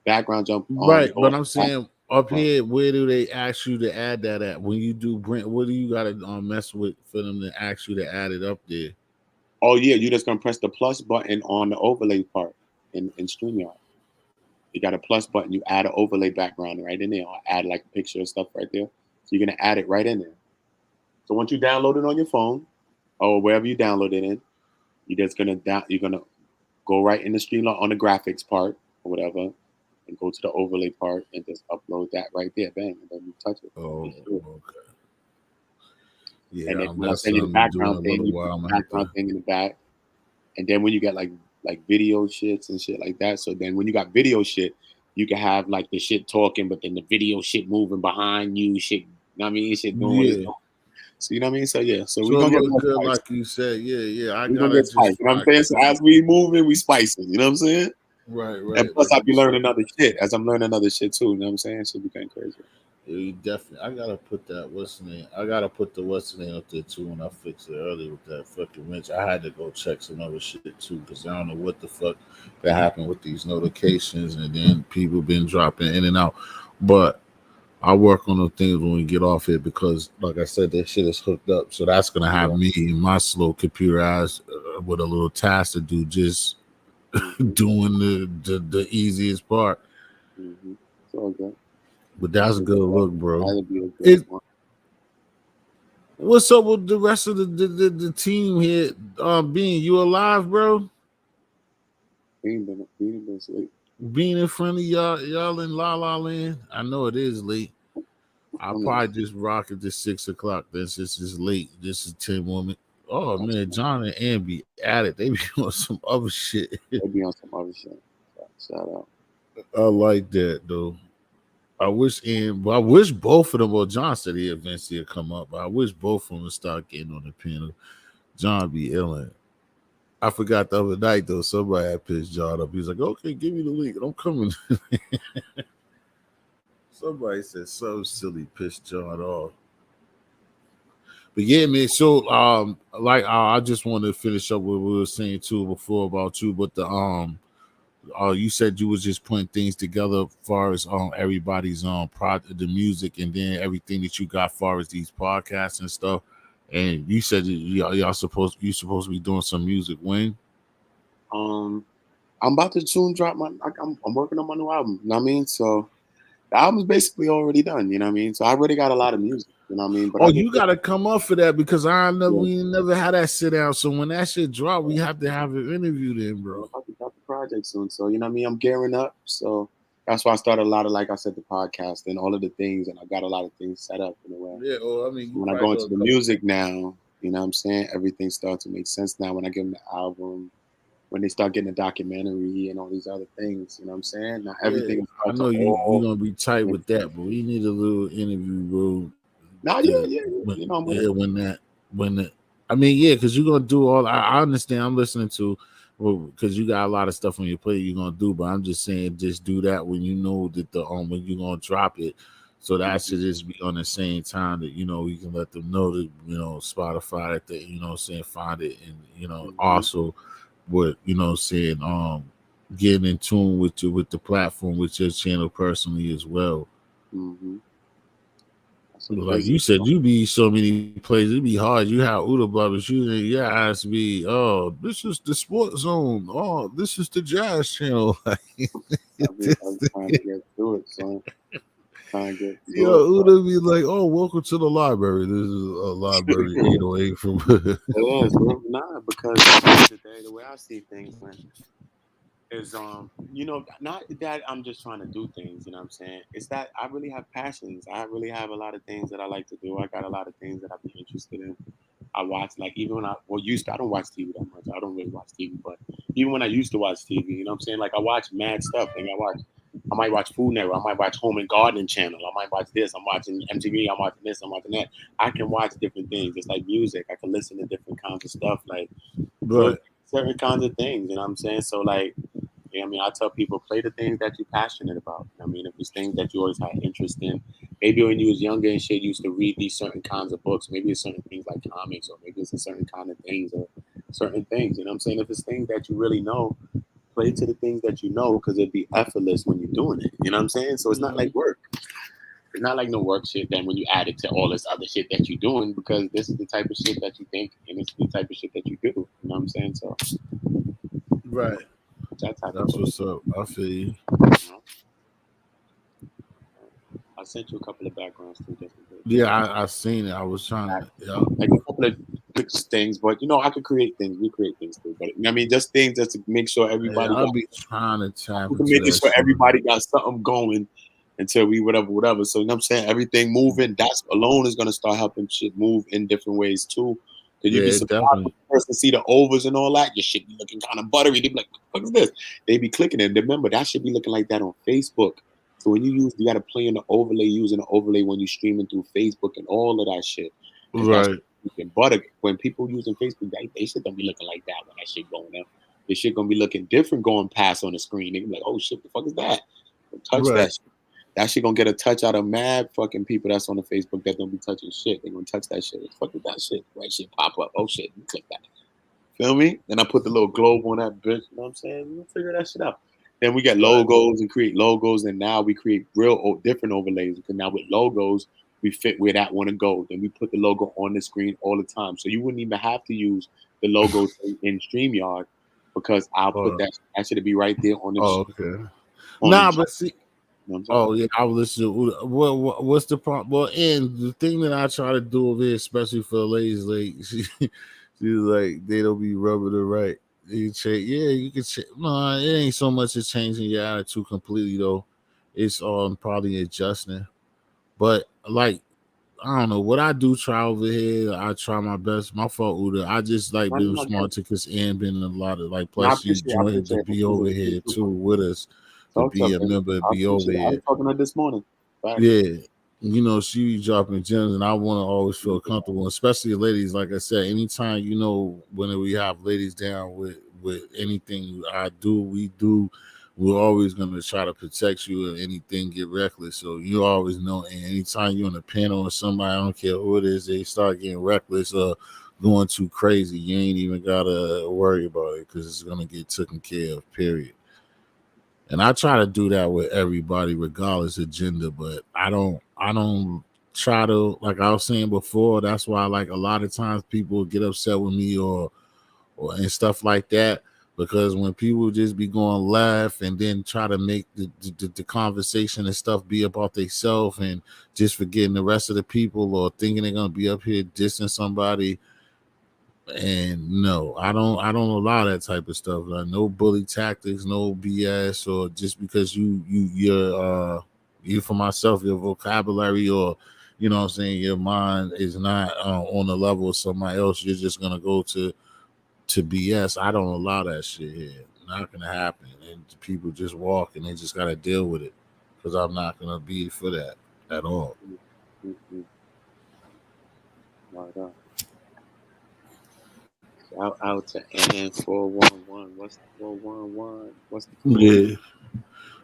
Background jump on Right, the but I'm saying up bottom. here, where do they ask you to add that at? When you do print, what do you gotta mess with for them to ask you to add it up there? Oh yeah, you're just gonna press the plus button on the overlay part in StreamYard. You got a plus button. You add an overlay background right in there, or add like a picture and stuff right there. So you're gonna add it right in there. So once you download it on your phone or wherever you download it in, you're gonna go right in the StreamYard on the graphics part or whatever, and go to the overlay part and just upload that right there. Bang, and then you touch it. Oh, Just do it. okay. And Yeah, then when I that's send you the something to do in a background thing, little you put while. I'm the gonna have background to. thing in the back. And then when you get like video shits and shit like that, so then when you got video shit, you can have like the shit talking, but then the video shit moving behind you, shit. You know what I mean? Shit doing what it's Yeah, doing. So you know what I mean? So yeah, so we're so it gonna get look more good, spice. like you said. Yeah, yeah. I We're gonna gotta get spice. just You know what I'm find saying? So as we moving, we spicing. You know what I'm saying? right, And right, plus, like I you be said. learning other shit as I'm learning other shit too. You know what I'm saying? Shit became crazy. Yeah, you definitely. I gotta put that. What's the name? I gotta put the what's the name up there too. When I fixed it earlier with that fucking wrench, I had to go check some other shit too because I don't know what the fuck that happened with these notifications, and then people been dropping in and out. But I work on the things when we get off here because, like I said, that shit is hooked up. So that's gonna have Yeah. me and my slow computer eyes with a little task to do, just Mm-hmm. doing the easiest part. Mm-hmm. It's all good. But that's a good look, bro. That'll be a good It one. What's up with the rest of the team here? Being you alive, bro? Being been asleep. Being in front of y'all in La La Land. I know it is late. I'll I'm not. probably just rock it to 6 o'clock. This is late. This is 10 women. Oh That's man, John and Ann be at it. They be on some other shit. They'll be on some other shit. Shout out. I like that though. I wish both of them. Well, John said he eventually would come up, but I wish both of them would start getting on the panel. John be ill. I forgot the other night though. Somebody had pissed John up. He was like, "Okay, give me the link. I'm coming." Somebody said so silly, pissed John off. But yeah, man. So I just wanted to finish up what we were saying too before about you, but you said you was just putting things together as far as everybody's the music and then everything that you got as far as these podcasts and stuff. And you said that y'all supposed to be doing some music when? I'm about to soon drop I'm working on my new album. You know what I mean? So the album's basically already done. You know what I mean? So I already got a lot of music. You know what I mean? But Oh, I get you gotta come up for that because yeah, we never had that sit down. So when that shit drop, we have to have an interview then, I'm bro. about to drop the project soon. So you know what I mean? I'm gearing up. So that's why I started a lot of, like I said, the podcast and all of the things, and I got a lot of things set up in a way. Yeah, well, I mean, So you when I probably go know a into the couple. music now, you know what I'm saying? Everything starts to make sense now when I give them the album, when they start getting a documentary and all these other things, you know what I'm saying? Now Yeah, everything I starts to know you're all gonna be tight make with sense. that, but we need a little interview, bro. Nah, yeah, To yeah, yeah. when You know, I'm with yeah it. when the I mean yeah, because you're gonna do all. I understand. I'm listening to well because you got a lot of stuff on your plate you're gonna do, but I'm just saying just do that when you know that the when you're gonna drop it. So that Mhm, should just be on the same time that you can let them know that Spotify that they saying find it and mhm, also what saying getting in tune with the platform with your channel personally as well. mhm. That's what it Like is. you said, you be so many places. It'd be hard. You have Uda brothers. Your eyes be, oh, this is the sports zone. Oh, this is the jazz channel. Like, I'm trying to get through it, son. Trying to get through it. yo, Uda be like, oh, welcome to the library. This is a library 808 from. It is, bro. Nah, because at the end of the day, the way I see things, man, is not that I'm just trying to do things, you know what I'm saying? It's that I really have passions. I really have a lot of things that I like to do. I got a lot of things that I'd be interested in. I watch like even when I don't watch TV that much. I don't really watch TV, but even when I used to watch TV, you know what I'm saying? Like I watch mad stuff. Like I'm I might watch Food Network. I might watch Home and Gardening Channel. I might watch this. I'm watching MTV. I'm watching this. I'm watching that. I can watch different things. It's like music. I can listen to different kinds of stuff, like Right. certain kinds of things. You know what I'm saying? So like, you know what I mean, I tell people play the things that you're passionate about. You know what I mean, if it's things that you always had interest in, maybe when you was younger and shit, you used to read these certain kinds of books. Maybe it's certain things like comics, or maybe it's a certain kind of things, or certain things. You know what I'm saying? If it's things that you really know, play to the things that you know, because it'd be effortless when you're doing it. You know what I'm saying? So it's not like work. It's not like no work shit then when you add it to all this other shit that you're doing, because this is the type of shit that you think and it's the type of shit that you do. You know what I'm saying? So Right. that type That's of what's up. I feel you. you know? I sent you a couple of backgrounds too, just in case. Yeah, I seen it. I was trying to. Yeah. Like a couple of quick things, but you know, I could create things. We create things too, but I mean, just things just to make sure Yeah, everybody I'll got. be trying to tap We can into make that sure shit. everybody got something going until we whatever. So you know what I'm saying? Everything moving, that's alone is gonna start helping shit move in different ways too. Cause you be Yeah, surprised when definitely. the person see the overs and all that, your shit be looking kind of buttery. They be like, what the fuck is this? They be clicking it. Remember, that should be looking like that on Facebook. So when you gotta play in the overlay, using the overlay when you streaming through Facebook and all of that shit. Cause that's Right. butter. When people using Facebook, they shit don't be looking like that when that shit going up. This shit gonna be looking different going past on the screen. They be like, oh shit, the fuck is that? Don't touch Right. that shit. That shit gonna get a touch out of mad fucking people that's on the Facebook that don't be touching shit. They gonna touch that shit. What the fuck is that shit? White shit pop up. Oh shit, you click that. Feel me? Then I put the little globe on that bitch. You know what I'm saying? We'll figure that shit out. Then we get logos and create logos, and now we create real different overlays. Because now with logos, we fit where that want to go. Then we put the logo on the screen all the time, so you wouldn't even have to use the logo in StreamYard, because I'll put that should be right there on the. Oh, okay. On Nah, the, but see. you know what I'm saying? Oh yeah, I was listening. What's the problem? Well, and the thing that I try to do over here, especially for the ladies, like she's like they don't be rubbing it right. You change, yeah, you can change. No, it ain't so much as changing your attitude completely though. It's probably adjusting. But like I don't know what I do. Try over here. I try my best. My fault, Uda. I just like being smart to because Ann been in a lot of like. No, I Plus, she joined to appreciate be over here it. too with us to Talk to be a her. member, I be over appreciate it. I here. was talking to her this morning. Facts. Yeah, you know, she dropping gems, and I want to always feel comfortable, especially ladies. Like I said, anytime when we have ladies down with anything I do, we do. We're always gonna try to protect you and anything get reckless. So you always know. And anytime you're on a panel or somebody, I don't care who it is, they start getting reckless or going too crazy. You ain't even gotta worry about it because it's gonna get taken care of. Period. And I try to do that with everybody, regardless of gender. But I don't try to, like I was saying before. That's why, like a lot of times, people get upset with me or and stuff like that, because when people just be going left and then try to make the conversation and stuff be about themselves and just forgetting the rest of the people or thinking they're gonna be up here dissing somebody. And no, I don't allow that type of stuff. Like no bully tactics, no BS, or just because you for myself, your vocabulary or you know what I'm saying, your mind is not on the level of somebody else, you're just gonna go to BS. I don't allow that shit here. Not gonna happen. And people just walk and they just gotta deal with it. Because I'm not gonna be for that at all. Mm-hmm. Out to N411. What's the 411? What's the 411? Yeah.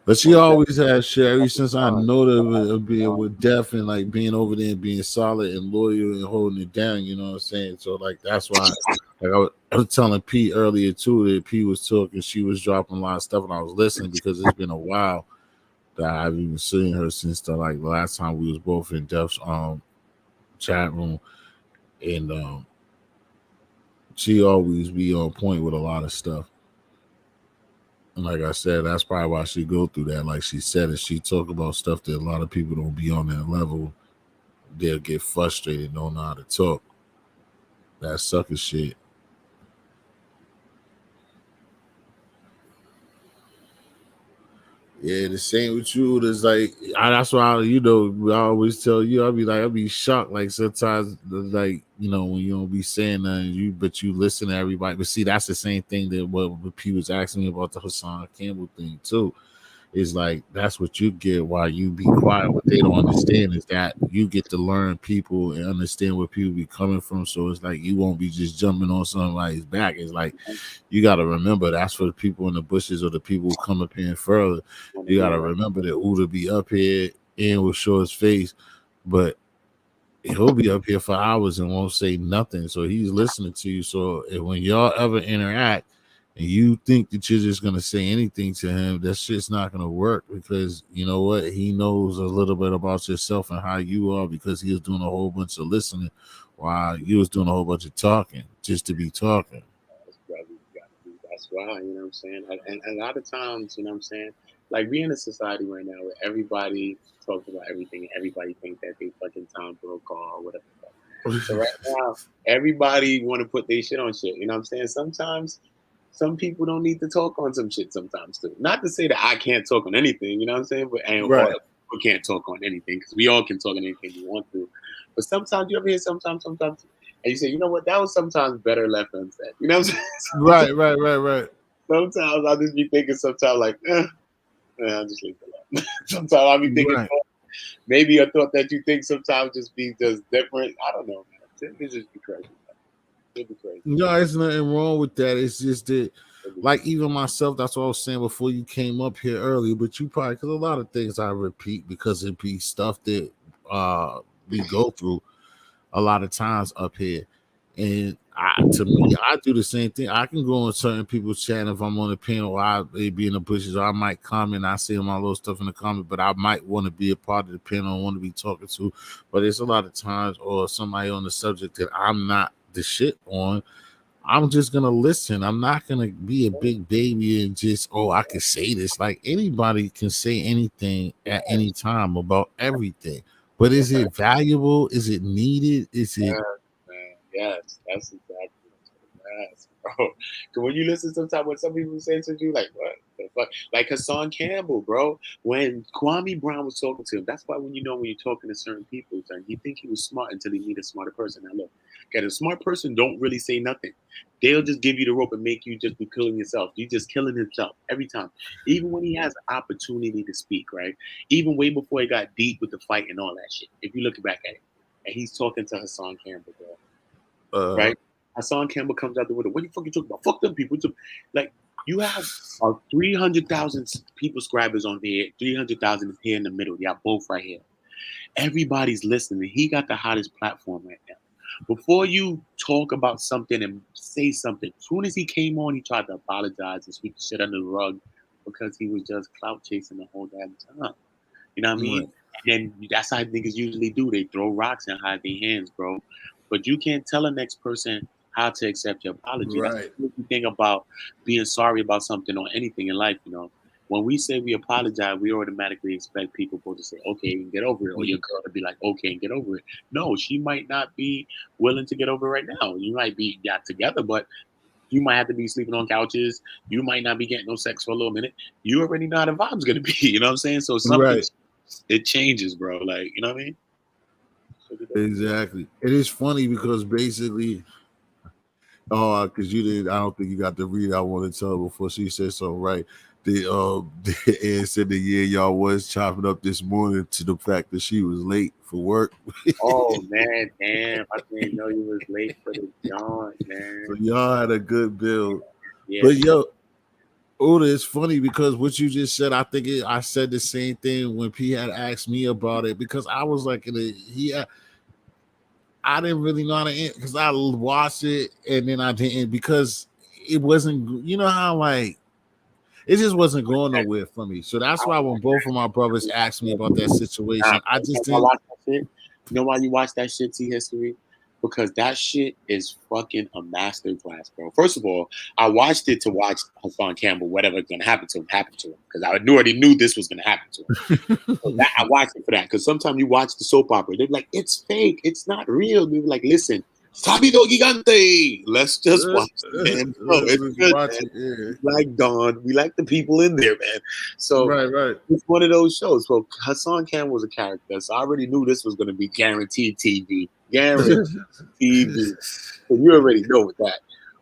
But she always has shit ever since I know of being with death and like being over there and being solid and loyal and holding it down, you know what I'm saying? So like that's why like I was telling P earlier too that P was talking, she was dropping a lot of stuff and I was listening because it's been a while that I've even seen her since the last time we was both in Def's chat room, and she always be on point with a lot of stuff. And like I said, that's probably why she go through that. Like she said, if she talk about stuff that a lot of people don't be on that level, they'll get frustrated, don't know how to talk. That sucker shit. Yeah, the same with you. It's like that's why I always tell you. I'll be shocked. Like sometimes, like when you don't be saying nothing, but you listen to everybody. But see, that's the same thing that what P was asking me about the Hassan Campbell thing too. It's like that's what you get while you be quiet. What they don't understand is that you get to learn people and understand where people be coming from. So it's like you won't be just jumping on somebody's back. It's like you got to remember that's for the people in the bushes or the people who come up here and further. You got to remember that Uda be up here and will show his face, but he'll be up here for hours and won't say nothing. So he's listening to you. So when y'all ever interact and you think that you're just gonna say anything to him, that shit's not gonna work because you know what? He knows a little bit about yourself and how you are because he was doing a whole bunch of listening while you was doing a whole bunch of talking just to be talking. That's why, you know what I'm saying? And a lot of times, you know what I'm saying? Like, we in a society right now where everybody talks about everything and everybody thinks that they fucking time broke or whatever. So right now, everybody want to put their shit on shit. You know what I'm saying? Sometimes some people don't need to talk on some shit sometimes too. Not to say that I can't talk on anything, you know what I'm saying? But or Right. we can't talk on anything because we all can talk on anything we want to. But sometimes you ever hear sometimes, and you say, you know what, that was sometimes better left unsaid. You know what I'm saying? Right. Sometimes I'll just be thinking sometimes like, I'll just leave it alone. Sometimes I'll be thinking Right. maybe a thought that you think sometimes just be just different. I don't know, man. It just be crazy. It'd be crazy. No, there's nothing wrong with that. It's just that, like, even myself, that's what I was saying before you came up here earlier. But you probably, because a lot of things I repeat because it be stuff that we go through a lot of times up here. And to me, I do the same thing. I can go on certain people's chat if I'm on a panel, I may be in the bushes, or I might comment. I say my little stuff in the comment, but I might want to be a part of the panel and want to be talking to. But it's a lot of times, or somebody on the subject that I'm not the shit on. I'm just gonna listen. I'm not gonna be a big baby and just I can say this. Like anybody can say anything at any time about everything. But is it valuable? Is it needed? Is it Man. Yes, that's exactly yes, bro. Cause when you listen sometimes when some people say to you, like, what the fuck? Like Hassan Campbell, bro. When Kwame Brown was talking to him, that's why when you're talking to certain people, you think he was smart until he meet a smarter person. Now look, okay, a smart person don't really say nothing. They'll just give you the rope and make you just be killing yourself. You just killing himself every time. Even when he has opportunity to speak, right? Even way before it got deep with the fight and all that shit. If you look back at it. And he's talking to Hassan Campbell, bro. Right? Hassan Campbell comes out the window. What the fuck you talking about? Fuck them people. Like, you have 300,000 people subscribers on there. 300,000 is here in the middle. Y'all both right here. Everybody's listening. He got the hottest platform right now. Before you talk about something and say something, as soon as he came on, he tried to apologize and sweep the shit under the rug because he was just clout chasing the whole damn time. You know what I mean? And then that's how niggas usually do. They throw rocks and hide their hands, bro. But you can't tell a next person how to accept your apology. That's the thing about being sorry about something or anything in life, you know. When we say we apologize, we automatically expect people to say, okay, and get over it. Or your girl to be like, okay, and get over it. No, she might not be willing to get over it right now. You might be got together, but you might have to be sleeping on couches. You might not be getting no sex for a little minute. You already know how the vibe's gonna be. You know what I'm saying? So something it changes, bro. Like, you know what I mean? Exactly. It is funny because basically, because you didn't. I don't think you got the read I want to tell before she said something right. The Ed said that y'all was chopping up this morning to the fact that she was late for work. Oh man, damn! I didn't know you was late for the jaunt, man. So y'all had a good build. Yeah, But yo, Oda, it's funny because what you just said, I said the same thing when P had asked me about it because I was like, I didn't really know how to because I watched it and then I didn't because it wasn't, you know how like it just wasn't going nowhere for me. So that's why when both of my brothers asked me about that situation, I just didn't. watch that shit. You know why you watch that shit, T History? Because that shit is fucking a masterclass, bro. First of all, I watched it to watch Hassan Campbell, whatever's gonna happen to him, because I already knew this was gonna happen to him. So I watched it for that. Because sometimes you watch the soap opera, they're like, it's fake, it's not real. They're like, listen, Sabido Gigante. Let's just watch it, man. Bro, it's good, man. We like Dawn. We like the people in there, man. So right. It's one of those shows. Well, Hassan Campbell was a character, so I already knew this was going to be guaranteed TV. Guaranteed TV. So you already know with that.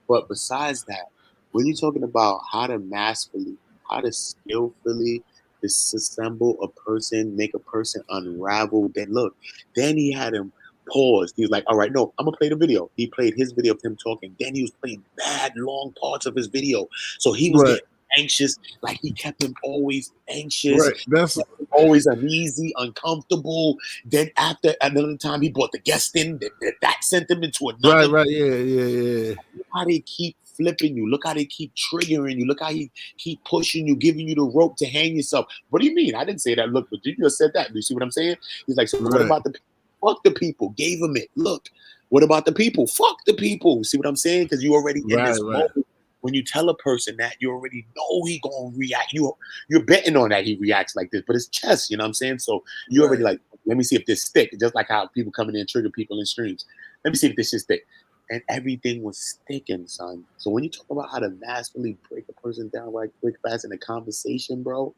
But besides that, when you're talking about how to masterfully, how to skillfully disassemble a person, make a person unravel. Then look, then he had him pause. He was like, all right, no, I'm gonna play the video. He played his video of him talking. Then he was playing bad long parts of his video. So he was getting anxious, like he kept him always anxious, Right. That's always uneasy, uncomfortable. Then after another time he brought the guest in, that sent him into another. right. Yeah. Look how they keep flipping you. Look how they keep triggering you. Look how he keep pushing you, giving you the rope to hang yourself. What do you mean? I didn't say that. Look, but you just said that. Do you see what I'm saying? He's like, so what about the people? Fuck the people. Gave him it. Look, what about the people? Fuck the people. See what I'm saying? Because you already in this moment. When you tell a person that, you already know he gonna react. You're betting on that he reacts like this, but it's chess, you know what I'm saying? So you already like, let me see if this stick. Just like how people come in and trigger people in streams. Let me see if this shit stick. And everything was sticking, son. So when you talk about how to masterfully break a person down right quick, fast in a conversation, bro,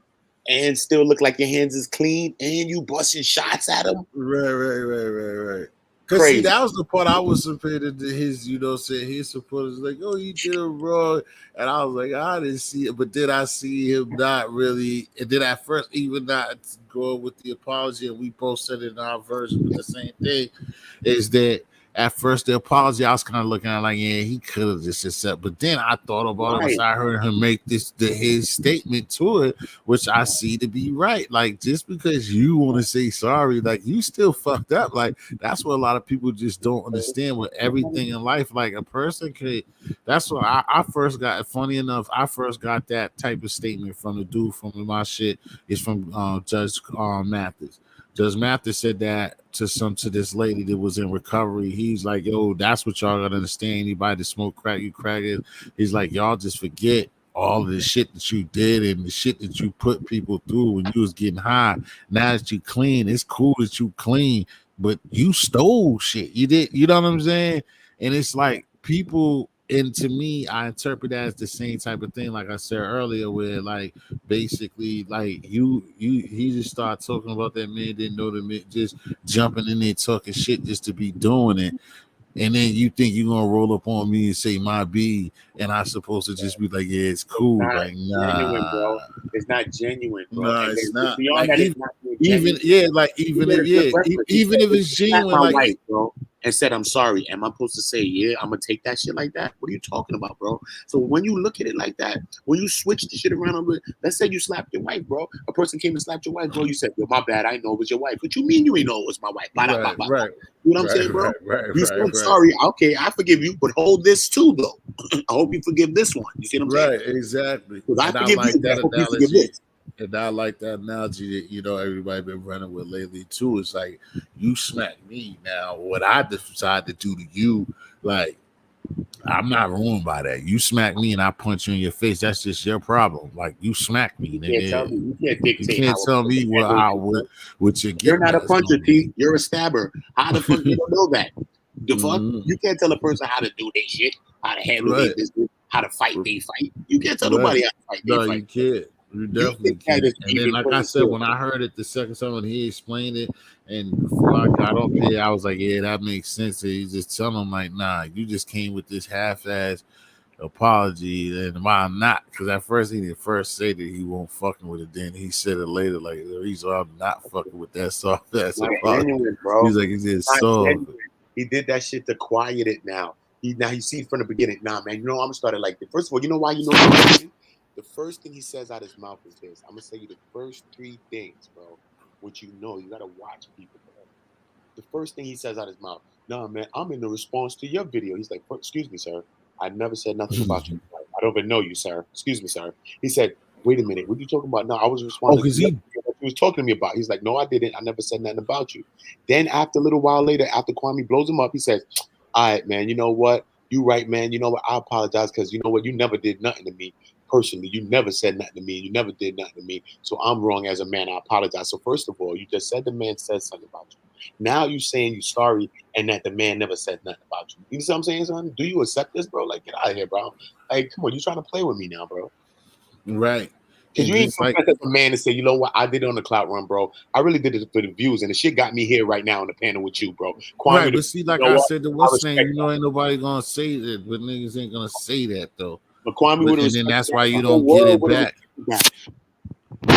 and still look like your hands is clean, and you busting shots at them. Right. Because see, that was the part I was compared to his, saying his supporters like, oh, you did it wrong. And I was like, I didn't see it. But then I see him not really. And then at first, even not go with the apology, and we both said it in our version, but the same thing is that at first the apology, I was kind of looking at it like, yeah, he could have just accepted. But then I thought about it once I heard him make his statement to it, which I see to be right. Like, just because you want to say sorry, like, you still fucked up. Like, that's what a lot of people just don't understand with everything in life. Like, a person could. That's what I first got. Funny enough, I first got that type of statement from the dude from my shit. It's from Judge Mathis. Judge Mathis said that to this lady that was in recovery. He's like, yo, that's what y'all gotta understand. Anybody that smoke crack, you crack it. He's like, y'all just forget all of the shit that you did and the shit that you put people through when you was getting high. Now that you clean, it's cool that you clean, but you stole shit. You did, you know what I'm saying? And it's like people. And to me, I interpret that as the same type of thing, like I said earlier, where like basically, like he just started talking about that man, didn't know the man, just jumping in there talking shit just to be doing it. And then you think you're gonna roll up on me and say my B, and I'm supposed to just be like, yeah, it's cool. Like, nah, genuine, bro. It's not genuine, bro. No, and it's then, not. beyond Like, that, even, it's not even yeah, like even if even if it's genuine, my like wife, bro, and said I'm sorry, am I supposed to say yeah? I'm gonna take that shit like that? What are you talking about, bro? So when you look at it like that, when you switch the shit around, let's say you slapped your wife, bro. A person came and slapped your wife, bro. You said, yo, my bad, I know it was your wife. What you mean you ain't know it was my wife? Blah, blah, blah, blah. right. You know what I'm saying, bro? You said sorry. Okay, I forgive you, but hold this too, though. I hope you forgive this one. You see what I'm saying? Right, exactly. Because I And I forgive like you, that I hope you forgive analogy. this. And I like that analogy that everybody been running with lately too. It's like you smack me now. What I decide to do to you, like I'm not ruined by that. You smack me and I punch you in your face. That's just your problem. Like you smack me, nigga. You can't dictate. You can't tell me what you're getting. You're not a puncher, T. You're a stabber. How the fuck you don't know that? The fuck? You can't tell a person how to do their shit, how to handle their business, how to fight they fight. You can't tell nobody how to fight they fight. You can't. You definitely can't. And then, like I said, when I heard it the second time when he explained it, and before I got up here, I was like, yeah, that makes sense. And he's just telling him, like, nah, you just came with this half-ass apology, and why not? Because at first he didn't first say that he won't fucking with it. Then he said it later, like, the reason I'm not fucking with that soft-ass apology. Genuine, bro. He's like, he did so. He did that shit to quiet it now. Now you see from the beginning, nah, man, I'm gonna start it like this. First of all, you know why you know the first thing he says out his mouth is this. I'm gonna say you the first three things, bro. Which you gotta watch people, bro. The first thing he says out his mouth, nah, man, I'm in the response to your video. He's like, excuse me, sir. I never said nothing about you. I don't even know you, sir. Excuse me, sir. He said, wait a minute, what are you talking about? No, I was responding to what he was talking to me about. He's like, no, I didn't. I never said nothing about you. Then after a little while later, after Kwame blows him up, he says, all right, man, you know what? You right, man. You know what? I apologize because you know what? You never did nothing to me personally. You never said nothing to me. You never did nothing to me. So I'm wrong as a man. I apologize. So first of all, you just said the man said something about you. Now you saying you sorry and that the man never said nothing about you. You know what I'm saying, son? Do you accept this, bro? Like, get out of here, bro. Like, come on, you trying to play with me now, bro? Right. Because you ain't like a man to say, you know what, I did it on the clout run, bro. I really did it for the views, and the shit got me here right now on the panel with you, bro. Kwame, right, but see, like I said, the what's name, ain't nobody gonna say that, but niggas ain't gonna say that though. But Kwame, and then that's why you don't get it back.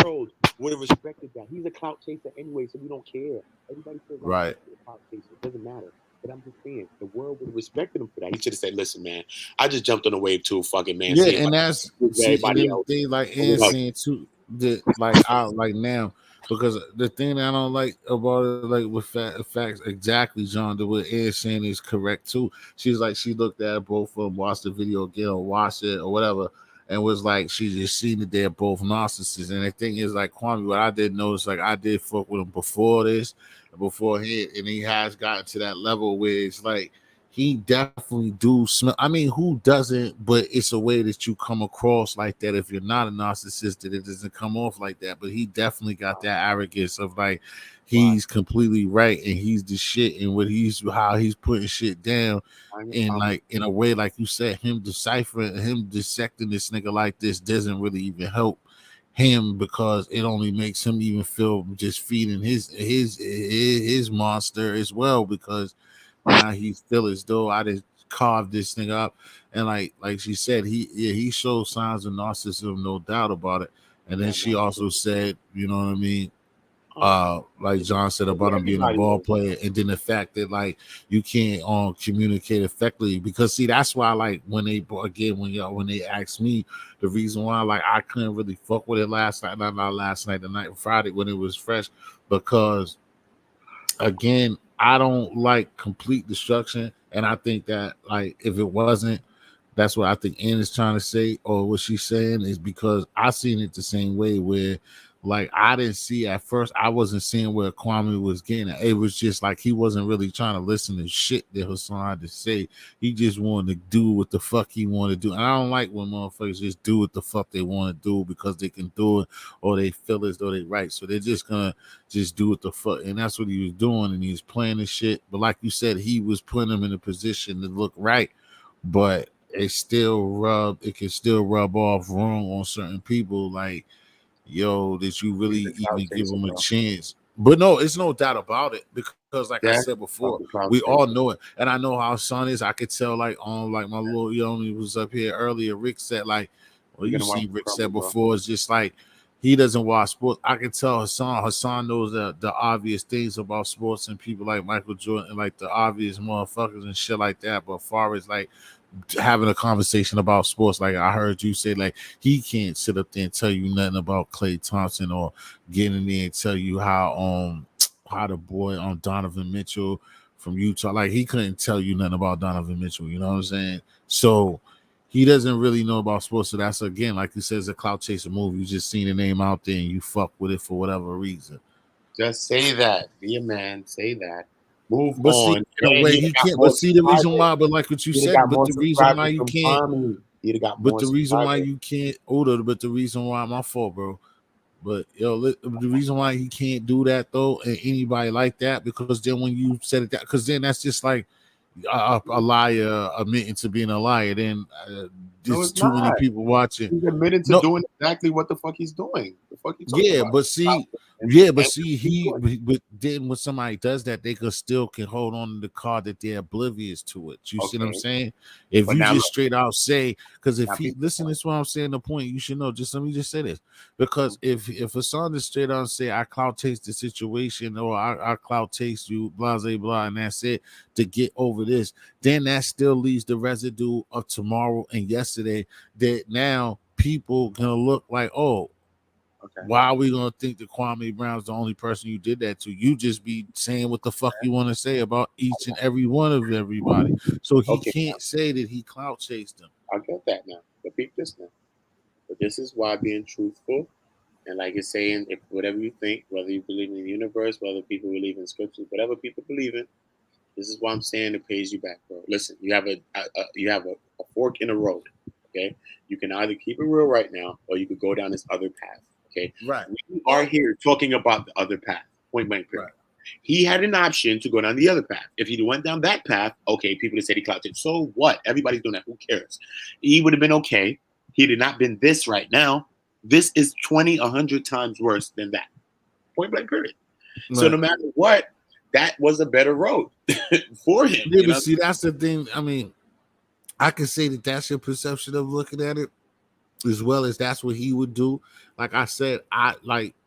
World would have respected that. He's a clout chaser anyway, so we don't care. Everybody says I'm Right. a clout chaser. It doesn't matter. But I'm just saying, the world would have respected him for that. He should have said, "Listen, man, I just jumped on a wave too, fucking man. Yeah, See and if that's I see, and everybody then the else." thing like You Ann know, saying too that like I like now because the thing that I don't like about it like with facts exactly John the what Ann saying is correct too. She's like she looked at both of them, watched the video again or watched it or whatever, and was like she just seen that they're both narcissists. And the thing is like Kwame, what I did notice like I did fuck with him before this, before he has gotten to that level where it's like he definitely do smell. I mean, who doesn't? But it's a way that you come across like that. If you're not a narcissist, that it doesn't come off like that. But he definitely got that arrogance of like he's completely right and he's the shit and what he's how he's putting shit down. And like in a way, like you said, him deciphering, him dissecting this nigga like this doesn't really even help him because it only makes him even feel just feeding his monster as well because now he feel as though I just carved this nigga up, and like she said, he shows signs of narcissism, no doubt about it. And then she also said, you know what I mean, like John said about him being a ball player, and then the fact that like you can't communicate effectively because see that's why like when they again when they asked me the reason why like I couldn't really fuck with it last night, not last night, the night Friday when it was fresh because again, I don't like complete destruction, and I think that like if it wasn't, that's what I think Ann is trying to say, or what she's saying is because I seen it the same way where like I didn't see at first, I wasn't seeing where Kwame was getting at. It was just like he wasn't really trying to listen to shit that Hassan had to say. He just wanted to do what the fuck he wanted to do. And I don't like when motherfuckers just do what the fuck they want to do because they can do it or they feel as though they right. So they're just gonna just do what the fuck. And that's what he was doing. And he was playing this shit. But like you said, he was putting him in a position to look right. But it can still rub off wrong on certain people. Like, yo, did you really even give him a chance? But no, it's no doubt about it because, like I said before, we all know it, and I know how son is. I could tell, like on like my little he was up here earlier. Rick said, like, well, you see, Rick said before, it's just like he doesn't watch sports. I can tell Hassan. Hassan knows the obvious things about sports and people like Michael Jordan and like the obvious motherfuckers and shit like that. But far as like having a conversation about sports, like I heard you say, like he can't sit up there and tell you nothing about Klay Thompson or get in there and tell you how the boy Donovan Mitchell from Utah, like he couldn't tell you nothing about Donovan Mitchell. You know what I'm saying? So he doesn't really know about sports. So that's again, like you said, it's a clout chaser move. You just seen the name out there and you fuck with it for whatever reason. Just say that. Be a man. Say that. Move but on. See, in a way he can't. But see the reason why. But like what you said. But the reason why you can't. But the reason why you can't. But the reason why my fault, bro. But yo, the reason why he can't do that though, and anybody like that, because then when you said it, that because then that's just like a liar admitting to being a liar. Then there's too many people watching. He's admitted to doing exactly what the fuck he's doing. The fuck you talking about? But then when somebody does that, they can hold on to the card that they're oblivious to it. You see what I'm saying? If you just straight out say, because if he listen, this is what I'm saying. The point you should know. Just let me just say this, because if a song is straight out and say I clout taste the situation or I clout taste you, blah blah blah, and that's it to get over this, then that still leaves the residue of tomorrow and yesterday that now people gonna look like, oh, why are we gonna think that Kwame Brown's the only person you did that to? You just be saying what the fuck you want to say about each and every one of everybody. So he can't say that he clout chased them. I get that now. But peep this now. But this is why being truthful and like you're saying, if whatever you think, whether you believe in the universe, whether people believe in scriptures, whatever people believe in, this is why I'm saying it pays you back, bro. Listen, you have a fork in the road. Okay, you can either keep it real right now, or you could go down this other path. Okay, right. We are here talking about the other path. Point blank. Period. Right. He had an option to go down the other path. If he went down that path, okay, people would say he clouded. So what? Everybody's doing that. Who cares? He would have been okay. He'd have not been this right now. This is 20, 100 times worse than that. Point blank. Period. Right. So no matter what, that was a better road for him. Yeah, but see, that's the thing. I mean, I can say that that's your perception of looking at it, as well as that's what he would do. Like I said,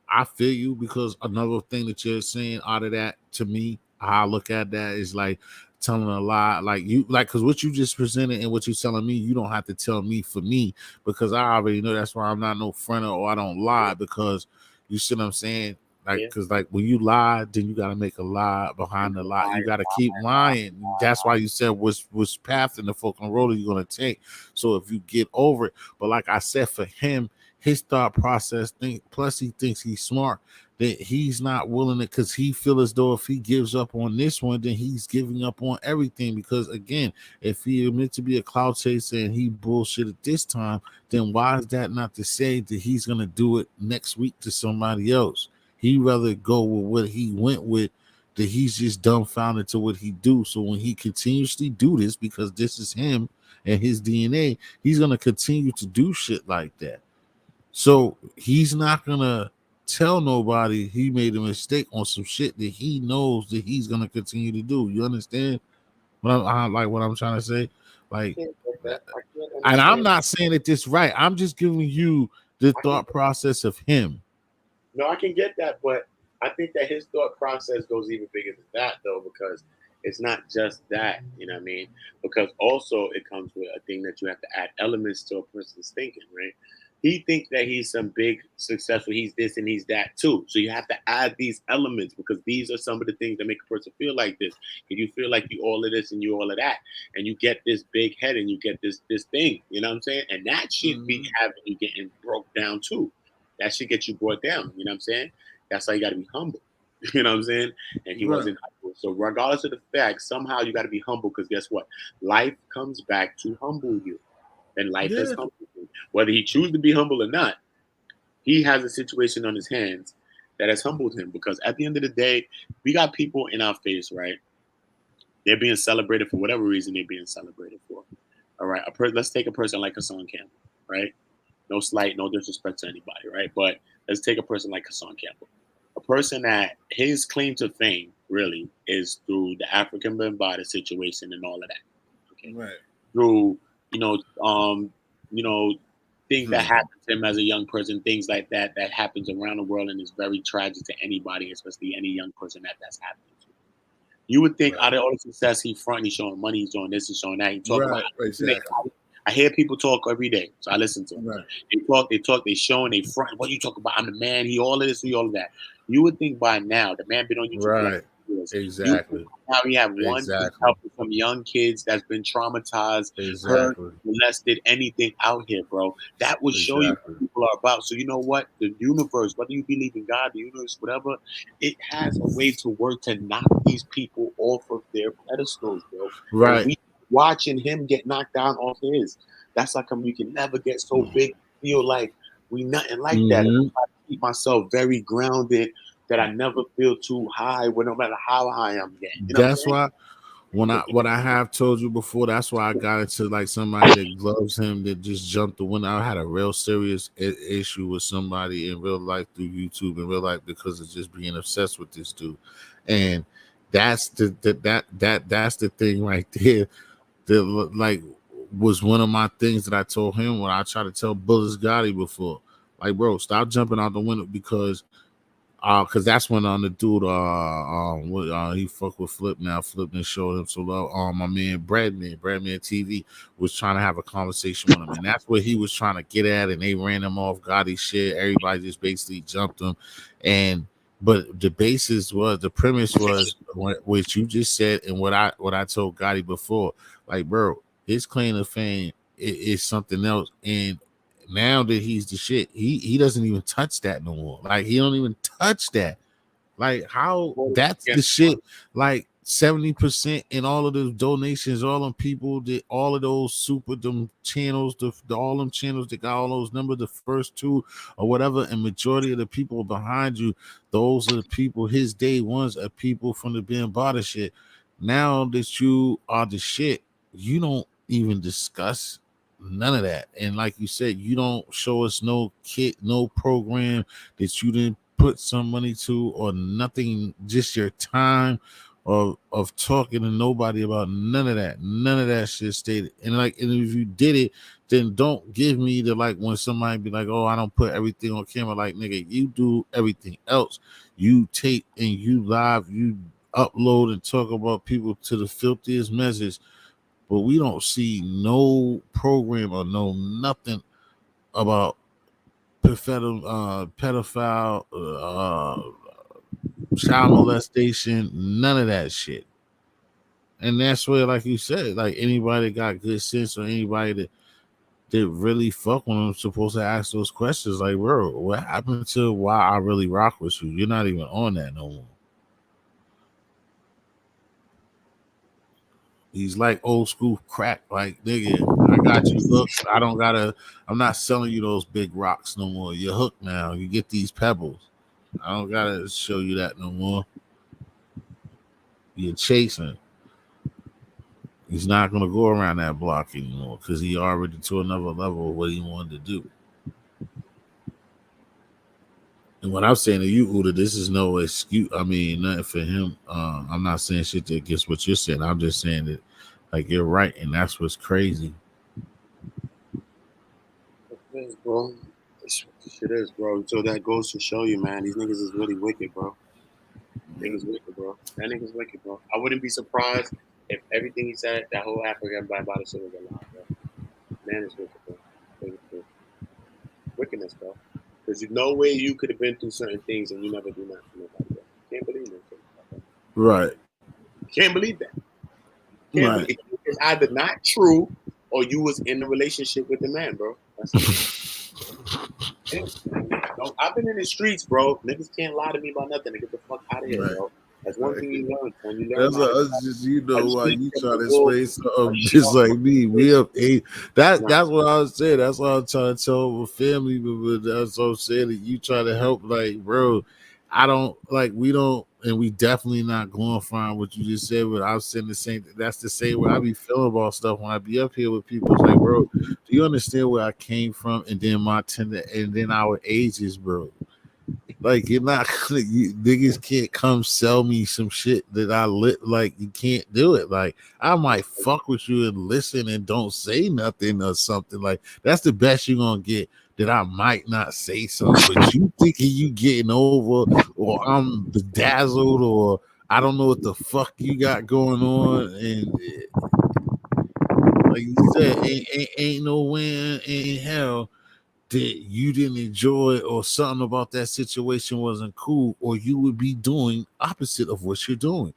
I feel you, because another thing that you're saying out of that, to me, how I look at that is like telling a lie. Like you, like, because what you just presented and what you're telling me, you don't have to tell me for me, because I already know. That's why I'm not no friend, or I don't lie, because you see what I'm saying. Like, Yeah. because like when you lie, then you got to make a lie behind the lie. You got to keep lying. That's why you said which path in the fucking road are you gonna take. So if you get over it, but like I said, for him, his thought process think, plus he thinks he's smart, that he's not willing to, because he feel as though if he gives up on this one, then he's giving up on everything. Because again, if he meant to be a cloud chaser and he bullshit at this time, then why is that not to say that he's gonna do it next week to somebody else? He rather go with what he went with, that he's just dumbfounded to what he do. So when he continuously do this, because this is him and his DNA, he's gonna continue to do shit like that. So he's not gonna tell nobody he made a mistake on some shit that he knows that he's gonna continue to do. You understand what I'm trying to say? Like, Can't get that. I can't and I'm understand. not saying that this right. I'm just giving you the I can thought process of him. No, I can get that, but I think that his thought process goes even bigger than that, though, because it's not just that, you know what I mean? Because also it comes with a thing that you have to add elements to a person's thinking, right? He thinks that he's some big successful, he's this and he's that too. So you have to add these elements, because these are some of the things that make a person feel like this. And you feel like you all of this and you all of that, and you get this big head and you get this thing, you know what I'm saying? And that should be having you getting broke down too. That should get you brought down. You know what I'm saying? That's why you got to be humble. You know what I'm saying? And he Right. wasn't humble. So regardless of the fact, somehow you got to be humble, because guess what? Life comes back to humble you. And life has Yeah. humbled him. Whether he chooses to be humble or not, he has a situation on his hands that has humbled him. Because at the end of the day, we got people in our face, right? They're being celebrated for whatever reason they're being celebrated for. All right. Let's take a person like Hassan Campbell, right? No slight, no disrespect to anybody, right? But let's take a person like Hassan Campbell, a person that his claim to fame really is through the African Bambaataa situation and all of that. Okay, Right. through you know, um, you know, things that Hmm. happen to him as a young person, things like that that happens around the world, and is very tragic to anybody, especially any young person that's happening to. You would think Right. out of all the success he's fronting, he's showing money, he's doing this, he's showing that. He talk about. Right. Exactly. I hear people talk every day, so I listen to them. Right. They showing, they front. What you talk about? I'm the man. He all of this, he all of that. You would think by now the man been on YouTube for like Right. years. You would think Exactly. now we have one, he's Exactly. helping some young kids that's been traumatized, hurt, Exactly. molested, anything out here, bro. That would show you Exactly. what people are about. So you know what? The universe, whether you believe in God, the universe, whatever, it has a way to work to knock these people off of their pedestals, bro. And Right. we watching him get knocked down off his. That's like we can never get so big, feel like we nothing like that. And Hmm. I try to keep myself very grounded, that I never feel too high, no matter how high I'm getting. You know what I'm That's saying? why what I have told you before, that's why I got into like somebody that loves him that just jumped the window. I had a real serious issue with somebody in real life through YouTube in real life because of just being obsessed with this dude, and that's that's the thing right there. That like was one of my things that I told him when I tried to tell Bullis Gotti before. Like, bro, stop jumping out the window, because that's when the dude he fucked with Flip now. Flip and showed him so love. My man Bradman TV was trying to have a conversation with him, and that's what he was trying to get at, and they ran him off Gotti shit. Everybody just basically jumped him, and but the premise was what you just said, and what I told Gotti before. Like, bro, his claim to fame is something else, and now that he's the shit, he doesn't even touch that no more. Like, he don't even touch that. Like, how that's Yeah. the shit. Like 70% in all of those donations, all them people that all of those them channels, all them channels that got all those numbers, the first two or whatever, and majority of the people behind you, those are the people. His day ones are people from the Ben Bada shit. Now that you are the shit, you don't even discuss none of that. And like you said, you don't show us no kit, no program that you didn't put some money to or nothing, just your time of talking to nobody about none of that. None of that shit stated. And like, and if you did it, then don't give me the like when somebody be like, oh, I don't put everything on camera. Like, nigga, you do everything else. You tape and you live, you upload and talk about people to the filthiest message, but we don't see no program or no nothing about pedophile, child molestation, none of that shit. And that's where, like you said, like anybody that got good sense or anybody that really fuck with them supposed to ask those questions. Like, bro, what happened to why I really rock with you? You're not even on that no more. He's like old school crack. Like, nigga, I got you hooked. I'm not selling you those big rocks no more. You're hooked now. You get these pebbles. I don't gotta show you that no more. You're chasing. He's not gonna go around that block anymore because he already to another level of what he wanted to do. And what I'm saying to you, Uda, this is no excuse. I mean, nothing for him. I'm not saying shit against what you're saying. I'm just saying that, like, you're right, and that's what's crazy. It is, bro. This shit is, bro. So that goes to show you, man, these niggas is really wicked, bro. Niggas wicked, bro. That nigga's wicked, bro. I wouldn't be surprised if everything he said, that whole African by the shit was a lie, bro. Man is wicked, bro. Wicked, wickedness, bro. Because you no way you could have been through certain things and you never do nothing for nobody, bro. Can't believe it. Right. Can't believe that. Can't believe it. It's either not true or you was in a relationship with the man, bro. That's I've been in the streets, bro. Niggas can't lie to me about nothing. Get the fuck out of here, bro. That's one thing you learn. When you learn That's just why you try to explain something just like me. We have eight. That's what I was saying. That's what I'm trying to tell my family. But that's what I'm saying. That you try to help, like, bro. I don't like. We don't, and we definitely not glorifying what you just said. But I'm saying the same. That's the same way I be feeling about stuff when I be up here with people. It's like, bro, do you understand where I came from? And then my tender, and then our ages, bro. Like, you're not gonna, niggas can't come sell me some shit that I lit. Like, you can't do it. Like, I might fuck with you and listen and don't say nothing or something. Like, that's the best you're gonna get. That I might not say something, but you thinking you getting over, or I'm bedazzled, or I don't know what the fuck you got going on, and like you said, ain't no way in hell that you didn't enjoy or something about that situation wasn't cool, or you would be doing opposite of what you're doing.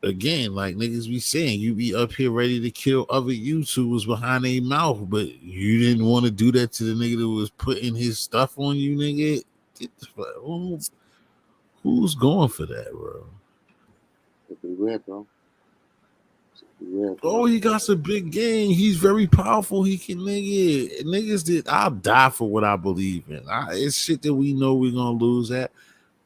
Again, like niggas be saying, you be up here ready to kill other YouTubers behind their mouth, but you didn't want to do that to the nigga that was putting his stuff on you, nigga. Get the fuck, who's going for that, bro? It'd be weird, bro. Oh, he got some big game. He's very powerful. He can niggas that I'll die for what I believe in. It's shit that we know we're gonna lose at.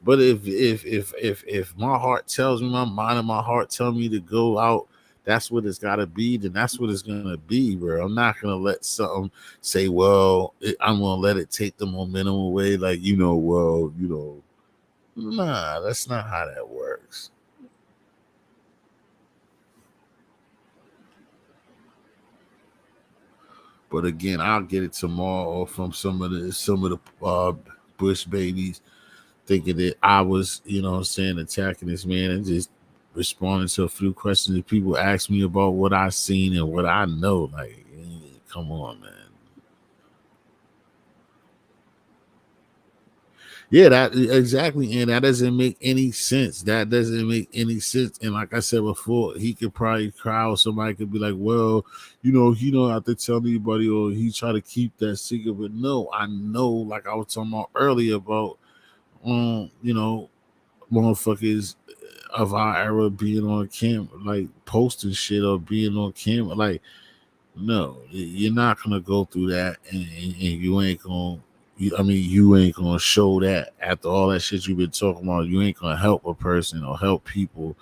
But if my heart tells me, my mind and my heart tell me to go out, that's what it's gotta be. Then that's what it's gonna be, bro. I'm not gonna let something say, well, I'm gonna let it take the momentum away. Like, nah, that's not how that works. But again, I'll get it tomorrow from some of the Bush babies thinking that I was, attacking this man and just responding to a few questions that people ask me about what I seen and what I know. Like, come on, man. Yeah, that exactly, and that doesn't make any sense. That doesn't make any sense. And like I said before, he could probably cry, or somebody could be like, "Well, he don't have to tell anybody, or he try to keep that secret." But no, I know, like I was talking about earlier about, motherfuckers of our era being on camera, like posting shit or being on camera, like. No, you're not gonna go through that, and you ain't gonna. You ain't gonna show that after all that shit you've been talking about. You ain't gonna help a person or help people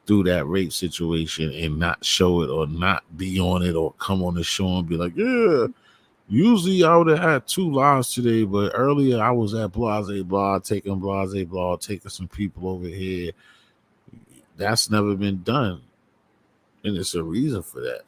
through that rape situation and not show it or not be on it or come on the show and be like, yeah, Usually I would have had 2 lives today, but earlier I was at Blase Blah, taking some people over here. That's never been done. And it's a reason for that.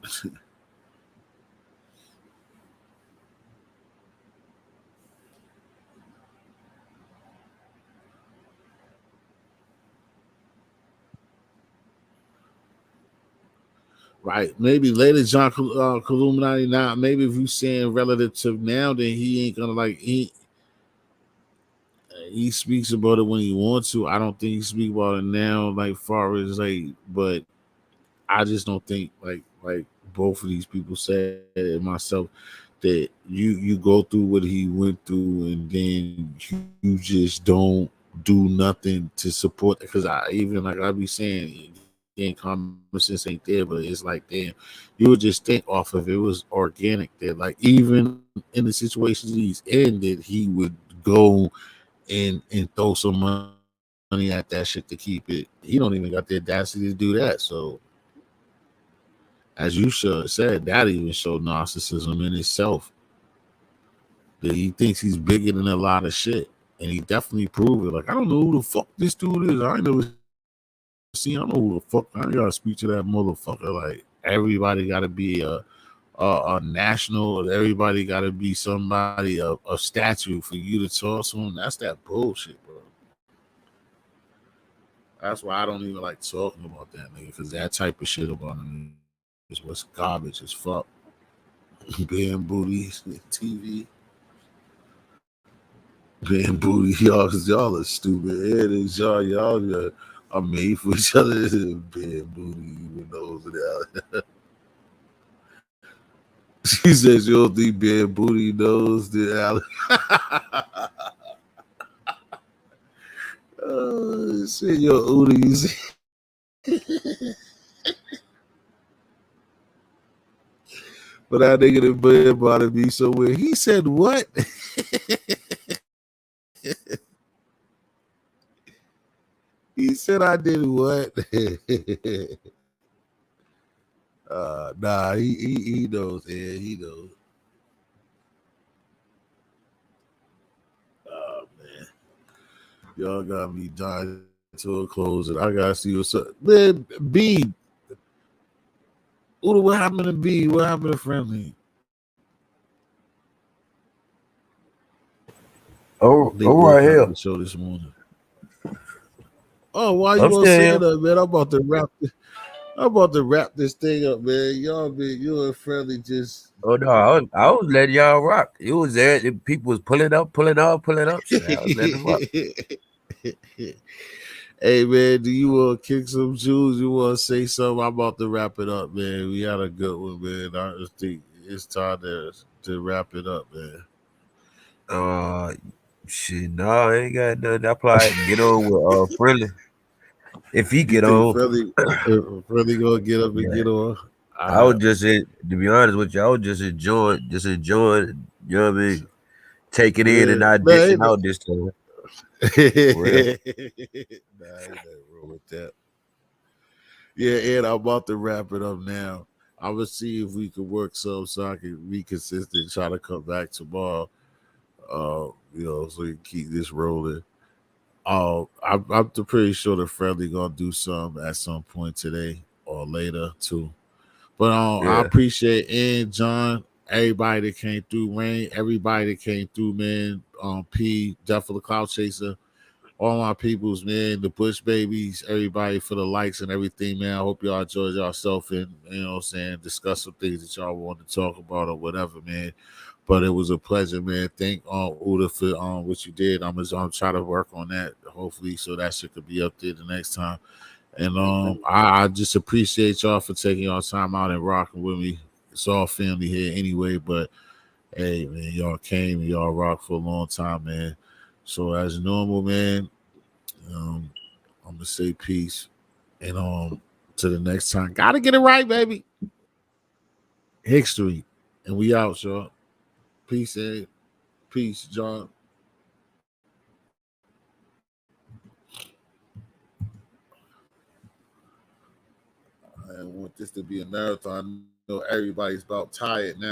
Right. Maybe later John Illuminati now. Maybe if you saying relative to now, then he ain't gonna like he speaks about it when he wants to. I don't think he speaks about it now, like far as like, but I just don't think like both of these people said it myself that you go through what he went through and then you just don't do nothing to support because I even like I be saying again common sense ain't there, but it's like damn, you would just think off of it was organic that like even in the situations he's in that he would go and throw some money at that shit to keep it. He don't even got the audacity to do that. So as you said, that even showed narcissism in itself. That he thinks he's bigger than a lot of shit. And he definitely proved it. Like, I don't know who the fuck this dude is. I ain't never seen. I don't know who the fuck. I ain't gotta speak to that motherfucker. Like, everybody gotta be a national. Everybody gotta be somebody a statue for you to talk to him. That's that bullshit, bro. That's why I don't even like talking about that nigga because that type of shit about him is what's garbage as fuck. Being booty TV. Being booty, y'all are stupid. It is y'all are made for each other. Being booty, even those that. She says you don't think being booty knows the Alex. Shit, your Udi's. But that nigga that bed about to be somewhere. He said what? He said I did what? Nah, he knows, man. He knows. Oh man, y'all got me dying to a close, and I gotta see what's up. Man, B, Uda, what happened to B? What happened to Friendly? Oh, They oh, right boycotted here. the show this morning. Oh, why I'm you want to still say here. that, man? I'm about to wrap this thing up, man. You and Friendly just. Oh no, I was letting y'all rock. It was there. The people was pulling up, pulling up, pulling up. Shit, I was letting them rock. Hey man, do you want to kick some juice? You want to say something? I'm about to wrap it up, man. We had a good one, man. I just think it's time to wrap it up, man. Uh, shit, no, I ain't got nothing. I probably get on with Friendly if he You get think on. Freddie gonna get up and Yeah, get on? I was just to be honest with you, I was just enjoying. You know what I mean? Take it in and Yeah, not man. dishing out this time. Nah, For real. ain't nothing wrong with that. Yeah, Ed, I'm about to wrap it up now. I'm gonna see if we can work some so I can be consistent. Try to come back tomorrow. So you can keep this rolling. I'm pretty sure the Friendly gonna do some at some point today or later too. But I Yeah, appreciate and John, everybody that came through, Rain, everybody that came through, man. P, Death for the Cloud Chaser, all my peoples, man, the Bush babies, everybody for the likes and everything, man. I hope y'all enjoyed yourself and what I'm saying, discuss some things that y'all want to talk about or whatever, man. But it was a pleasure, man. Thank Uda for what you did. I'm gonna try to work on that, hopefully, so that shit could be up there the next time. And I just appreciate y'all for taking y'all time out and rocking with me. It's all family here anyway, but hey man, y'all came and y'all rocked for a long time, man. So as normal, man, um, I'm gonna say peace and to the next time. Gotta get it right, baby. History. And we out, y'all. Peace, Ed. Peace, John. I want this to be a marathon. I know everybody's about tired now.